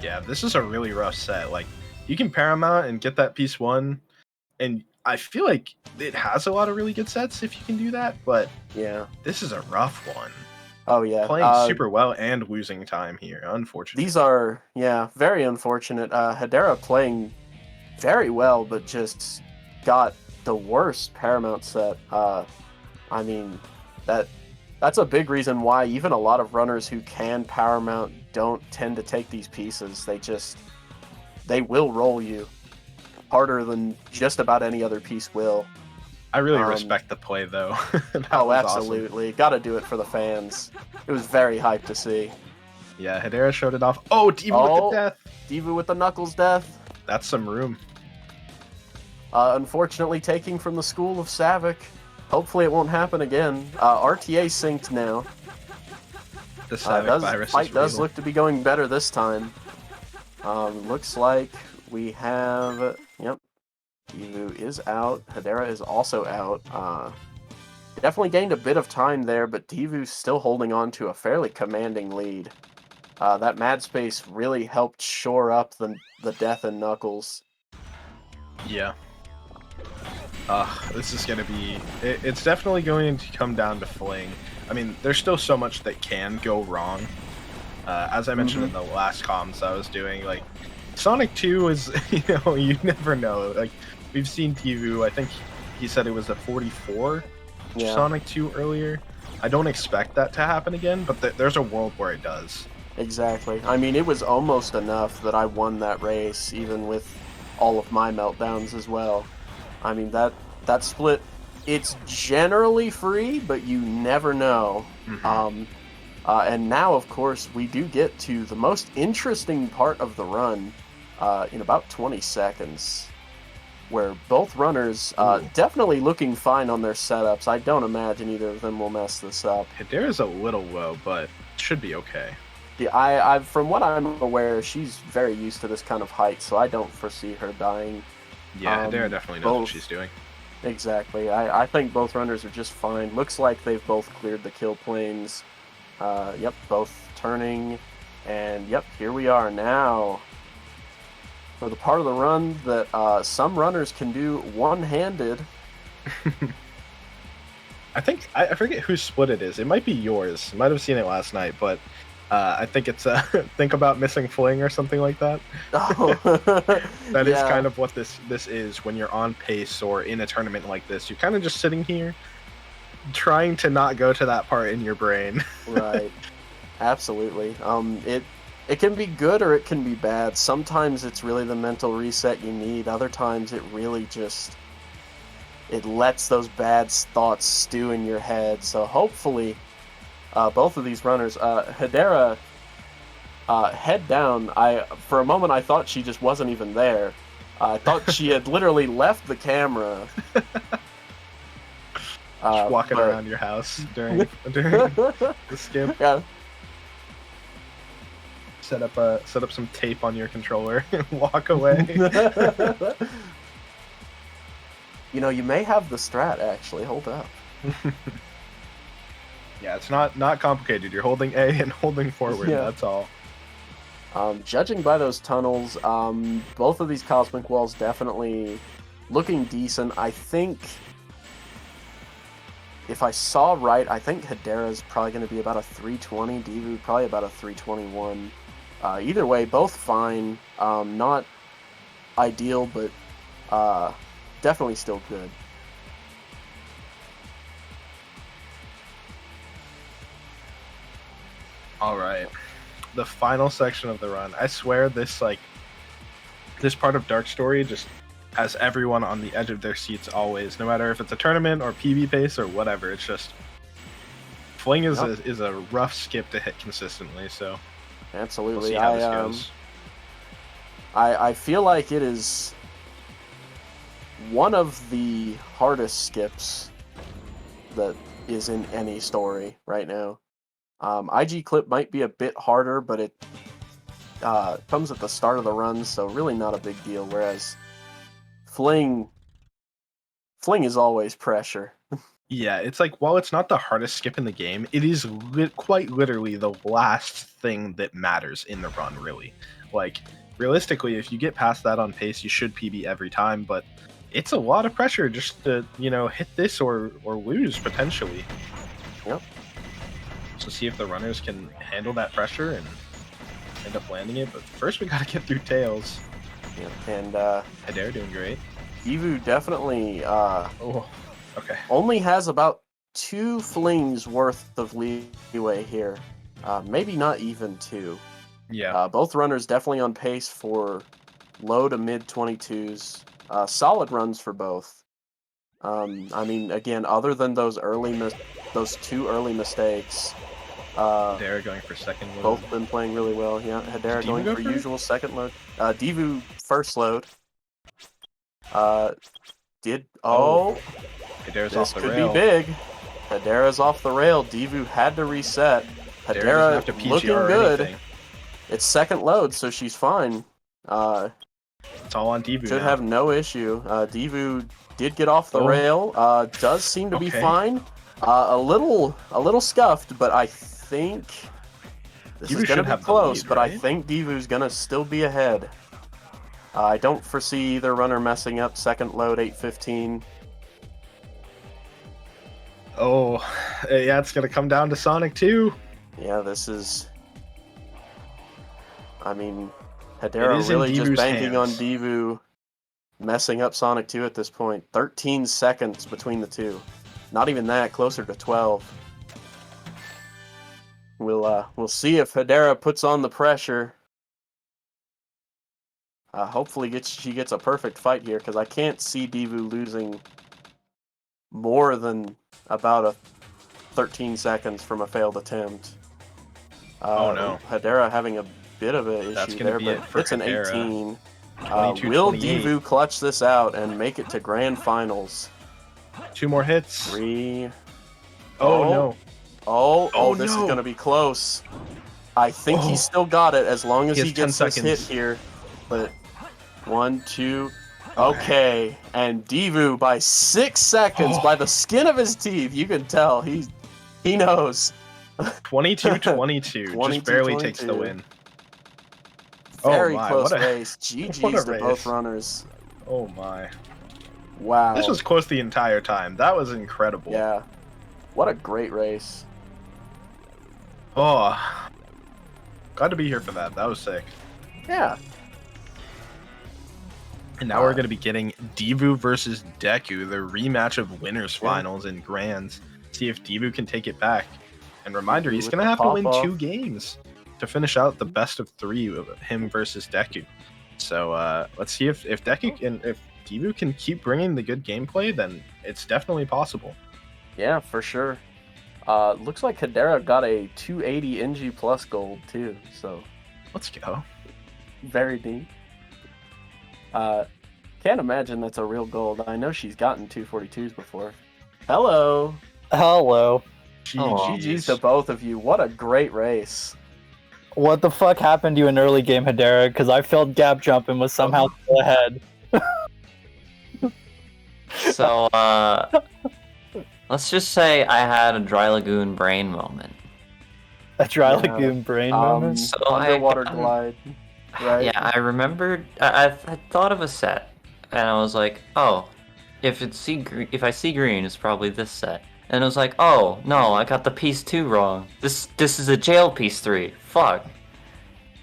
yeah, this is a really rough set. Like, you can Paramount and get that piece 1, and I feel like it has a lot of really good sets if you can do that, but yeah, this is a rough one. Oh, yeah. Playing super well and losing time here, unfortunately. These are, very unfortunate. Hedera playing very well, but just got the worst Paramount set. I mean, that's a big reason why even a lot of runners who can Paramount don't tend to take these pieces. They will roll you harder than just about any other piece will. I really respect the play, though. Oh, absolutely. Awesome. Gotta do it for the fans. It was very hyped to see. Yeah, Hedera showed it off. Oh, Divu with the death. Divu with the Knuckles death. That's some room. Unfortunately, taking from the school of Savick. Hopefully it won't happen again. RTA synced now. The Savick virus fight does real. look to be going better this time. Looks like we have... Yep. Divu is out. Hedera is also out. Definitely gained a bit of time there, but Divu's still holding on to a fairly commanding lead. That Mad Space really helped shore up the death in Knuckles. Yeah. This is going to be... It's definitely going to come down to Fling. I mean, there's still so much that can go wrong. As I mentioned in the last comms I was doing, like, Sonic 2 is, you know, you never know. Like, we've seen Divu, I think he said it was at 44 Yeah. Sonic 2 earlier. I don't expect that to happen again, but there's a world where it does. Exactly. I mean, it was almost enough that I won that race, even with all of my meltdowns as well. I mean, that split, it's generally free, but you never know. And now, of course, we do get to the most interesting part of the run in about 20 seconds, where both runners definitely looking fine on their setups. I don't imagine either of them will mess this up. Hedera's a little low, but should be okay. Yeah, I from what I'm aware, she's very used to this kind of height, so I don't foresee her dying. Yeah, Hedera definitely knows what she's doing. Exactly. I think both runners are just fine. Looks like they've both cleared the kill planes. Yep, both turning. And yep, here we are now. For the part of the run that some runners can do one-handed. I think, I forget whose split it is. It might be yours. Might have seen it last night, but I think it's Think About Missing Fling or something like that. That is kind of what this is when you're on pace or in a tournament like this. You're kind of just sitting here trying to not go to that part in your brain. Right. Absolutely. It can be good or it can be bad. Sometimes it's really the mental reset you need. Other times it really just it lets those bad thoughts stew in your head. So hopefully both of these runners, Hedera, head down. For a moment I thought she just wasn't even there. I thought she had literally left the camera. Just walking around your house during the skip. Yeah. Set up some tape on your controller and walk away. You know, you may have the strat actually. Hold up. Yeah, it's not complicated. You're holding A and holding forward. Yeah. That's all. Judging by those tunnels, both of these Cosmic Walls definitely looking decent. I think, if I saw right, I think Hedera's probably going to be about a 320. Divu probably about a 321. Either way, both fine. Not ideal, but definitely still good. All right, the final section of the run. I swear this part of Dark Story just has everyone on the edge of their seats always, no matter if it's a tournament or PB pace or whatever. It's just Fling is a rough skip to hit consistently. So absolutely, we'll see how this goes. I feel like it is one of the hardest skips that is in any story right now. IG Clip might be a bit harder, but it comes at the start of the run, so really not a big deal. Whereas Fling is always pressure. Yeah, it's like, while it's not the hardest skip in the game, it is quite literally the last thing that matters in the run, really. Like, realistically, if you get past that on pace, you should PB every time, but it's a lot of pressure just to, you know, hit this or lose, potentially. Yep. So see if the runners can handle that pressure and end up landing it, but first we gotta get through Tails. Yeah, and Hedera doing great. Divu definitely okay. Only has about 2 flings worth of leeway here. Maybe not even 2. Yeah. Both runners definitely on pace for low to mid 22s. Solid runs for both. I mean, again, other than those those 2 early mistakes, Hedera going for second load. Both been playing really well. Yeah, Hedera going for usual second load. Divu first load. Hedera's off the rail. Could be big. Hedera's off the rail. Divu had to reset. Hedera looking good. Anything. It's second load, so she's fine. It's all on Divu. Should now. have no issue. Divu did get off the rail. Does seem to be fine. A little scuffed, but I think this is gonna be close. But I think Divu's gonna still be ahead. I don't foresee either runner messing up second load 8:15. Oh, yeah, it's gonna come down to Sonic 2. Yeah, this is. I mean, Hedera is in really just Divu's banking on hands. Divu messing up Sonic 2 at this point. 13 seconds between the two. Not even that, closer to 12. We'll see if Hedera puts on the pressure. Hopefully she gets a perfect fight here, because I can't see Divu losing more than about a 13 seconds from a failed attempt. Oh, no. Hedera having a bit of an That's issue gonna there, be but it for it's an Hedera. 18. 22, Will 28. Divu clutch this out and make it to grand finals? 2 more hits. 3. Oh, no. Oh, this no. is going to be close. I think he's still got it as long as He he has 10 gets this hit seconds. here. But 1, 2. Okay. And Divu by 6 seconds, by the skin of his teeth, you can tell he knows. 22-22. Just barely takes the 22. win. Very oh my, close what a, race. GG's what a to race. both runners. Oh my. Wow. This was close the entire time. That was incredible. Yeah. What a great race. Oh. Glad to be here for that. That was sick. Yeah. And now we're going to be getting Divu versus Deku, the rematch of winners finals in Grands. See if Divu can take it back. And reminder, he's With going to the have to win pop-off. 2 games to finish out the best of 3 of him versus Deku. So let's see if Deku can, if Divu can keep bringing the good gameplay, then it's definitely possible. Yeah, for sure. Looks like Hedera got a 280 NG plus gold too, so let's go. Very neat. Can't imagine that's a real gold. I know she's gotten 242s before. Hello. Hello. GG's to both of you. What a great race. What the fuck happened to you in early game, Hedera? Because I failed gap jump and was somehow still ahead. So, let's just say I had a Dry Lagoon brain moment. A Dry Lagoon brain moment? So underwater I, glide. Right? Yeah, I remembered. I thought of a set, and I was like, oh, if I see green, it's probably this set. And I was like, oh no, I got the piece 2 wrong. This is a jail piece 3. Fuck.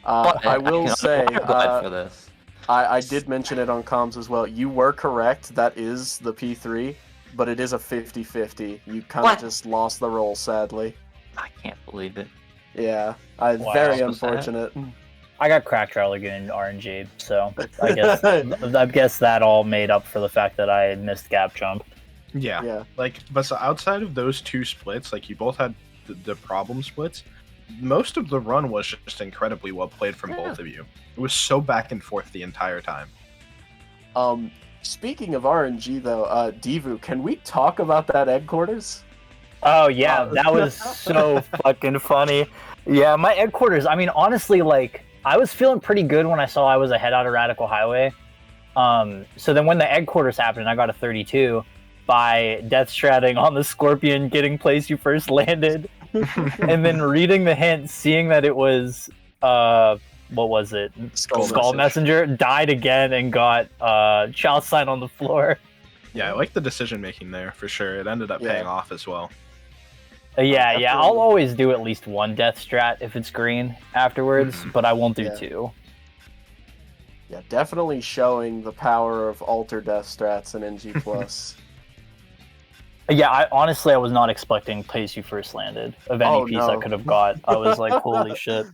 But I will can say, glad for this. I did mention it on comms as well. You were correct. That is the P3, but it is a 50-50. You kind of just lost the roll, sadly. I can't believe it. Yeah, Wow. very So sad. unfortunate. I got cracked Dry Lagoon RNG, so I guess that all made up for the fact that I had missed gap jump. Yeah. Like, but so outside of those 2 splits, like you both had the problem splits, most of the run was just incredibly well played from both of you. It was so back and forth the entire time. Speaking of RNG though, Divu, can we talk about that egg quarters? Oh yeah, that was so fucking funny. Yeah, my egg quarters. I mean, honestly, like I was feeling pretty good when I saw I was ahead out of Radical Highway. So then when the egg quarters happened, I got a 32 by death stratting on the Scorpion, getting place you first landed, and then reading the hint, seeing that it was what was it? Skull Messenger, died again and got child sign on the floor. Yeah, I like the decision making there for sure. It ended up paying off as well. Yeah, I'll always do at least one death strat if it's green afterwards, but I won't do Yeah. 2. Yeah, definitely showing the power of alter death strats in NG plus. Yeah, I honestly was not expecting place you first landed of any piece I no. could have got. I was like, holy shit.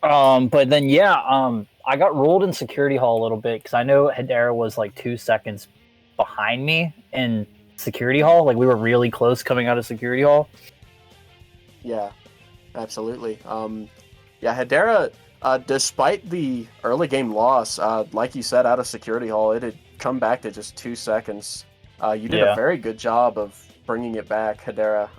But then I got rolled in security hall a little bit because I know Hedera was like 2 seconds behind me in security hall. Like we were really close coming out of security hall. Yeah, absolutely. Hedera, despite the early game loss, like you said, out of security hall, it had come back to just 2 seconds. You did a very good job of bringing it back, Hedera.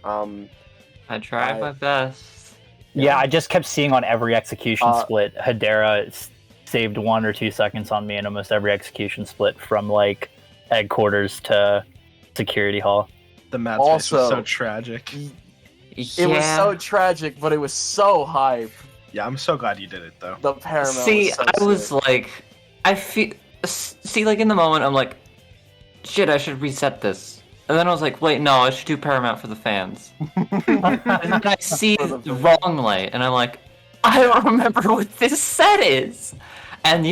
I tried my best. Yeah, I just kept seeing on every execution split, Hedera saved 1 or 2 seconds on me in almost every execution split from like egg quarters to security hall. The Mad Space was so tragic. It was so tragic, but it was so hype. Yeah, I'm so glad you did it though. The Paramount See, was so I was sick. like, like in the moment, I'm like, shit, I should reset this. And then I was like, wait, no, I should do Paramount for the fans. And then I see the wrong light, and I'm like, I don't remember what this set is. And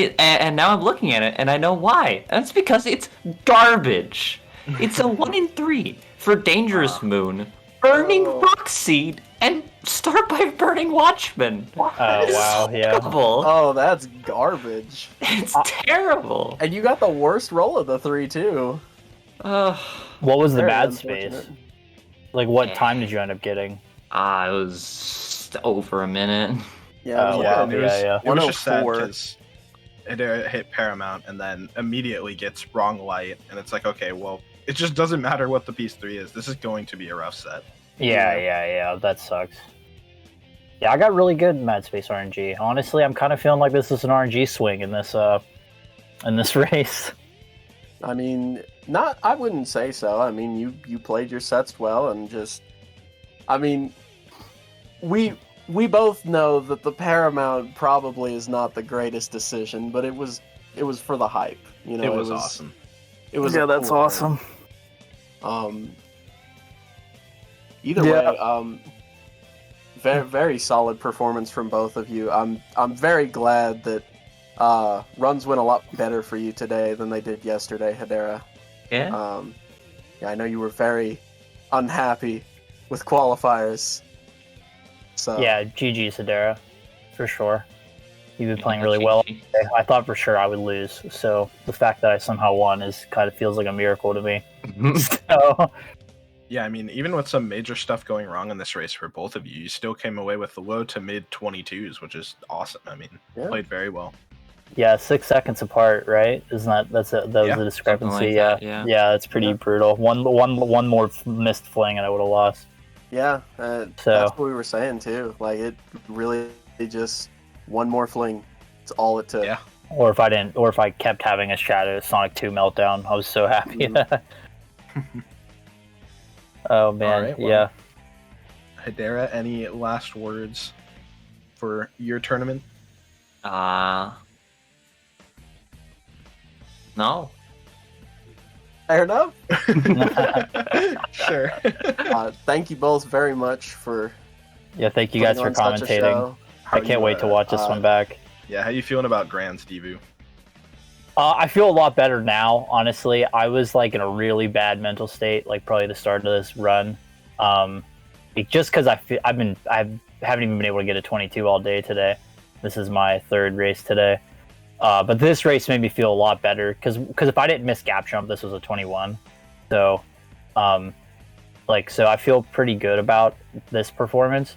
now I'm looking at it and I know why. And it's because it's garbage. It's a 1 in 3 for Dangerous Moon, Burning Rock Seed, and Start by Burning Watchman. Oh wow, yeah. Oh, that's garbage. It's terrible. And you got the worst roll of the 3 too. What was the Very bad unfortunate. space? Like, what time did you end up getting? It was over a minute. Yeah, Oh, wow. It was, Yeah. It was just sad 104. because it hit Paramount and then immediately gets wrong light, and it's like, okay, well, it just doesn't matter what the piece 3 is. This is going to be a rough set. Yeah, that sucks. Yeah, I got really good Mad Space RNG. Honestly, I'm kind of feeling like this is an RNG swing in this race. I mean, I wouldn't say so. I mean, you played your sets well and just, I mean, we both know that the Paramount probably is not the greatest decision, but it was for the hype. You know, it was awesome. It was Yeah, a that's cool awesome. thing. Either way, very very solid performance from both of you. I'm very glad that runs went a lot better for you today than they did yesterday, Hedera. Yeah. Yeah, I know you were very unhappy with qualifiers. So Yeah, GG Sedera, for sure. You've been playing really well. Today. I thought for sure I would lose, so the fact that I somehow won kind of feels like a miracle to me. So, Yeah, I mean, even with some major stuff going wrong in this race for both of you, you still came away with the low to mid 22s, which is awesome. I mean, played very well. yeah, 6 seconds apart, right? Isn't that was a discrepancy? like Yeah. that, yeah. Yeah, that's pretty brutal. One more missed fling and I would have lost. yeah, that's what we were saying too. Like it really just one more fling. It's all it took. Yeah. Or if I kept having a Shadow Sonic 2 meltdown, I was so happy. Oh man, All right, well, yeah. Hedera, any last words for your tournament? No. Fair enough. Sure. Thank you both very much for. Yeah, thank you guys for putting on such a commentating. show. I can't wait to watch this one back. Yeah, how you feeling about Grand's Devu? I feel a lot better now, honestly. I was like in a really bad mental state, like probably the start of this run. Just because I haven't even been able to get a 22 all day today. This is my third race today. But this race made me feel a lot better because if I didn't miss gap jump, this was a 21. So, so I feel pretty good about this performance,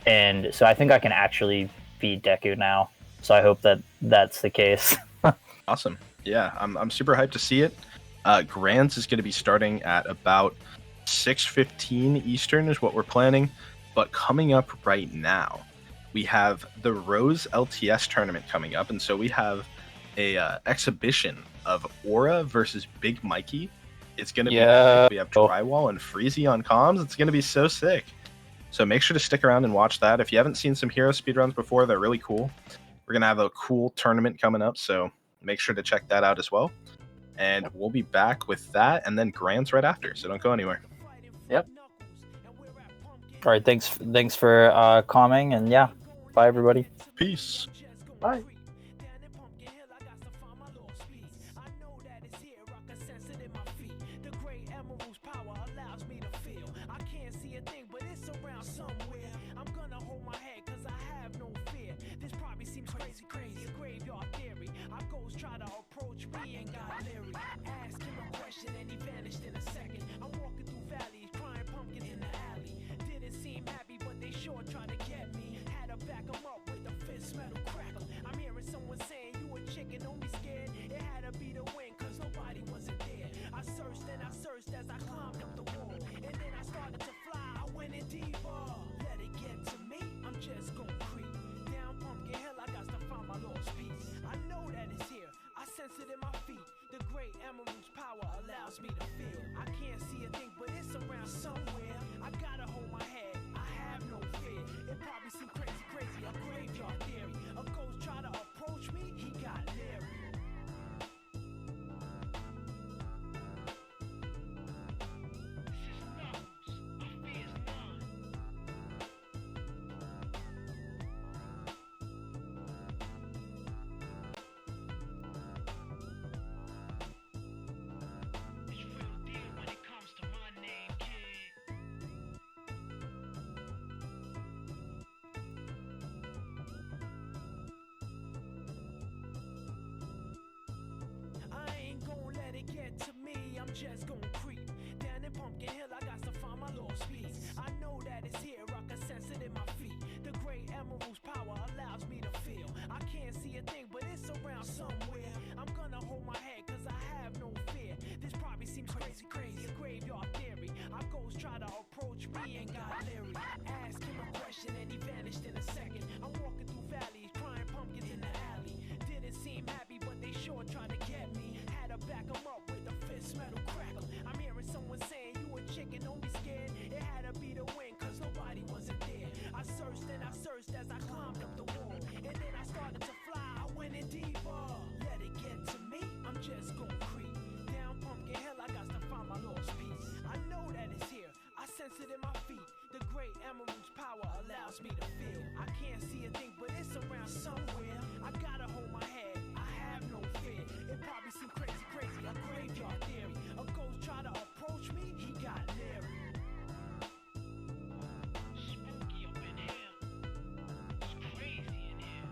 and so I think I can actually beat Deku now. So I hope that that's the case. Awesome. Yeah, I'm super hyped to see it. Grands is going to be starting at about 6:15 Eastern is what we're planning. But coming up right now, we have the Rose LTS tournament coming up, and so we have a exhibition of Aura versus Big Mikey. It's going to be epic. We have Drywall and Freezy on comms. It's going to be so sick. So make sure to stick around and watch that. If you haven't seen some hero speedruns before, they're really cool. We're going to have a cool tournament coming up, so make sure to check that out as well. And we'll be back with that and then Grants right after, so don't go anywhere. Yep. All right, thanks for calming, and yeah, bye everybody. Peace. Bye. just gonna creep down in Pumpkin Hill. I got to find my lost piece. I know that it's here, I can sense it in my feet. The great emerald's power allows me to feel. I can't see a thing, but it's around somewhere. I'm gonna hold my head, cause I have no fear. This probably seems crazy, a graveyard theory. Our ghosts try to approach me and got leery. Ask him a question and he vanished in a second. I'm walking through valleys, crying pumpkins in the alley. Didn't seem happy, but they sure tried to get me. Had to back them up with a fist metal crackle. I'm hearing someone saying, you a chicken, don't be scared. It had to be the wind, cause nobody wasn't there. I searched and I searched as I climbed up the wall. And then I started to fly, I went in deeper. Let it get to me, I'm just gonna creep down Pumpkin Hill, I got to find my lost piece. I know that it's here, I sense it in my feet. The great emerald's power allows me to feel. I can't see a thing, but it's around somewhere. I gotta hold my head, I have no fear. It probably seemed crazy, a graveyard theory. A ghost tried to approach me, he got leery. Spooky up in here, it's crazy in here.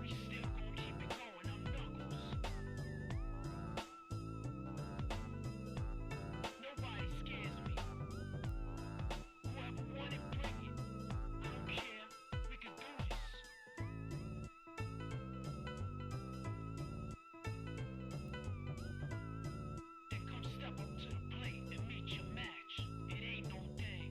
We still gonna keep it going, I'm Knuckles. Nobody scares me. Whoever wanted, bring it. I don't care, we can do this. Then come step up to the plate and meet your match. It ain't no thing.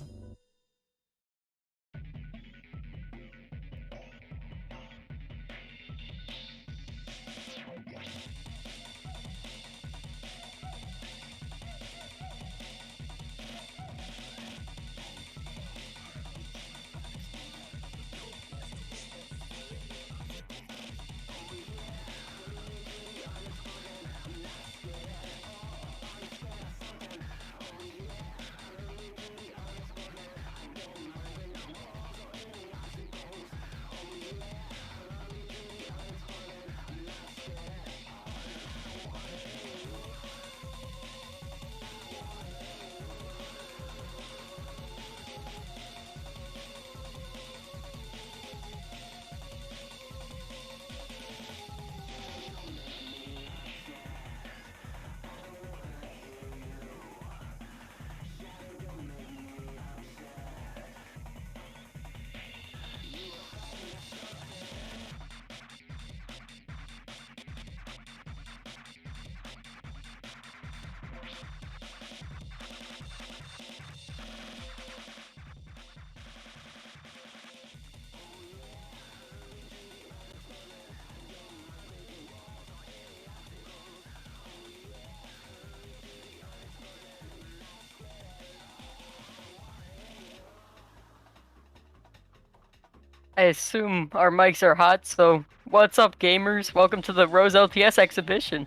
I assume our mics are hot, so what's up, gamers? Welcome to the Rose LTS exhibition.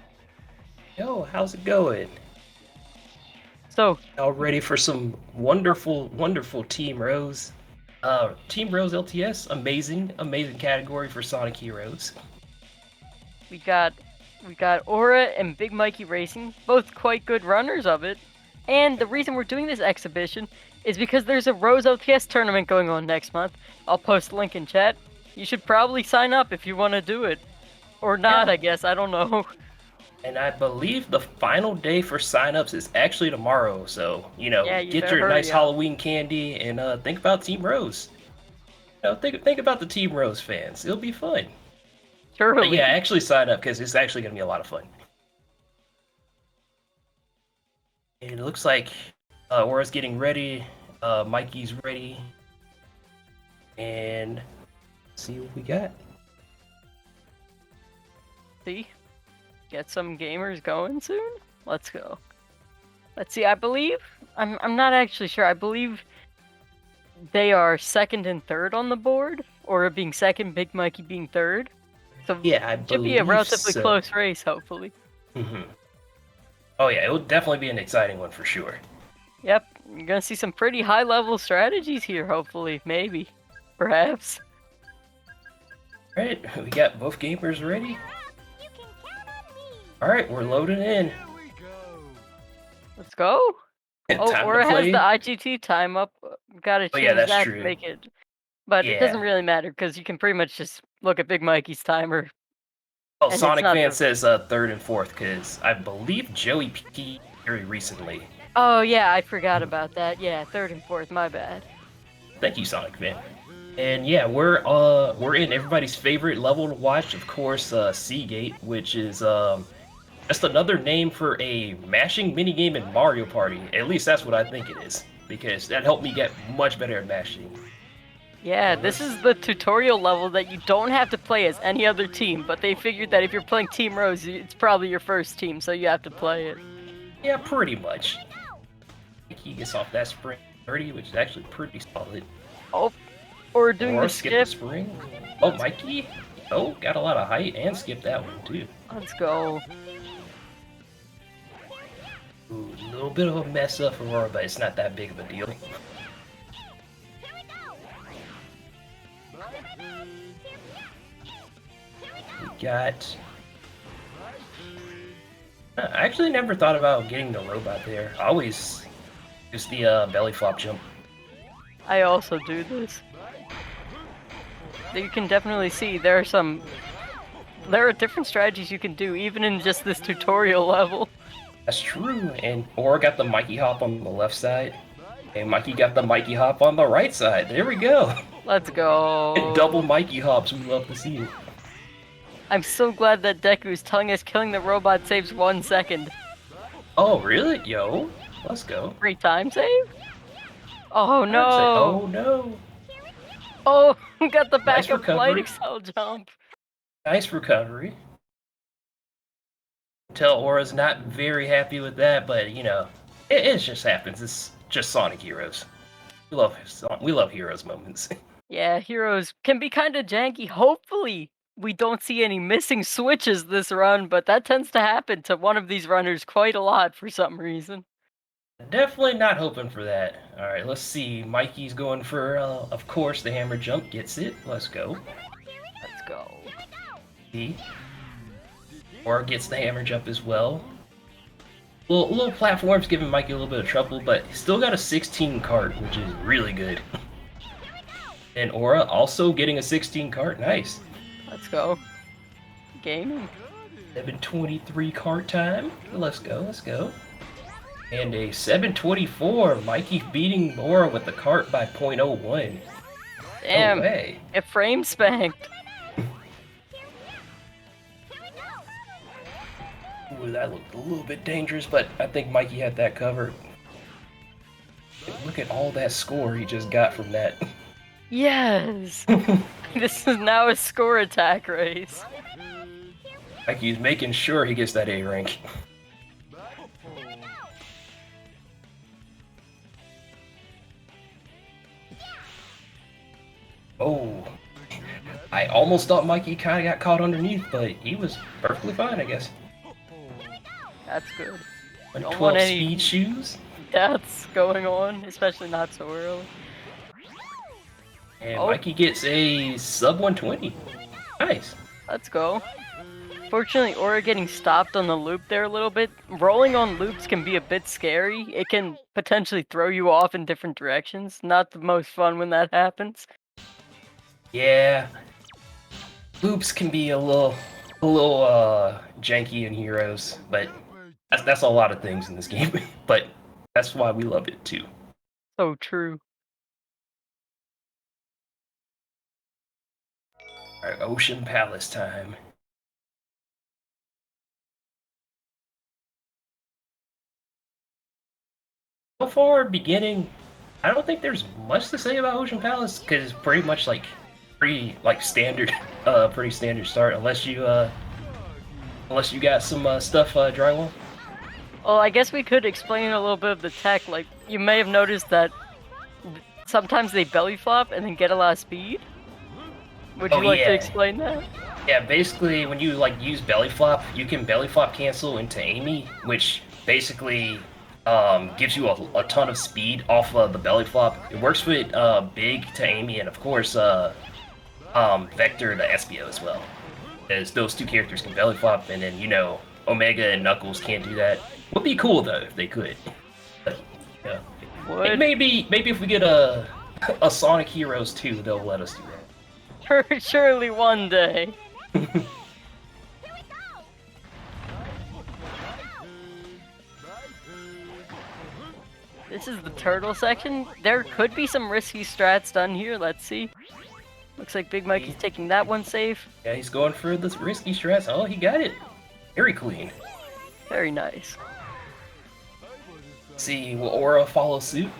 Yo, how's it going? So, y'all ready for some wonderful, wonderful Team Rose? Team Rose LTS, amazing category for Sonic Heroes. we got Aura and Big Mikey Racing, both quite good runners of it. And the reason we're doing this exhibition is because there's a Rose LTS tournament going on next month. I'll post a link in chat. You should probably sign up if you want to do it. Or not, I guess, I don't know. And I believe the final day for signups is actually tomorrow, so, you know, get your nice Halloween candy and think about Team Rose. You know, think about the Team Rose fans. It'll be fun. Surely. Yeah, actually sign up, because it's actually going to be a lot of fun. And it looks like Aura's getting ready, Mikey's ready, and let's see what we got. See? Get some gamers going soon? Let's go. Let's see, I believe, I'm not actually sure, I believe they are second and third on the board, or being second, Big Mikey being third. So yeah, I should be a relatively so. close race, hopefully. Mm-hmm. Oh yeah, it will definitely be an exciting one for sure. Yep, you're gonna see some pretty high-level strategies here, hopefully. Maybe. Perhaps. Alright, we got both gamers ready. Alright, we're loading in. Let's go. Oh, Aura has the IGT time up. Gotta change that to make it. But it doesn't really matter, because you can pretty much just look at Big Mikey's timer. Oh, And Sonic it's not Fan the- says third and fourth because I believe Joey P very recently. Oh yeah, I forgot about that. Yeah, third and fourth. My bad. Thank you, Sonic Fan. And yeah, we're in everybody's favorite level to watch, of course, Seagate, which is just another name for a mashing minigame in Mario Party. At least that's what I think it is, because that helped me get much better at mashing. Yeah, this is the tutorial level that you don't have to play as any other team, but they figured that if you're playing Team Rose, it's probably your first team, so you have to play it. Yeah, pretty much. He gets off that spring 30, which is actually pretty solid. Oh, or doing Or the skip skip. the spring. Oh, Mikey. Oh, got a lot of height and skipped that one too. Let's go. Ooh, a little bit of a mess up for Aurora, but it's not that big of a deal. We got... I actually never thought about getting the robot there. I always use the belly flop jump. I also do this. You can definitely see there are different strategies you can do even in just this tutorial level. That's true, and Aura got the Mikey hop on the left side, and Mikey got the Mikey hop on the right side. There we go. Let's go. Double Mikey hops, we love to see it. I'm so glad that Deku is telling us killing the robot saves 1 second. Oh, really? Yo, let's go. Free time save? Oh no! Oh no! Oh, got the Nice backup flight recovery. excel jump. Nice recovery. Tell Aura's not very happy with that, but you know, it just happens. It's just Sonic Heroes. We love Heroes moments. Yeah, heroes can be kind of janky. Hopefully, we don't see any missing switches this run, but that tends to happen to one of these runners quite a lot for some reason. Definitely not hoping for that. Alright, let's see. Mikey's going for, of course, the hammer jump. Gets it. Let's go. Let's go. See? Or gets the hammer jump as well. Little platforms giving Mikey a little bit of trouble, but he's still got a 16 cart, which is really good. And Aura also getting a 16 cart. Nice. Let's go. Gaming. 723 cart time. Let's go, let's go. And a 724. Mikey beating Aura with the cart by 0.01. Damn. No way. It frame spanked. Ooh, that looked a little bit dangerous, but I think Mikey had that covered. Look at all that score he just got from that. Yes. This is now a score attack race. Mikey's making sure he gets that A rank. Oh. I almost thought Mikey kind of got caught underneath, but he was perfectly fine, I guess. That's good. Like Don't 12 want any speed shoes. deaths going on, especially not so early. And Oh. Mikey gets a sub 120. Nice. Let's go. Fortunately, Aura getting stopped on the loop there a little bit. Rolling on loops can be a bit scary. It can potentially throw you off in different directions. Not the most fun when that happens. Yeah. Loops can be a little janky in Heroes, but that's a lot of things in this game. But that's why we love it too. So true. Alright, Ocean Palace time. So far, beginning, I don't think there's much to say about Ocean Palace because it's pretty much pretty standard, pretty standard start unless you got some stuff drywall. Well, I guess we could explain a little bit of the tech. Like, you may have noticed that sometimes they belly flop and then get a lot of speed. Would you like to explain that? Yeah, basically when you use belly flop, you can belly flop cancel into Amy, which basically gives you a ton of speed off of the belly flop. It works with Big to Amy and of course Vector the SBO as well. As those two characters can belly flop, and then Omega and Knuckles can't do that. Would be cool though if they could. But, yeah. Maybe if we get a Sonic Heroes 2, they'll let us do that. Surely one day. this is the turtle section. There could be some risky strats done here. Let's see. Looks like Big Mikey's taking that one safe. Yeah, he's going for the risky strats. Oh, he got it. Very clean. Very nice. Let's see, will Aura follow suit?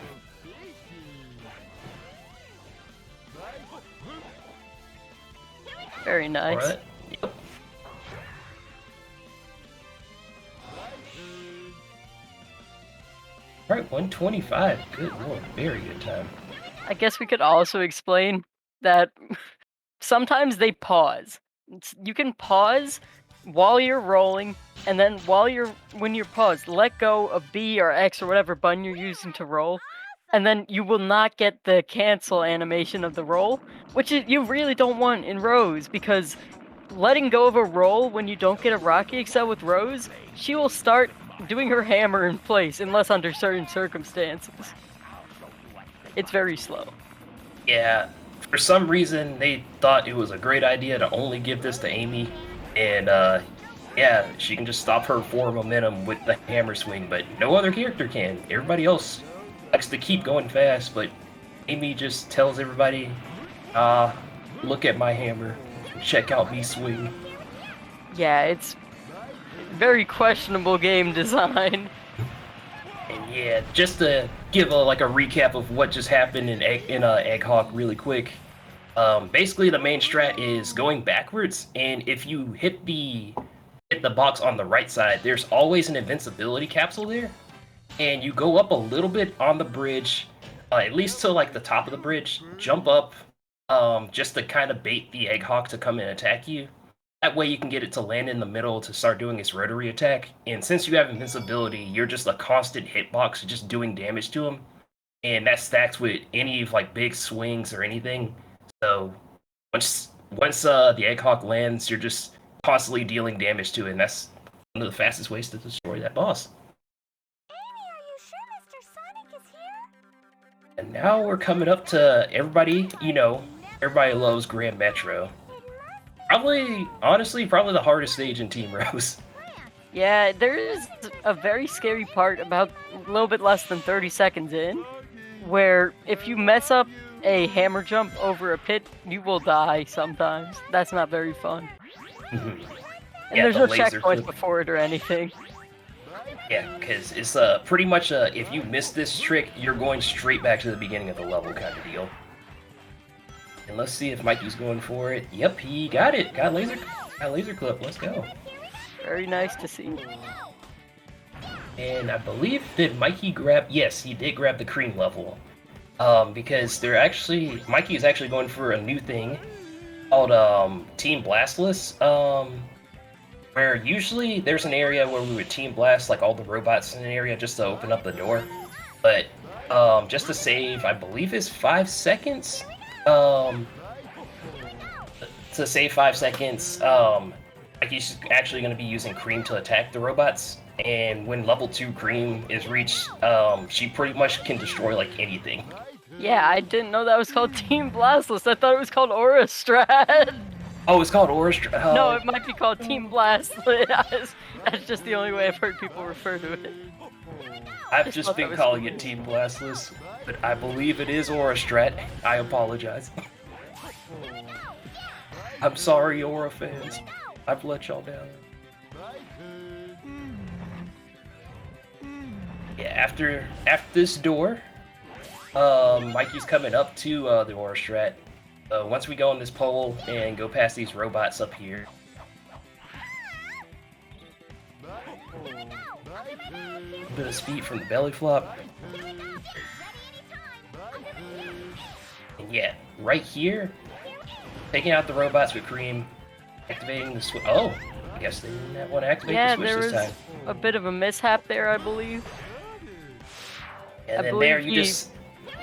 Very nice. Alright. Yep. Alright, 125. Good lord, very good time. I guess we could also explain that sometimes they pause. You can pause while you're rolling, and then when you're paused, let go of B or X or whatever button you're using to roll, and then you will not get the cancel animation of the roll, which you really don't want in Rose, because letting go of a roll when you don't get a Rocky Excel with Rose, she will start doing her hammer in place, unless under certain circumstances. It's very slow. Yeah, for some reason they thought it was a great idea to only give this to Amy, and yeah, she can just stop her forward momentum with the hammer swing, but no other character can. Everybody else likes to keep going fast, but Amy just tells everybody, look at my hammer, check out me swing. Yeah, it's very questionable game design. And yeah, just to give a recap of what just happened in Egghawk really quick. Basically, the main strat is going backwards, and if you hit the box on the right side, there's always an invincibility capsule there, and you go up a little bit on the bridge, at least to the top of the bridge, jump up, just to kind of bait the Egghawk to come and attack you. That way you can get it to land in the middle to start doing its rotary attack. And since you have invincibility, you're just a constant hitbox, just doing damage to him. And that stacks with any big swings or anything. So once the Egghawk lands, you're just constantly dealing damage to it. And that's one of the fastest ways to destroy that boss. And now we're coming up to everybody, everybody loves Grand Metro. Honestly, probably the hardest stage in Team Rose. Yeah, there is a very scary part about a little bit less than 30 seconds in, where if you mess up a hammer jump over a pit, you will die sometimes. That's not very fun. And there's no checkpoints before it or anything. Yeah, because it's pretty much if you miss this trick, you're going straight back to the beginning of the level kind of deal. And let's see if Mikey's going for it. Yep, he got it. Got laser clip. Let's go. Very nice to see. And I believe that Mikey grabbed. Yes, he did grab the cream level. Because Mikey is actually going for a new thing called Team Blastless. Where usually there's an area where we would team blast all the robots in an area just to open up the door. But just to save, I believe it's 5 seconds. To save 5 seconds, Mikey's actually going to be using Cream to attack the robots, and when level 2 Cream is reached, she pretty much can destroy anything. Yeah, I didn't know that was called Team Blastless. I thought it was called Aura Strat. Oh, it's called Aura Strat? Oh. No, it might be called Team Blastless. That's just the only way I've heard people refer to it. I've just been calling it Team Blastless, but I believe it is Aura Strat. I apologize. I'm sorry, Aura fans. I've let y'all down. Yeah, after this door, Mikey's coming up to the Aura Strat. Once we go on this pole and go past these robots up here. A bit of speed from the belly flop. And yeah, right here, taking out the robots with Cream, activating the switch. Oh, I guess they didn't want to activate the switch this time. Yeah, there was a bit of a mishap there, I believe. And then there you just...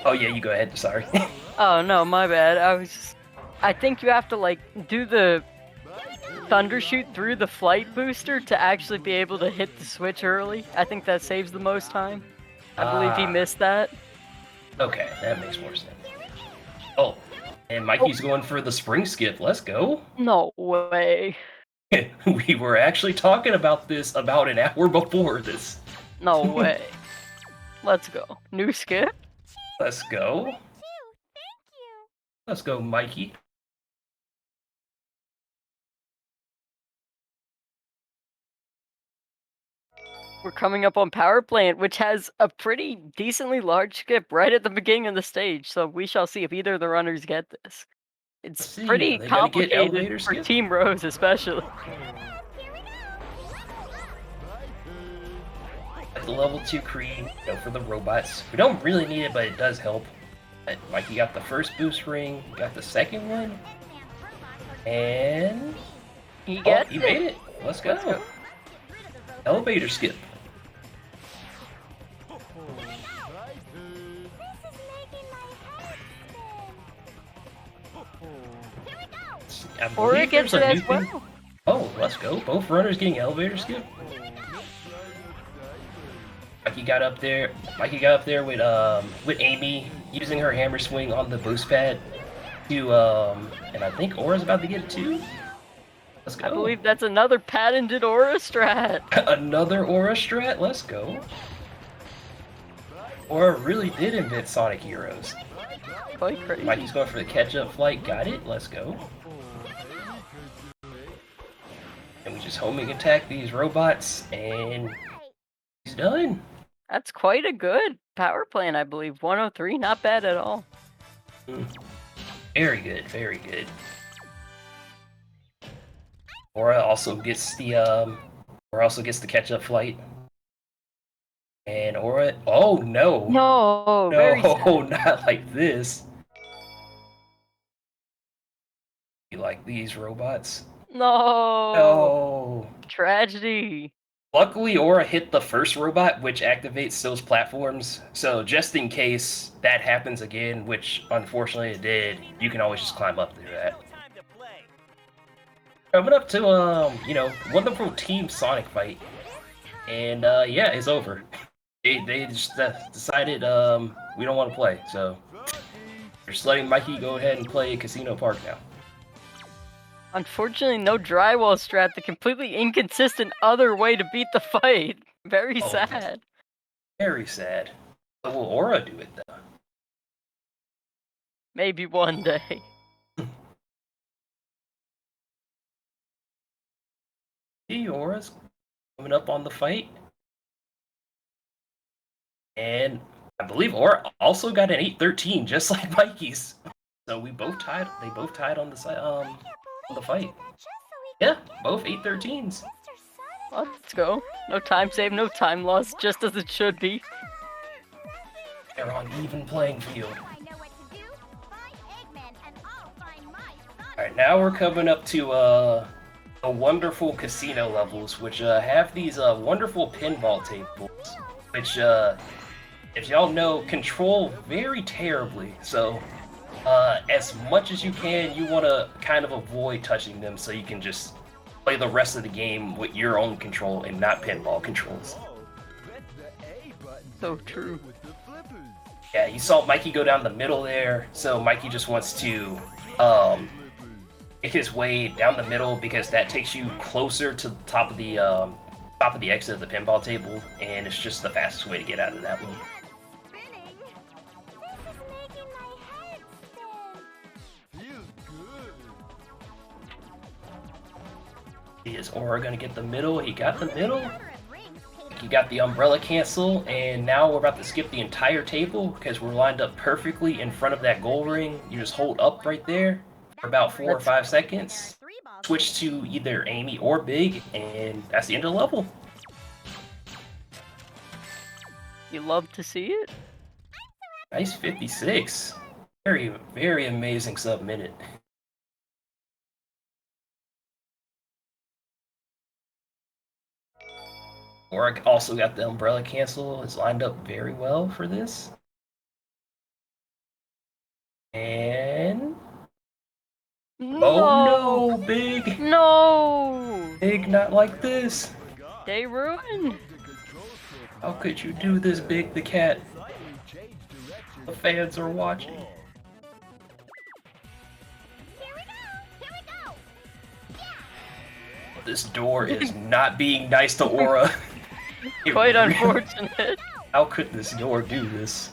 Oh yeah, you go ahead, sorry. Oh no, my bad. I think you have to do the thunder shoot through the flight booster to actually be able to hit the switch early. I think that saves the most time. I believe he missed that. Okay, that makes more sense. Oh, and Mikey's going for the spring skip. Let's go. No way. We were actually talking about this about an hour before this. No way. Let's go. New skip. Let's go. Let's go, Mikey. We're coming up on Power Plant, which has a pretty decently large skip right at the beginning of the stage, so we shall see if either of the runners get this. It's pretty Are they gonna get elevator complicated for skip? Team Rose, especially. At the level 2 Creed, for the robots. We don't really need it, but it does help. Like, you got the first boost ring, you got the second one, and... He gets he made it! Let's go! Elevator skip. I Or believe it gets there's it a as new thing- well. Oh, let's go. Both runners getting elevator skip. Mikey got up there with Amy using her hammer swing on the boost pad to and I think Aura's about to get it too. Let's go. I believe that's another patented Aura strat. Another Aura strat. Let's go. Aura really did invent Sonic Heroes. Quite crazy. Mikey's going for the catch-up flight. Got it. Let's go. And we just homing attack these robots, and he's done. That's quite a good power plant, I believe. 103, not bad at all. Very good, very good. Aura also gets the catch-up flight. And Aura, oh no! No, very sad. Not like this. You like these robots? No. No. Tragedy. Luckily, Aura hit the first robot, which activates those platforms. So just in case that happens again, which unfortunately it did, you can always just climb up through that. Coming up to wonderful Team Sonic fight, and yeah, it's over. They just decided we don't want to play, so they're just letting Mikey go ahead and play Casino Park now. Unfortunately, no drywall strat, the completely inconsistent other way to beat the fight. Very sad. Very sad. But will Aura do it though? Maybe one day. See, Aura's coming up on the fight. And I believe Aura also got an 8-13, just like Mikey's. So we both tied. They both tied on the side, on the fight. Yeah, both 8-13s. Let's go. No time save, no time loss, just as it should be. They're on even playing field. Alright, now we're coming up to the wonderful casino levels, which have these wonderful pinball tables, which if y'all know, control very terribly. So as much as you can, you want to kind of avoid touching them so you can just play the rest of the game with your own control and not pinball controls. So true. Yeah, you saw Mikey go down the middle there, so Mikey just wants to make his way down the middle because that takes you closer to the top of the exit of the pinball table, and it's just the fastest way to get out of that one. Is Aura gonna get the middle? He got the middle. He got the umbrella cancel, and now we're about to skip the entire table because we're lined up perfectly in front of that goal ring. You just hold up right there for about 4 or 5 seconds. Switch to either Amy or Big, and that's the end of the level. You love to see it? Nice 56. Very, very amazing sub-minute. Aura also got the umbrella cancel. It's lined up very well for this. And... No. Oh no, Big! No! Big, not like this. They ruined. How could you do this, Big the cat? The fans are watching. This door is not being nice to Aura. Quite unfortunate. How could this door do this?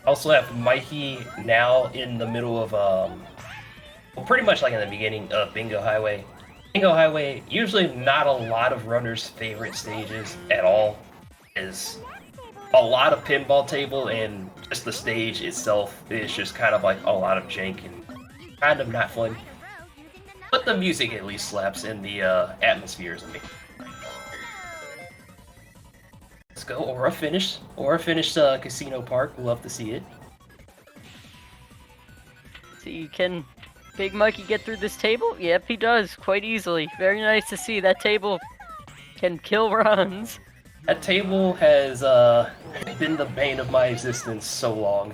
Also have Mikey now in the middle of, well, pretty much like in the beginning of Bingo Highway. Bingo Highway, usually not a lot of runners' favorite stages at all, is a lot of pinball table, and just the stage itself is just kind of like a lot of jank and kind of not fun. But the music at least slaps, and the atmosphere is amazing. Let's go, Aura finished. Aura finished Casino Park. Love to see it. See, can Big Mikey get through this table? Yep, he does, quite easily. Very nice to see. That table can kill runs. That table has been the bane of my existence so long.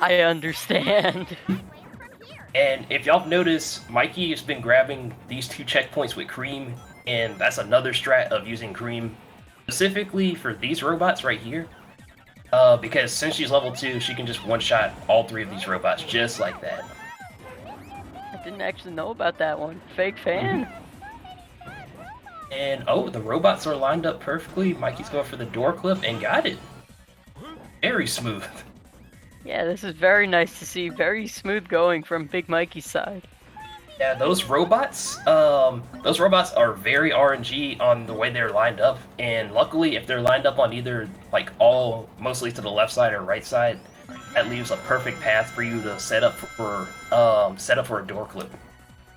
I understand. And if y'all notice, Mikey has been grabbing these 2 checkpoints with Cream, and that's another strat of using Cream specifically for these robots right here. Because since she's level 2, she can just one-shot all 3 of these robots just like that. I didn't actually know about that one. Fake fan. And oh, the robots are lined up perfectly. Mikey's going for the door clip and got it. Very smooth. Yeah, this is very nice to see. Very smooth going from Big Mikey's side. Yeah, those robots are very RNG on the way they're lined up, and luckily if they're lined up on either, like, mostly to the left side or right side, that leaves a perfect path for you to set up for a door clip.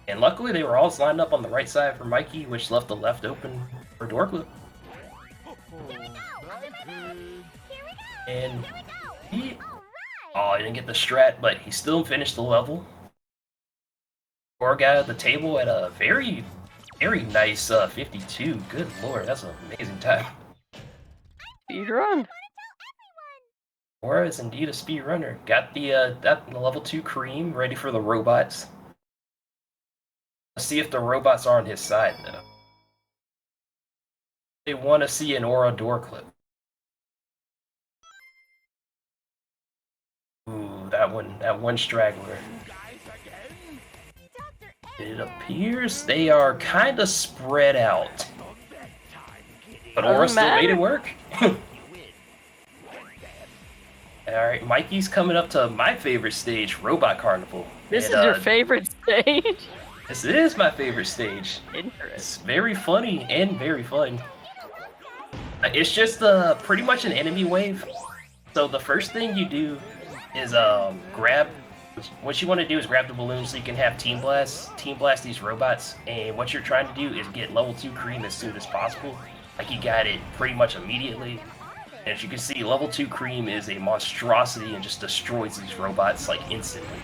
And luckily they were all lined up on the right side for Mikey, which left the left open for door clip. And he didn't get the strat, but he still finished the level. Or got at the table at a very, very nice 52. Good lord, that's an amazing time. Speed run. Or is indeed a speed runner. Got the level 2 Cream ready for the robots. Let's see if the robots are on his side though. They want to see an Aura door clip. Ooh, that one straggler. It appears they are kind of spread out. But Aura still made it work. Alright, Mikey's coming up to my favorite stage, Robot Carnival. This is your favorite stage? This is my favorite stage. Interesting. It's very funny and very fun. It's just pretty much an enemy wave. So the first thing you do is what you want to do is grab the balloon so you can have team blast these robots, and what you're trying to do is get level 2 Cream as soon as possible. Like, he got it pretty much immediately. And as you can see, level 2 Cream is a monstrosity and just destroys these robots like instantly.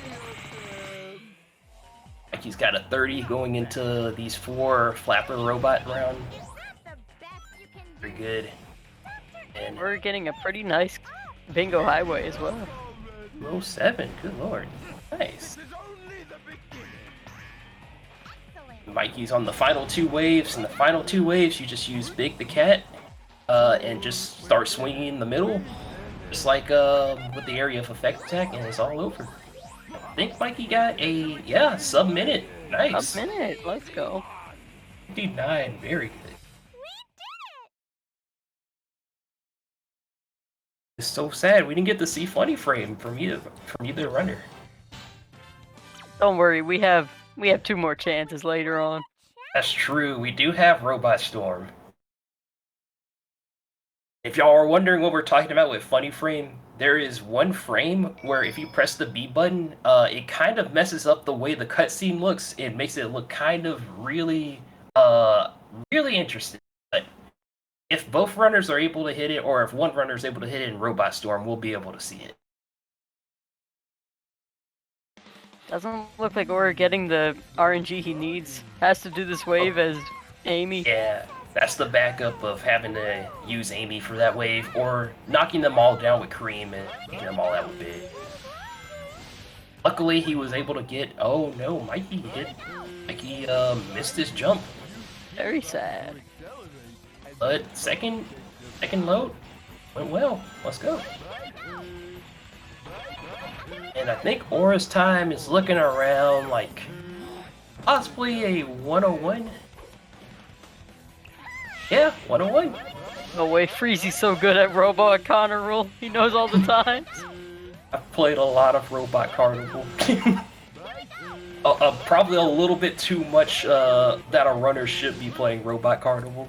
Like, he's got a 30 going into these 4 flapper robot round. Pretty good. And we're getting a pretty nice Bingo Highway as well. Row 7, good lord. Nice. Mikey's on the final 2 waves. In the final 2 waves, you just use Big the Cat and just start swinging in the middle. Just like with the area of effect attack, and it's all over. I think Mikey got a, sub-minute. Nice. Sub-minute, let's go. 59, very good. It's so sad we didn't get to see Funny Frame from either runner. Don't worry, we have 2 more chances later on. That's true, we do have Robot Storm. If y'all are wondering what we're talking about with Funny Frame, there is one frame where if you press the B button, it kind of messes up the way the cutscene looks. It makes it look kind of really interesting. But if both runners are able to hit it, or if one runner is able to hit it in Robot Storm, we'll be able to see it. Doesn't look like we're getting the RNG he needs. Has to do this wave as Amy. Yeah, that's the backup of having to use Amy for that wave, or knocking them all down with Cream and taking them all out with Big. Luckily, he was able to get. Oh no, Mikey missed his jump. Very sad. But second load went well. Let's go. And I think Aura's time is looking around like possibly a 101. Yeah, 101. No way, Freezy's so good at Robot Carnival. He knows all the times. I've played a lot of Robot Carnival. Probably a little bit too much that a runner should be playing Robot Carnival.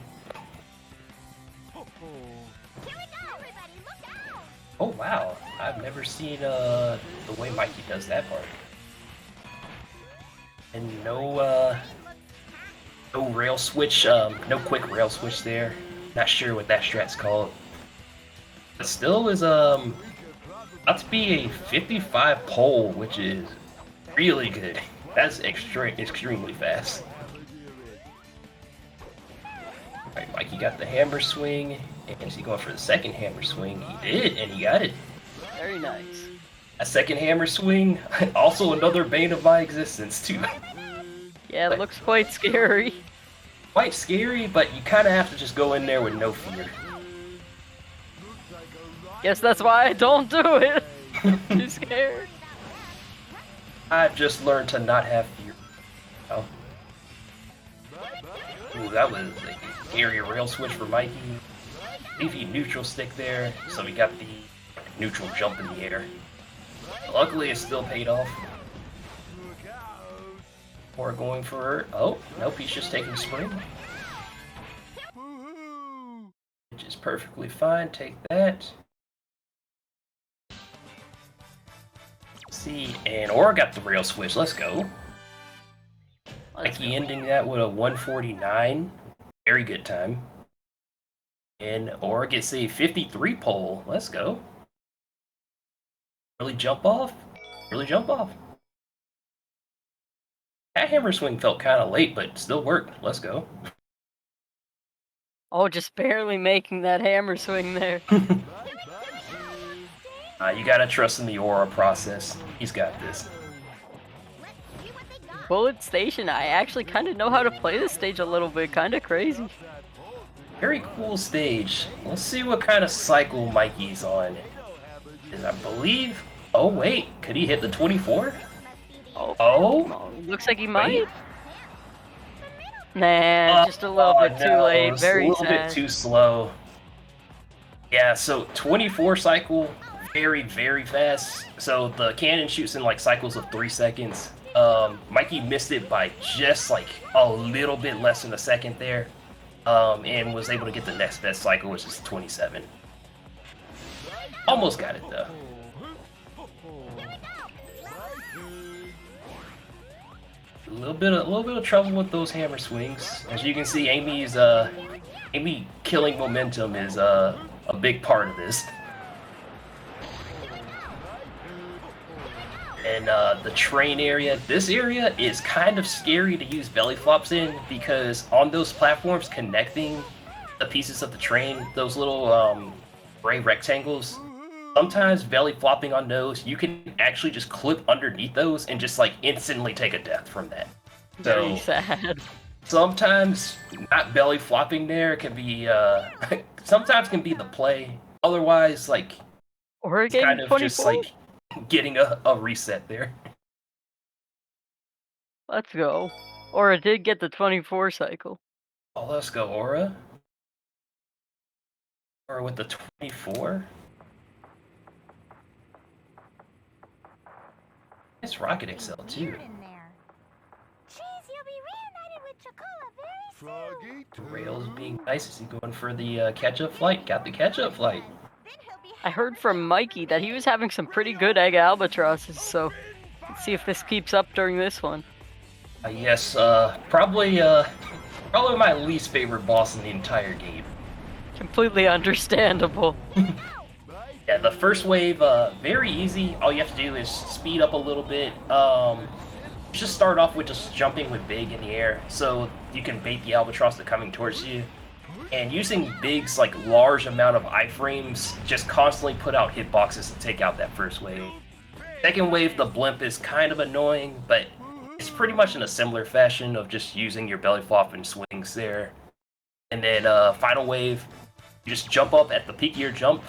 Oh wow, I've never seen the way Mikey does that part. And no rail switch, no quick rail switch there. Not sure what that strat's called. But still is about to be a 55 pole, which is really good. That's extremely fast. Alright, Mikey got the hammer swing. And is he going for the second hammer swing? He did, and he got it. Very nice. A second hammer swing, also another bane of my existence too. Yeah, it looks quite scary. Quite scary, but you kind of have to just go in there with no fear. Guess that's why I don't do it. Too scared. I've just learned to not have fear. Oh. Ooh, that was a scary rail switch for Mikey. Leafy neutral stick there, so we got the neutral jump in the air. Luckily, it still paid off. We're going for... Oh, nope, he's just taking a spring. Which is perfectly fine, take that. See, and Aura got the rail switch, let's go. Mikey ending that with a 149. Very good time. And Aura gets a 53 pole. Let's go. Really jump off? Really jump off. That hammer swing felt kind of late, but still worked. Let's go. Oh, just barely making that hammer swing there. You gotta trust in the Aura process. He's got this. Bullet Station, I actually kind of know how to play this stage a little bit. Kind of crazy. Very cool stage. Let's see what kind of cycle Mikey's on. Because I believe... Oh, wait. Could he hit the 24? Oh? Looks like he might. Nah, just a little bit too late. Very a little bit too slow. Yeah, so 24 cycle, very, very fast. So the cannon shoots in like cycles of 3 seconds. Mikey missed it by just like a little bit less than a second there. And was able to get the next best cycle, which is 27. Almost got it though. A little bit of trouble with those hammer swings. As you can see, Amy killing momentum is a big part of this. And the train area, this area is kind of scary to use belly flops in because on those platforms connecting the pieces of the train, those little gray rectangles, sometimes belly flopping on those, you can actually just clip underneath those and just like instantly take a death from that. Very sad. Sometimes not belly flopping there can be, sometimes can be the play. Otherwise, like, or kind of 24? Just like getting a reset there. Let's go. Aura did get the 24 cycle. Oh, let's go, Aura. Aura with the 24. Nice Rocket Excel too. Rails being nice. Is he going for the catch-up flight? Got the catch-up flight. I heard from Mikey that he was having some pretty good egg albatrosses, so let's see if this keeps up during this one. Yes, probably my least favorite boss in the entire game. Completely understandable. Yeah, the first wave, very easy. All you have to do is speed up a little bit. Just start off with just jumping with Big in the air, so you can bait the albatross to coming towards you. And using Big's like large amount of iframes, just constantly put out hitboxes to take out that first wave. Second wave, the blimp is kind of annoying, but it's pretty much in a similar fashion of just using your belly flop and swings there. And then final wave, you just jump up at the peak of your jump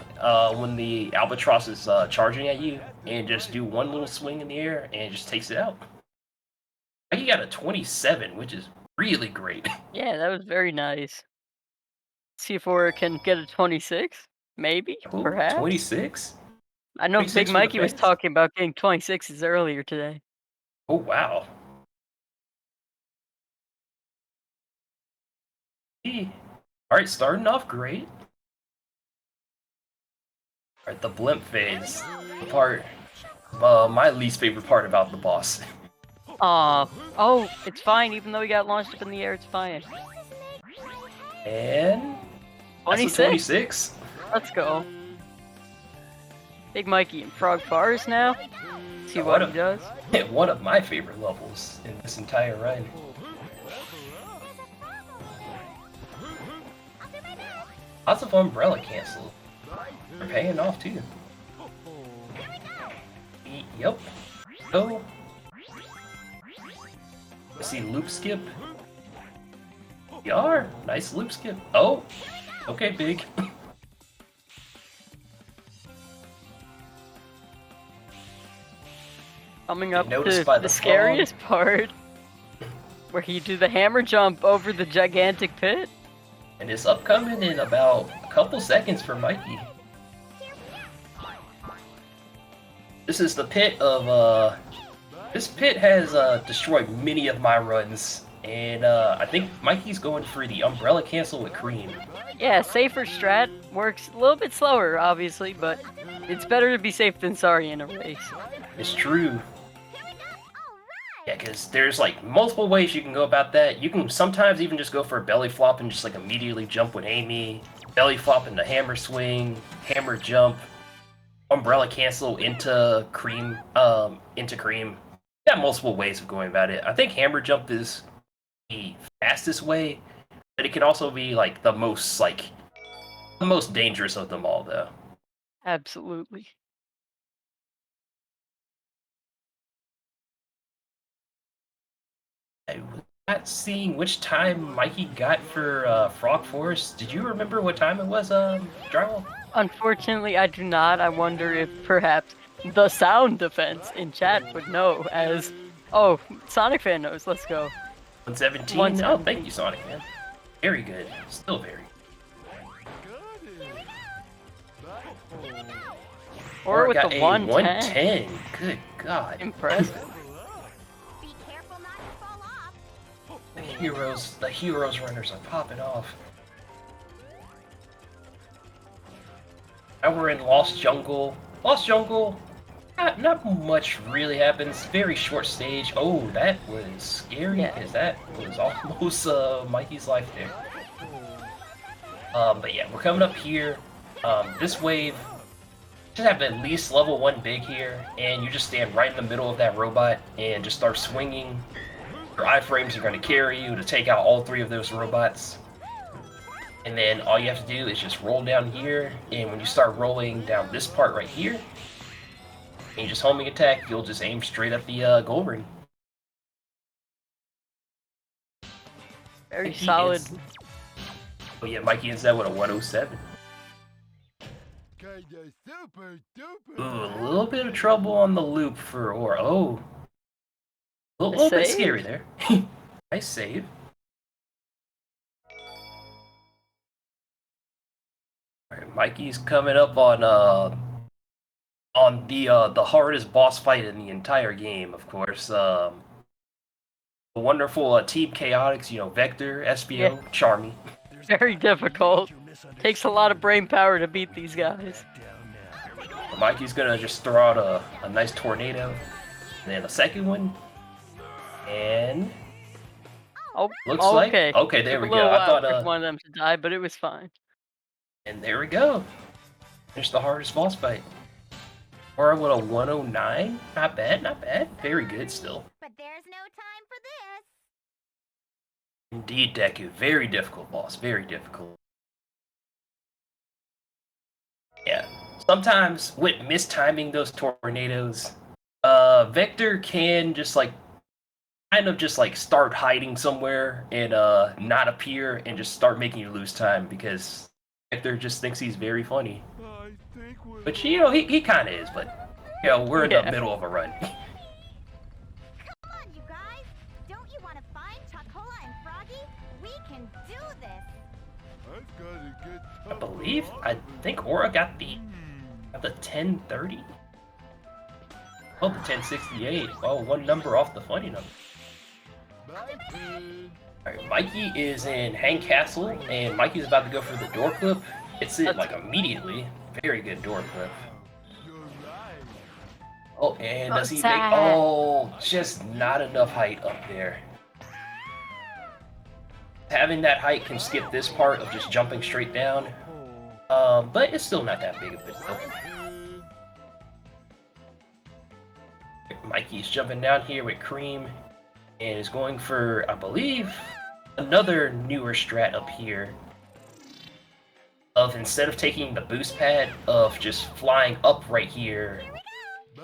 when the albatross is charging at you, and just do one little swing in the air, and it just takes it out. I think you got a 27, which is really great. Yeah, that was very nice. C4 can get a 26, maybe, perhaps. 26? I know 26 Big for the Mikey was fans? talking about getting 26s earlier today. Oh, wow. Alright, starting off great. Alright, the blimp phase. The part, my least favorite part about the boss. Oh, it's fine. Even though he got launched up in the air, it's fine. And... 26? 26? Let's go. Big Mikey in Frog Forest now. See what he does. One of my favorite levels in this entire run. Lots of umbrella cancel. They're paying off too. Yep. Oh. Let's see, loop skip. Yar, nice loop skip. Oh, okay, big. Coming up noticed to by the the scariest part, where you do the hammer jump over the gigantic pit. And it's upcoming in about a couple seconds for Mikey. This is the pit of, this pit has destroyed many of my runs. And I think Mikey's going for the umbrella cancel with cream. Yeah, safer strat works a little bit slower, obviously, but it's better to be safe than sorry in a race. It's true. Yeah, because there's like multiple ways you can go about that. You can sometimes even just go for a belly flop and just like immediately jump with Amy. Belly flop into hammer swing, hammer jump, umbrella cancel into cream, Yeah, multiple ways of going about it. I think hammer jump is the fastest way, but it can also be like the most dangerous of them all though. Absolutely. I was not seeing which time Mikey got for Frog Forest. Did you remember what time it was, Drywall? Unfortunately, I do not. I wonder if perhaps the sound defense in chat would know as... Oh, Sonic fan knows. Let's go. 117? Oh, thank you, Sonic man. Very good. Still very good. Or with got the a 110. 110. Good God. Impressive. The heroes runners are popping off. Now we're in Lost Jungle. Lost Jungle, not much really happens. Very short stage. Oh, that was scary, because that was almost Mikey's life there. But yeah, we're coming up here. This wave should have at least level 1 big here, and you just stand right in the middle of that robot and just start swinging. Your iframes are going to carry you to take out all 3 of those robots. And then all you have to do is just roll down here, and when you start rolling down this part right here, and you just homing attack, you'll just aim straight at the gold ring. Very Mikey solid. Oh yeah, Mikey ends that with a 107. Ooh, a little bit of trouble on the loop for Aura. Oh. A little bit scary there. Nice save. Alright, Mikey's coming up on the hardest boss fight in the entire game, of course. The wonderful Team Chaotix, you know, Vector, SBO, Charmy. Very difficult. Takes a lot of brain power to beat these guys. Mikey's gonna just throw out a nice tornado. And then a second one. And looks like okay, there we go. I thought one of them to die, but it was fine. And there we go. Finish the hardest boss fight. Or with a 109? Not bad, not bad. Very good still. But there's no time for this. Indeed, Deku. Very difficult boss. Very difficult. Yeah. Sometimes with mistiming those tornadoes, Vector can just like kind of just like start hiding somewhere and not appear and just start making you lose time because Vector just thinks he's very funny. But you know, he kind of is, but you know, we're in the middle of a run. Come on, you guys! Don't you want to find Chocola and Froggy? We can do this! I've got I think Aura got the 1030. Oh, the 1068. Oh, one number off the funny number. Alright, Mikey is in Hang Castle, and Mikey's about to go for the door clip. It's it like immediately. Very good door clip. Oh, and does he make... Oh, just not enough height up there. Having that height can skip this part of just jumping straight down. But it's still not that big of a deal. Mikey's jumping down here with Cream and is going for, I believe, another newer strat up here. Of instead of taking the boost pad, of just flying up right here,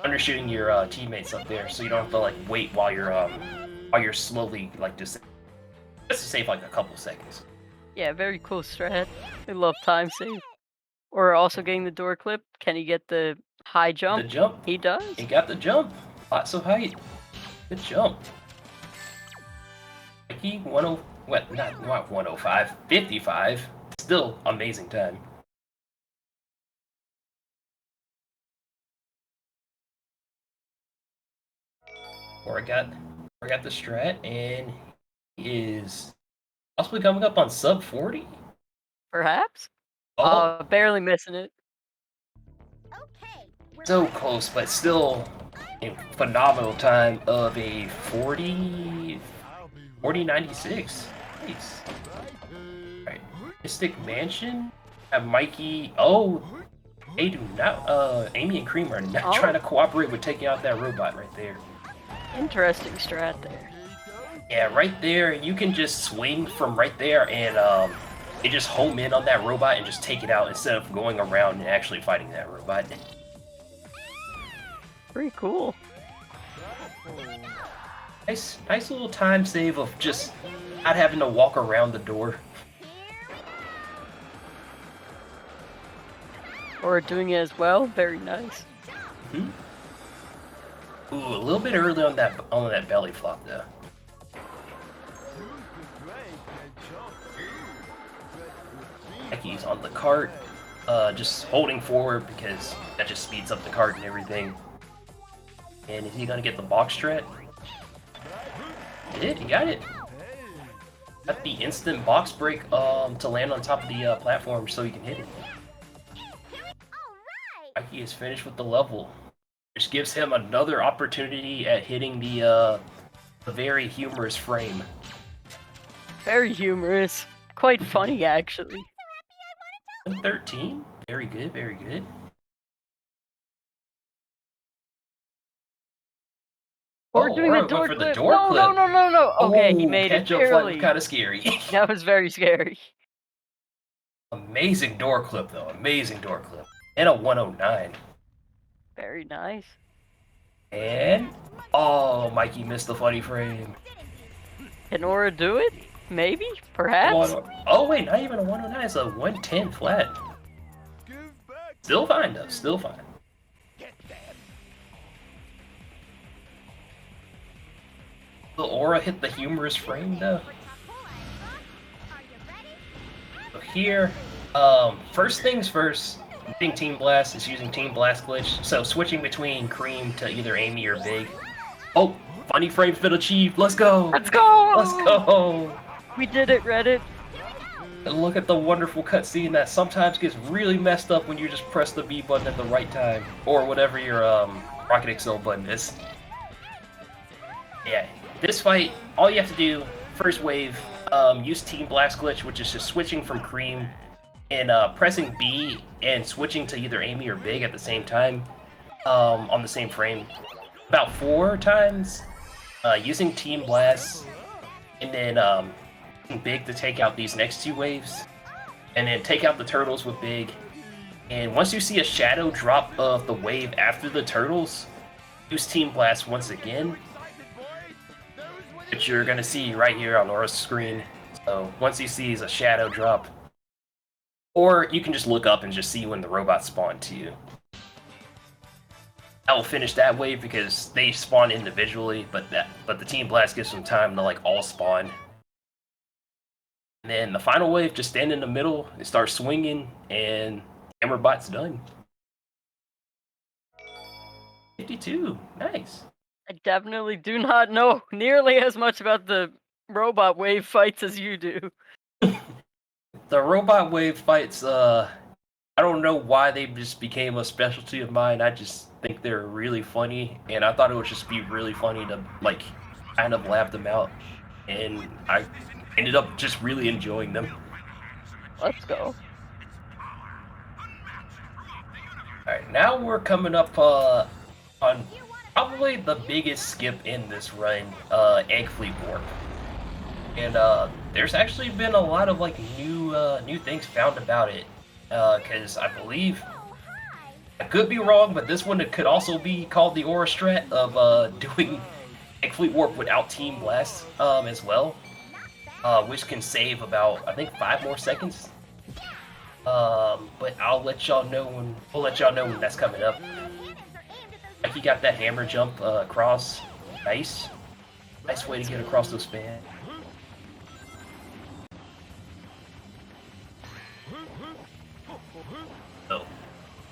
undershooting your teammates up there, so you don't have to like wait while you're slowly like just to save like a couple seconds. Yeah, very cool strat. I love time save. Or also getting the door clip. Can he get the high jump? The jump. He does. He got the jump. Lots of height. Good jump. Mikey, not 105, 55. Still amazing time. Or I got the strat, and he is possibly coming up on sub 40. Perhaps. Oh, barely missing it. So close, but still a phenomenal time of a 40.96. Nice. Alright. Mystic Mansion. Have Mikey. Oh, they do not. Amy and Cream are not trying to cooperate with taking out that robot right there. Interesting strat there. Yeah, right there. You can just swing from right there and they just home in on that robot and just take it out instead of going around and actually fighting that robot. Pretty cool. Nice little time save of just not having to walk around the door. Or doing it as well. Very nice. Mm-hmm. Ooh, a little bit early on that belly flop though. Mikey's on the cart, just holding forward because that just speeds up the cart and everything. And is he gonna get the box strat? He did, he got it. Got the instant box break to land on top of the platform so he can hit it. Mikey is finished with the level, which gives him another opportunity at hitting the very humorous frame. Very humorous. Quite funny, actually. 13. Very good, very good. Or doing the door clip. No. Okay, he made it barely. Kind of scary. That was very scary. Amazing door clip, though. Amazing door clip. And a 109. Very nice. And... Oh, Mikey missed the funny frame. Can Aura do it? Maybe? Perhaps? Oh, wait, not even a 109. It's a 110 flat. Still fine, though. Still fine. Will Aura hit the humorous frame, though? So here, first things first, using Team Blast is using Team Blast glitch. So switching between Cream to either Amy or Big. Oh, funny frame fit achieved. Let's go. Let's go. Let's go. We did it, Reddit. And look at the wonderful cutscene that sometimes gets really messed up when you just press the B button at the right time, or whatever your Rocket Excel button is. Yeah, this fight, all you have to do, first wave, use Team Blast glitch, which is just switching from Cream and pressing B and switching to either Amy or Big at the same time on the same frame. About 4 times, using Team Blast, and then Big to take out these next 2 waves, and then take out the turtles with Big. And once you see a shadow drop of the wave after the turtles, use Team Blast once again, which you're gonna see right here on Aura's screen. So once you see a shadow drop, or you can just look up and just see when the robots spawn to you. I will finish that wave because they spawn individually, but the Team Blast gives them time to like all spawn. And then the final wave, just stand in the middle and start swinging, and Hammerbot's done. 52, nice. I definitely do not know nearly as much about the robot wave fights as you do. The robot wave fights, I don't know why they just became a specialty of mine. I just think they're really funny, and I thought it would just be really funny to, like, kind of laugh them out. And I ended up just really enjoying them. Let's go. Alright, now we're coming up on probably the biggest skip in this run, Egg Fleet Warp. And there's actually been a lot of like new things found about it. Because I believe, I could be wrong, but this one it could also be called the Aura Strat of doing Egg Fleet Warp without Team Blast as well. Which can save about, I think, 5 more seconds. But I'll let y'all know when that's coming up. Like he got that hammer jump across. Nice way to get across those spans. So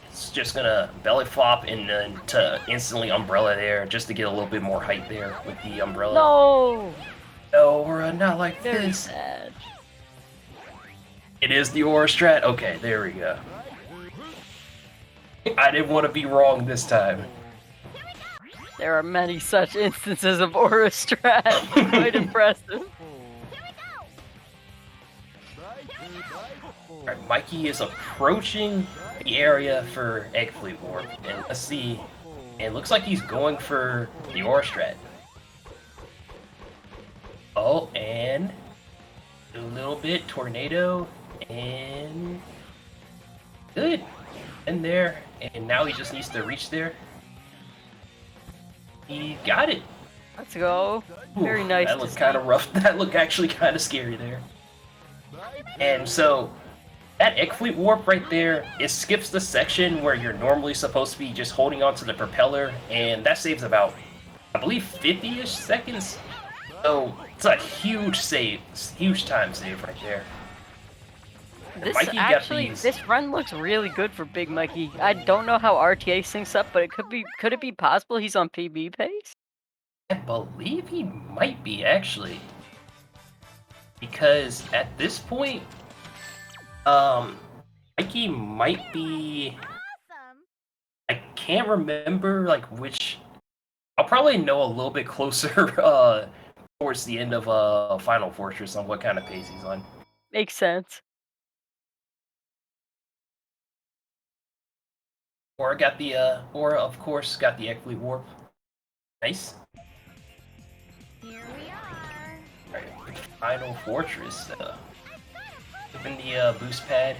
it's just gonna belly flop and then to instantly umbrella there, just to get a little bit more height there with the umbrella. No, we're not like very this. sad. It is the Aura Strat. Okay, there we go. I didn't want to be wrong this time. There are many such instances of Aura Strat. Quite impressive. Alright, Mikey is approaching the area for Egg Fleet Warp, and let's see. It looks like he's going for the Aura Strat. Oh, and a little bit tornado, and good. In there, and now he just needs to reach there. He got it. Let's go. Very nice. That looked kind of rough. That looked actually kind of scary there. And so, that Egg Fleet Warp right there, it skips the section where you're normally supposed to be just holding onto the propeller, and that saves about, I believe, 50-ish seconds. So, it's a huge save, huge time save right there. This run looks really good for Big Mikey. I don't know how RTA syncs up, but could it be possible he's on PB pace? I believe he might be, actually. Because at this point, Mikey might be... I can't remember, like, which... I'll probably know a little bit closer, towards the end of, Final Fortress on what kind of pace he's on. Makes sense. Aura, of course, got the Egg Fleet Warp. Nice. Here we are. Alright, Final Fortress. Open the boost pad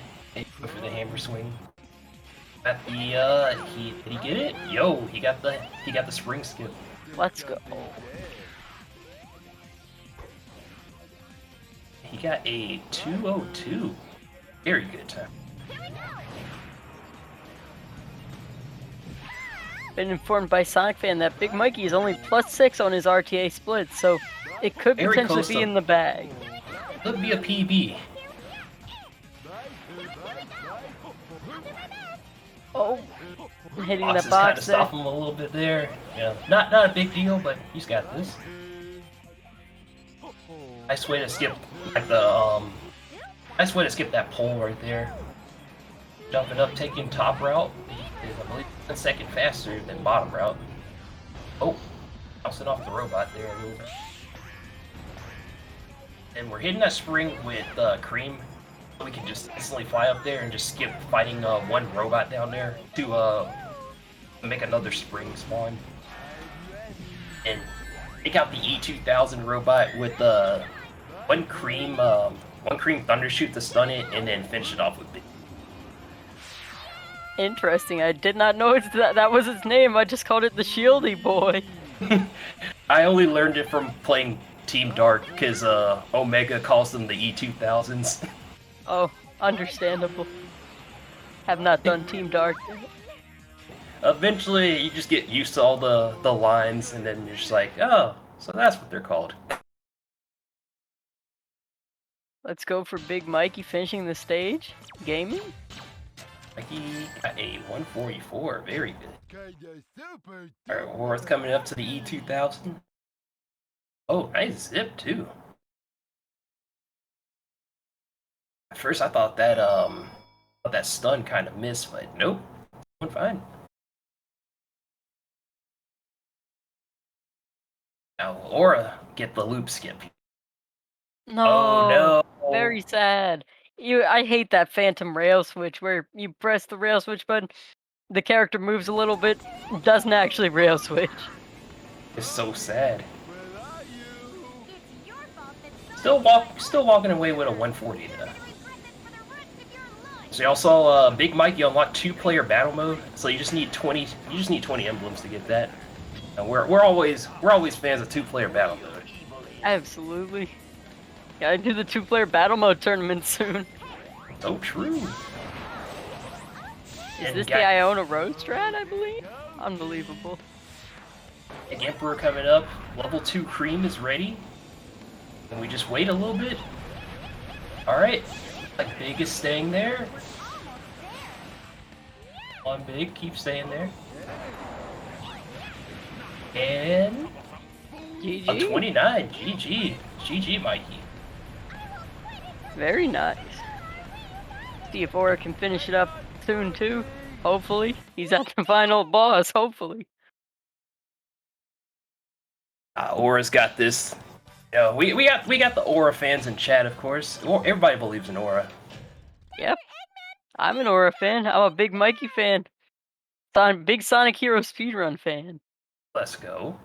for the hammer swing. Got the did he get it? Yo, he got the spring skip. Let's go. He got a 202. Very good time. Been informed by Sonic Fan that Big Mikey is only +6 on his RTA split, so it could Very potentially close be to- in the bag. Could be a PB. Oh, hitting Box the is kind box of there. stop him a little bit there. Yeah, not a big deal, but he's got this. Nice way to skip like the nice way to skip that pole right there. Jumping up, taking top route is I believe 1 second faster than bottom route. Oh, bouncing off the robot there a little bit. And we're hitting that spring with Cream. We can just instantly fly up there and just skip fighting one robot down there to make another spring spawn. And take out the E2000 robot with one cream thunder shoot to stun it, and then finish it off with big. Interesting. I did not know that was its name. I just called it the Shieldy Boy. I only learned it from playing Team Dark because Omega calls them the E2000s. Oh, understandable. Have not done Team Dark. Eventually, you just get used to all the lines, and then you're just like, oh, so that's what they're called. Let's go for Big Mikey finishing the stage. Gaming. Mikey got a 144. Very good. Alright, Aura's coming up to the E2000. Oh, nice zip too. At first I thought that stun kind of missed, but nope. Went fine. Now will Aura get the loop skip? No. Oh no. Very sad. I hate that phantom rail switch where you press the rail switch button, the character moves a little bit, doesn't actually rail switch. It's so sad. Still walking away with a 140 though. So y'all saw Big Mikey unlock 2-player battle mode. So you just need 20 emblems to get that. And we're always fans of 2-player battle mode. Absolutely. Gotta do the 2-player battle mode tournament soon. So true. Is this the Iona Road strat, I believe? Unbelievable. Big Emperor coming up. Level 2 Cream is ready. And we just wait a little bit. Alright. Like Big is staying there. On Big, keep staying there. And GG. A 29. GG. GG, Mikey. Very nice. See if Aura can finish it up soon too. Hopefully. He's at the final boss, hopefully. Aura's got this. You know, we got the Aura fans in chat, of course. Everybody believes in Aura. Yep. I'm an Aura fan. I'm a big Mikey fan. Big Sonic Hero speedrun fan. Let's go.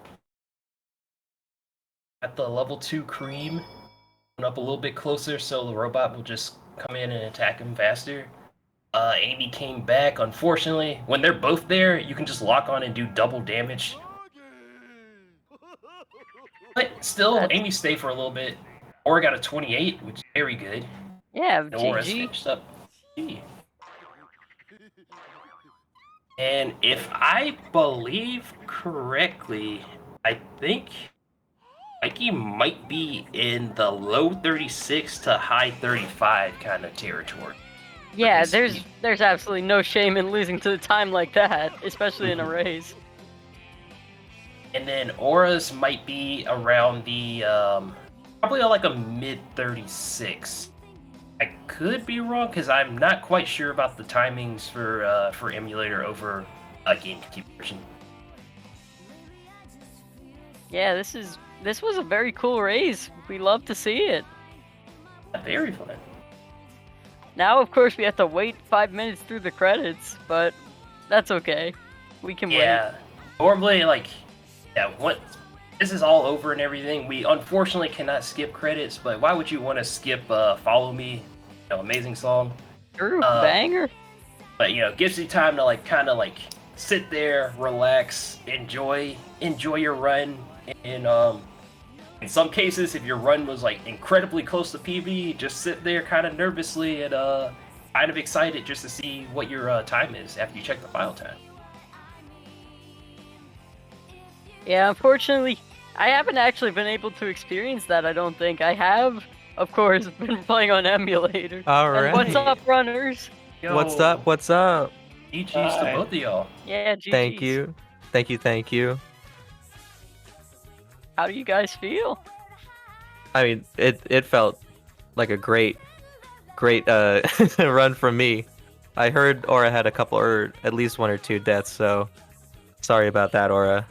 At the level 2 Cream. Up a little bit closer so the robot will just come in and attack him faster. Amy came back. Unfortunately, when they're both there, you can just lock on and do double damage. But still, Amy stayed for a little bit. Aura got a 28, which is very good. Yeah, Aura's GG. finished up. And if I believe correctly, I think Mikey might be in the low 36 to high 35 kind of territory. Yeah, there's absolutely no shame in losing to the time like that, especially in a race. And then Aura's might be around the probably like a mid 36. I could be wrong because I'm not quite sure about the timings for emulator over GameCube version. Yeah, this was a very cool race. We love to see it. Very fun. Now, of course, we have to wait 5 minutes through the credits, but that's okay. We can wait. Normally, once this is all over and everything, we unfortunately cannot skip credits, but why would you want to skip Follow Me? Amazing song. True, banger. But, gives you time to, kind of sit there, relax, enjoy your run, and, in some cases, if your run was, incredibly close to PB, just sit there kind of nervously and, kind of excited just to see what your time is after you check the final time. Yeah, unfortunately, I haven't actually been able to experience that, I don't think. I have, of course, been playing on emulator. Alright. And what's up, runners? Yo. What's up? What's up? GG's to both of y'all. Yeah, GG's. Thank you. Thank you. How do you guys feel? I mean, it felt like a great run from me. I heard Aura had a couple or at least 1 or 2 deaths, so sorry about that, Aura.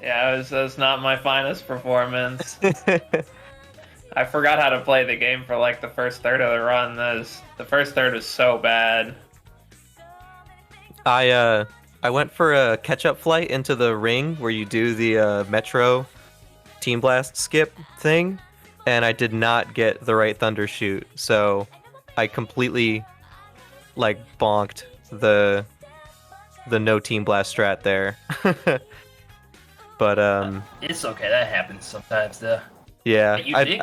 Yeah, it was not my finest performance. I forgot how to play the game for the first third of the run. The first third was so bad. I went for a catch-up flight into the ring where you do the Metro Team Blast skip thing, and I did not get the right Thunder Shoot, so I completely bonked the no Team Blast strat there. But it's okay. That happens sometimes, though. Yeah, You did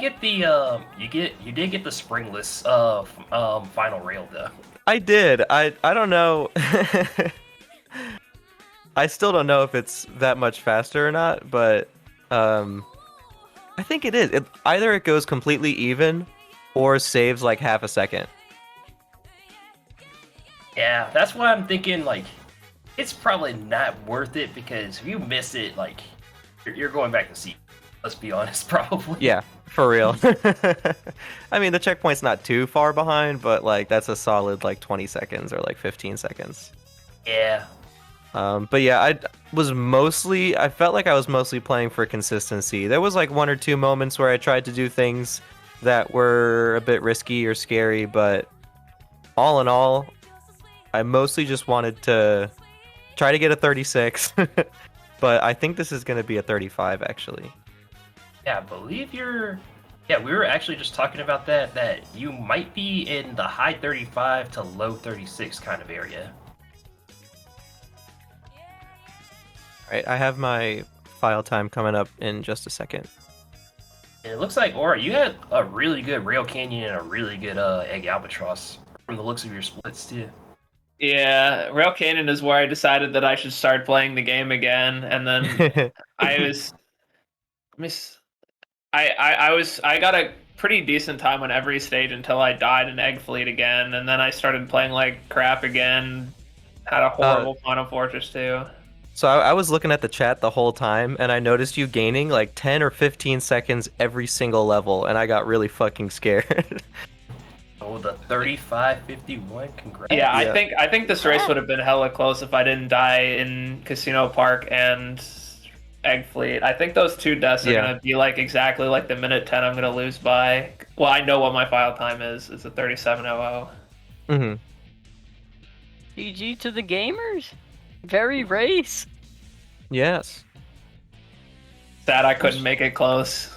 get the springless final rail though. I did. I don't know. I still don't know if it's that much faster or not, but I think it is. Either it goes completely even, or saves like half a second. Yeah, that's why I'm thinking like it's probably not worth it because if you miss it, like you're going back to see. Let's be honest, probably. Yeah, for real. I mean, the checkpoint's not too far behind, but like that's a solid like 20 seconds or like 15 seconds. Yeah. But yeah, I felt like I was mostly playing for consistency. There was like 1 or 2 moments where I tried to do things that were a bit risky or scary, but all in all, I mostly just wanted to try to get a 36. But I think this is going to be a 35 actually. Yeah, I believe you're... Yeah, we were actually just talking about that you might be in the high 35 to low 36 kind of area. Alright, I have my file time coming up in just a second. And it looks like, Aura, you had a really good Rail Canyon and a really good Egg Albatross from the looks of your splits, too. Yeah, Rail Canyon is where I decided that I should start playing the game again, and then I got a pretty decent time on every stage until I died in Egg Fleet again, and then I started playing like crap again. Had a horrible Final Fortress 2. So I was looking at the chat the whole time, and I noticed you gaining like 10 or 15 seconds every single level, and I got really fucking scared. Oh, the 35-51, congrats. Yeah, I think this race would have been hella close if I didn't die in Casino Park and Egg Fleet. I think those 2 deaths are going to be like exactly like the minute 10 I'm going to lose by. Well, I know what my file time is. It's a 37:00. Mm-hmm. GG to the gamers. Very race. Yes. Sad I couldn't make it close.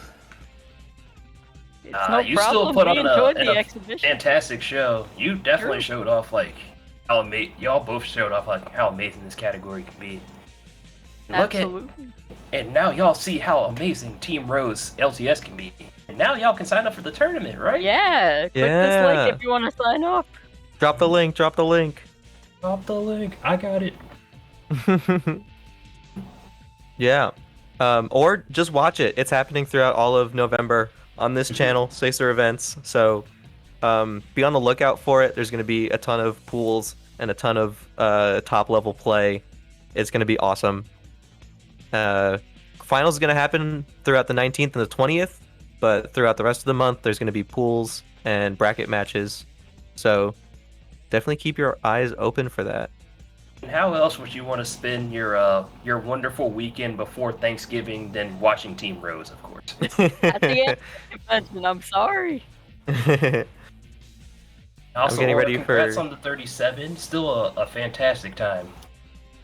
No you problem. still put We on enjoyed a the exhibition. fantastic show. You definitely True. showed off like how y'all both showed off like how amazing this category can be. Absolutely. And now y'all see how amazing Team Rose LTS can be. And now y'all can sign up for the tournament, right? Yeah. Click this link if you want to sign up. Drop the link. Drop the link. Drop the link. I got it. Yeah. Or just watch it. It's happening throughout all of November on this channel, Sacer Events. So be on the lookout for it. There's going to be a ton of pools and a ton of top level play. It's going to be awesome. Finals is going to happen throughout the 19th and the 20th, but throughout the rest of the month, there's going to be pools and bracket matches. So definitely keep your eyes open for that. And how else would you want to spend your wonderful weekend before Thanksgiving than watching Team Rose, of course? At the end of the convention, I'm sorry. Also, I'm getting ready congrats for... on the 37. Still a fantastic time.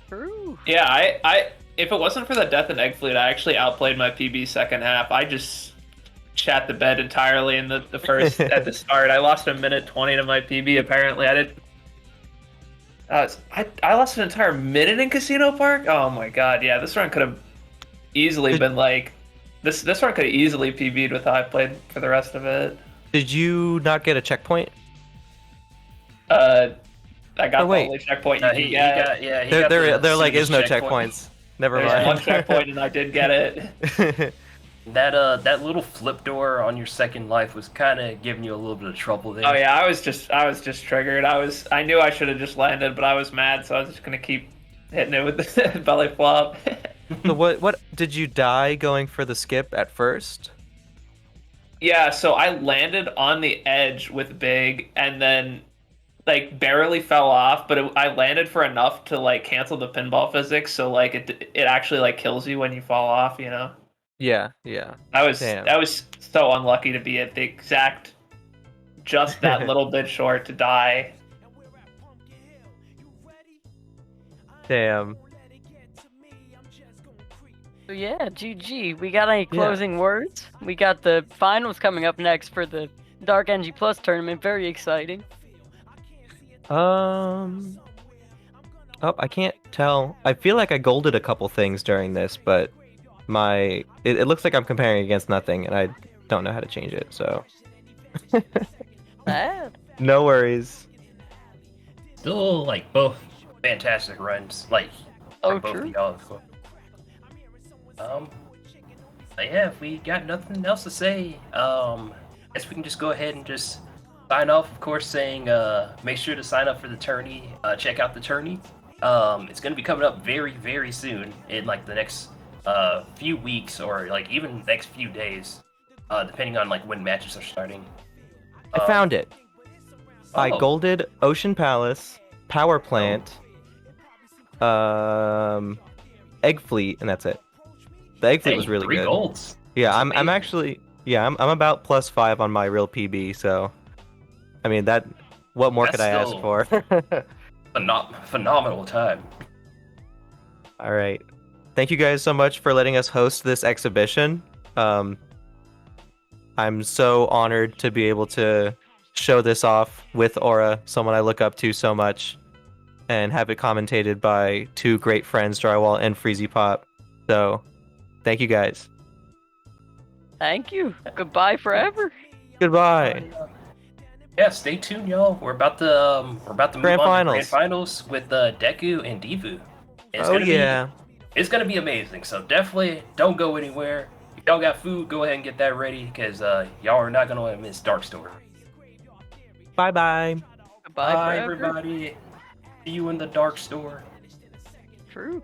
True. Yeah, I if it wasn't for the death in Egg Fleet, I actually outplayed my PB second half. I just shat the bed entirely in the first at the start. I lost a minute 20 to my PB. Apparently, I did. I lost an entire minute in Casino Park. Oh my god! Yeah, this run could have easily been like this. This run could have easily PB'd with how I played for the rest of it. Did you not get a checkpoint? I got the only checkpoint you can get. There like is no checkpoints. Never There's mind. one checkpoint and I did get it. That little flip door on your second life was kind of giving you a little bit of trouble there. Oh yeah, I was just triggered. I knew I should have just landed, but I was mad, so I was just gonna keep hitting it with the belly flop. So what did you die going for the skip at first? Yeah, so I landed on the edge with big, and then like barely fell off, but I landed for enough to like cancel the pinball physics, so like it actually like kills you when you fall off, you know. Yeah. I was so unlucky to be at the exact, just that little bit short to die. Damn. So yeah, GG. We got any closing words? We got the finals coming up next for the Dark NG Plus tournament. Very exciting. Oh, I can't tell. I feel like I golded a couple things during this, but it looks like I'm comparing against nothing, and I don't know how to change it, so. Bad. No worries. Still, like, both fantastic runs. Like, oh, both true. of y'all. Yeah, if we got nothing else to say, guess we can just go ahead and just sign off. Of course, saying make sure to sign up for the tourney. Check out the tourney. It's going to be coming up very, very soon in like the next few weeks or like even next few days, depending on like when matches are starting. I found it. I Oh. golded Ocean Palace, Power Plant, Egg Fleet, and that's it. The Egg Fleet Hey, was really 3 good. golds. Yeah, I'm actually I'm about +5 on my real PB, so I mean that what more That's could I ask still- for? Phenomenal time. All right. Thank you guys so much for letting us host this exhibition. I'm so honored to be able to show this off with Aura, someone I look up to so much, and have it commentated by 2 great friends, Drywall and Freezy Pop. So, thank you guys. Thank you. Goodbye forever. Goodbye. Yeah, stay tuned, y'all. We're about to move Grand on finals. to grand finals with Deku and Divu. It's Oh, gonna yeah. it's gonna be amazing. So definitely don't go anywhere. If y'all got food, go ahead and get that ready because y'all are not gonna miss Dark Story. Bye-bye. Goodbye Bye, forever. everybody. See you in the Dark Store. True.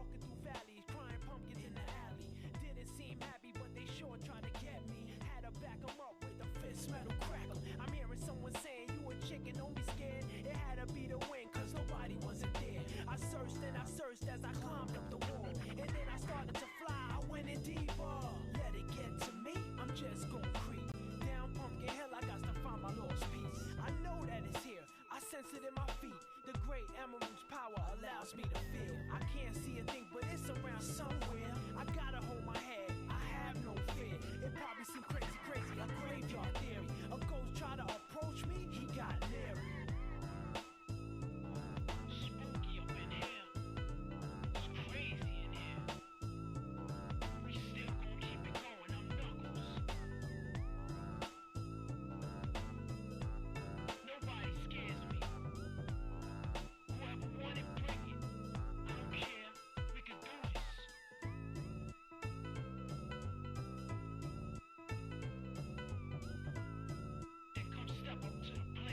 Sense it in my feet. The great emerald's power allows me to feel. I can't see a thing, but it's around somewhere. I gotta hold my head. I have no fear. It probably seems crazy, a graveyard theory. A ghost try to approach me, he got leery. Spooky up in here. It's crazy in here. We still gonna keep it going. I'm Knuckles. Nobody scares me. Whoever wanted, bring it. I don't care. We can do this. Then come step up to the plate.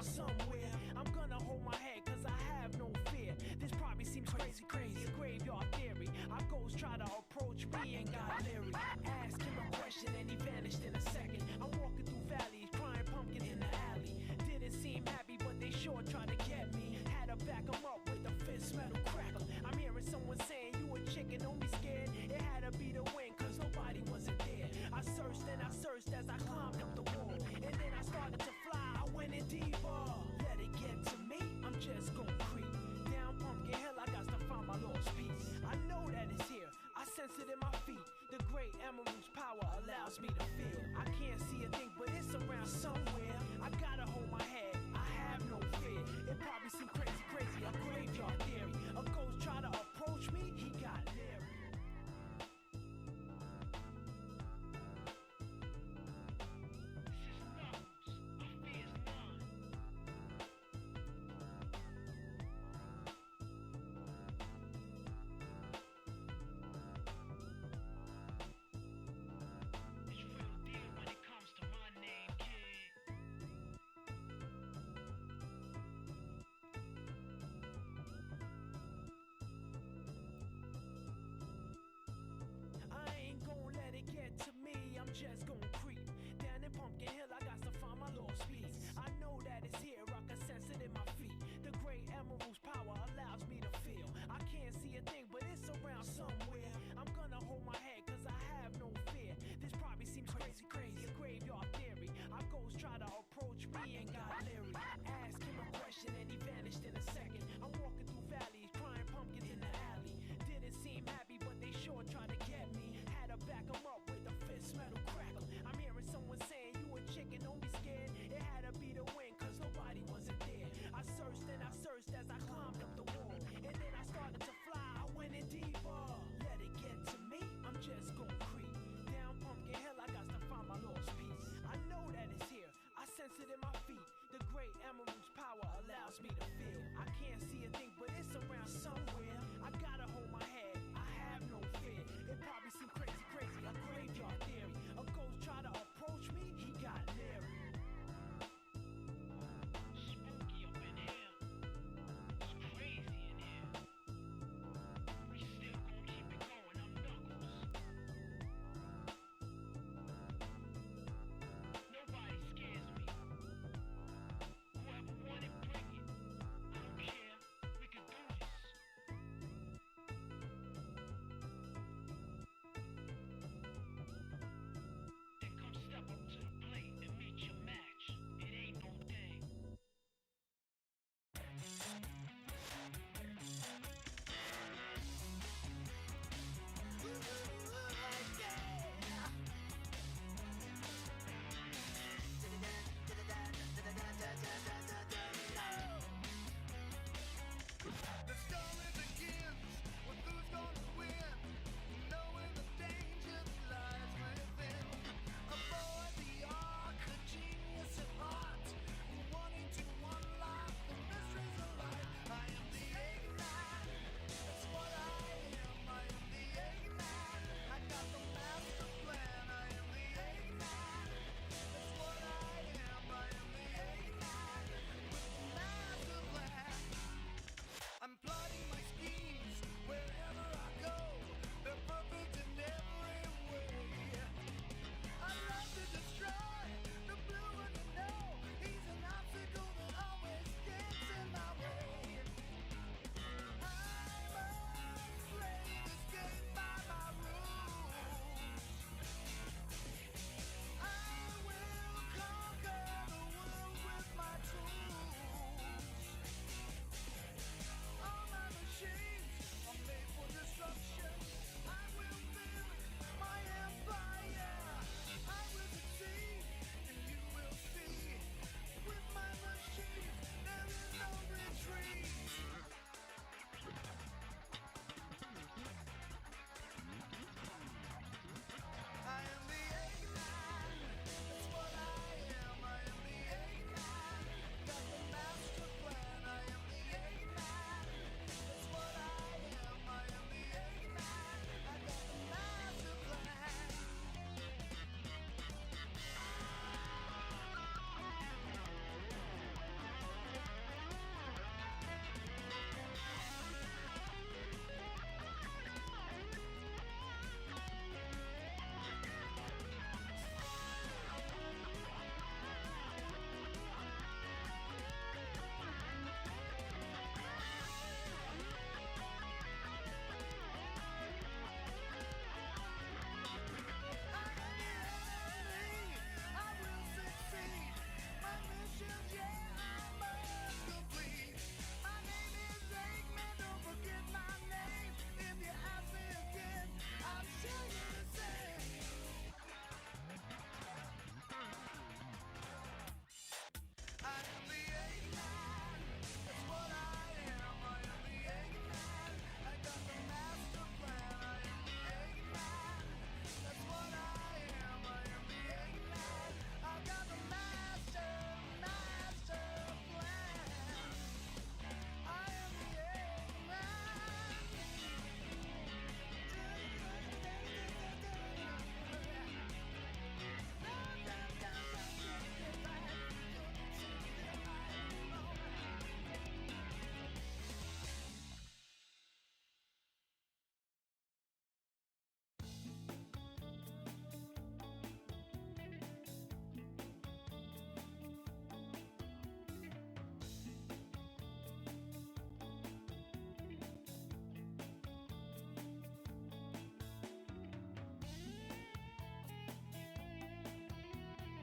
somewhere. I'm gonna hold my head cause I have no fear. This probably seems crazy, a graveyard theory. Our ghosts try to approach me and got leery. Ask him a question and he vanished in a second. I'm walking through valleys, crying pumpkins in the alley. Didn't seem happy, but they sure tried to get me. Had to back them up with a fist metal crackle. I'm hearing someone saying, you a chicken, don't be scared. It had to be the wind, cause nobody wasn't there. I searched and I searched as I climbed up the wall. And then I started to fly, I went in deeper. Yeah.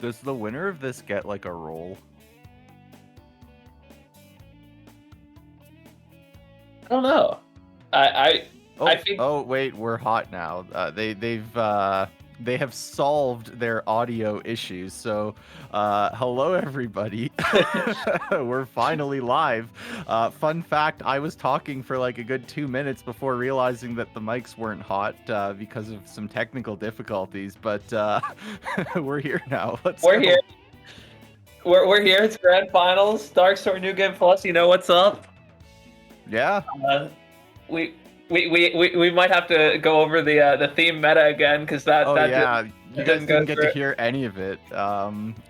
Does the winner of this get like a roll? I don't know. I think. Oh wait, we're hot now. They have solved their audio issues. So, hello everybody. We're finally live. Fun fact: I was talking for like a good 2 minutes before realizing that the mics weren't hot because of some technical difficulties. But we're here now. We're here. We're here. It's grand finals. Dark Story New Game Plus. You know what's up? Yeah. We might have to go over the theme meta again because that. Oh that yeah, you guys didn't get to through. hear any of it.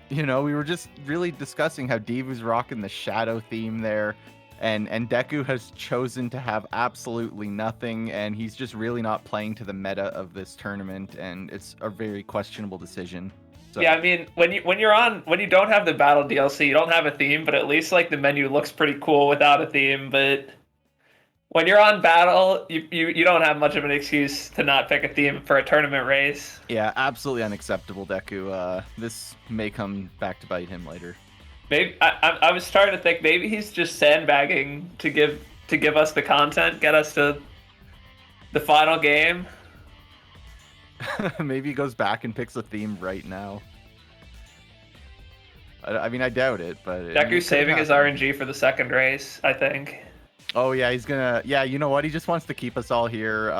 You know, we were just really discussing how Divu's rocking the shadow theme there, and Deku has chosen to have absolutely nothing, and he's just really not playing to the meta of this tournament, and it's a very questionable decision. So. Yeah, I mean, when you don't have the battle DLC, you don't have a theme, but at least like the menu looks pretty cool without a theme. But when you're on battle, you don't have much of an excuse to not pick a theme for a tournament race. Yeah, absolutely unacceptable, Deku. This may come back to bite him later. Maybe I was starting to think maybe he's just sandbagging to give us the content, get us to the final game. Maybe he goes back and picks a theme right now. I mean, I doubt it, but Deku's saving his RNG for the second race, I think. Oh yeah, he's gonna. Yeah, you know what? He just wants to keep us all here.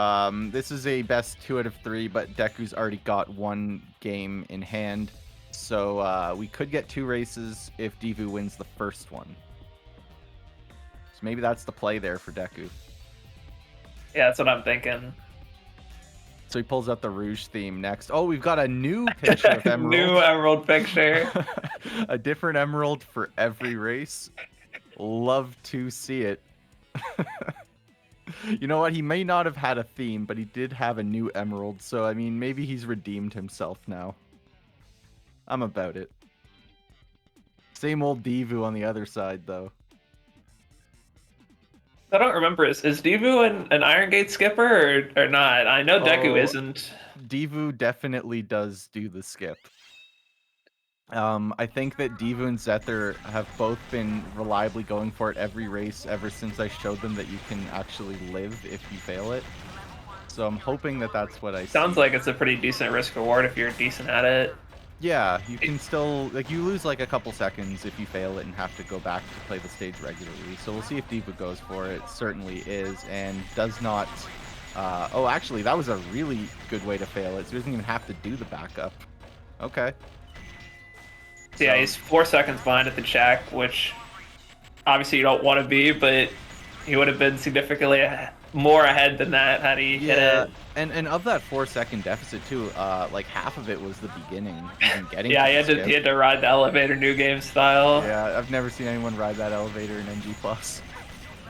This is a best 2 out of 3, but Deku's already got 1 game in hand, so we could get 2 races if Divu wins the first one. So maybe that's the play there for Deku. Yeah, that's what I'm thinking. So he pulls out the Rouge theme next. Oh, we've got a new picture of Emerald. New Emerald picture. A different Emerald for every race. Love to see it. You know what? He may not have had a theme, but he did have a new Emerald. So, I mean, maybe he's redeemed himself now. I'm about it. Same old Divu on the other side, though. I don't remember. Is Divu an Iron Gate skipper or not? I know Deku isn't. Divu definitely does do the skip. I think that Divu and Zether have both been reliably going for it every race ever since I showed them that you can actually live if you fail it. So I'm hoping that that's what I see. Sounds like it's a pretty decent risk reward if you're decent at it. Yeah, you can still, like, you lose like a couple seconds if you fail it and have to go back to play the stage regularly. So we'll see if Divu goes for it. Certainly is, and does not. Oh, actually, that was a really good way to fail it. So he doesn't even have to do the backup. Okay. So yeah, he's 4 seconds behind at the check, which obviously you don't want to be, but he would have been significantly more ahead than that had he hit it. And of that 4-second deficit too, like half of it was the beginning, even getting. Yeah, to he had to ride the elevator new game style. Yeah, I've never seen anyone ride that elevator in NG Plus.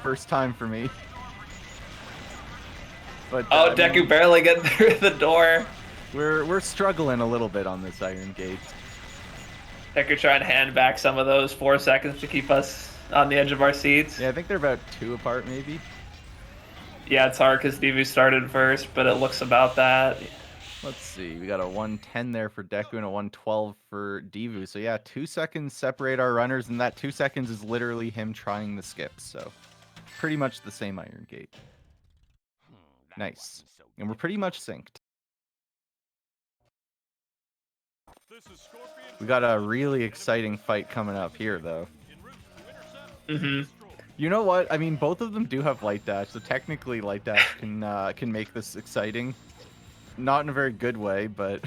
First time for me. But Deku barely getting through the door. We're struggling a little bit on this Iron Gate. Deku trying to hand back some of those 4 seconds to keep us on the edge of our seats. Yeah, I think they're about 2 apart, maybe. Yeah, it's hard because Divu started first, but it looks about that. Let's see, we got a 110 there for Deku and a 112 for Divu. So yeah, 2 seconds separate our runners, and that 2 seconds is literally him trying the skips. So pretty much the same Iron Gate. Nice. And we're pretty much synced. We got a really exciting fight coming up here, though. Mm-hmm. You know what? I mean, both of them do have Light Dash, so technically Light Dash can make this exciting. Not in a very good way, but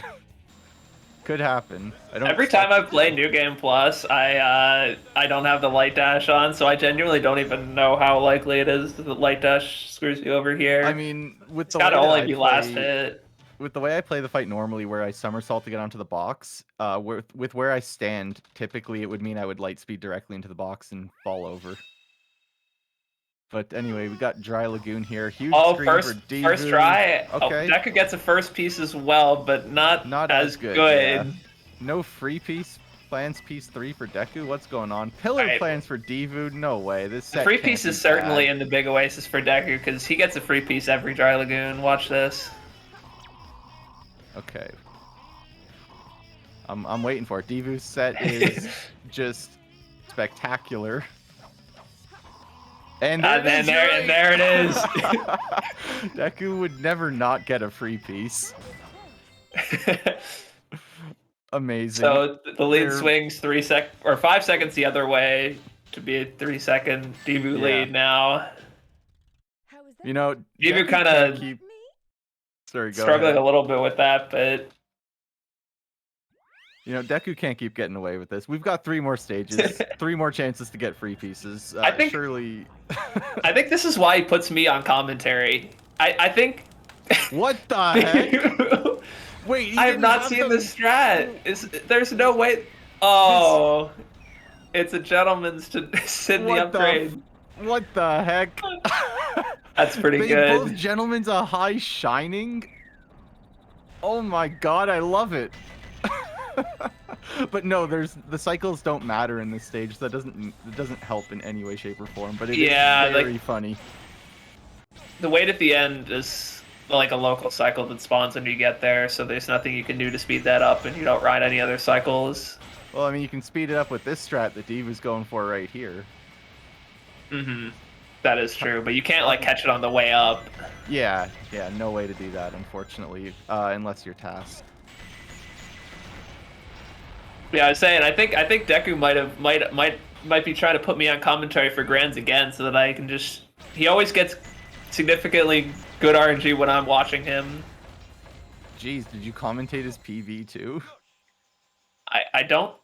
could happen. Every time I play New Game Plus, I don't have the Light Dash on, so I genuinely don't even know how likely it is that the Light Dash screws you over here. I mean, with the it's gotta way only I be play, last hit. With the way I play the fight normally, where I somersault to get onto the box, with where I stand, typically it would mean I would light speed directly into the box and fall over. But anyway, we got Dry Lagoon here. Huge screen for Divu. First try. Okay. Deku gets a first piece as well, but not as good. Yeah. No free piece. Plans piece 3 for Deku. What's going on? Pillar plans for Divu. No way. This the free piece is certainly in the big Oasis for Deku because he gets a free piece every Dry Lagoon. Watch this. Okay. I'm waiting for it. Divu's set is just spectacular. And there it is. Deku would never not get a free piece. Amazing. So the lead swings 5 seconds the other way to be a 3-second Divu lead now. You know, Divu kind of struggling a little bit with that, but you know, Deku can't keep getting away with this. We've got 3 more stages, 3 more chances to get free pieces. I think surely. I think this is why he puts me on commentary. I think. What the heck? Wait, I have not seen the strat. There's no way. Oh, it's a gentleman's to send the upgrade. What the heck? That's pretty good. Both gentlemen's a high shining. Oh my god, I love it. But no, the cycles don't matter in this stage. So it doesn't help in any way, shape, or form. But it is very funny. The wait at the end is like a local cycle that spawns when you get there, so there's nothing you can do to speed that up, and you don't ride any other cycles. Well, I mean, you can speed it up with this strat that Divu's going for right here. Mm-hmm. That is true, but you can't like catch it on the way up. Yeah, no way to do that, unfortunately, unless you're tasked. Yeah, I was saying, I think Deku might be trying to put me on commentary for Grands again, so that I can just. He always gets significantly good RNG when I'm watching him. Jeez, did you commentate his PV too? I don't.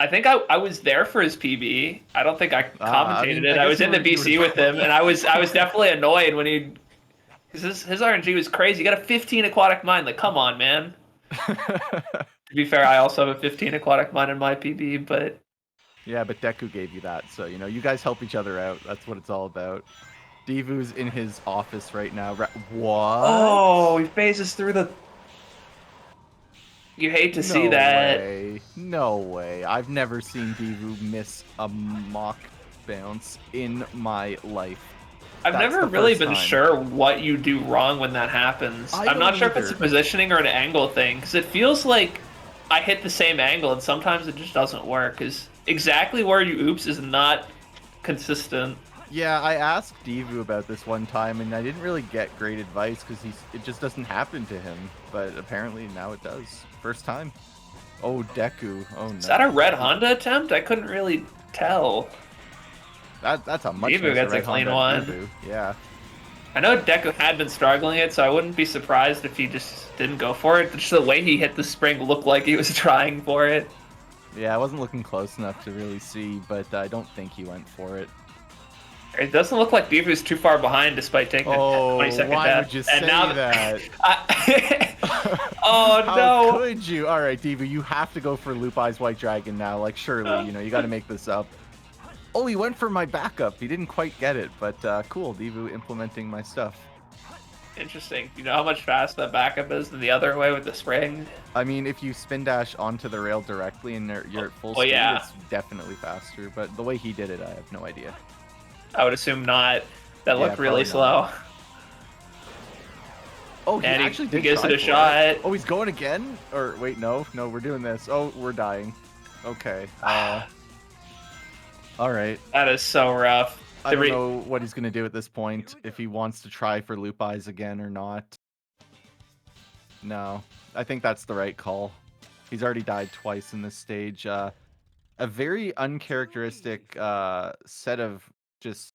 I think I was there for his PB. I don't think I commentated it. I was in the BC with him, and I was definitely annoyed when he. Because his RNG was crazy. He got a 15 aquatic mine. Like, come on, man. To be fair, I also have a 15 aquatic mine in my PB, but. Yeah, but Deku gave you that, so you know you guys help each other out. That's what it's all about. Divu's in his office right now. What? Oh, he phases through the. You hate to see that. No way. I've never seen Divu miss a mock bounce in my life. I've never really been sure what you do wrong when that happens. I'm not sure if it's a positioning or an angle thing, because it feels like I hit the same angle, and sometimes it just doesn't work, because exactly where you oops is not consistent. Yeah, I asked Divu about this one time, and I didn't really get great advice, because it just doesn't happen to him, but apparently now it does. First time. Oh, Deku. Oh, no. Is that a red Honda attempt? I couldn't really tell. That's a much Divu gets a clean one. Divu. Yeah. I know Deku had been struggling it, so I wouldn't be surprised if he just didn't go for it. Just the way he hit the spring looked like he was trying for it. Yeah, I wasn't looking close enough to really see, but I don't think he went for it. It doesn't look like Divu's too far behind despite taking a 20-second why death. would you say that? Oh, no. How could you? All right, Divu, you have to go for Loop Eyes White Dragon now. Like, surely, you know, you got to make this up. Oh, he went for my backup. He didn't quite get it, but cool. Divu implementing my stuff. Interesting. You know how much faster that backup is than the other way with the spring? I mean, if you spin dash onto the rail directly and you're at full speed, it's definitely faster. But the way he did it, I have no idea. I would assume not. That looked really slow. Oh, he actually did gives it a shot. Oh, he's going again? Or wait, no, we're doing this. Oh, we're dying. Okay. All right. That is so rough. I don't know what he's gonna do at this point. If he wants to try for Loop Eyes again or not. No, I think that's the right call. He's already died twice in this stage. A very uncharacteristic set of just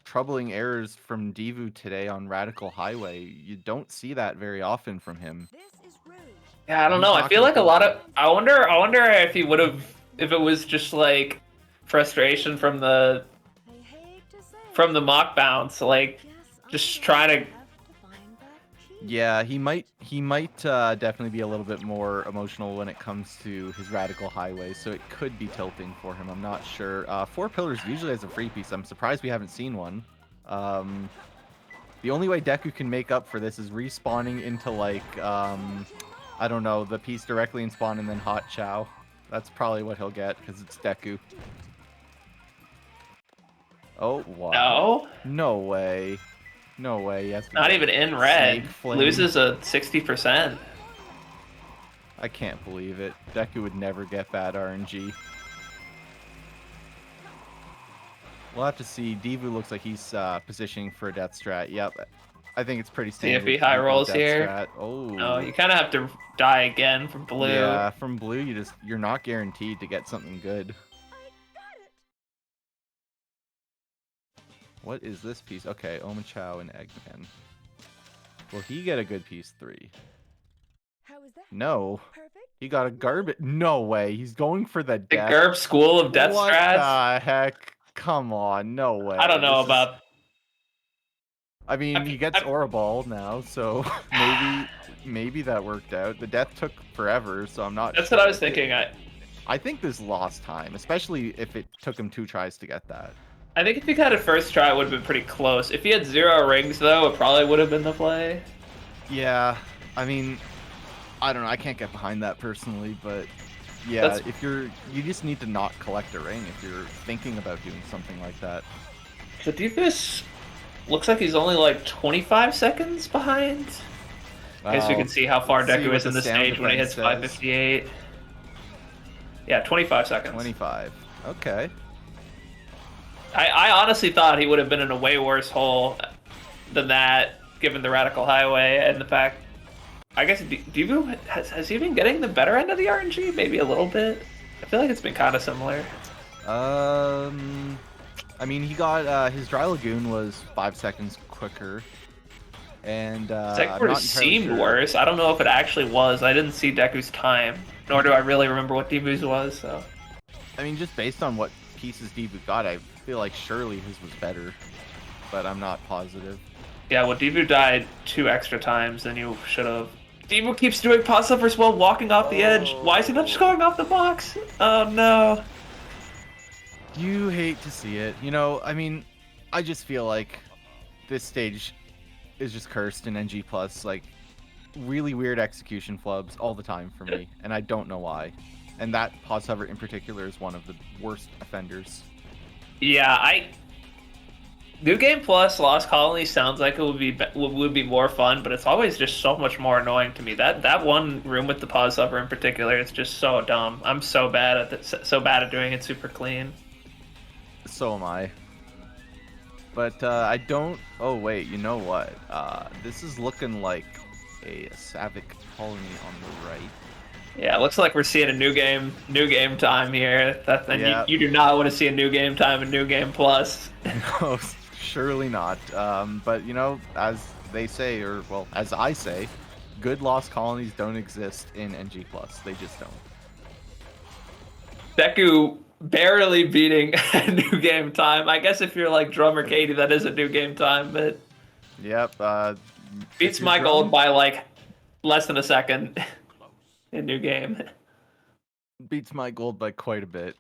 troubling errors from Divu today on Radical Highway. You don't see that very often from him. Yeah, I don't know. I feel like a lot of. I wonder if he would have, if it was just like frustration from the mock bounce, like just trying to. Yeah, he might definitely be a little bit more emotional when it comes to his Radical Highway, so it could be tilting for him. I'm not sure. 4 Pillars usually has a free piece. I'm surprised we haven't seen one. The only way Deku can make up for this is respawning into like I don't know, the piece directly in spawn and then Hot Chow. That's probably what he'll get because it's Deku. Oh wow! No. No way. No way. Yes. Not even in red. Loses a 60%. I can't believe it. Deku would never get bad RNG. We'll have to see. Divu looks like he's positioning for a death strat. Yep. I think it's pretty See if standard. he high rolls here. Strat. Oh. No, you kind of have to die again from blue. Yeah, from blue, you're not guaranteed to get something good. What is this piece? Okay, Omochao and Eggman. Will he get a good piece 3? No. He got a garbage. No way. He's going for the death. The GURP School of Death What Strats? the heck? Come on. No way. I don't know about... I mean, he gets Aura Ball now, so maybe that worked out. The death took forever, so I'm not That's sure. what I was thinking. I think this lost time, especially if it took him 2 tries to get that. I think if he got it first try, it would have been pretty close. If he had 0 rings, though, it probably would have been the play. Yeah, I mean, I don't know. I can't get behind that personally, but yeah, That's... you just need to not collect a ring if you're thinking about doing something like that. So Doofus looks like he's only like 25 seconds behind. I guess we can see how far Deku is in the stage when he hits 558. Yeah, 25 seconds. 25. Okay. I honestly thought he would have been in a way worse hole than that, given the Radical Highway and the fact... I guess Divu, has he been getting the better end of the RNG? Maybe a little bit? I feel like it's been kind of similar. I mean, he got... his Dry Lagoon was 5 seconds quicker. And, Second quarter seemed worse. I don't know if it actually was. I didn't see Deku's time, nor do I really remember what Divu's was, so... I mean, just based on what pieces Divu got, I feel like surely his was better, but I'm not positive. Yeah, well, Divu died 2 extra times than you should have. Divu keeps doing pause suffers while walking off the edge. Why is he not just going off the box? Oh no. You hate to see it. You know, I mean, I just feel like this stage is just cursed in NG+. Like, really weird execution flubs all the time for me, and I don't know why. And that pause hover in particular is one of the worst offenders. Yeah, New Game Plus Lost Colony sounds like it would be more fun, but it's always just so much more annoying to me. That one room with the pause hover in particular, it's just so dumb. I'm so bad at doing it super clean. So am I. But I don't. Oh wait, you know what? This is looking like a Savic colony on the right. Yeah, it looks like we're seeing a new game time here. You do not want to see a new game time in New Game Plus. No, surely not. But you know, as they say, or well, as I say, good Lost Colonies don't exist in NG+. They just don't. Deku barely beating a new game time. I guess if you're like Drummer Katie, that is a new game time, but... Yep. Beats my gold by like less than a second. In new game. Beats my gold by quite a bit.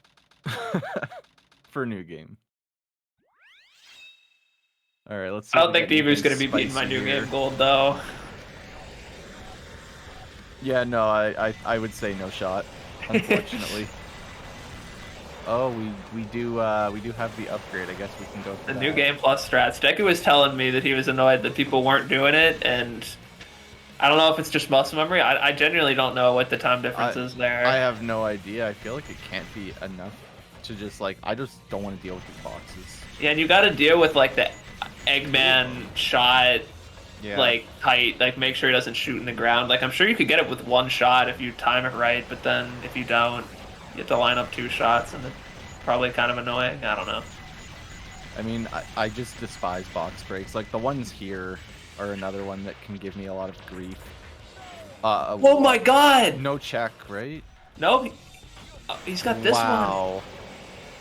For new game. Alright, let's see. I don't think Divu's gonna be beating my new game gold though. Yeah, no, I would say no shot, unfortunately. Oh, we do have the upgrade. I guess we can go for the New Game Plus strats. Deku was telling me that he was annoyed that people weren't doing it, and I don't know if it's just muscle memory. I genuinely don't know what the time difference is there. I have no idea. I feel like it can't be enough to just like, I just don't want to deal with the boxes. Yeah, and you got to deal with like the Eggman shot, like tight, like make sure he doesn't shoot in the ground. Like I'm sure you could get it with 1 shot if you time it right, but then if you don't, you have to line up 2 shots, and it's probably kind of annoying. I don't know. I mean, I just despise box breaks. Like the ones here are another one that can give me a lot of grief. Oh my god! No check, right? No, he's got this wow. one.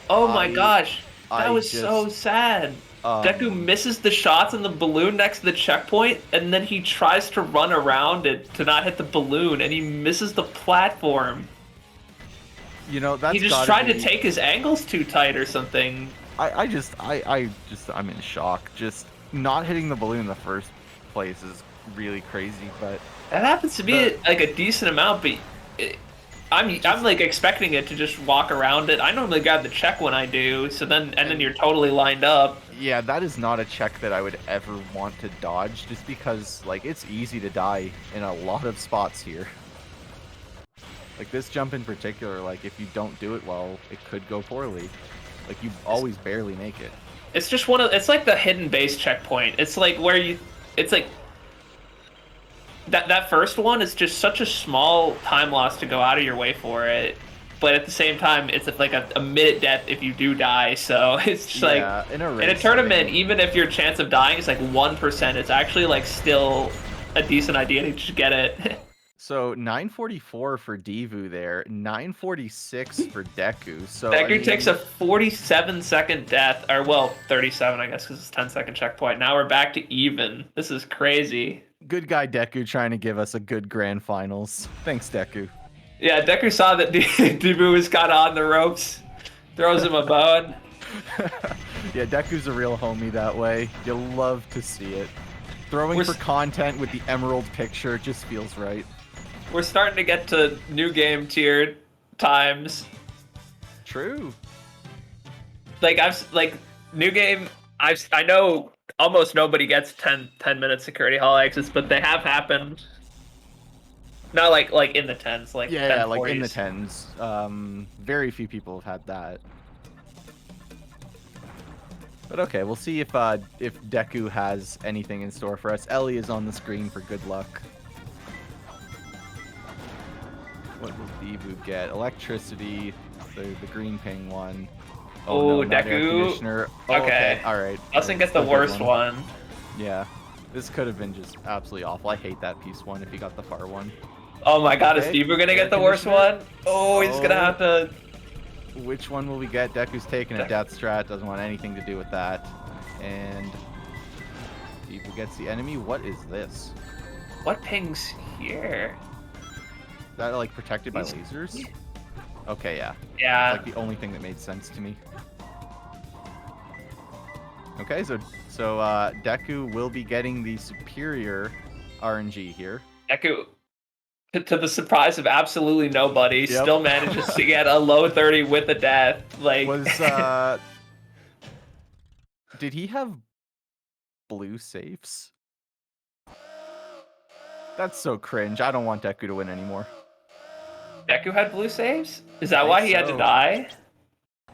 Oh my gosh, that was so sad. Deku misses the shots on the balloon next to the checkpoint, and then he tries to run around it to not hit the balloon, and he misses the platform. You know, that's he just tried to take his angles too tight or something. I'm in shock. Just not hitting the balloon in the first place is really crazy, but that happens to be like a decent amount, but I'm like expecting it to just walk around it. I normally grab the check when I do, so then you're totally lined up. Yeah, that is not a check that I would ever want to dodge, just because like it's easy to die in a lot of spots here. Like this jump in particular, like if you don't do it well, it could go poorly. Like you always barely make it. It's just it's like the hidden base checkpoint. It's like it's like that first one is just such a small time loss to go out of your way for it. But at the same time, it's like a minute death if you do die. So it's just like in a tournament, even if your chance of dying is like 1%, it's actually like still a decent idea to just get it. So 944 for Devu there, 946 for Deku. So Deku takes a 47-second death, or well, 37 I guess because it's a 10-second checkpoint. Now we're back to even. This is crazy. Good guy Deku trying to give us a good grand finals. Thanks, Deku. Yeah, Deku saw that Debu was kind of on the ropes. Throws him a bone. Yeah, Deku's a real homie that way. You'll love to see it. Throwing for content with the emerald picture just feels right. We're starting to get to new game tier times. True. Like new game. I know almost nobody gets 10 minute security hall exits, but they have happened. Not like in the tens, like yeah, 10, like 40s. in the tens. Very few people have had that. But okay, we'll see if Deku has anything in store for us. Ellie is on the screen for good luck. What will Devu get? Electricity, the green ping one. Oh, no, not air Deku. conditioner. Oh, Okay. All right. Dustin gets the worst one. Yeah. This could have been just absolutely awful. I hate that piece one if he got the far one. Oh my god, Okay, is Debu gonna get the worst conditioner. one? Oh, he's gonna have to. Which one will we get? Deku's taking a death strat. Doesn't want anything to do with that. And Devu gets the enemy. What is this? What pings here? Is that like protected by lasers? Okay, yeah. Yeah. It's like the only thing that made sense to me. Okay, so Deku will be getting the superior RNG here. Deku, to the surprise of absolutely nobody, Yep. still manages to get a low 30 with a death. Like Was did he have blue safes? That's so cringe. I don't want Deku to win anymore. Deku had blue saves? Is that I why think he had to so. die?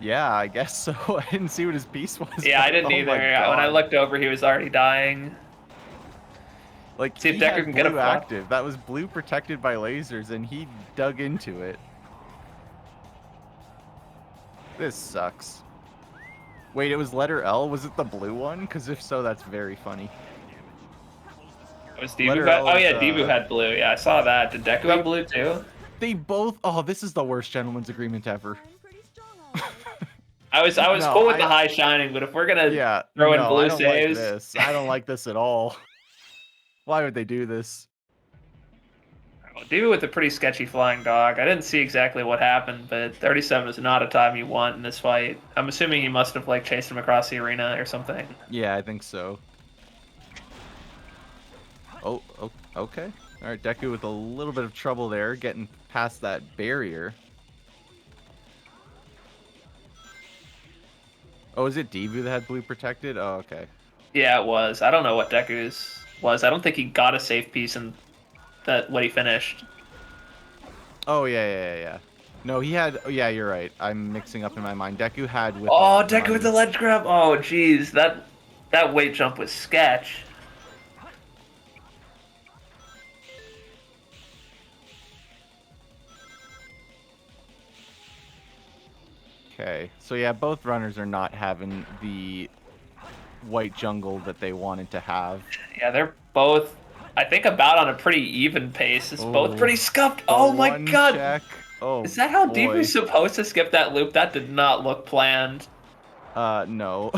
Yeah, I guess so. I didn't see what his piece was. Yeah, I didn't Oh either. my When I God. looked over, he was already dying. Like, See if he Deku had can get a blue flash. active. That was blue protected by lasers, and he dug into it. This sucks. Wait, it was letter L? Was it the blue one? Because if so, that's very funny. Was Debu Letter had, L oh is, yeah, Debu had blue. Yeah, I saw that. Did Deku have blue too? They both... Oh, this is the worst gentleman's agreement ever. I was No, cool with the high shining, but if we're gonna throw in no, blue I don't saves, Like this. I don't like this at all. Why would they do this? Debu with a pretty sketchy flying dog. I didn't see exactly what happened, but 37 is not a time you want in this fight. I'm assuming he must have like chased him across the arena or something. Yeah, I think so. Oh, okay. All right, Deku with a little bit of trouble there, getting past that barrier. Oh, is it Devu that had blue protected? Oh, okay. Yeah, it was. I don't know what Deku's was. I don't think he got a safe piece in that what he finished. Oh, yeah. No, he had... Oh, yeah, you're right. I'm mixing up in my mind. Deku had with... Oh, Deku with the ledge grab. Oh, jeez, that weight jump was sketch. Okay, so yeah, both runners are not having the white jungle that they wanted to have. Yeah, they're both, I think, about on a pretty even pace. It's both pretty scuffed. Oh my one god! check. Oh, Is that how boy. Debu's supposed to skip that loop? That did not look planned. No.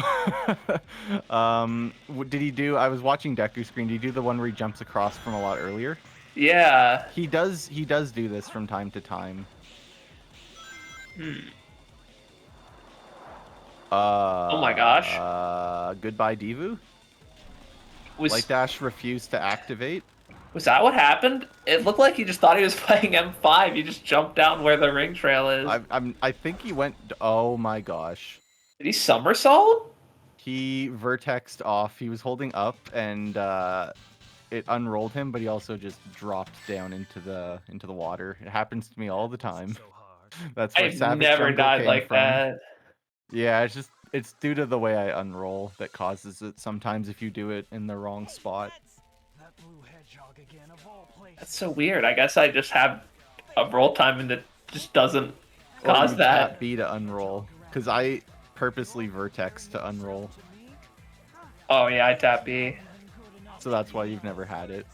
Did he do... I was watching Deku screen. Did he do the one where he jumps across from a lot earlier? Yeah. He does do this from time to time. Oh my gosh. Goodbye, Devu? Light Dash refused to activate. Was that what happened? It looked like he just thought he was playing M5. He just jumped down where the ring trail is. I think he went... Oh my gosh. Did he somersault? He vertexed off. He was holding up, and it unrolled him, but he also just dropped down into the water. It happens to me all the time. That's where I've Savage never Jungle died came like from. that. Yeah, it's due to the way I unroll that causes it sometimes if you do it in the wrong spot. That's so weird. I guess I just have a roll timing that just doesn't Or cause you that. tap B to unroll, because I purposely vertex to unroll. Oh yeah, I tap B. So that's why you've never had it.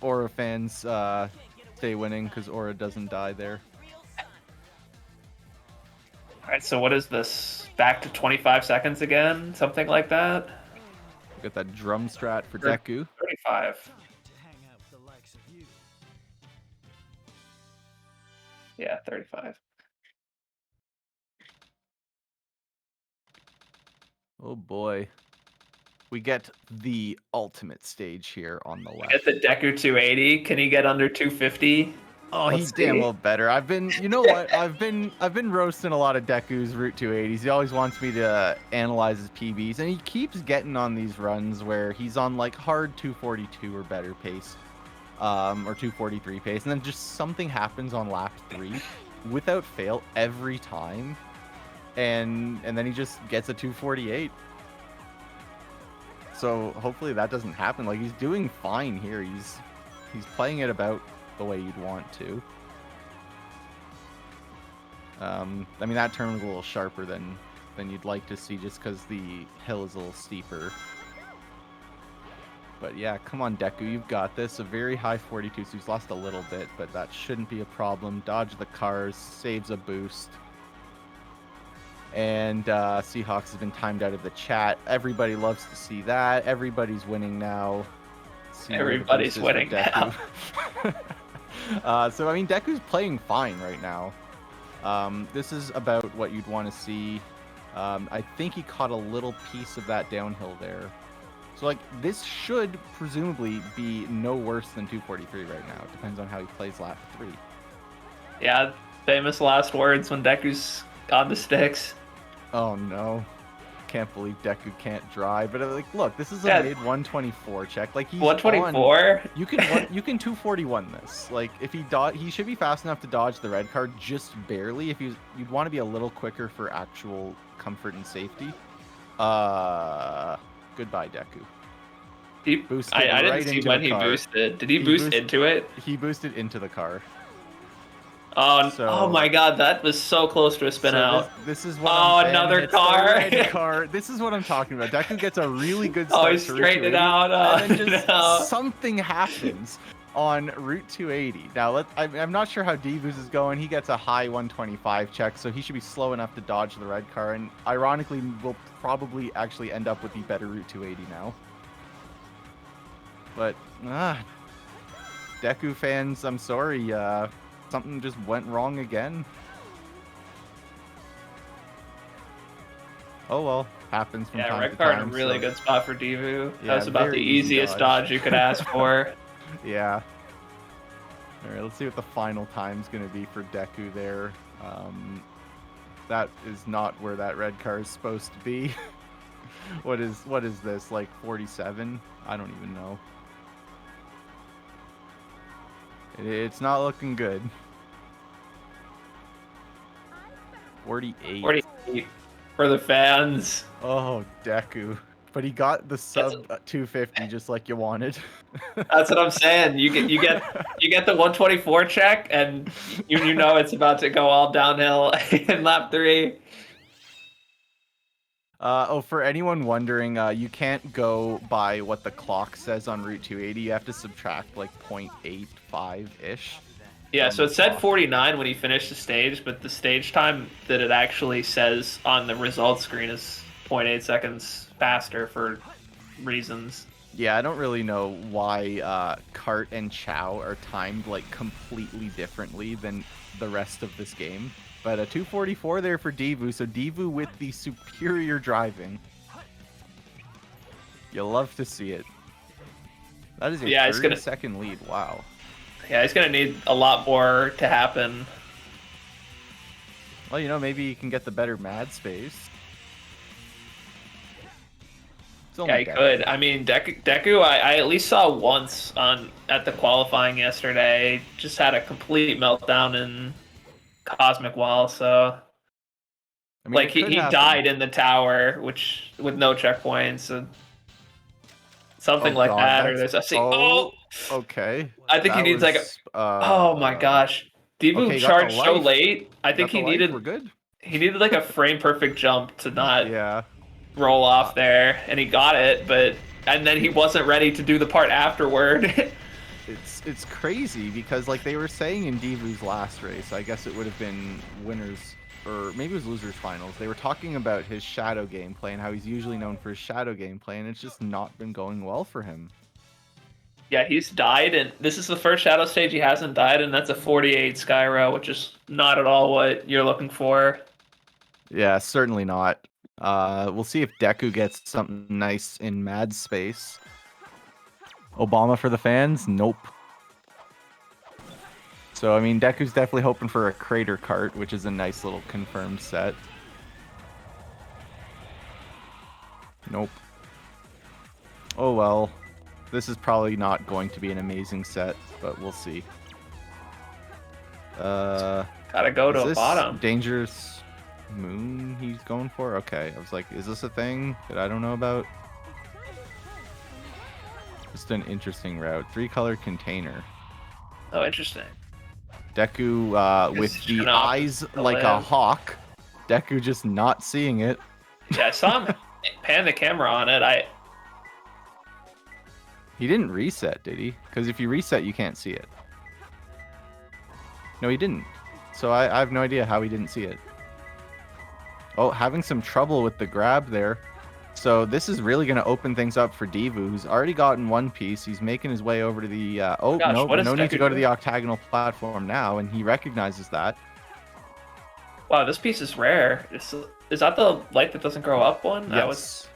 Aura fans stay winning because Aura doesn't die there. Alright, so what is this? Back to 25 seconds again? Something like that? Got that drum strat for Or Deku. 35. Yeah, 35. Oh boy. We get the ultimate stage here on the left. Get the Deku 280. Can he get under 250? Oh, Let's he's damn see. well better. You know what? I've been roasting a lot of Deku's Route 280s. He always wants me to analyze his PBs, and he keeps getting on these runs where he's on like hard 242 or better pace, or 243 pace, and then just something happens on lap 3, without fail every time, and then he just gets a 248. So hopefully that doesn't happen. Like, he's doing fine here. He's playing it about the way you'd want to. I mean, that turn was a little sharper than you'd like to see, just because the hill is a little steeper. But yeah, come on, Deku, you've got this. A very high 42, so he's lost a little bit, but that shouldn't be a problem. Dodge the cars, saves a boost. And Seahawks has been timed out of the chat. Everybody loves to see that. Everybody's winning now. See where the Everybody's boost is for winning now. Deku. So I mean, Deku's playing fine right now. This is about what you'd want to see. I think he caught a little piece of that downhill there. So like, this should presumably be no worse than 243 right now. It depends on how he plays lap 3. Yeah, famous last words when Deku's on the sticks. Oh no. Can't believe Deku can't drive. But like, look, this is a Yeah. mid 124 check. Like, he's 124? You can 241 this. Like, if he should be fast enough to dodge the red card just barely. If you'd want to be a little quicker for actual comfort and safety. Goodbye, Deku. He boosted I didn't right see into when the he car. boosted. Did he boost into it? He boosted into the car. Oh, So- oh my god, that was so close to a spin So out. This is what Oh, I'm saying. another It's the car. red car. This is what I'm talking about. Deku gets a really good Oh, start. he to Route straightened it 280, out. Oh, and then just no. something happens on Route 280. Now, I'm not sure how Debus is going. He gets a high 125 check, so he should be slow enough to dodge the red car, and ironically, will probably actually end up with the better Route 280 now. But, Deku fans, I'm sorry. Something just went wrong again. Oh well, happens from Yeah, time red to card, a time. really so- good spot for Devu. Yeah, That was about the very easy easiest dodge you could ask for. Yeah. Alright, let's see what the final time's gonna be for Deku there. That is not where that red car is supposed to be. What is this, like 47? I don't even know. It's not looking good. 48. 48 for the fans. Oh, Deku. But he got the sub 250 just like you wanted. That's what I'm saying. You get the 124 check, and you know it's about to go all downhill in lap 3. For anyone wondering, you can't go by what the clock says on Route 280. You have to subtract like 0.85-ish. Yeah, so it said 49 when he finished the stage, but the stage time that it actually says on the results screen is 0.8 seconds faster for reasons. Yeah, I don't really know why Cart and Chow are timed like completely differently than the rest of this game. But a 244 there for Devu, so Devu with the superior driving. You'll love to see it. That is a Yeah, it's 30-second lead. Wow. Yeah, he's gonna need a lot more to happen. Well, maybe you can get the better Mad Space. only Yeah, he Deku. could. I mean, Deku, I at least saw once at the qualifying yesterday. Just had a complete meltdown in Cosmic Wall. So, I mean, like it could he happen. died in the tower, which with no checkpoints, so something Oh, like God, that. Or that's- there's a Okay. I think he That needs like a. was, Oh my gosh, Debu okay, got the charged so life. late. I Got think the he life, needed. we're good. He needed like a frame perfect jump to not roll Uh, off there, and he got it, and then he wasn't ready to do the part afterward. It's crazy because like they were saying in Devu's last race, I guess it would have been winners or maybe it was losers finals. They were talking about his shadow gameplay and how he's usually known for his shadow gameplay, and it's just not been going well for him. Yeah, he's died, and this is the first Shadow stage he hasn't died, and that's a 48 Skyro, which is not at all what you're looking for. Yeah, certainly not. We'll see if Deku gets something nice in Mad Space. Obama for the fans? Nope. So, I mean, Deku's definitely hoping for a Crater Cart, which is a nice little confirmed set. Nope. Oh well. This is probably not going to be an amazing set, but we'll see. Gotta go to is a this bottom. Dangerous Moon he's going for? Okay, I was like, is this a thing that I don't know about? Just an interesting route. 3-color container. Oh, interesting. Deku with Just the shut up. eyes Go like a in. hawk. Deku just not seeing it. Yeah, I saw him pan the camera on it. He didn't reset, did he? Because if you reset, you can't see it. No, he didn't. So I have no idea how he didn't see it. Oh, having some trouble with the grab there. So this is really going to open things up for Devu, who's already gotten one piece. He's making his way over to the... Gosh, no what is need to Deku go to the doing? octagonal platform now, and he recognizes that. Wow, this piece is rare. Is that the light that doesn't grow up one? That was.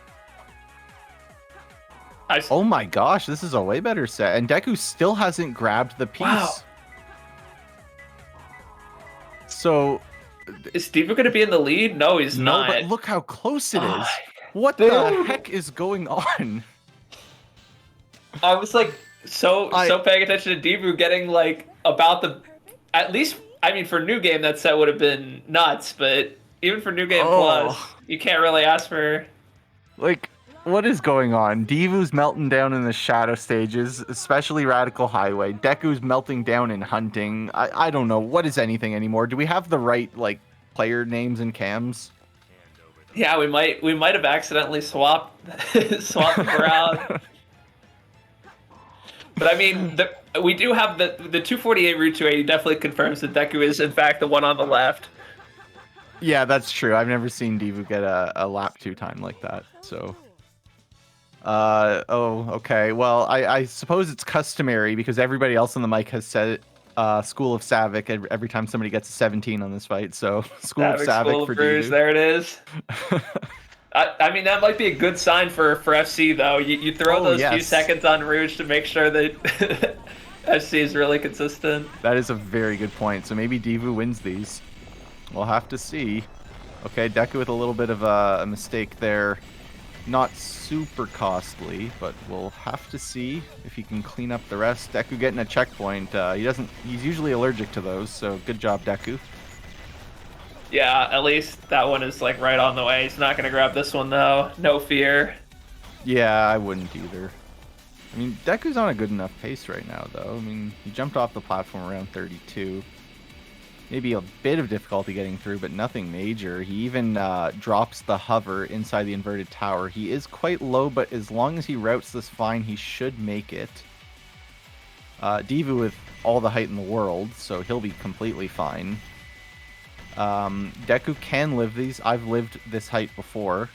Oh my gosh, this is a way better set. And Deku still hasn't grabbed the piece. Wow. So... Is Devu going to be in the lead? No, he's No, not. but look how close it Oh is. my What Dude. the heck is going on? I was like so paying attention to Devu getting like about the at least I mean for new game that set would have been nuts, but even for new game plus, you can't really ask for Like, what is going on? Devu's melting down in the shadow stages, especially Radical Highway. Deku's melting down in hunting. I don't know. What is anything anymore? Do we have the right, like, player names and cams? Yeah, we might have accidentally swapped them around. But I mean, we do have the 248 Route 280 definitely confirms that Deku is in fact the one on the left. Yeah, that's true. I've never seen Devu get a lap 2 time like that, so... oh, okay. Well, I suppose it's customary because everybody else on the mic has said School of Savick every time somebody gets a 17 on this fight, so School of Savick School of for Bruges, Devu. there it is. I mean, that might be a good sign for FC, though. You throw Oh, those few yes. seconds on Rouge to make sure that FC is really consistent. That is a very good point. So maybe Devu wins these. We'll have to see. Okay, Deku with a little bit of a mistake there. Not super costly, but we'll have to see if he can clean up the rest. Deku getting a checkpoint. He's usually allergic to those, so good job, Deku. Yeah, at least that one is like right on the way. He's not gonna grab this one though. No fear. Yeah, I wouldn't either. I mean, Deku's on a good enough pace right now, though. I mean, he jumped off the platform around 32. Maybe a bit of difficulty getting through, but nothing major. He even drops the hover inside the inverted tower. He is quite low, but as long as he routes this fine, he should make it. Devu with all the height in the world, so he'll be completely fine. Deku can live these. I've lived this height before.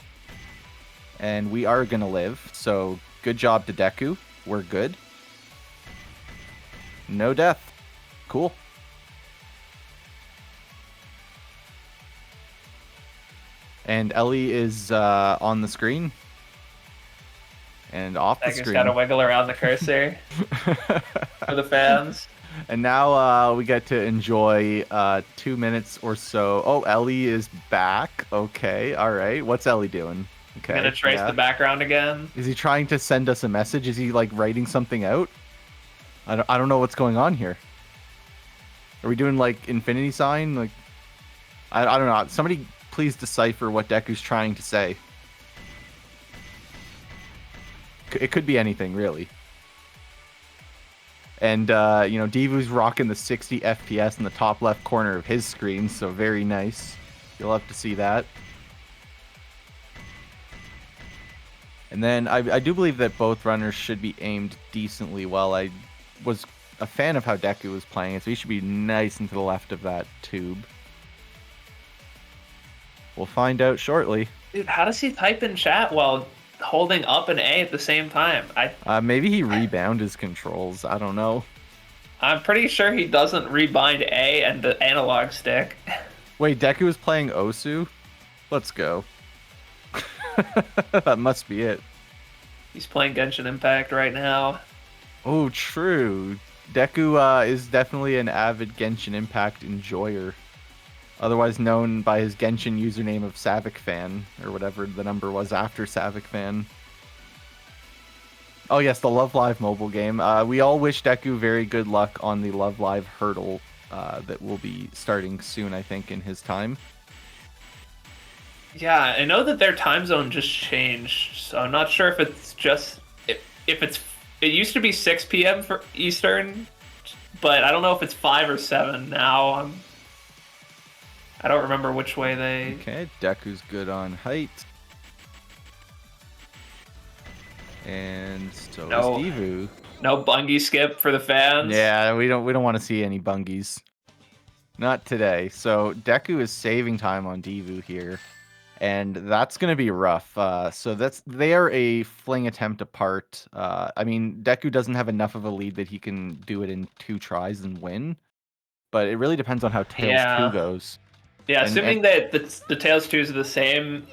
And we are going to live, so good job to Deku. We're good. No death. Cool. And Ellie is on the screen. And off the Deku's screen. gotta wiggle around the cursor for the fans. And now we get to enjoy 2 minutes or so. Oh, Ellie is back. Okay, all right. What's Ellie doing? Okay. I'm gonna trace yeah. the background again. Is he trying to send us a message? Is he like writing something out? I don't know what's going on here. Are we doing like infinity sign? Like I don't know. Somebody please decipher what Deku's trying to say. It could be anything, really. And Deevu's rocking the 60 FPS in the top left corner of his screen, so very nice. You'll have to see that. And then I do believe that both runners should be aimed decently well. I was a fan of how Deku was playing it, so he should be nice and to the left of that tube. We'll find out shortly. Dude, how does he type in chat while holding up an A at the same time? Maybe he rebound his controls. I don't know. I'm pretty sure he doesn't rebind A and the analog stick. Wait, Deku is playing Osu? Let's go. That must be it. He's playing Genshin Impact right now. Oh, true. Deku is definitely an avid Genshin Impact enjoyer. Otherwise known by his Genshin username of SavicFan, or whatever the number was after SavicFan. Oh yes, the Love Live mobile game. We all wish Deku very good luck on the Love Live hurdle that will be starting soon, I think, in his time. Yeah, I know that their time zone just changed, so I'm not sure if it's just if it's. It used to be 6 p.m. for Eastern, but I don't know if it's 5 or 7 now. I don't remember which way they... Okay, Deku's good on height. And so is Deevu. No Bungie skip for the fans. Yeah, we don't want to see any bungies. Not today. So Deku is saving time on Deevu here. And that's going to be rough. So they are a fling attempt apart. I mean, Deku doesn't have enough of a lead that he can do it in 2 tries and win. But it really depends on how Tails 2 goes. Yeah, assuming that the Tails 2s are the same,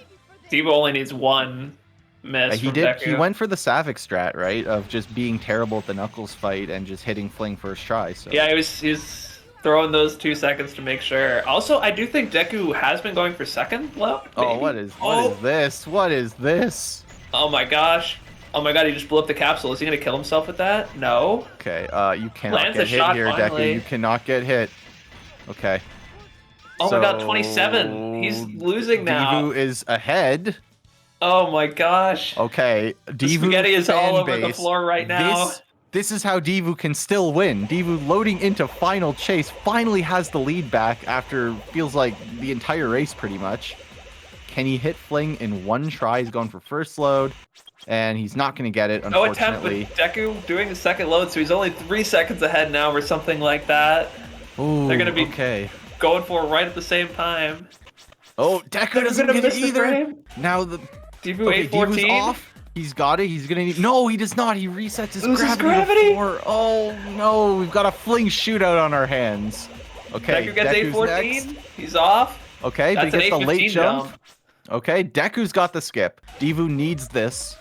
Deevu only needs 1 miss from Deku. He went for the Savic strat, right? Of just being terrible at the Knuckles fight and just hitting fling first try. So yeah, he was throwing those 2 seconds to make sure. Also, I do think Deku has been going for second low. Oh, what is this? What is this? Oh my gosh. Oh my god, he just blew up the capsule. Is he gonna kill himself with that? No. Okay, you cannot Lands get a hit shot here, finally. Deku. You cannot get hit. Okay. Oh my god, 27. He's losing now. Deevu is ahead. Oh my gosh. Okay, Deevu spaghetti is all fan over the base. floor right now. This is how Deevu can still win. Deevu loading into final chase finally has the lead back after feels like the entire race pretty much. Can he hit fling in 1 try? He's going for first load, and he's not going to get it, No attempt unfortunately. with Deku doing the second load, so he's only 3 seconds ahead now or something like that. Ooh, They're gonna be okay. going for it right at the same time. Oh, Deku doesn't gonna get it miss the either. frame? Now the Deevu okay, Deevu's 814. off. He's got it. He's gonna need. No, he does not. He resets his Loses gravity. gravity? to 4. Oh no, we've got a fling shootout on our hands. Okay, Deku gets Deku's 814. next. He's off. Okay, but That's he an gets the late 815 jump. Okay, Deku's got the skip. Deevu needs this.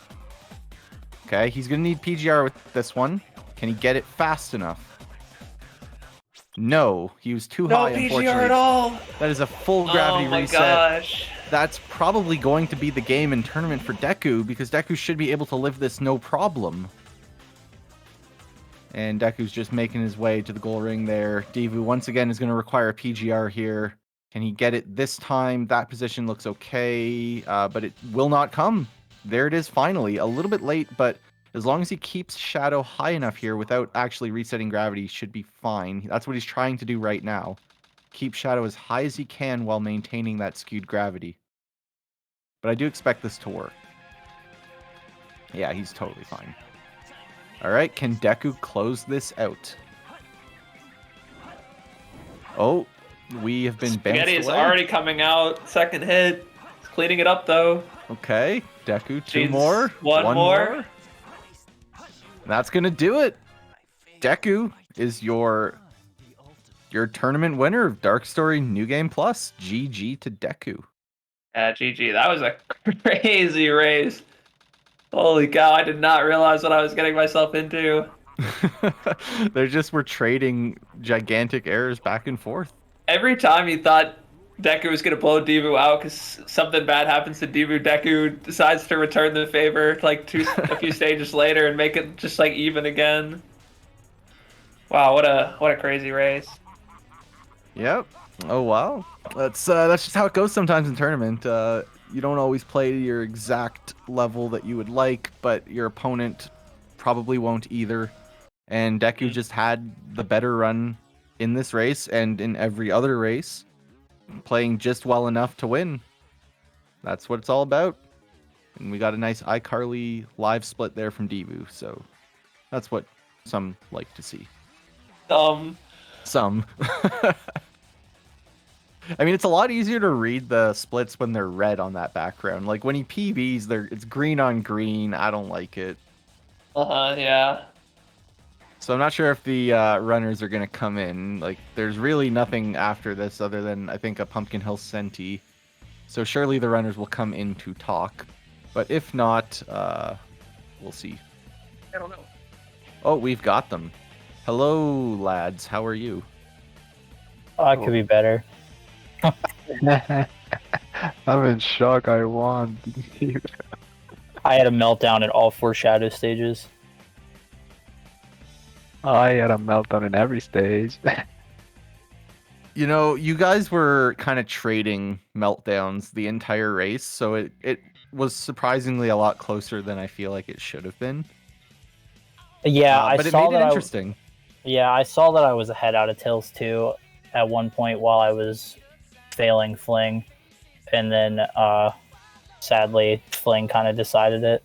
Okay, he's gonna need PGR with this one. Can he get it fast enough? No, he was too No high, PGR unfortunately. at all. That is a full gravity Oh my reset. gosh. That's probably going to be the game and tournament for Deku, because Deku should be able to live this no problem. And Deku's just making his way to the goal ring there. Deevu, once again, is going to require a PGR here. Can he get it this time? That position looks okay, but it will not come. There it is finally. A little bit late, but as long as he keeps Shadow high enough here without actually resetting gravity, he should be fine. That's what he's trying to do right now. Keep Shadow as high as he can while maintaining that skewed gravity. But I do expect this to work. Yeah, he's totally fine. Alright, can Deku close this out? Oh, we have been bounced Spaghetti is away. already coming out. Second hit. He's cleaning it up though. Okay, Deku, 2 Jeez, more. one more. That's gonna do it. Deku is your tournament winner of Dark Story New Game Plus. GG to Deku. Yeah, GG. That was a crazy race. Holy cow, I did not realize what I was getting myself into. They just were trading gigantic errors back and forth. Every time you thought Deku is gonna blow Debu out because something bad happens to Debu. Deku decides to return the favor like a few stages later and make it just like even again. Wow, what a crazy race. Yep. Oh wow. That's just how it goes sometimes in tournament. You don't always play to your exact level that you would like, but your opponent probably won't either. And Deku just had the better run in this race and in every other race, playing just well enough to win. That's what it's all about. And we got a nice iCarly live split there from Debu, so that's what some like to see. Some. I mean, it's a lot easier to read the splits when they're red on that background. Like when he PBs, it's green on green. I don't like it. Yeah. So I'm not sure if the runners are gonna come in. Like, there's really nothing after this other than I think a Pumpkin Hill Senti. So surely the runners will come in to talk. But if not, we'll see. I don't know. Oh, we've got them. Hello, lads. How are you? Oh, it could be better. I'm in shock. I won. I had a meltdown at all 4 shadow stages. I had a meltdown in every stage. You know, you guys were kind of trading meltdowns the entire race, so it was surprisingly a lot closer than I feel like it should have been. Yeah, but it made it interesting. I saw that I was ahead out of Tails 2 at one point while I was failing Fling, and then sadly Fling kind of decided it.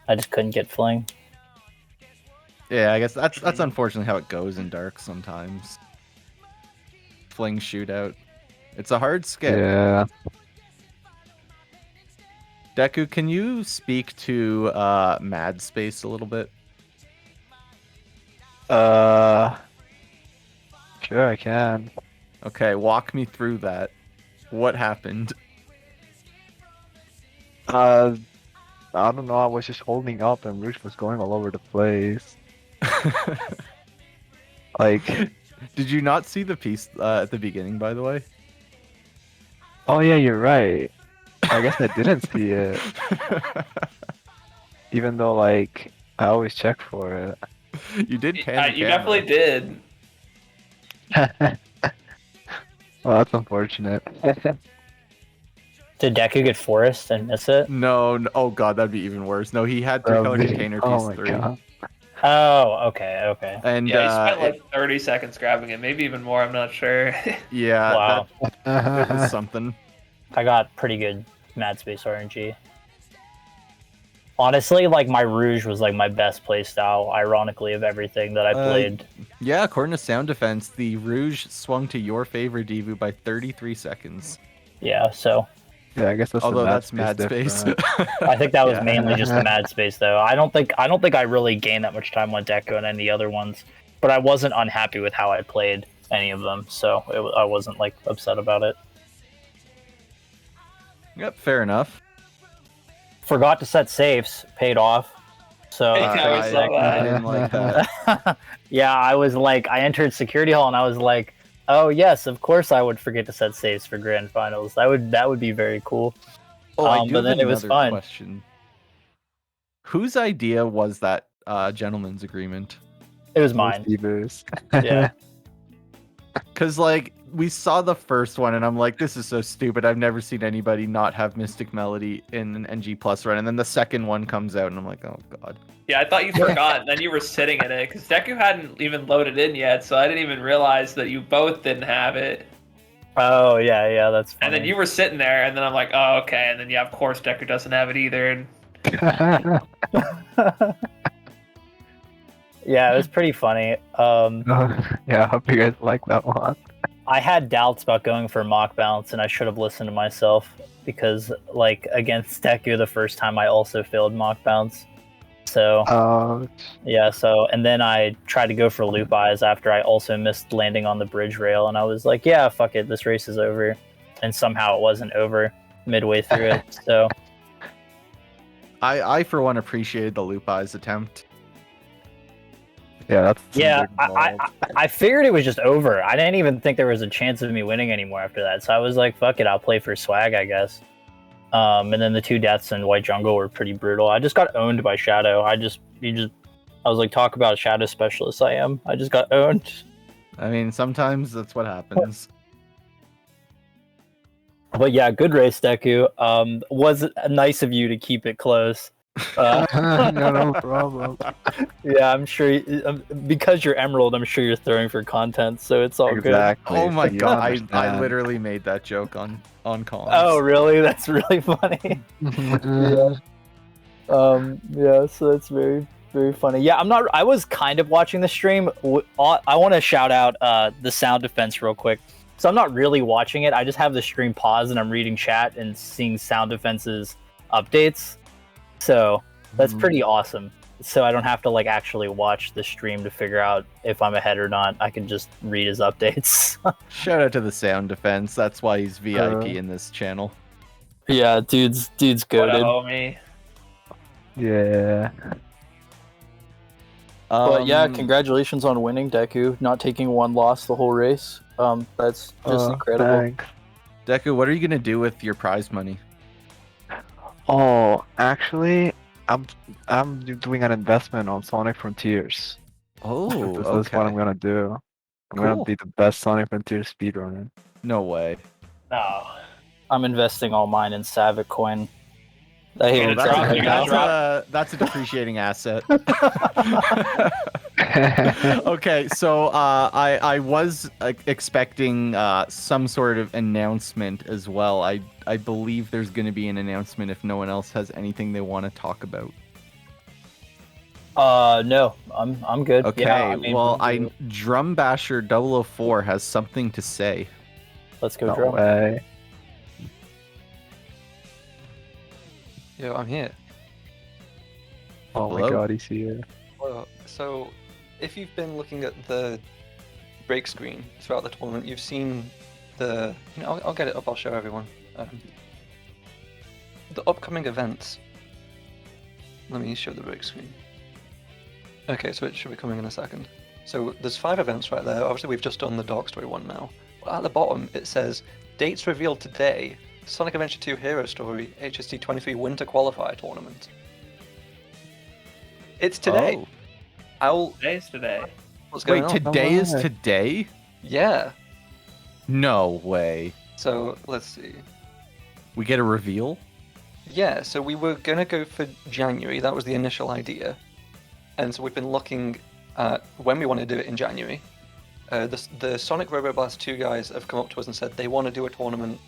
I just couldn't get Fling. Yeah, I guess that's unfortunately how it goes in Dark sometimes. Fling shootout. It's a hard skip. Yeah. Deku, can you speak to Mad Space a little bit? Sure I can. Okay, walk me through that. What happened? I don't know, I was just holding up and Rouge was going all over the place. Like, did you not see the piece at the beginning, by the way? Oh yeah, you're right. I guess I didn't see it. Even though, like, I always check for it. You did pan the You camera. definitely did. Well, that's unfortunate. Did Deku get Forest and miss it? No, oh god, that'd be even worse. No, he had 3-color container piece 3. God. Oh, okay. And Yeah, he spent like 30 seconds grabbing it, maybe even more, I'm not sure. Yeah, Wow. that was something. I got pretty good Mad Space RNG. Honestly, like, my Rouge was like my best playstyle, ironically, of everything that I played. Yeah, according to Sound Defense, the Rouge swung to your favor, Devu, by 33 seconds. Yeah, so. Yeah, I guess that's Although the that's Mad Space. I think that was Yeah. mainly just the Mad Space, though. I don't think I really gained that much time on Deku and any other ones, but I wasn't unhappy with how I played any of them, so I wasn't like upset about it. Yep, fair enough. Forgot to set safes, paid off. So I didn't like that. yeah, I was like, I entered security hall and I was like, oh yes, of course I would forget to set saves for grand finals. That would be very cool. Oh, I do but then have it was another fun. question. Whose idea was that gentleman's agreement? It was mine. Yeah. Because, like, we saw the first one, and I'm like, this is so stupid. I've never seen anybody not have Mystic Melody in an NG Plus run. And then the second one comes out, and I'm like, oh, God. Yeah, I thought you forgot, and then you were sitting in it, because Deku hadn't even loaded in yet, so I didn't even realize that you both didn't have it. Oh, yeah, that's funny. And then you were sitting there, and then I'm like, oh, okay, and then, yeah, of course Deku doesn't have it either, and... Yeah, it was pretty funny. Yeah, I hope you guys like that one. I had doubts about going for mock bounce, and I should have listened to myself because, like, against Deku the first time, I also failed mock bounce. So, yeah, and then I tried to go for loop eyes after I also missed landing on the bridge rail, and I was like, yeah, fuck it, this race is over. And somehow it wasn't over midway through it, so... I, for one, appreciated the loop eyes attempt. Yeah, that's Yeah, I figured it was just over. I didn't even think there was a chance of me winning anymore after that. So I was like, fuck it, I'll play for swag, I guess. And then the 2 deaths in White Jungle were pretty brutal. I just got owned by Shadow. I was like, talk about a Shadow specialist I am. I just got owned. I mean, sometimes that's what happens. But yeah, good race, Deku. Was nice of you to keep it close. No problem. Yeah, I'm sure because you're Emerald, I'm sure you're throwing for content, so it's all Exactly. Oh my You god, I understand. literally made that joke on comms. Oh, really? That's really funny. Yeah. Yeah. So that's very, very funny. Yeah, I was kind of watching the stream. I want to shout out the sound defense real quick. So I'm not really watching it. I just have the stream paused and I'm reading chat and seeing sound defense's updates. So that's pretty awesome. So I don't have to like actually watch the stream to figure out if I'm ahead or not. I can just read his updates. Shout out to the sound defense. That's why he's VIP in this channel. Yeah, dude's What a goated. homie. Yeah. But yeah, congratulations on winning, Deku. Not taking one loss the whole race. That's just incredible. Thanks. Deku, what are you gonna do with your prize money? Oh, actually, I'm doing an investment on Sonic Frontiers. Oh, This is okay. what I'm gonna do. I'm gonna Cool. be the best Sonic Frontiers speedrunner. No way. No. I'm investing all mine in Savic coin. I hate it. That's a depreciating asset. Okay, so I was expecting some sort of announcement as well. I believe there's going to be an announcement if no one else has anything they want to talk about. No, I'm good. Okay, Yeah, I mean, Drum Basher 004 has something to say. Let's go, No Drum. way. Yo, I'm here. Oh Hello? my god, he's here. Well, so, if you've been looking at the break screen throughout the tournament, you've seen the. I'll get it up. I'll show everyone. The upcoming events. Let me show the break screen. Okay, so it should be coming in a second. So there's 5 events right there. Obviously, we've just done the Dark Story one now. But at the bottom, it says dates revealed today. Sonic Adventure 2 Hero Story HST 23 Winter Qualifier Tournament. It's today. Today's today. What's going Wait, on? today is today? Yeah. No way. So let's see. We get a reveal? Yeah, so we were gonna go for January. That was the initial idea, and so we've been looking at when we want to do it in January. The Sonic Roboblast 2 guys have come up to us and said they want to do a tournament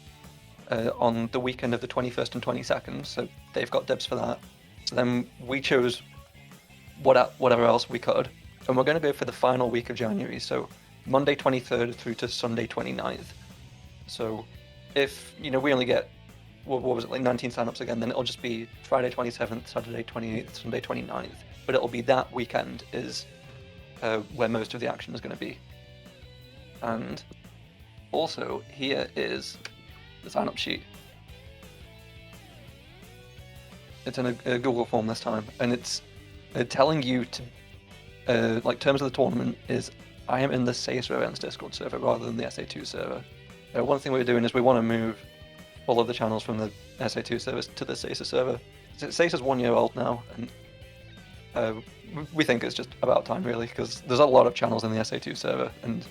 on the weekend of the 21st and 22nd, so they've got dibs for that. So then we chose whatever else we could, and we're going to go for the final week of January, so Monday 23rd through to Sunday 29th. So if we only get what was it, like 19 signups again, then it'll just be Friday 27th, Saturday 28th, Sunday 29th, but it'll be that weekend is where most of the action is going to be. And also here is the sign-up sheet. It's in a Google form this time, and it's telling you to, like, terms of the tournament is I am in the SACER events Discord server rather than the SA2 server. One thing we're doing is we want to move all of the channels from the SA2 server to the SACER server. SACER's 1 year old now, and we think it's just about time, really, because there's a lot of channels in the SA2 server, and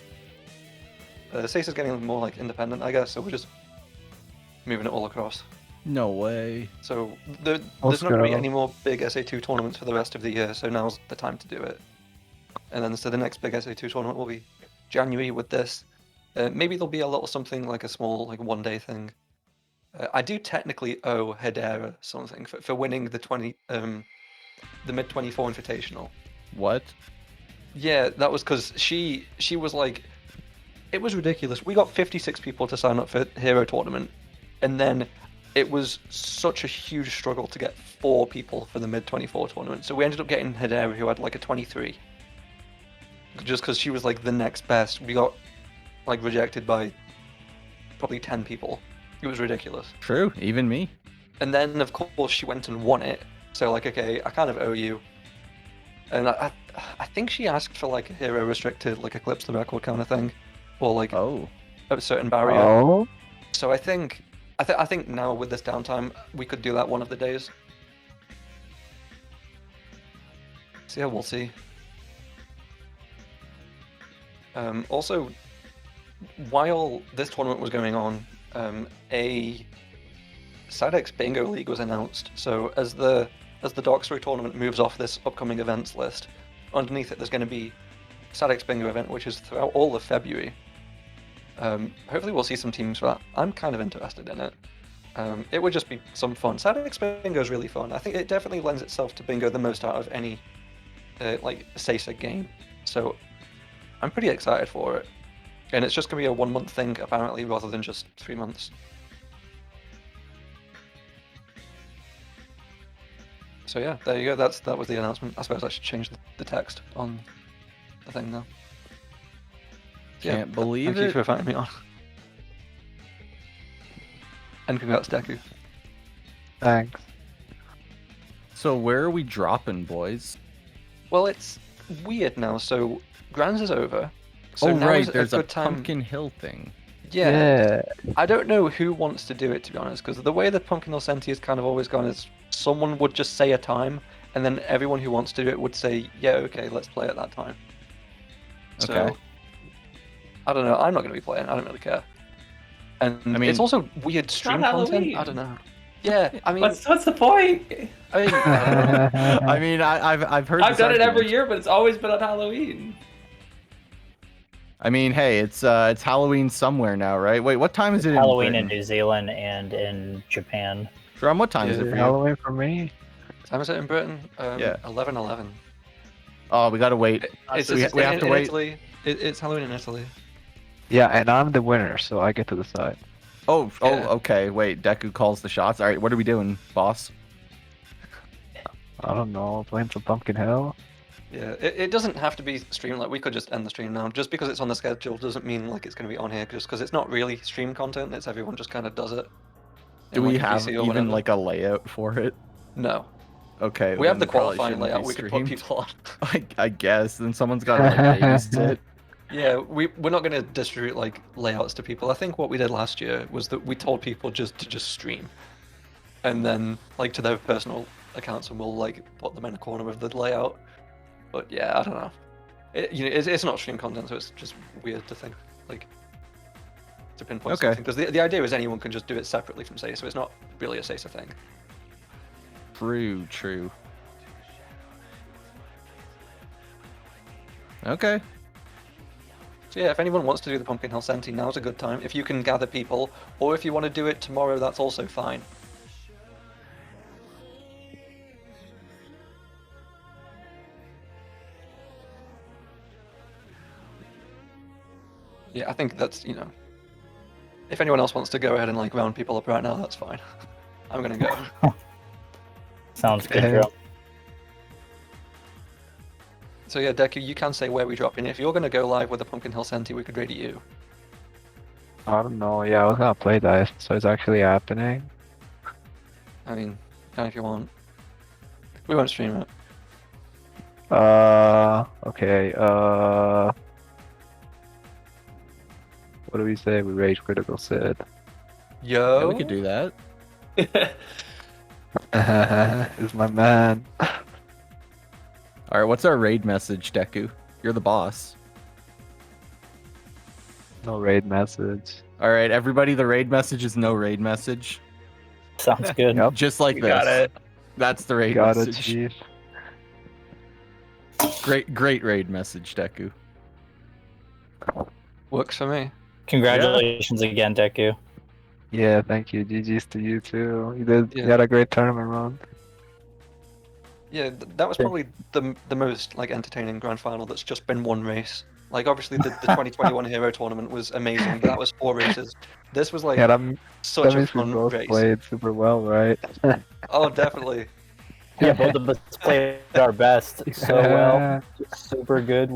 SACER's getting more like independent, I guess, so we're just moving it all across. No way. So there's not going to be any more big SA2 tournaments for the rest of the year, so now's the time to do it. And then so the next big SA2 tournament will be January with this. Maybe there'll be a little something like a small, like, one-day thing. I do technically owe Hedera something for winning the mid-24 Invitational. What? Yeah, that was because she was like, it was ridiculous. We got 56 people to sign up for Hero Tournament, and then it was such a huge struggle to get 4 people for the mid-24 tournament. So we ended up getting Hedera, who had like a 23. Just because she was like the next best. We got like rejected by probably 10 people. It was ridiculous. True, even me. And then, of course, she went and won it. So, like, okay, I kind of owe you. And I I think she asked for like a hero restricted, like Eclipse the Record kind of thing, or like a certain barrier. Oh. So I think now with this downtime, we could do that one of the days. So yeah, we'll see. Also, while this tournament was going on, a Sadex Bingo League was announced. So as the Dark Story tournament moves off this upcoming events list, underneath it there's going to be Sadex Bingo event, which is throughout all of February. Hopefully we'll see some teams for that. I'm kind of interested in it. It would just be some fun. Sadex Bingo is really fun. I think it definitely lends itself to Bingo the most out of any like Sesa game. So I'm pretty excited for it. And it's just going to be a 1 month thing apparently, rather than just 3 months. So yeah, there you go. That was the announcement. I suppose I should change the text on the thing now. Can't believe Thank you it. for inviting me on. And congrats, Deku. Thanks. So where are we dropping, boys? Well, it's weird now. So Grands is over. So now right, is there's a a good time. Pumpkin Hill thing. Yeah. I don't know who wants to do it, to be honest, because the way the Pumpkin Hill Senti has kind of always gone is someone would just say a time, and then everyone who wants to do it would say, yeah, okay, let's play at that time. So, Okay. I don't know. I'm not going to be playing. I don't really care. And I mean, it's also weird stream not content. Halloween. I don't know. Yeah, I mean, What's the point? I mean, I don't know. I mean, I've heard. I've this done it every argument. year, but it's always been on Halloween. I mean, hey, it's Halloween somewhere now, right? Wait, what time is it? Halloween in in New Zealand and in Japan. Drum, what time is it for you? Halloween for me. Time is it in Britain? Yeah. 11:11. Oh, we gotta wait. It's we have to in wait. Italy. It's Halloween in Italy. Yeah, and I'm the winner, so I get to decide. Oh, Yeah. okay. Wait, Deku calls the shots. All right, what are we doing, boss? I don't know, playing some Pumpkin Hill. Yeah, it doesn't have to be streamed. Like, we could just end the stream now. Just because it's on the schedule doesn't mean like it's going to be on here. Just because it's not really stream content. It's everyone just kind of does it. Do in, we like, a have PC or even whatever. like a layout for it? No. Okay. We have then the it probably qualifying shouldn't be layout. We could put streamed. people on. I guess. Then someone's got to like babysit. Yeah, we're not going to distribute like layouts to people. I think what we did last year was that we told people to just stream, and then like to their personal accounts, and we'll like put them in a corner of the layout. But yeah, I don't know. It's not stream content, so it's just weird to think like to pinpoint Okay. something, because the idea is anyone can just do it separately from Sesa, so it's not really a Sesa thing. True. Okay. So yeah, if anyone wants to do the Pumpkin Hill Senti, now's a good time. If you can gather people, or if you want to do it tomorrow, that's also fine. Yeah, I think that's, if anyone else wants to go ahead and like round people up right now, that's fine. I'm gonna go. Sounds good, Okay. Joe. So yeah, Deku, you can say where we drop in. If you're gonna go live with the Pumpkin Hill Senti, we could raid you. I don't know, yeah, I was gonna play that, so it's actually happening. I mean, if you want. We won't stream it. Okay, what do we say? We rage Critical Sid. Yo! Yeah, we could do that. Is my man. All right, what's our raid message, Deku? You're the boss. No raid message. All right, everybody, the raid message is no raid message. Sounds good. Yep. Just like We this. got it. That's the raid Got it, message. Chief. Great raid message, Deku. Works for me. Congratulations again, Deku. Yeah, thank you. GG's to you too. You Yeah. had a great tournament run. Yeah, that was probably the most like entertaining grand final that's just been one race. Like obviously the 2021 Hero Tournament was amazing, but that was 4 races. This was like Yeah, that such a means we fun both race. played super well, right? Oh, definitely. Yeah, both of us played our best so well. Super good.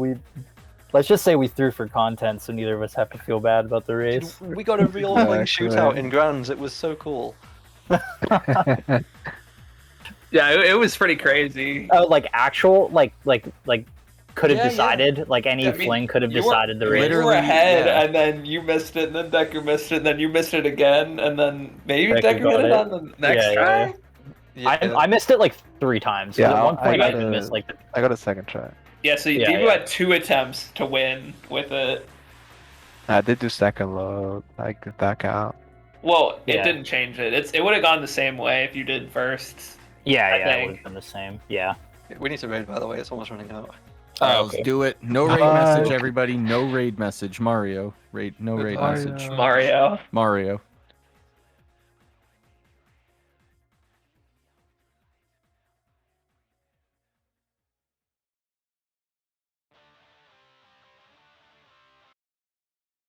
Let's just say we threw for content, so neither of us have to feel bad about the race. We got a real like shootout in Grands. It was so cool. Yeah, it was pretty crazy. Like actual, like could have Yeah, yeah. decided. Like any I mean, fling could have you decided the race. You were ahead, and then you missed it, and then Deku missed it, and then you missed it again, and then maybe Deku Deku got hit it it. on the next Yeah, try. yeah. I missed it like 3 times. 'cause Yeah, at one point I, got even a- missed like the I got a second try. Yeah, so Yeah, Debu yeah. had 2 attempts to win with it. I did do second load. Like, did that count? Well, it Yeah. didn't change it. It would have gone the same way if you did first. Yeah, I it think. would have been the same. Yeah. We need to raid, by the way. It's almost running out. Let's do it. No raid message, everybody. No raid message. Mario. No raid Mario. message. Mario. Mario.